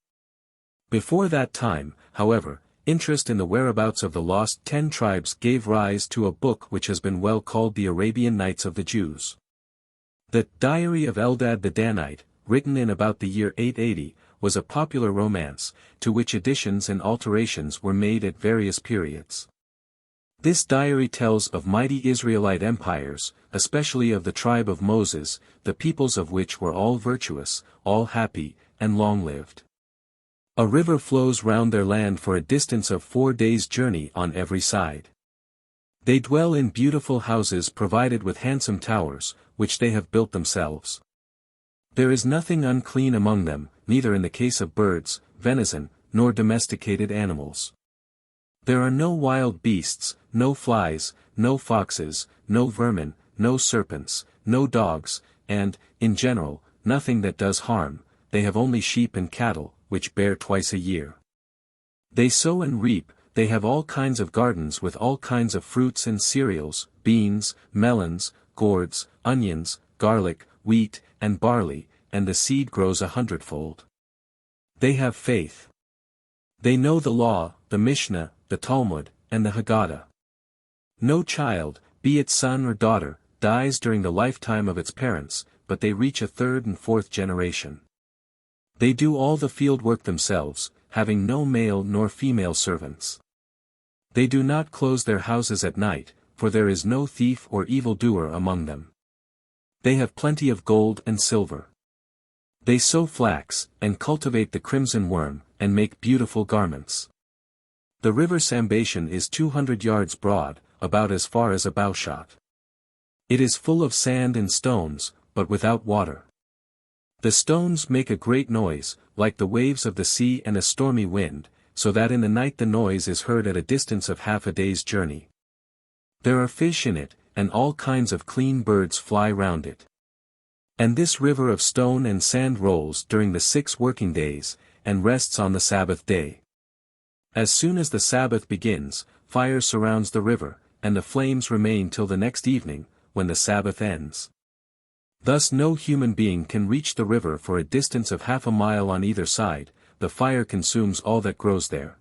Before that time, however, interest in the whereabouts of the lost 10 tribes gave rise to a book which has been well called the Arabian Nights of the Jews. The Diary of Eldad the Danite, written in about the year 880, was a popular romance, to which additions and alterations were made at various periods. This diary tells of mighty Israelite empires, especially of the tribe of Moses, the peoples of which were all virtuous, all happy, and long-lived. A river flows round their land for a distance of 4 days' journey on every side. They dwell in beautiful houses provided with handsome towers, which they have built themselves. There is nothing unclean among them, neither in the case of birds, venison, nor domesticated animals. There are no wild beasts, no flies, no foxes, no vermin, no serpents, no dogs, and, in general, nothing that does harm. They have only sheep and cattle, which bear twice a year. They sow and reap. They have all kinds of gardens with all kinds of fruits and cereals, beans, melons, gourds, onions, garlic, wheat, and barley, and the seed grows 100-fold. They have faith. They know the law, the Mishnah, the Talmud, and the Haggadah. No child, be it son or daughter, dies during the lifetime of its parents, but they reach a 3rd and 4th generation. They do all the field work themselves, having no male nor female servants. They do not close their houses at night, for there is no thief or evildoer among them. They have plenty of gold and silver. They sow flax, and cultivate the crimson worm, and make beautiful garments. The river Sambation is 200 yards broad, about as far as a bowshot. It is full of sand and stones, but without water. The stones make a great noise, like the waves of the sea and a stormy wind, so that in the night the noise is heard at a distance of half a day's journey. There are fish in it, and all kinds of clean birds fly round it. And this river of stone and sand rolls during the 6 working days, and rests on the Sabbath day. As soon as the Sabbath begins, fire surrounds the river, and the flames remain till the next evening, when the Sabbath ends. Thus no human being can reach the river for a distance of half a mile on either side. The fire consumes all that grows there.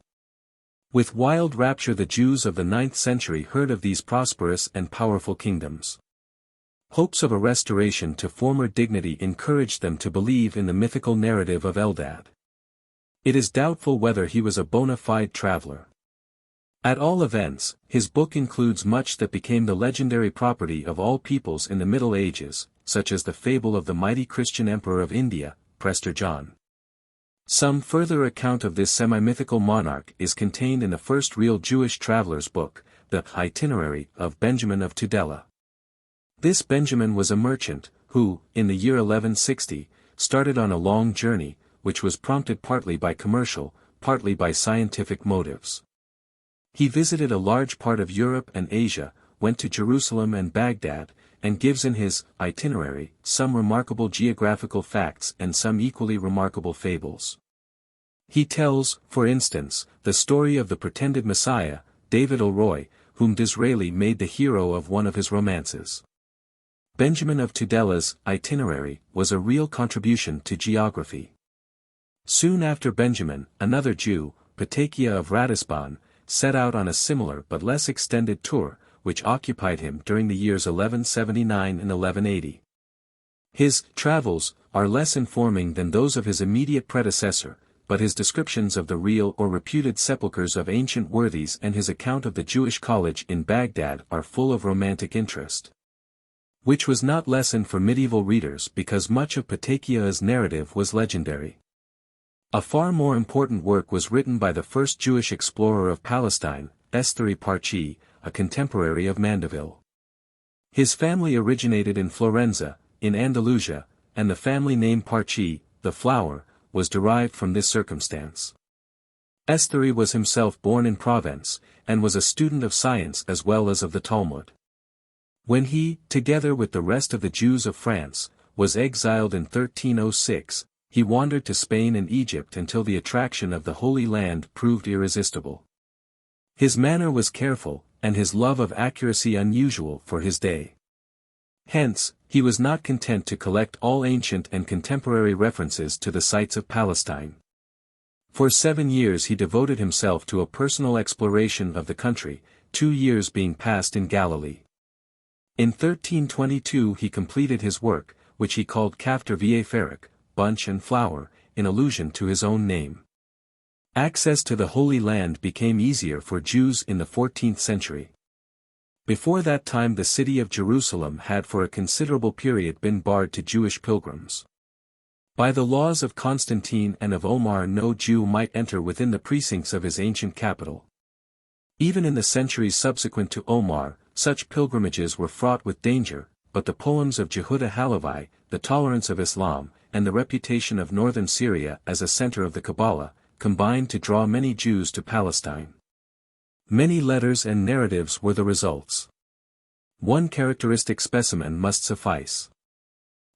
With wild rapture the Jews of the 9th century heard of these prosperous and powerful kingdoms. Hopes of a restoration to former dignity encouraged them to believe in the mythical narrative of Eldad. It is doubtful whether he was a bona fide traveler. At all events, his book includes much that became the legendary property of all peoples in the Middle Ages, such as the fable of the mighty Christian emperor of India, Prester John. Some further account of this semi-mythical monarch is contained in the first real Jewish traveler's book, the Itinerary of Benjamin of Tudela. This Benjamin was a merchant, who, in the year 1160, started on a long journey, which was prompted partly by commercial, partly by scientific motives. He visited a large part of Europe and Asia, went to Jerusalem and Baghdad, and gives in his itinerary some remarkable geographical facts and some equally remarkable fables. He tells, for instance, the story of the pretended Messiah, David O'Roy, whom Disraeli made the hero of one of his romances. Benjamin of Tudela's itinerary was a real contribution to geography. Soon after Benjamin, another Jew, Patakia of Ratisbon, set out on a similar but less extended tour, which occupied him during the years 1179 and 1180. His travels are less informing than those of his immediate predecessor, but his descriptions of the real or reputed sepulchres of ancient worthies and his account of the Jewish college in Baghdad are full of romantic interest. Which was not lessened for medieval readers because much of Patakia's narrative was legendary. A far more important work was written by the first Jewish explorer of Palestine, Estheri Parchi, a contemporary of Mandeville. His family originated in Florenza, in Andalusia, and the family name Parchi, the flower, was derived from this circumstance. Estheri was himself born in Provence, and was a student of science as well as of the Talmud. When he, together with the rest of the Jews of France, was exiled in 1306, he wandered to Spain and Egypt until the attraction of the Holy Land proved irresistible. His manner was careful, and his love of accuracy unusual for his day. Hence, he was not content to collect all ancient and contemporary references to the sites of Palestine. For 7 years he devoted himself to a personal exploration of the country, 2 years being passed in Galilee. In 1322 he completed his work, which he called Kafter Vie Ferik, bunch and flower, in allusion to his own name. Access to the Holy Land became easier for Jews in the 14th century. Before that time the city of Jerusalem had for a considerable period been barred to Jewish pilgrims. By the laws of Constantine and of Omar no Jew might enter within the precincts of his ancient capital. Even in the centuries subsequent to Omar, such pilgrimages were fraught with danger, but the poems of Jehuda Halevi, the tolerance of Islam, and the reputation of northern Syria as a center of the Kabbalah, combined to draw many Jews to Palestine. Many letters and narratives were the results. One characteristic specimen must suffice.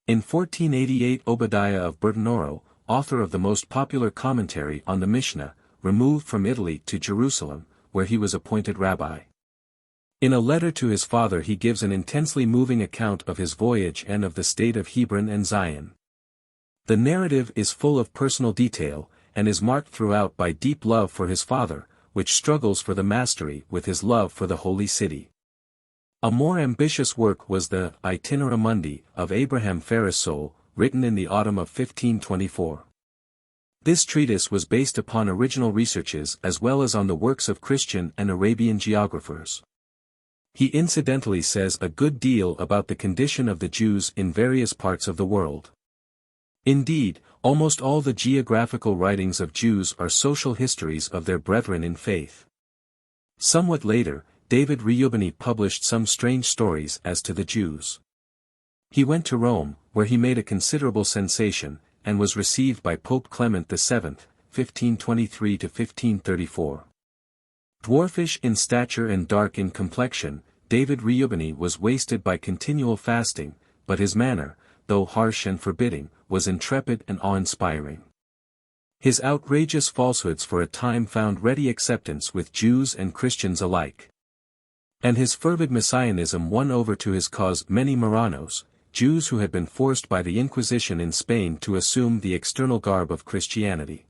In 1488 Obadiah of Bertinoro, author of the most popular commentary on the Mishnah, removed from Italy to Jerusalem, where he was appointed rabbi. In a letter to his father he gives an intensely moving account of his voyage and of the state of Hebron and Zion. The narrative is full of personal detail, and is marked throughout by deep love for his father, which struggles for the mastery with his love for the holy city. A more ambitious work was the Itinera Mundi of Abraham Ferrisole, written in the autumn of 1524. This treatise was based upon original researches as well as on the works of Christian and Arabian geographers. He incidentally says a good deal about the condition of the Jews in various parts of the world. Indeed, almost all the geographical writings of Jews are social histories of their brethren in faith. Somewhat later, David Reubeni published some strange stories as to the Jews. He went to Rome, where he made a considerable sensation, and was received by Pope Clement VII, 1523–1534. Dwarfish in stature and dark in complexion, David Reubeni was wasted by continual fasting, but his manner, though harsh and forbidding, was intrepid and awe-inspiring. His outrageous falsehoods for a time found ready acceptance with Jews and Christians alike. And his fervid messianism won over to his cause many Marranos, Jews who had been forced by the Inquisition in Spain to assume the external garb of Christianity.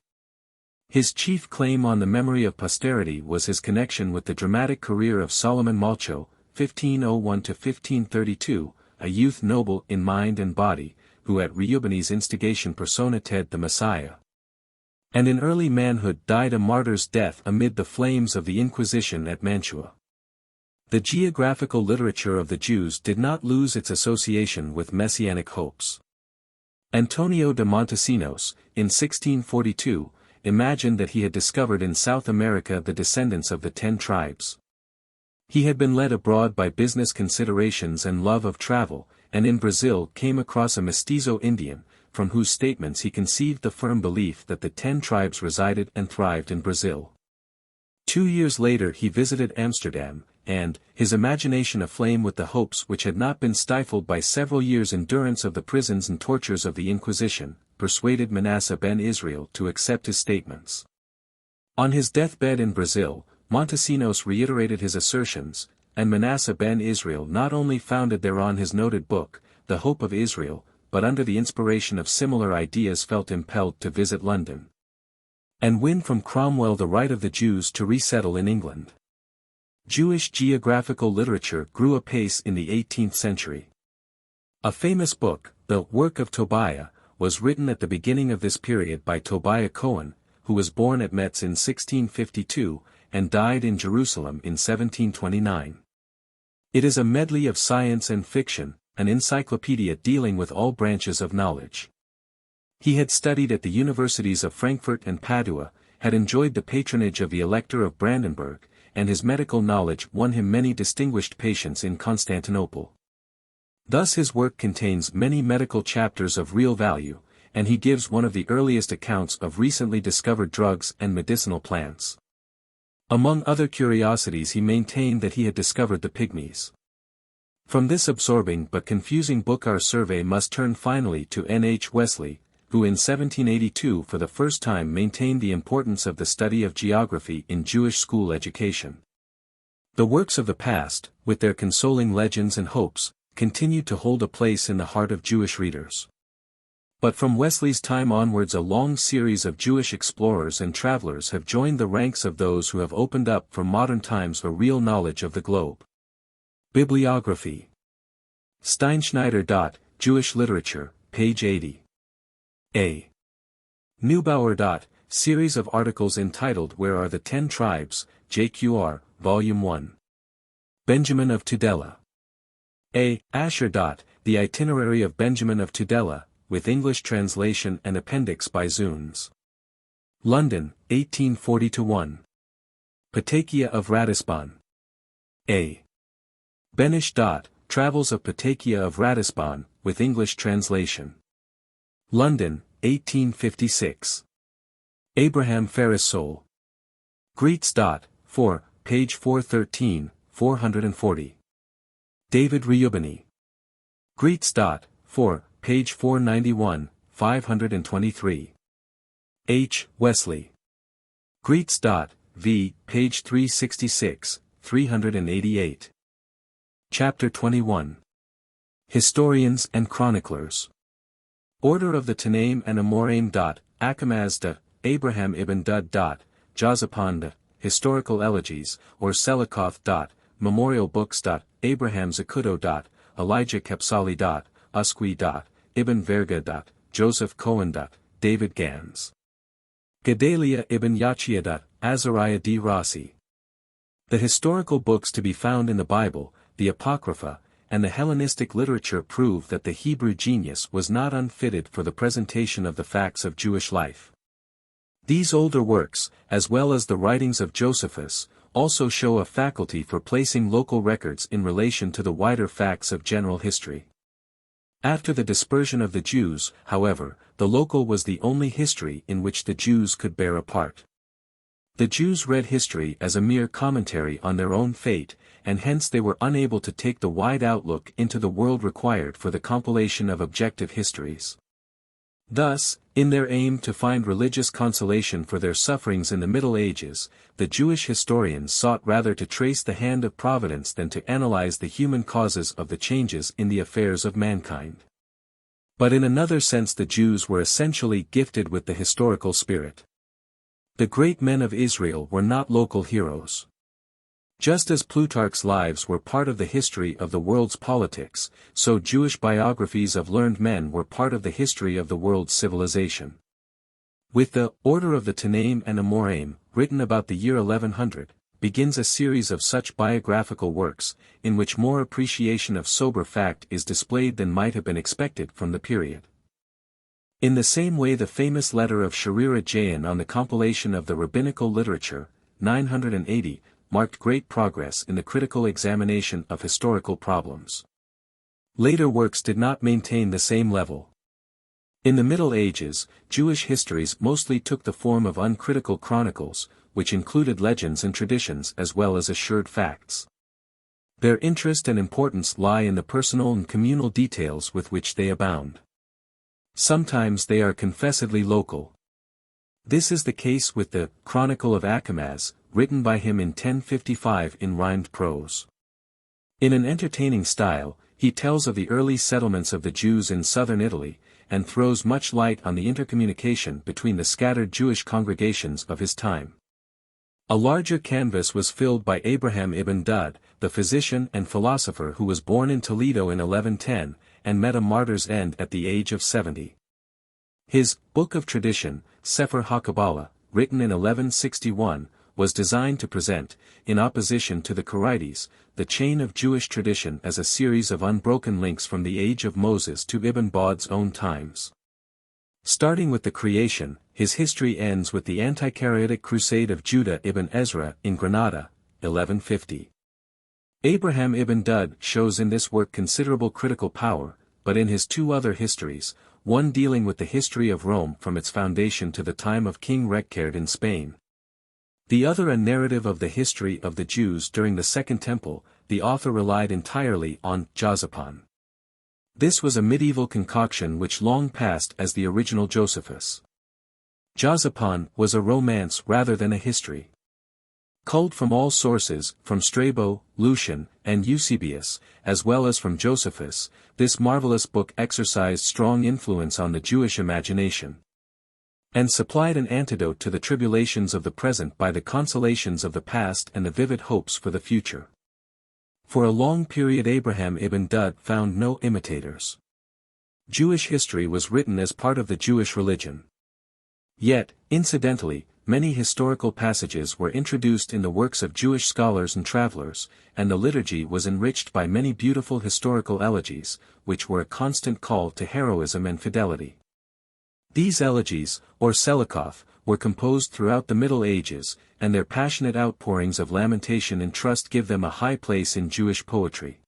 His chief claim on the memory of posterity was his connection with the dramatic career of Solomon Malcho, 1501–1532, a youth noble in mind and body, who at Reubeni's instigation personated the Messiah, and in early manhood died a martyr's death amid the flames of the Inquisition at Mantua. The geographical literature of the Jews did not lose its association with messianic hopes. Antonio de Montesinos, in 1642, imagined that he had discovered in South America the descendants of the 10 tribes. He had been led abroad by business considerations and love of travel, and in Brazil came across a mestizo Indian, from whose statements he conceived the firm belief that the 10 tribes resided and thrived in Brazil. 2 years later he visited Amsterdam, and, his imagination aflame with the hopes which had not been stifled by several years' endurance of the prisons and tortures of the Inquisition, persuaded Manasseh ben Israel to accept his statements. On his deathbed in Brazil, Montesinos reiterated his assertions, and Manasseh ben Israel not only founded thereon his noted book, The Hope of Israel, but under the inspiration of similar ideas felt impelled to visit London, and win from Cromwell the right of the Jews to resettle in England. Jewish geographical literature grew apace in the 18th century. A famous book, the Work of Tobiah, was written at the beginning of this period by Tobiah Cohen, who was born at Metz in 1652, and died in Jerusalem in 1729. It is a medley of science and fiction, an encyclopedia dealing with all branches of knowledge. He had studied at the universities of Frankfurt and Padua, had enjoyed the patronage of the Elector of Brandenburg, and his medical knowledge won him many distinguished patients in Constantinople. Thus his work contains many medical chapters of real value, and he gives one of the earliest accounts of recently discovered drugs and medicinal plants. Among other curiosities he maintained that he had discovered the pygmies. From this absorbing but confusing book our survey must turn finally to N. H. Wesley, who in 1782 for the first time maintained the importance of the study of geography in Jewish school education. The works of the past, with their consoling legends and hopes, continued to hold a place in the heart of Jewish readers. But from Wesley's time onwards a long series of Jewish explorers and travelers have joined the ranks of those who have opened up for modern times a real knowledge of the globe. Bibliography. Steinschneider. Jewish Literature, page 80. A. Neubauer. Series of articles entitled Where Are the 10 Tribes, JQR, Volume 1. Benjamin of Tudela. A. Asher. The Itinerary of Benjamin of Tudela, with English translation and appendix by Zunes. London, 1840–1. Patakia of Ratisbon. A. Benish. Travels of Patakia of Ratisbon, with English translation. London, 1856. Abraham Ferris-Soul. Greets. 4, page 413, 440. David Reubeni. Greets. 4, page 491, 523. H. Wesley. Greets. V, page 366, 388. Chapter 21. Historians and Chroniclers. Order of the Tanaim and Amoraim. Akamaz. Abraham ibn Dud. Jozapon. Historical Elegies, or Selikoth. Memorial Books. Abraham Zakuto. Elijah Kepsali. Usqui. Ibn Verga. Joseph Cohen. David Gans. Gedalia ibn Yachia. Azariah d. Rossi. The historical books to be found in the Bible, the Apocrypha, and the Hellenistic literature prove that the Hebrew genius was not unfitted for the presentation of the facts of Jewish life. These older works, as well as the writings of Josephus, also show a faculty for placing local records in relation to the wider facts of general history. After the dispersion of the Jews, however, the local was the only history in which the Jews could bear a part. The Jews read history as a mere commentary on their own fate, and hence they were unable to take the wide outlook into the world required for the compilation of objective histories. Thus, in their aim to find religious consolation for their sufferings in the Middle Ages, the Jewish historians sought rather to trace the hand of providence than to analyze the human causes of the changes in the affairs of mankind. But in another sense the Jews were essentially gifted with the historical spirit. The great men of Israel were not local heroes. Just as Plutarch's lives were part of the history of the world's politics, so Jewish biographies of learned men were part of the history of the world's civilization. With the Order of the Tanaim and Amoraim, written about the year 1100, begins a series of such biographical works, in which more appreciation of sober fact is displayed than might have been expected from the period. In the same way the famous letter of Sharira Jayan on the compilation of the rabbinical literature, 980, marked great progress in the critical examination of historical problems. Later works did not maintain the same level. In the Middle Ages, Jewish histories mostly took the form of uncritical chronicles, which included legends and traditions as well as assured facts. Their interest and importance lie in the personal and communal details with which they abound. Sometimes they are confessedly local. This is the case with the Chronicle of Achimaas, written by him in 1055 in rhymed prose. In an entertaining style, he tells of the early settlements of the Jews in southern Italy, and throws much light on the intercommunication between the scattered Jewish congregations of his time. A larger canvas was filled by Abraham ibn Dud, the physician and philosopher who was born in Toledo in 1110, and met a martyr's end at the age of 70. His Book of Tradition, Sefer HaKabbalah, written in 1161, was designed to present, in opposition to the Karaites, the chain of Jewish tradition as a series of unbroken links from the age of Moses to Ibn Daud's own times. Starting with the creation, his history ends with the anti-Karaitic crusade of Judah ibn Ezra in Granada, 1150. Abraham ibn Dud shows in this work considerable critical power, but in his two other histories, one dealing with the history of Rome from its foundation to the time of King Rekhard in Spain. The other a narrative of the history of the Jews during the Second Temple, the author relied entirely on Josephus. This was a medieval concoction which long passed as the original Josephus. Josephus was a romance rather than a history. Culled from all sources, from Strabo, Lucian, and Eusebius, as well as from Josephus, this marvelous book exercised strong influence on the Jewish imagination, and supplied an antidote to the tribulations of the present by the consolations of the past and the vivid hopes for the future. For a long period Abraham ibn Dud found no imitators. Jewish history was written as part of the Jewish religion. Yet, incidentally, many historical passages were introduced in the works of Jewish scholars and travelers, and the liturgy was enriched by many beautiful historical elegies, which were a constant call to heroism and fidelity. These elegies, or selikoth, were composed throughout the Middle Ages, and their passionate outpourings of lamentation and trust give them a high place in Jewish poetry.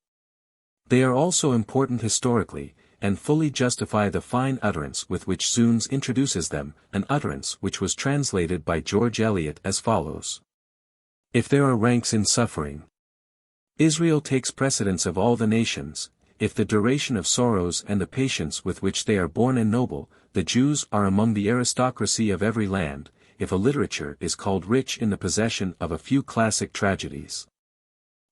They are also important historically, and fully justify the fine utterance with which Zunes introduces them, an utterance which was translated by George Eliot as follows. If there are ranks in suffering, Israel takes precedence of all the nations. If the duration of sorrows and the patience with which they are born and noble, the Jews are among the aristocracy of every land. If a literature is called rich in the possession of a few classic tragedies,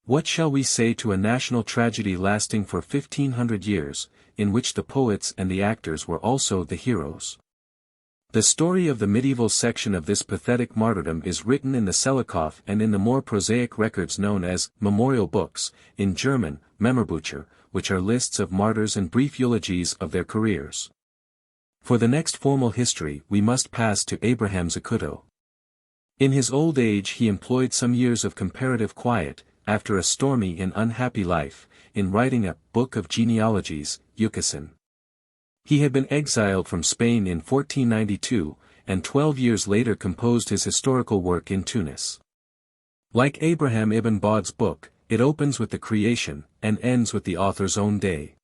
what shall we say to a national tragedy lasting for 1500 years, in which the poets and the actors were also the heroes? The story of the medieval section of this pathetic martyrdom is written in the Selikoth and in the more prosaic records known as memorial books, in German, Memorbucher, which are lists of martyrs and brief eulogies of their careers. For the next formal history we must pass to Abraham Zacuto. In his old age he employed some years of comparative quiet, after a stormy and unhappy life, in writing a Book of Genealogies, Yucatan. He had been exiled from Spain in 1492, and 12 years later composed his historical work in Tunis. Like Abraham ibn Daud's book, it opens with the creation, and ends with the author's own day.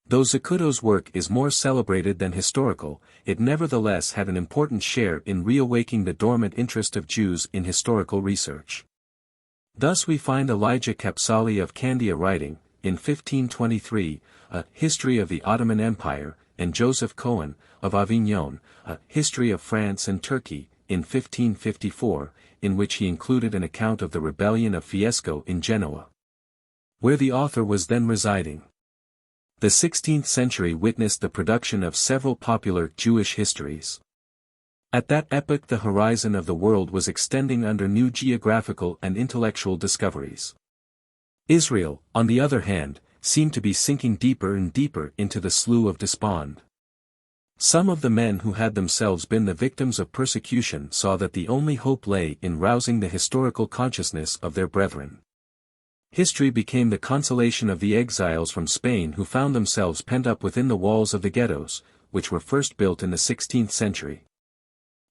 Though Zacuto's work is more celebrated than historical, it nevertheless had an important share in reawaking the dormant interest of Jews in historical research. Thus we find Elijah Kapsali of Candia writing, in 1523, a History of the Ottoman Empire, and Joseph Cohen, of Avignon, a History of France and Turkey, in 1554, in which he included an account of the rebellion of Fiesco in Genoa, where the author was then residing. The 16th century witnessed the production of several popular Jewish histories. At that epoch the horizon of the world was extending under new geographical and intellectual discoveries. Israel, on the other hand, seemed to be sinking deeper and deeper into the slough of despond. Some of the men who had themselves been the victims of persecution saw that the only hope lay in rousing the historical consciousness of their brethren. History became the consolation of the exiles from Spain who found themselves pent up within the walls of the ghettos, which were first built in the 16th century.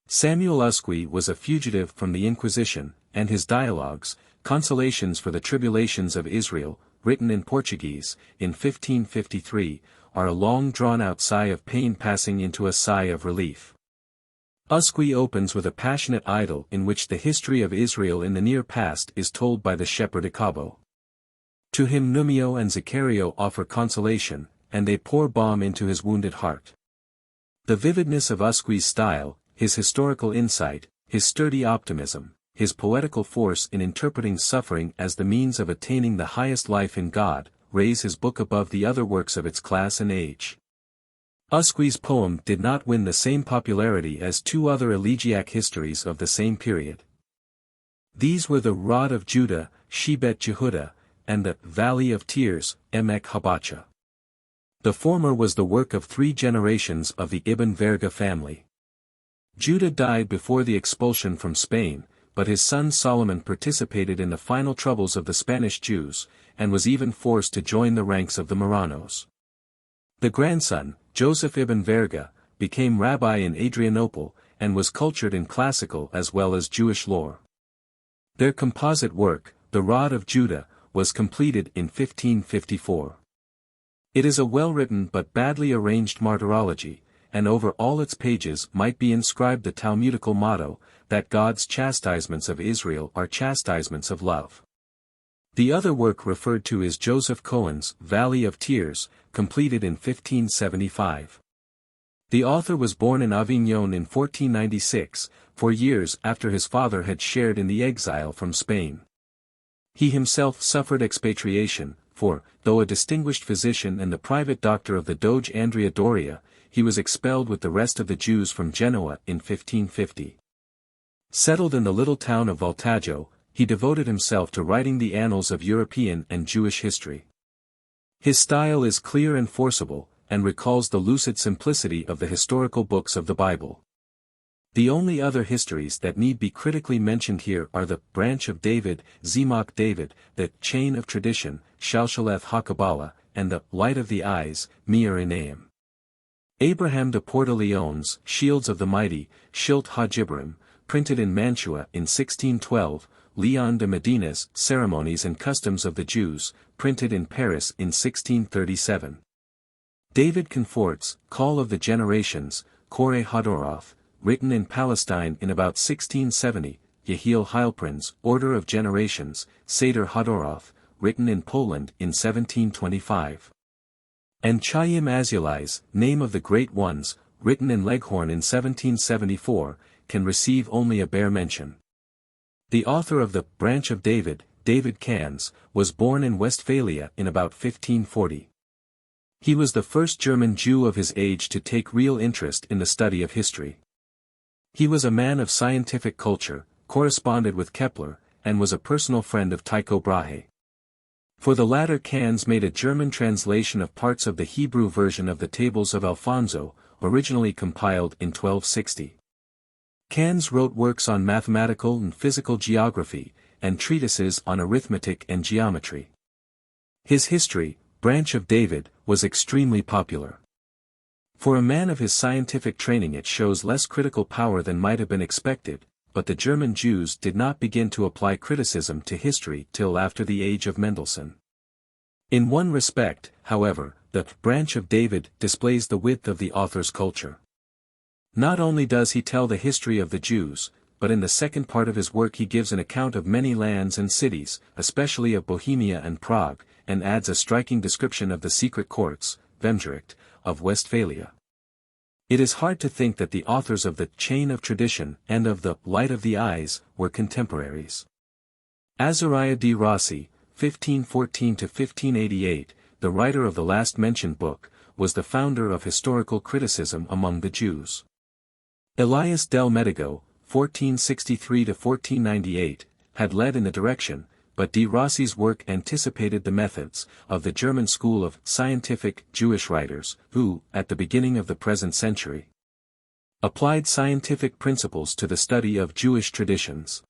Samuel Usque was a fugitive from the Inquisition, and his dialogues, Consolations for the Tribulations of Israel, written in Portuguese, in 1553, are a long drawn-out sigh of pain passing into a sigh of relief. Usque opens with a passionate idyll in which the history of Israel in the near past is told by the shepherd Icabo. To him Numio and Zaccario offer consolation, and they pour balm into his wounded heart. The vividness of Usque's style, his historical insight, his sturdy optimism, his poetical force in interpreting suffering as the means of attaining the highest life in God, raise his book above the other works of its class and age. Usque's poem did not win the same popularity as two other elegiac histories of the same period. These were the Rod of Judah, Shebet Jehudah, and the Valley of Tears, Emek Habacha. The former was the work of 3 generations of the Ibn Verga family. Judah died before the expulsion from Spain, but his son Solomon participated in the final troubles of the Spanish Jews, and was even forced to join the ranks of the Marranos. The grandson, Joseph ibn Verga, became rabbi in Adrianople, and was cultured in classical as well as Jewish lore. Their composite work, The Rod of Judah, was completed in 1554. It is a well-written but badly arranged martyrology, and over all its pages might be inscribed the Talmudical motto, that God's chastisements of Israel are chastisements of love. The other work referred to is Joseph Cohen's Valley of Tears, completed in 1575. The author was born in Avignon in 1496, 4 years after his father had shared in the exile from Spain. He himself suffered expatriation, for, though a distinguished physician and the private doctor of the Doge Andrea Doria, he was expelled with the rest of the Jews from Genoa in 1550. Settled in the little town of Voltaggio, he devoted himself to writing the annals of European and Jewish history. His style is clear and forcible, and recalls the lucid simplicity of the historical books of the Bible. The only other histories that need be critically mentioned here are the Branch of David, Zemach David, the Chain of Tradition, Shalshaleth HaKabbalah, and the Light of the Eyes, Meir Enaim. Abraham de Porta-Leon's Shields of the Mighty, Shilt HaJibrim, printed in Mantua in 1612, Leon de Medina's Ceremonies and Customs of the Jews, printed in Paris in 1637. David Confort's Call of the Generations, Kore Hadoroth, written in Palestine in about 1670, Yehiel Heilprin's Order of Generations, Seder Hadoroth, written in Poland in 1725. And Chaim Azulai's Name of the Great Ones, written in Leghorn in 1774, can receive only a bare mention. The author of the Branch of David, David Cans, was born in Westphalia in about 1540. He was the first German Jew of his age to take real interest in the study of history. He was a man of scientific culture, corresponded with Kepler, and was a personal friend of Tycho Brahe. For the latter Cans made a German translation of parts of the Hebrew version of the Tables of Alfonso, originally compiled in 1260. Cans wrote works on mathematical and physical geography, and treatises on arithmetic and geometry. His history, Branch of David, was extremely popular. For a man of his scientific training it shows less critical power than might have been expected, but the German Jews did not begin to apply criticism to history till after the age of Mendelssohn. In one respect, however, the Branch of David displays the width of the author's culture. Not only does he tell the history of the Jews, but in the second part of his work he gives an account of many lands and cities, especially of Bohemia and Prague, and adds a striking description of the secret courts, Vemgericht, of Westphalia. It is hard to think that the authors of the Chain of Tradition and of the Light of the Eyes were contemporaries. Azariah D. Rossi, 1514–1588, the writer of the last mentioned book, was the founder of historical criticism among the Jews. Elias del Medigo, 1463–1498, had led in the direction, but de Rossi's work anticipated the methods of the German school of scientific Jewish writers, who, at the beginning of the present century, applied scientific principles to the study of Jewish traditions.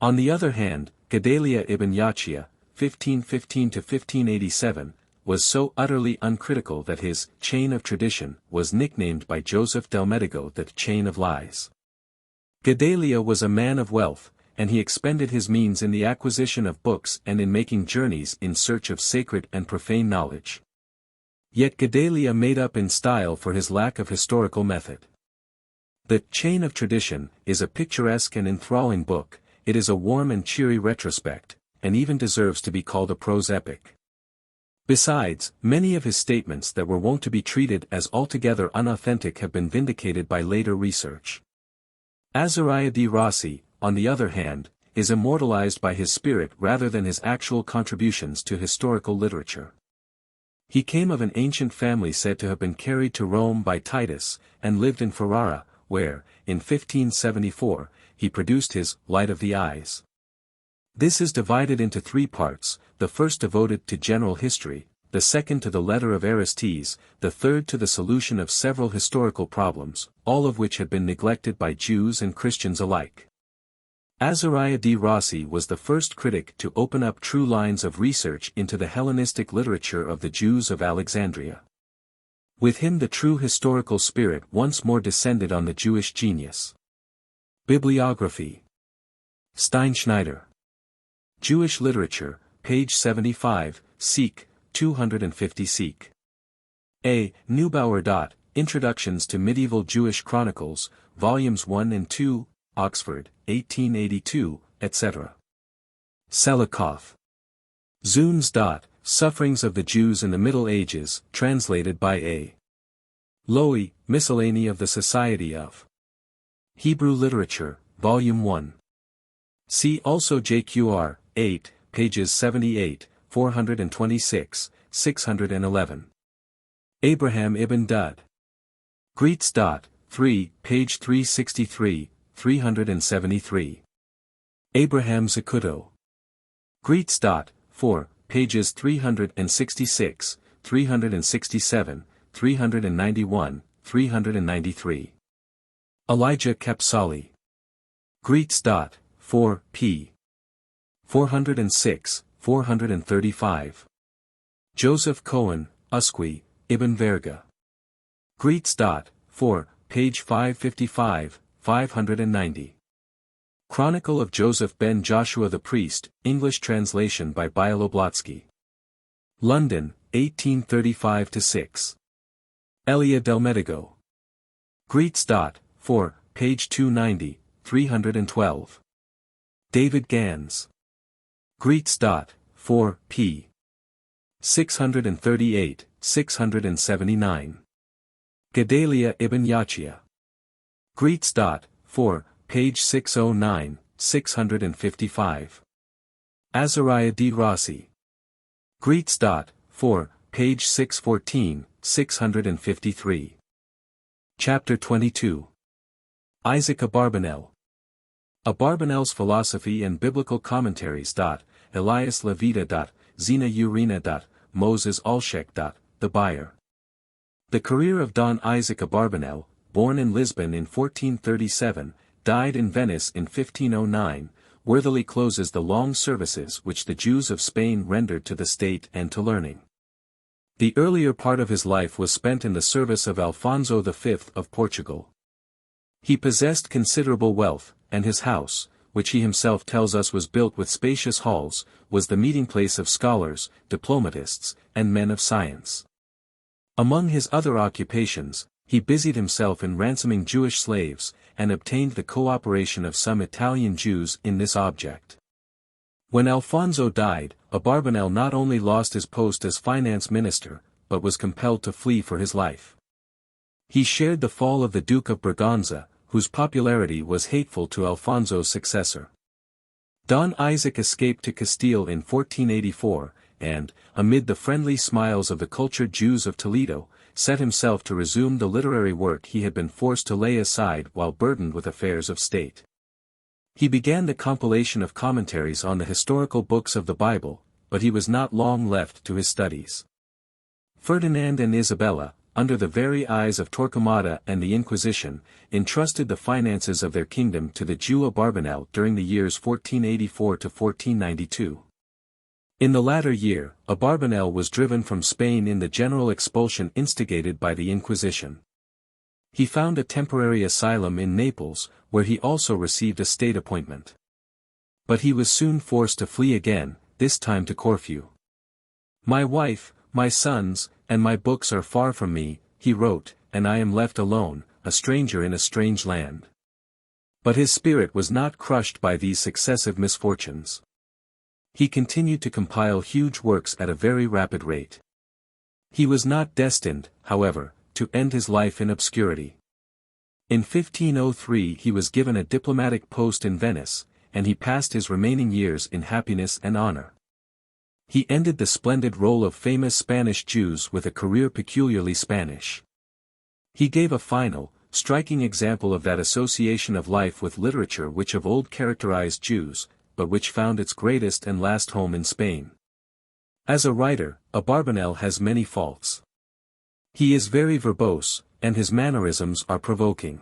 On the other hand, Gedalia ibn Yachia, 1515–1587, was so utterly uncritical that his chain of tradition was nicknamed by Joseph del Medigo the chain of lies. Gedalia was a man of wealth, and he expended his means in the acquisition of books and in making journeys in search of sacred and profane knowledge. Yet Gedalia made up in style for his lack of historical method. The Chain of Tradition is a picturesque and enthralling book. It is a warm and cheery retrospect, and even deserves to be called a prose epic. Besides, many of his statements that were wont to be treated as altogether unauthentic have been vindicated by later research. Azariah de Rossi, on the other hand, is immortalized by his spirit rather than his actual contributions to historical literature. He came of an ancient family said to have been carried to Rome by Titus, and lived in Ferrara, where, in 1574, he produced his Light of the Eyes. This is divided into three parts, the first devoted to general history, the second to the letter of Aristes, the third to the solution of several historical problems, all of which had been neglected by Jews and Christians alike. Azariah de Rossi was the first critic to open up true lines of research into the Hellenistic literature of the Jews of Alexandria. With him the true historical spirit once more descended on the Jewish genius. Bibliography. Steinschneider. Jewish Literature, page 75, Seek, 250 Seek. A. Neubauer. Introductions to Medieval Jewish Chronicles, Volumes 1 and 2, Oxford, 1882, etc. Selikoff. Zunes. Sufferings of the Jews in the Middle Ages, translated by A. Lowy, Miscellany of the Society of Hebrew Literature, Volume 1. See also JQR, 8, pages 78, 426, 611. Abraham ibn Dud. Greets. 3, page 363, 373. Abraham Zacuto. Greets. 4, pages 366, 367, 391, 393. Elijah Kapsali. Greets. 4, p. 406, 435. Joseph Cohen, Usqui, Ibn Verga. Greets. 4, page 555, 590. Chronicle of Joseph ben Joshua the Priest, English translation by Bialoblotsky. London, 1835–6. Elia del Medigo. Greets. 4, page 290, 312. David Gans. Greets. 4, p. 638, 679. Gedalia ibn Yachia. Greets. 4, page 609, 655. Azariah de Rossi. Greets. 4, page 614, 653. Chapter 22. Isaac Abarbanel. Abarbanel's Philosophy and Biblical Commentaries. Elias Levita. Zena Urena. Moses Alshek. The Buyer. The career of Don Isaac Abarbanel, born in Lisbon in 1437, died in Venice in 1509, worthily closes the long services which the Jews of Spain rendered to the state and to learning. The earlier part of his life was spent in the service of Alfonso V of Portugal. He possessed considerable wealth, and his house, which he himself tells us was built with spacious halls, was the meeting place of scholars, diplomatists, and men of science. Among his other occupations, he busied himself in ransoming Jewish slaves, and obtained the cooperation of some Italian Jews in this object. When Alfonso died, Abarbanel not only lost his post as finance minister, but was compelled to flee for his life. He shared the fall of the Duke of Braganza, whose popularity was hateful to Alfonso's successor. Don Isaac escaped to Castile in 1484, and, amid the friendly smiles of the cultured Jews of Toledo, set himself to resume the literary work he had been forced to lay aside while burdened with affairs of state. He began the compilation of commentaries on the historical books of the Bible, but he was not long left to his studies. Ferdinand and Isabella, under the very eyes of Torquemada and the Inquisition, entrusted the finances of their kingdom to the Jew Abarbanel during the years 1484 to 1492. In the latter year, Abarbanel was driven from Spain in the general expulsion instigated by the Inquisition. He found a temporary asylum in Naples, where he also received a state appointment. But he was soon forced to flee again, this time to Corfu. "My wife, my sons, and my books are far from me," he wrote, "and I am left alone, a stranger in a strange land." But his spirit was not crushed by these successive misfortunes. He continued to compile huge works at a very rapid rate. He was not destined, however, to end his life in obscurity. In 1503 he was given a diplomatic post in Venice, and he passed his remaining years in happiness and honor. He ended the splendid role of famous Spanish Jews with a career peculiarly Spanish. He gave a final, striking example of that association of life with literature which of old characterized Jews, but which found its greatest and last home in Spain. As a writer, Abarbanel has many faults. He is very verbose, and his mannerisms are provoking.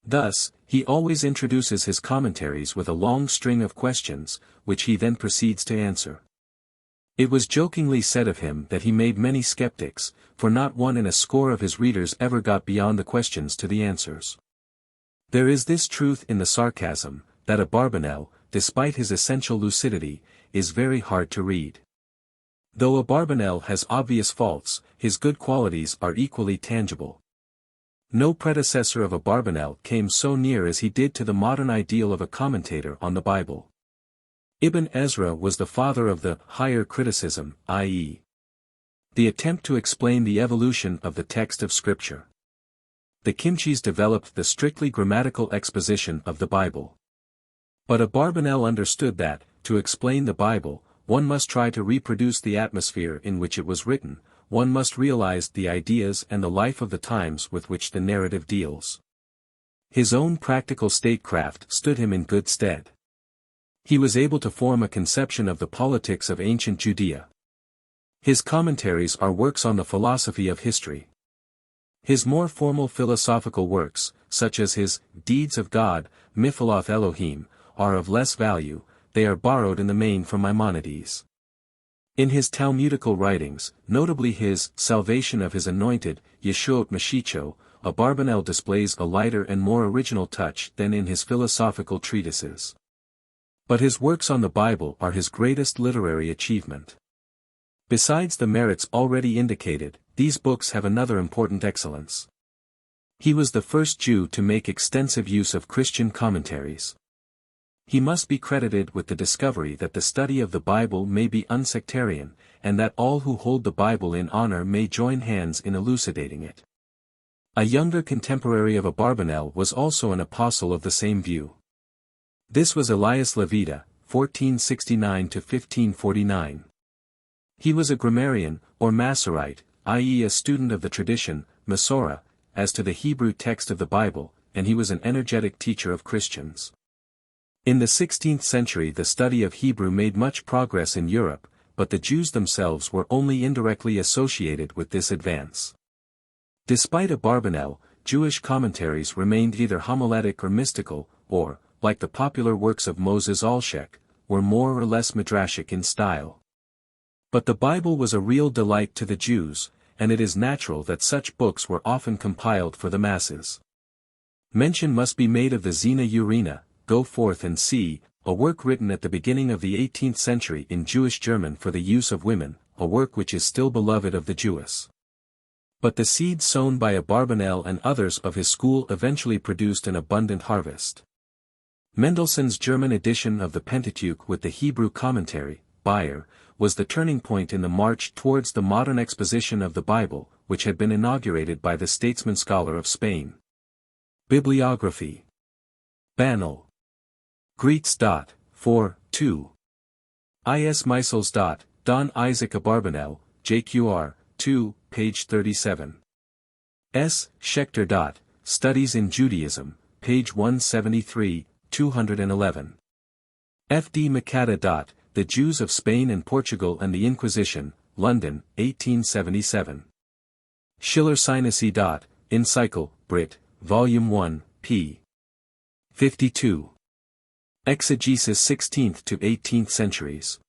Thus, he always introduces his commentaries with a long string of questions, which he then proceeds to answer. It was jokingly said of him that he made many skeptics, for not one in a score of his readers ever got beyond the questions to the answers. There is this truth in the sarcasm, that Abarbanel, despite his essential lucidity, is very hard to read. Though Abarbanel has obvious faults, his good qualities are equally tangible. No predecessor of Abarbanel came so near as he did to the modern ideal of a commentator on the Bible. Ibn Ezra was the father of the higher criticism, i.e., the attempt to explain the evolution of the text of Scripture. The Kimchis developed the strictly grammatical exposition of the Bible. But Abarbanel understood that, to explain the Bible, one must try to reproduce the atmosphere in which it was written, one must realize the ideas and the life of the times with which the narrative deals. His own practical statecraft stood him in good stead. He was able to form a conception of the politics of ancient Judea. His commentaries are works on the philosophy of history. His more formal philosophical works, such as his Deeds of God, Miphaloth Elohim, are of less value. They are borrowed in the main from Maimonides. In his Talmudical writings, notably his Salvation of His Anointed, Yeshuot Mashiach, Abarbanel displays a lighter and more original touch than in his philosophical treatises. But his works on the Bible are his greatest literary achievement. Besides the merits already indicated, these books have another important excellence. He was the first Jew to make extensive use of Christian commentaries. He must be credited with the discovery that the study of the Bible may be unsectarian, and that all who hold the Bible in honor may join hands in elucidating it. A younger contemporary of Abarbanel was also an apostle of the same view. This was Elias Levita, 1469 to 1549. He was a grammarian, or Masorite, i.e. a student of the tradition, Masorah, as to the Hebrew text of the Bible, and he was an energetic teacher of Christians. In the 16th century the study of Hebrew made much progress in Europe, but the Jews themselves were only indirectly associated with this advance. Despite Abarbanel, Jewish commentaries remained either homiletic or mystical, or, like the popular works of Moses Alshek, were more or less midrashic in style. But the Bible was a real delight to the Jews, and it is natural that such books were often compiled for the masses. Mention must be made of the Zena Urena, Go Forth and See, a work written at the beginning of the 18th century in Jewish German for the use of women, a work which is still beloved of the Jewess. But the seed sown by Abarbanel and others of his school eventually produced an abundant harvest. Mendelssohn's German edition of the Pentateuch with the Hebrew commentary, Bayer, was the turning point in the march towards the modern exposition of the Bible, which had been inaugurated by the statesman scholar of Spain. Bibliography. Banel. Greets. 4, 2. Is. Meisels. Don Isaac Abarbanel, JQR, 2, page 37. S. Schechter. Studies in Judaism, page 173, 211. F. D. Makata. The Jews of Spain and Portugal and the Inquisition, London, 1877. Schiller Sinisi. Encycl. Brit. Volume 1, p. 52. Exegesis 16th to 18th centuries.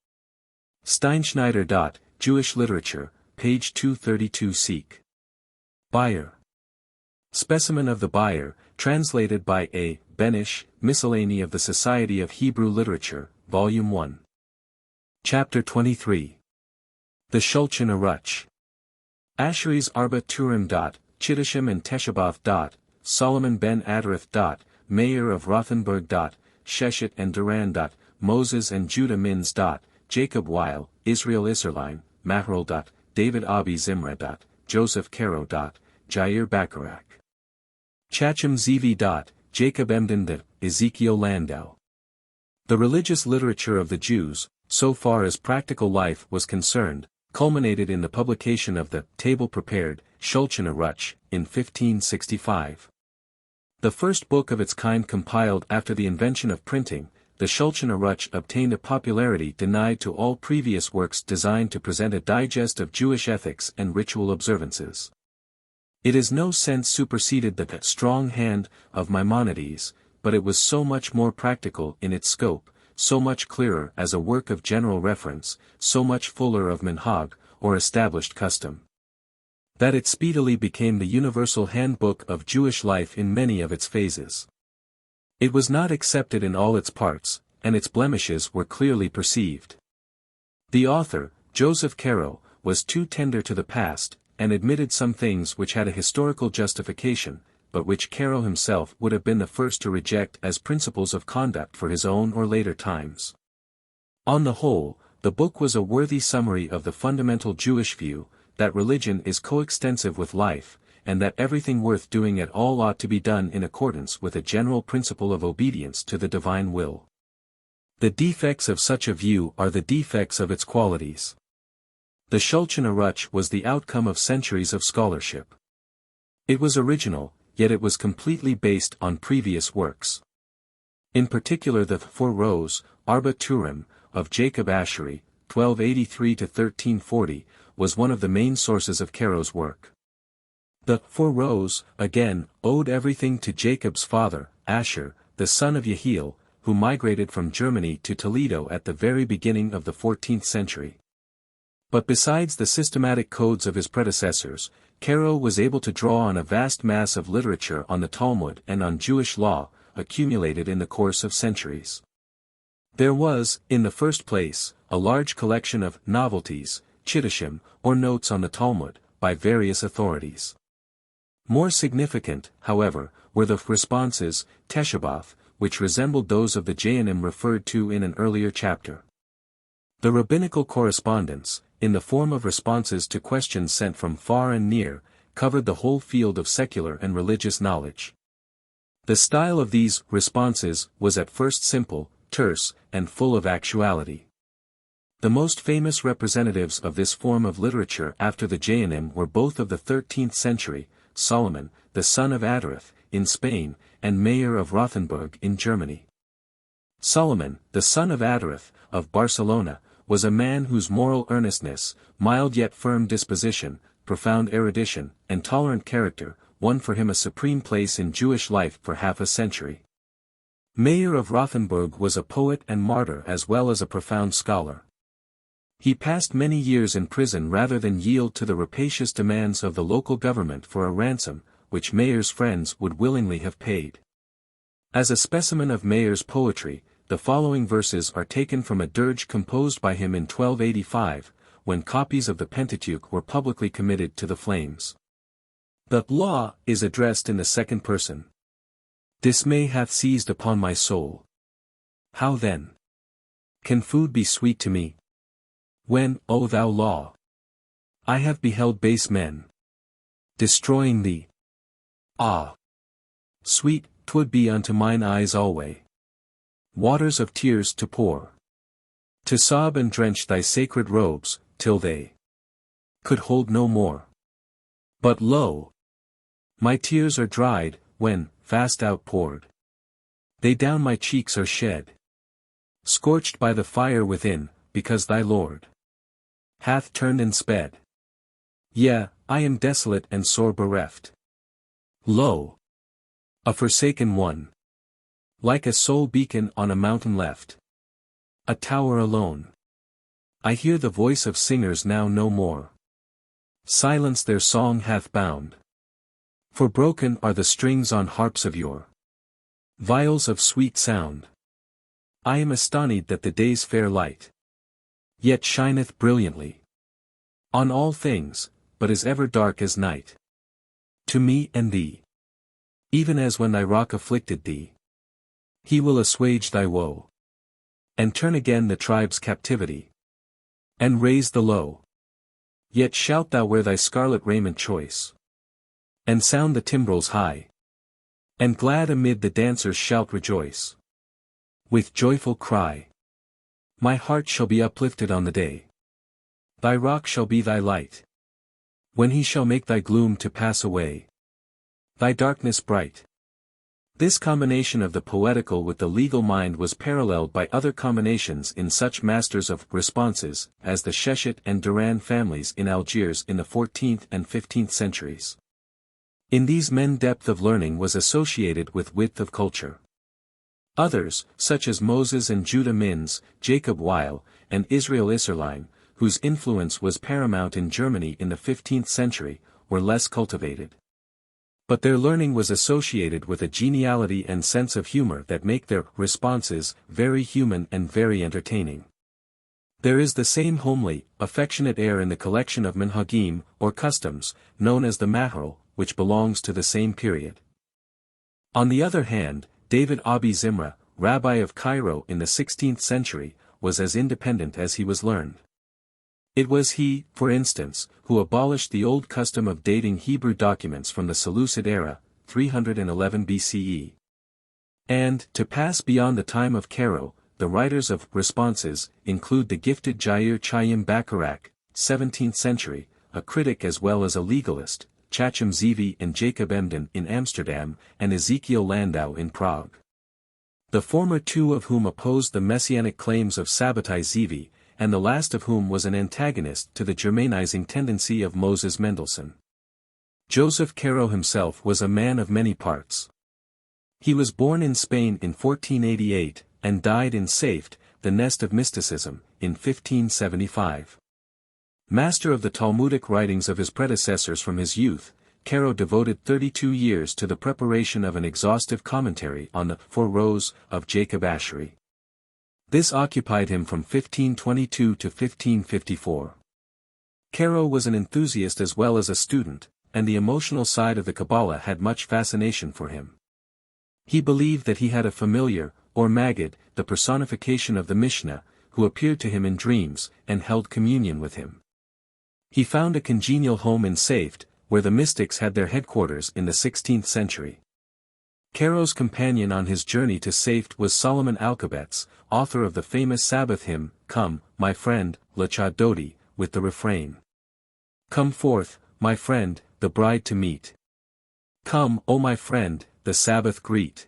Steinschneider. Jewish Literature, page 232. Seek. Beyer. Specimen of the Beyer, translated by A. Benish, Miscellany of the Society of Hebrew Literature, Volume 1. Chapter 23. The Shulchan Aruch. Asheris Arba Turim. Chittishim and Teshabath. Solomon ben Adareth. Mayor of Rothenburg. Sheshet and Duran. Moses and Judah Mins. Jacob Weil, Israel Isserline, Maharal. David Abi Zimra. Joseph Caro. Jair Bacharach. Chacham Zivi. Jacob Emden. Ezekiel Landau. The religious literature of the Jews, so far as practical life was concerned, culminated in the publication of the Table Prepared, Shulchan Aruch, in 1565. The first book of its kind compiled after the invention of printing, the Shulchan Aruch obtained a popularity denied to all previous works designed to present a digest of Jewish ethics and ritual observances. It is no sense superseded the strong hand of Maimonides, but it was so much more practical in its scope, so much clearer as a work of general reference, so much fuller of minhag, or established custom, that it speedily became the universal handbook of Jewish life in many of its phases. It was not accepted in all its parts, and its blemishes were clearly perceived. The author, Joseph Caro, was too tender to the past, and admitted some things which had a historical justification, but which Caro himself would have been the first to reject as principles of conduct for his own or later times. On the whole, the book was a worthy summary of the fundamental Jewish view, that religion is coextensive with life, and that everything worth doing at all ought to be done in accordance with a general principle of obedience to the divine will. The defects of such a view are the defects of its qualities. The Shulchan Aruch was the outcome of centuries of scholarship. It was original, yet it was completely based on previous works. In particular the 4 rows, Arba Turim, of Jacob Ashery, 1283–1340, was one of the main sources of Caro's work. The 4 rows, again, owed everything to Jacob's father, Asher, the son of Yehiel, who migrated from Germany to Toledo at the very beginning of the 14th century. But besides the systematic codes of his predecessors, Caro was able to draw on a vast mass of literature on the Talmud and on Jewish law, accumulated in the course of centuries. There was, in the first place, a large collection of novelties, chittishim, or notes on the Talmud, by various authorities. More significant, however, were the responses, Teshabath, which resembled those of the Gaonim referred to in an earlier chapter. The rabbinical correspondence, in the form of responses to questions sent from far and near, covered the whole field of secular and religious knowledge. The style of these responses was at first simple, terse, and full of actuality. The most famous representatives of this form of literature after the Gaonim were both of the 13th century, Solomon, the son of Adareth, in Spain, and Mayor of Rothenburg in Germany. Solomon, the son of Adareth, of Barcelona, was a man whose moral earnestness, mild yet firm disposition, profound erudition, and tolerant character, won for him a supreme place in Jewish life for half a century. Mayor of Rothenburg was a poet and martyr as well as a profound scholar. He passed many years in prison rather than yield to the rapacious demands of the local government for a ransom, which Mayer's friends would willingly have paid. As a specimen of Mayer's poetry, the following verses are taken from a dirge composed by him in 1285, when copies of the Pentateuch were publicly committed to the flames. The law is addressed in the second person. Dismay hath seized upon my soul. How then can food be sweet to me? When, O thou law, I have beheld base men destroying thee. Ah! Sweet 'twould be unto mine eyes alway waters of tears to pour, to sob and drench thy sacred robes, till they could hold no more. But lo! My tears are dried, when, fast outpoured, they down my cheeks are shed. Scorched by the fire within, because thy Lord hath turned and sped. Yea, I am desolate and sore bereft. Lo! A forsaken one. Like a sole beacon on a mountain left. A tower alone. I hear the voice of singers now no more. Silence their song hath bound. For broken are the strings on harps of yore. Viols of sweet sound. I am astonied that the day's fair light yet shineth brilliantly on all things, but is ever dark as night. To me and thee. Even as when thy rock afflicted thee. He will assuage thy woe. And turn again the tribe's captivity. And raise the low. Yet shalt thou wear thy scarlet raiment choice. And sound the timbrels high. And glad amid the dancers shalt rejoice. With joyful cry. My heart shall be uplifted on the day. Thy rock shall be thy light. When he shall make thy gloom to pass away. Thy darkness bright. This combination of the poetical with the legal mind was paralleled by other combinations in such masters of responses as the Sheshet and Duran families in Algiers in the 14th and 15th centuries. In these men depth of learning was associated with width of culture. Others, such as Moses and Judah Mins, Jacob Weil, and Israel Isserlein, whose influence was paramount in Germany in the 15th century, were less cultivated. But their learning was associated with a geniality and sense of humor that make their responses very human and very entertaining. There is the same homely, affectionate air in the collection of minhagim, or customs, known as the Maharil, which belongs to the same period. On the other hand, David Abi Zimra, rabbi of Cairo in the 16th century, was as independent as he was learned. It was he, for instance, who abolished the old custom of dating Hebrew documents from the Seleucid era, 311 BCE. And, to pass beyond the time of Caro, the writers of responses include the gifted Jair Chaim Bacharach, 17th century, a critic as well as a legalist, Chacham Zevi and Jacob Emden in Amsterdam, and Ezekiel Landau in Prague. The former two of whom opposed the messianic claims of Sabbatai Zevi, and the last of whom was an antagonist to the Germanizing tendency of Moses Mendelssohn. Joseph Caro himself was a man of many parts. He was born in Spain in 1488, and died in Safed, the nest of mysticism, in 1575. Master of the Talmudic writings of his predecessors from his youth, Caro devoted 32 years to the preparation of an exhaustive commentary on the Four Rows of Jacob Asheri. This occupied him from 1522 to 1554. Caro was an enthusiast as well as a student, and the emotional side of the Kabbalah had much fascination for him. He believed that he had a familiar, or Maggid, the personification of the Mishnah, who appeared to him in dreams, and held communion with him. He found a congenial home in Safed, where the mystics had their headquarters in the 16th century. Caro's companion on his journey to Safed was Solomon Alkabetz, author of the famous Sabbath hymn, Come, my friend, Lecha Dodi, with the refrain. Come forth, my friend, the bride to meet. Come, O my friend, the Sabbath greet.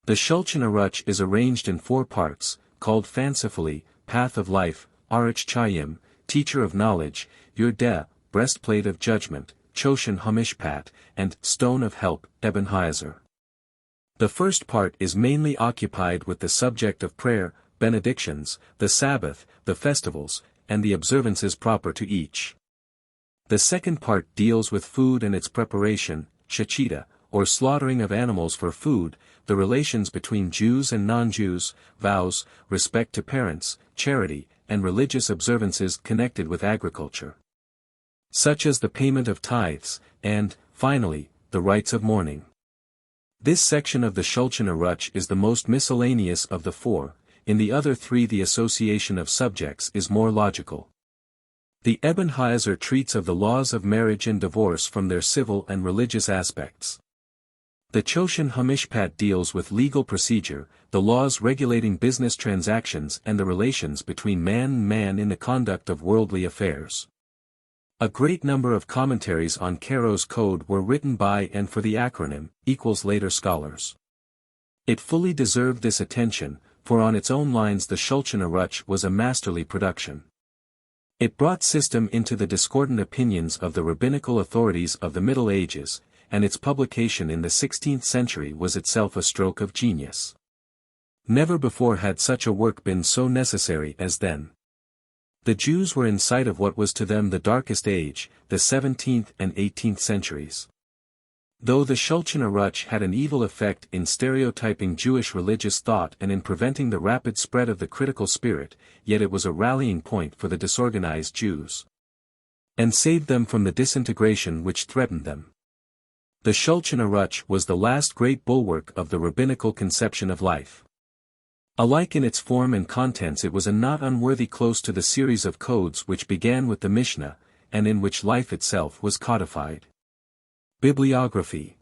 The Shulchan Aruch is arranged in 4 parts, called fancifully, Path of Life, Aruch Chaim, Teacher of Knowledge, Yurdeh, Breastplate of Judgment, Choshen Hamishpat, and Stone of Help, Eben Haezer. The first part is mainly occupied with the subject of prayer, benedictions, the Sabbath, the festivals, and the observances proper to each. The second part deals with food and its preparation, shechita, or slaughtering of animals for food, the relations between Jews and non-Jews, vows, respect to parents, charity, and religious observances connected with agriculture, such as the payment of tithes, and, finally, the rites of mourning. This section of the Shulchan Aruch is the most miscellaneous of the 4, in the other 3 the association of subjects is more logical. The Eben Haezer treats of the laws of marriage and divorce from their civil and religious aspects. The Choshen Hamishpat deals with legal procedure, the laws regulating business transactions and the relations between man and man in the conduct of worldly affairs. A great number of commentaries on Caro's code were written by and for the acronym, equals later scholars. It fully deserved this attention, for on its own lines the Shulchan Aruch was a masterly production. It brought system into the discordant opinions of the rabbinical authorities of the Middle Ages, and its publication in the 16th century was itself a stroke of genius. Never before had such a work been so necessary as then. The Jews were in sight of what was to them the darkest age, the 17th and 18th centuries. Though the Shulchan Aruch had an evil effect in stereotyping Jewish religious thought and in preventing the rapid spread of the critical spirit, yet it was a rallying point for the disorganized Jews, and saved them from the disintegration which threatened them. The Shulchan Aruch was the last great bulwark of the rabbinical conception of life. Alike in its form and contents, it was a not unworthy close to the series of codes which began with the Mishnah, and in which life itself was codified. Bibliography.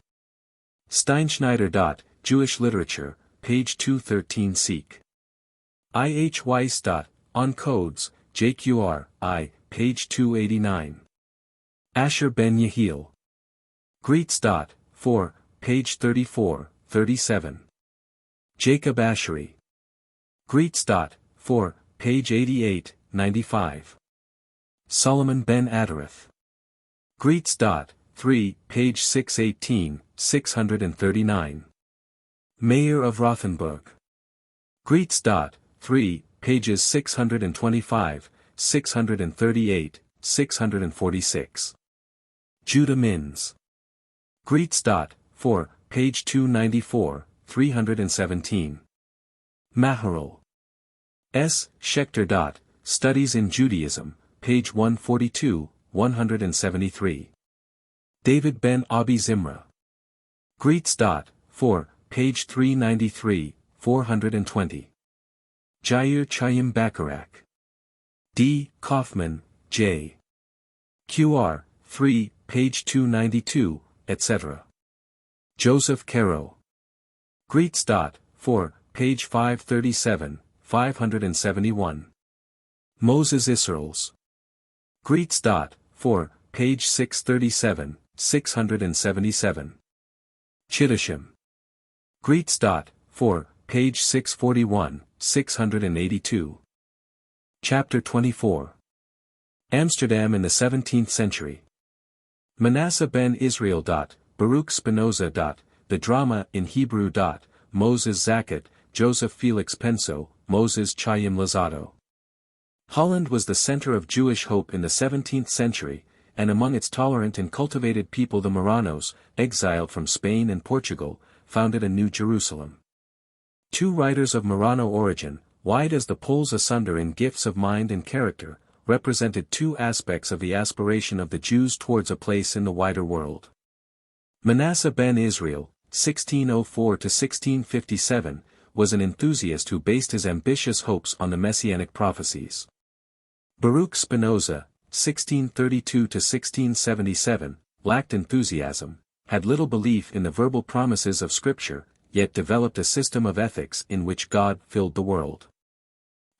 Steinschneider. Jewish Literature, page 213. Seek. I. H. Weiss. On Codes, JQR, I, page 289. Asher ben Yehiel. Greets. 4, page 34, 37. Jacob Ashery. Greets. 4, page 88, 95. Solomon ben Adarath. Greets. 3, page 618, 639. Mayor of Rothenburg. Greets. 3, pages 625, 638, 646. Judah Mins. Greets. 4, page 294, 317. Maharal. S. Schechter. Studies in Judaism, page 142, 173. David ben Abi Zimra. Greets. 4, page 393, 420. Jair Chaim Bacharach. D. Kaufman, J. Qr. 3, page 292, etc. Joseph Caro. Greets. 4, page 537, 571. Moses Israels. Greets. 4, page 637, 677. Chittishim. Greets. 4, page 641, 682. Chapter 24. Amsterdam in the 17th century. Manasseh ben Israel. Baruch Spinoza. The Drama in Hebrew. Moses Zakat, Joseph Felix Penso, Moses Chaim Lozado. Holland was the center of Jewish hope in the 17th century, and among its tolerant and cultivated people the Marranos, exiled from Spain and Portugal, founded a new Jerusalem. Two writers of Marrano origin, wide as the poles asunder in gifts of mind and character, represented two aspects of the aspiration of the Jews towards a place in the wider world. Manasseh ben Israel, 1604–1657, was an enthusiast who based his ambitious hopes on the messianic prophecies. Baruch Spinoza, 1632–1677, lacked enthusiasm, had little belief in the verbal promises of Scripture, yet developed a system of ethics in which God filled the world.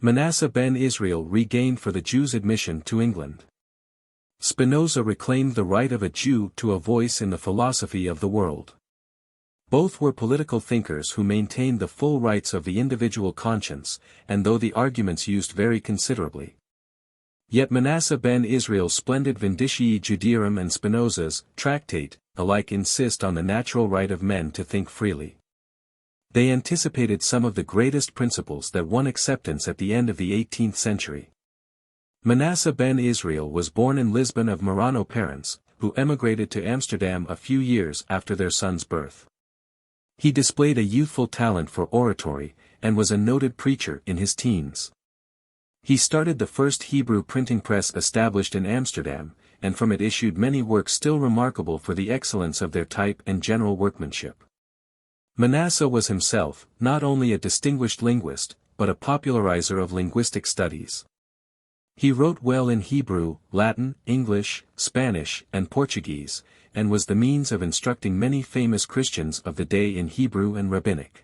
Manasseh ben Israel regained for the Jews admission to England. Spinoza reclaimed the right of a Jew to a voice in the philosophy of the world. Both were political thinkers who maintained the full rights of the individual conscience, and though the arguments used vary considerably. Yet Manasseh ben Israel's splendid Vindicii Judaeorum and Spinoza's Tractate alike insist on the natural right of men to think freely. They anticipated some of the greatest principles that won acceptance at the end of the 18th century. Manasseh ben Israel was born in Lisbon of Marrano parents, who emigrated to Amsterdam a few years after their son's birth. He displayed a youthful talent for oratory, and was a noted preacher in his teens. He started the first Hebrew printing press established in Amsterdam, and from it issued many works still remarkable for the excellence of their type and general workmanship. Manasseh was himself, not only a distinguished linguist, but a popularizer of linguistic studies. He wrote well in Hebrew, Latin, English, Spanish, and Portuguese, and was the means of instructing many famous Christians of the day in Hebrew and Rabbinic.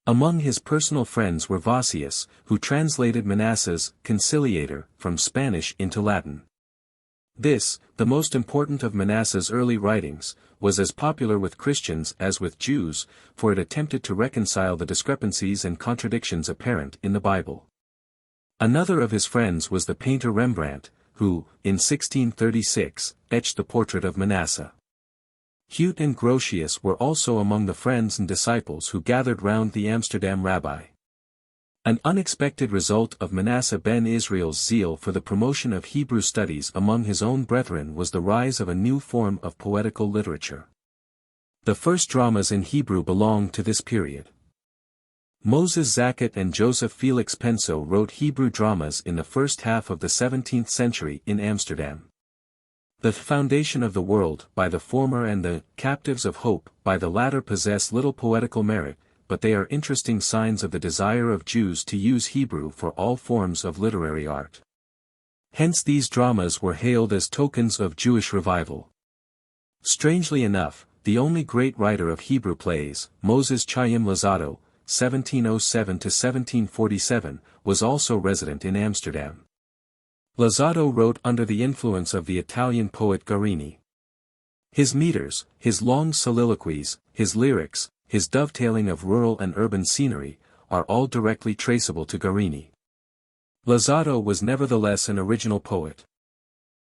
Among his personal friends were Vossius, who translated Manasseh's Conciliator from Spanish into Latin. This, the most important of Manasseh's early writings, was as popular with Christians as with Jews, for it attempted to reconcile the discrepancies and contradictions apparent in the Bible. Another of his friends was the painter Rembrandt, who, in 1636, etched the portrait of Manasseh. Piyut and Grotius were also among the friends and disciples who gathered round the Amsterdam rabbi. An unexpected result of Manasseh ben Israel's zeal for the promotion of Hebrew studies among his own brethren was the rise of a new form of poetical literature. The first dramas in Hebrew belong to this period. Moses Zakat and Joseph Felix Penso wrote Hebrew dramas in the first half of the 17th century in Amsterdam. The Foundation of the World by the former and the Captives of Hope by the latter possess little poetical merit, but they are interesting signs of the desire of Jews to use Hebrew for all forms of literary art. Hence these dramas were hailed as tokens of Jewish revival. Strangely enough, the only great writer of Hebrew plays, Moses Chaim Lozado, 1707–1747, was also resident in Amsterdam. Lozado wrote under the influence of the Italian poet Guarini. His meters, his long soliloquies, his lyrics, his dovetailing of rural and urban scenery, are all directly traceable to Guarini. Lozado was nevertheless an original poet.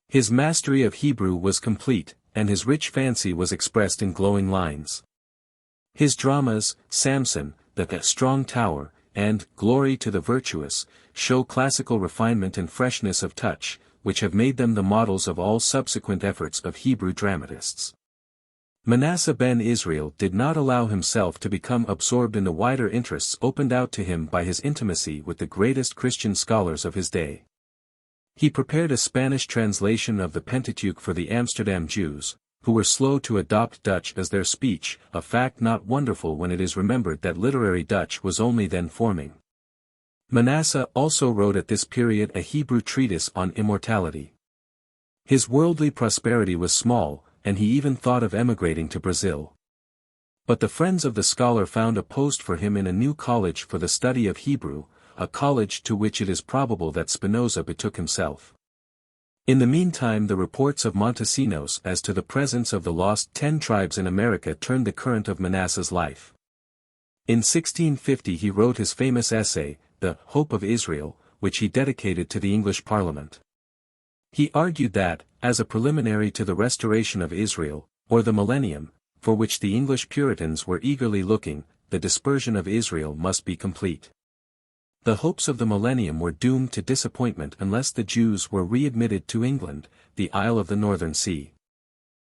His mastery of Hebrew was complete, and his rich fancy was expressed in glowing lines. His dramas, Samson, The Strong Tower, and Glory to the Virtuous, show classical refinement and freshness of touch, which have made them the models of all subsequent efforts of Hebrew dramatists. Manasseh ben Israel did not allow himself to become absorbed in the wider interests opened out to him by his intimacy with the greatest Christian scholars of his day. He prepared a Spanish translation of the Pentateuch for the Amsterdam Jews, who were slow to adopt Dutch as their speech, a fact not wonderful when it is remembered that literary Dutch was only then forming. Manasseh also wrote at this period a Hebrew treatise on immortality. His worldly prosperity was small, and he even thought of emigrating to Brazil. But the friends of the scholar found a post for him in a new college for the study of Hebrew, a college to which it is probable that Spinoza betook himself. In the meantime the reports of Montesinos as to the presence of the lost 10 tribes in America turned the current of Manasseh's life. In 1650 he wrote his famous essay, The Hope of Israel, which he dedicated to the English Parliament. He argued that, as a preliminary to the restoration of Israel, or the millennium, for which the English Puritans were eagerly looking, the dispersion of Israel must be complete. The hopes of the millennium were doomed to disappointment unless the Jews were readmitted to England, the Isle of the Northern Sea.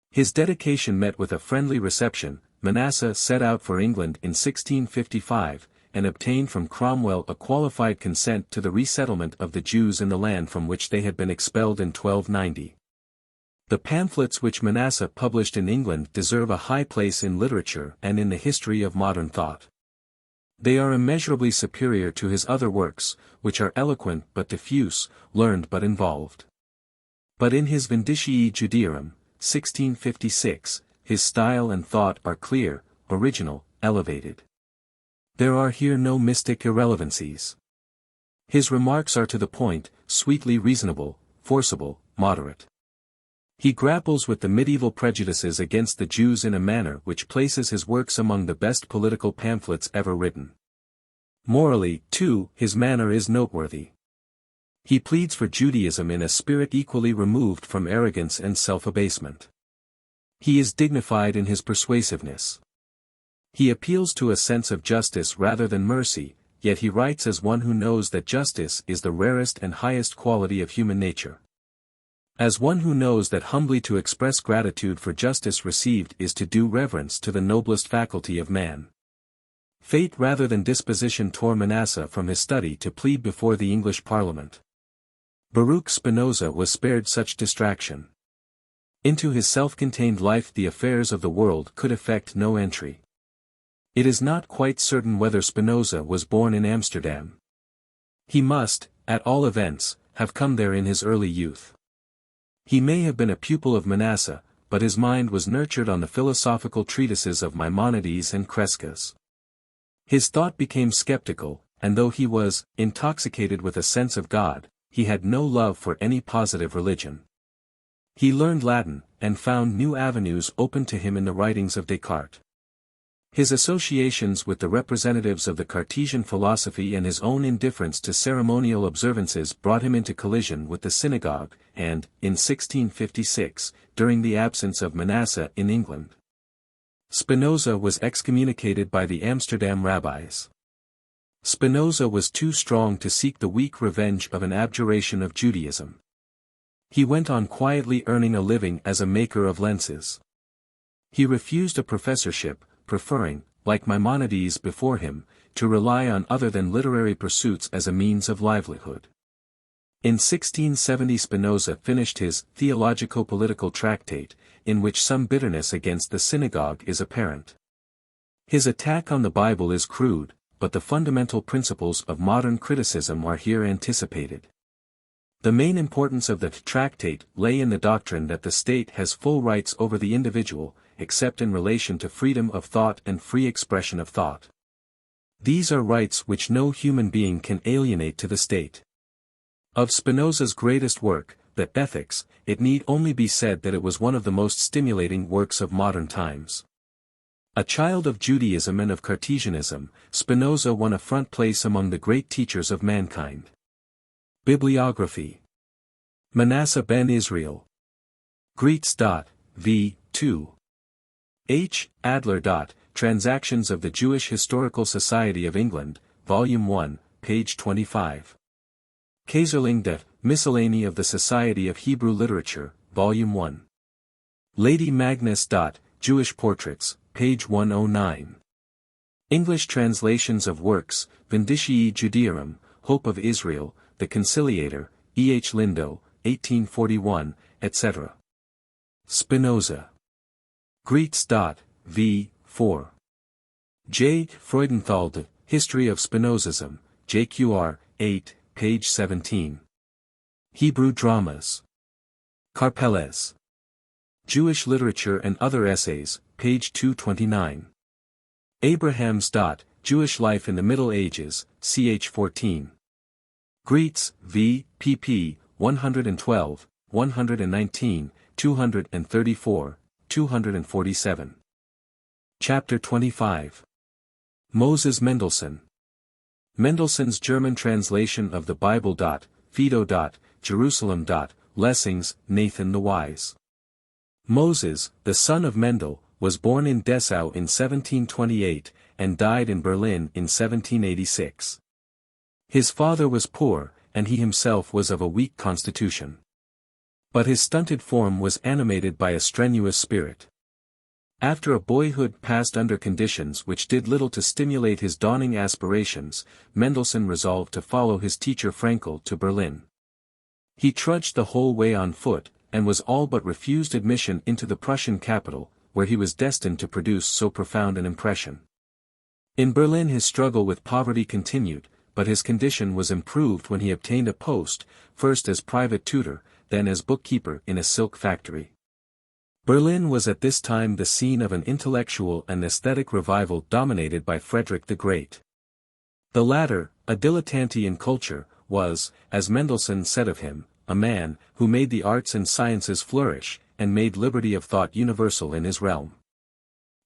His dedication met with a friendly reception. Manasseh set out for England in 1655, and obtained from Cromwell a qualified consent to the resettlement of the Jews in the land from which they had been expelled in 1290. The pamphlets which Manasseh published in England deserve a high place in literature and in the history of modern thought. They are immeasurably superior to his other works, which are eloquent but diffuse, learned but involved. But in his Vindicii Judaeorum, 1656, his style and thought are clear, original, elevated. There are here no mystic irrelevancies. His remarks are to the point, sweetly reasonable, forcible, moderate. He grapples with the medieval prejudices against the Jews in a manner which places his works among the best political pamphlets ever written. Morally, too, his manner is noteworthy. He pleads for Judaism in a spirit equally removed from arrogance and self-abasement. He is dignified in his persuasiveness. He appeals to a sense of justice rather than mercy, yet he writes as one who knows that justice is the rarest and highest quality of human nature. As one who knows that humbly to express gratitude for justice received is to do reverence to the noblest faculty of man. Fate rather than disposition tore Manasseh from his study to plead before the English Parliament. Baruch Spinoza was spared such distraction. Into his self-contained life the affairs of the world could effect no entry. It is not quite certain whether Spinoza was born in Amsterdam. He must, at all events, have come there in his early youth. He may have been a pupil of Manasseh, but his mind was nurtured on the philosophical treatises of Maimonides and Crescas. His thought became skeptical, and though he was intoxicated with a sense of God, he had no love for any positive religion. He learned Latin, and found new avenues open to him in the writings of Descartes. His associations with the representatives of the Cartesian philosophy and his own indifference to ceremonial observances brought him into collision with the synagogue, and, in 1656, during the absence of Manasseh in England, Spinoza was excommunicated by the Amsterdam rabbis. Spinoza was too strong to seek the weak revenge of an abjuration of Judaism. He went on quietly earning a living as a maker of lenses. He refused a professorship, preferring, like Maimonides before him, to rely on other than literary pursuits as a means of livelihood. In 1670 Spinoza finished his theologico-political tractate, in which some bitterness against the synagogue is apparent. His attack on the Bible is crude, but the fundamental principles of modern criticism are here anticipated. The main importance of the tractate lay in the doctrine that the state has full rights over the individual, except in relation to freedom of thought and free expression of thought. These are rights which no human being can alienate to the state. Of Spinoza's greatest work, the Ethics, it need only be said that it was one of the most stimulating works of modern times. A child of Judaism and of Cartesianism, Spinoza won a front place among the great teachers of mankind. Bibliography. Manasseh ben Israel. Greets. V. 2. H. Adler. Transactions of the Jewish Historical Society of England, Volume 1, page 25. Kaiserling. Miscellany of the Society of Hebrew Literature, Volume 1. Lady Magnus. Jewish Portraits, page 109. English translations of works, Vindicii Judaeorum, Hope of Israel, The Conciliator, E. H. Lindo, 1841, etc. Spinoza. Greets. V. 4. J. Freudenthal. History of Spinozism, JQR, 8, page 17. Hebrew Dramas. Karpeles. Jewish Literature and Other Essays, page 229. Abraham's. Jewish Life in the Middle Ages, ch 14. Greets, v. pp. 112, 119, 234, 247. Chapter 25. Moses Mendelssohn. Mendelssohn's German translation of the Bible. Fido. Jerusalem. Lessings, Nathan the Wise. Moses, the son of Mendel, was born in Dessau in 1728, and died in Berlin in 1786. His father was poor, and he himself was of a weak constitution. But his stunted form was animated by a strenuous spirit. After a boyhood passed under conditions which did little to stimulate his dawning aspirations, Mendelssohn resolved to follow his teacher Fraenkel to Berlin. He trudged the whole way on foot, and was all but refused admission into the Prussian capital, where he was destined to produce so profound an impression. In Berlin his struggle with poverty continued, but his condition was improved when he obtained a post, first as private tutor, then as bookkeeper in a silk factory. Berlin was at this time the scene of an intellectual and aesthetic revival dominated by Frederick the Great. The latter, a dilettante in culture, was, as Mendelssohn said of him, a man who made the arts and sciences flourish, and made liberty of thought universal in his realm.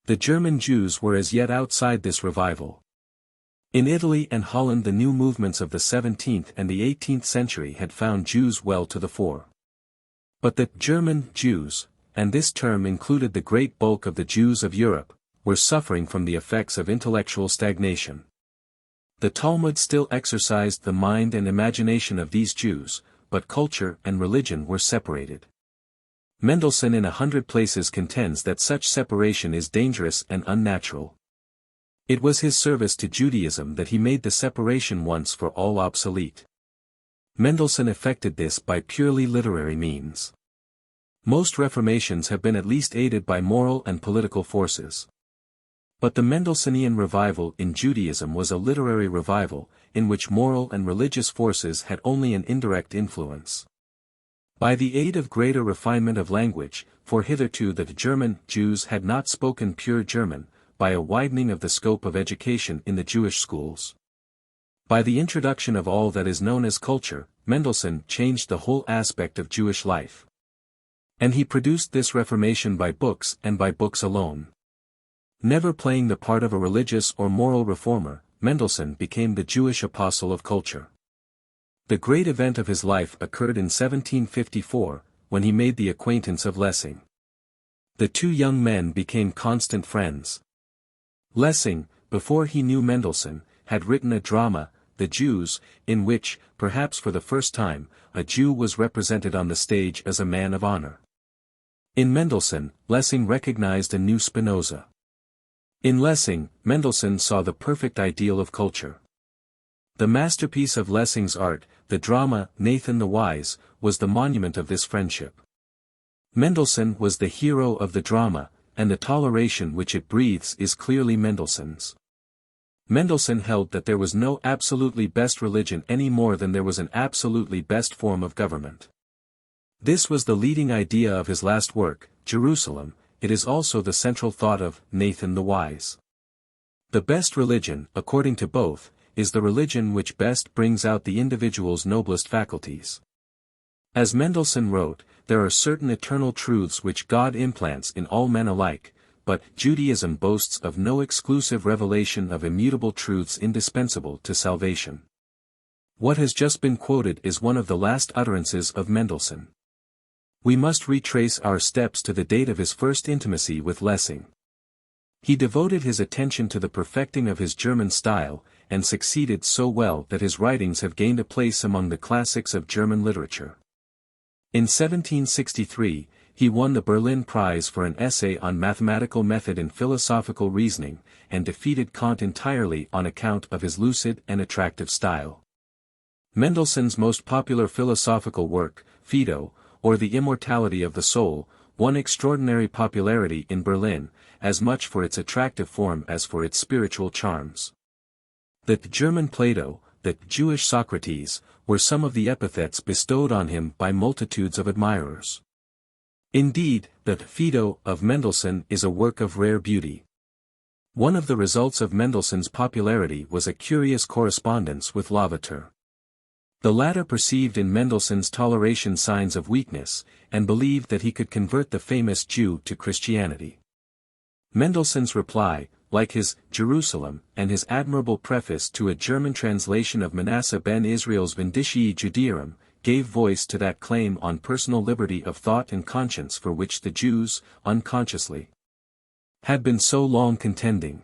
The German Jews were as yet outside this revival. In Italy and Holland the new movements of the 17th and the 18th century had found Jews well to the fore. But the German Jews, and this term included the great bulk of the Jews of Europe, were suffering from the effects of intellectual stagnation. The Talmud still exercised the mind and imagination of these Jews, but culture and religion were separated. Mendelssohn in 100 places contends that such separation is dangerous and unnatural. It was his service to Judaism that he made the separation once for all obsolete. Mendelssohn effected this by purely literary means. Most reformations have been at least aided by moral and political forces. But the Mendelssohnian revival in Judaism was a literary revival, in which moral and religious forces had only an indirect influence. By the aid of greater refinement of language, for hitherto the German Jews had not spoken pure German, by a widening of the scope of education in the Jewish schools. By the introduction of all that is known as culture, Mendelssohn changed the whole aspect of Jewish life. And he produced this reformation by books and by books alone. Never playing the part of a religious or moral reformer, Mendelssohn became the Jewish apostle of culture. The great event of his life occurred in 1754, when he made the acquaintance of Lessing. The two young men became constant friends. Lessing, before he knew Mendelssohn, had written a drama, The Jews, in which, perhaps for the first time, a Jew was represented on the stage as a man of honor. In Mendelssohn, Lessing recognized a new Spinoza. In Lessing, Mendelssohn saw the perfect ideal of culture. The masterpiece of Lessing's art, the drama, Nathan the Wise, was the monument of this friendship. Mendelssohn was the hero of the drama, and the toleration which it breathes is clearly Mendelssohn's. Mendelssohn held that there was no absolutely best religion any more than there was an absolutely best form of government. This was the leading idea of his last work, Jerusalem. It is also the central thought of Nathan the Wise. The best religion, according to both, is the religion which best brings out the individual's noblest faculties. As Mendelssohn wrote, there are certain eternal truths which God implants in all men alike, but Judaism boasts of no exclusive revelation of immutable truths indispensable to salvation. What has just been quoted is one of the last utterances of Mendelssohn. We must retrace our steps to the date of his first intimacy with Lessing. He devoted his attention to the perfecting of his German style, and succeeded so well that his writings have gained a place among the classics of German literature. In 1763, he won the Berlin Prize for an essay on mathematical method in philosophical reasoning, and defeated Kant entirely on account of his lucid and attractive style. Mendelssohn's most popular philosophical work, Phaedo, or The Immortality of the Soul, won extraordinary popularity in Berlin, as much for its attractive form as for its spiritual charms. The German Plato, the Jewish Socrates, were some of the epithets bestowed on him by multitudes of admirers. Indeed, the Phaedo of Mendelssohn is a work of rare beauty. One of the results of Mendelssohn's popularity was a curious correspondence with Lavater. The latter perceived in Mendelssohn's toleration signs of weakness, and believed that he could convert the famous Jew to Christianity. Mendelssohn's reply, like his Jerusalem and his admirable preface to a German translation of Manasseh ben Israel's Vindicii Judaeorum, gave voice to that claim on personal liberty of thought and conscience for which the Jews, unconsciously, had been so long contending.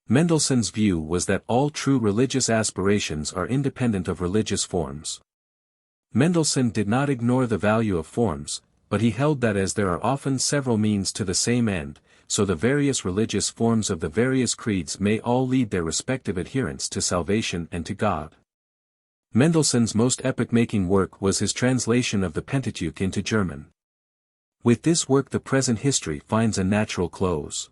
Mendelssohn's view was that all true religious aspirations are independent of religious forms. Mendelssohn did not ignore the value of forms, but he held that as there are often several means to the same end, so the various religious forms of the various creeds may all lead their respective adherents to salvation and to God. Mendelssohn's most epoch-making work was his translation of the Pentateuch into German. With this work the present history finds a natural close.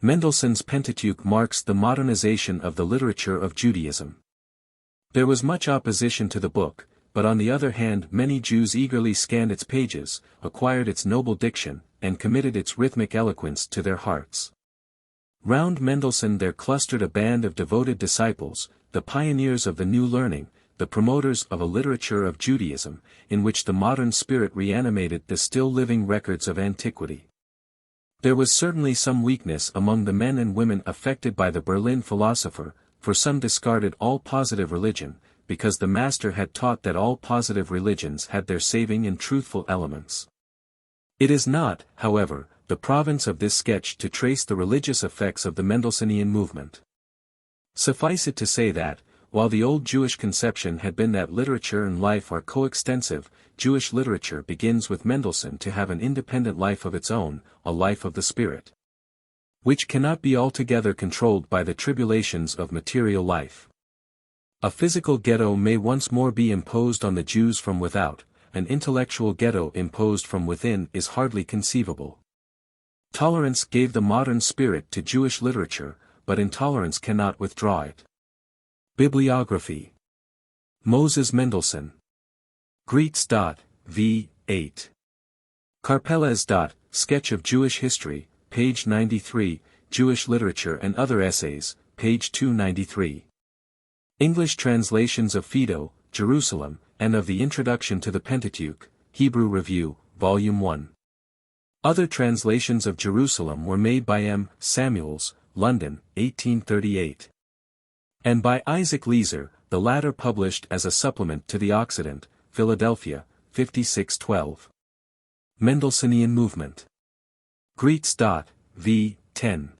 Mendelssohn's Pentateuch marks the modernization of the literature of Judaism. There was much opposition to the book, but on the other hand many Jews eagerly scanned its pages, acquired its noble diction, and committed its rhythmic eloquence to their hearts. Round Mendelssohn there clustered a band of devoted disciples, the pioneers of the new learning, the promoters of a literature of Judaism, in which the modern spirit reanimated the still-living records of antiquity. There was certainly some weakness among the men and women affected by the Berlin philosopher, for some discarded all positive religion, because the master had taught that all positive religions had their saving and truthful elements. It is not, however, the province of this sketch to trace the religious effects of the Mendelssohnian movement. Suffice it to say that, while the old Jewish conception had been that literature and life are coextensive, Jewish literature begins with Mendelssohn to have an independent life of its own, a life of the spirit, which cannot be altogether controlled by the tribulations of material life. A physical ghetto may once more be imposed on the Jews from without, an intellectual ghetto imposed from within is hardly conceivable. Tolerance gave the modern spirit to Jewish literature, but intolerance cannot withdraw it. Bibliography. Moses Mendelssohn. Greets. V. 8. Karpeles. Sketch of Jewish History, page 93, Jewish Literature and Other Essays, page 293. English translations of Phaedo, Jerusalem, and of the Introduction to the Pentateuch, Hebrew Review, Volume 1. Other translations of Jerusalem were made by M. Samuels, London, 1838. And by Isaac Leeser, the latter published as a supplement to the Occident, Philadelphia, 5612. Mendelssohnian Movement. Greets. V. 10.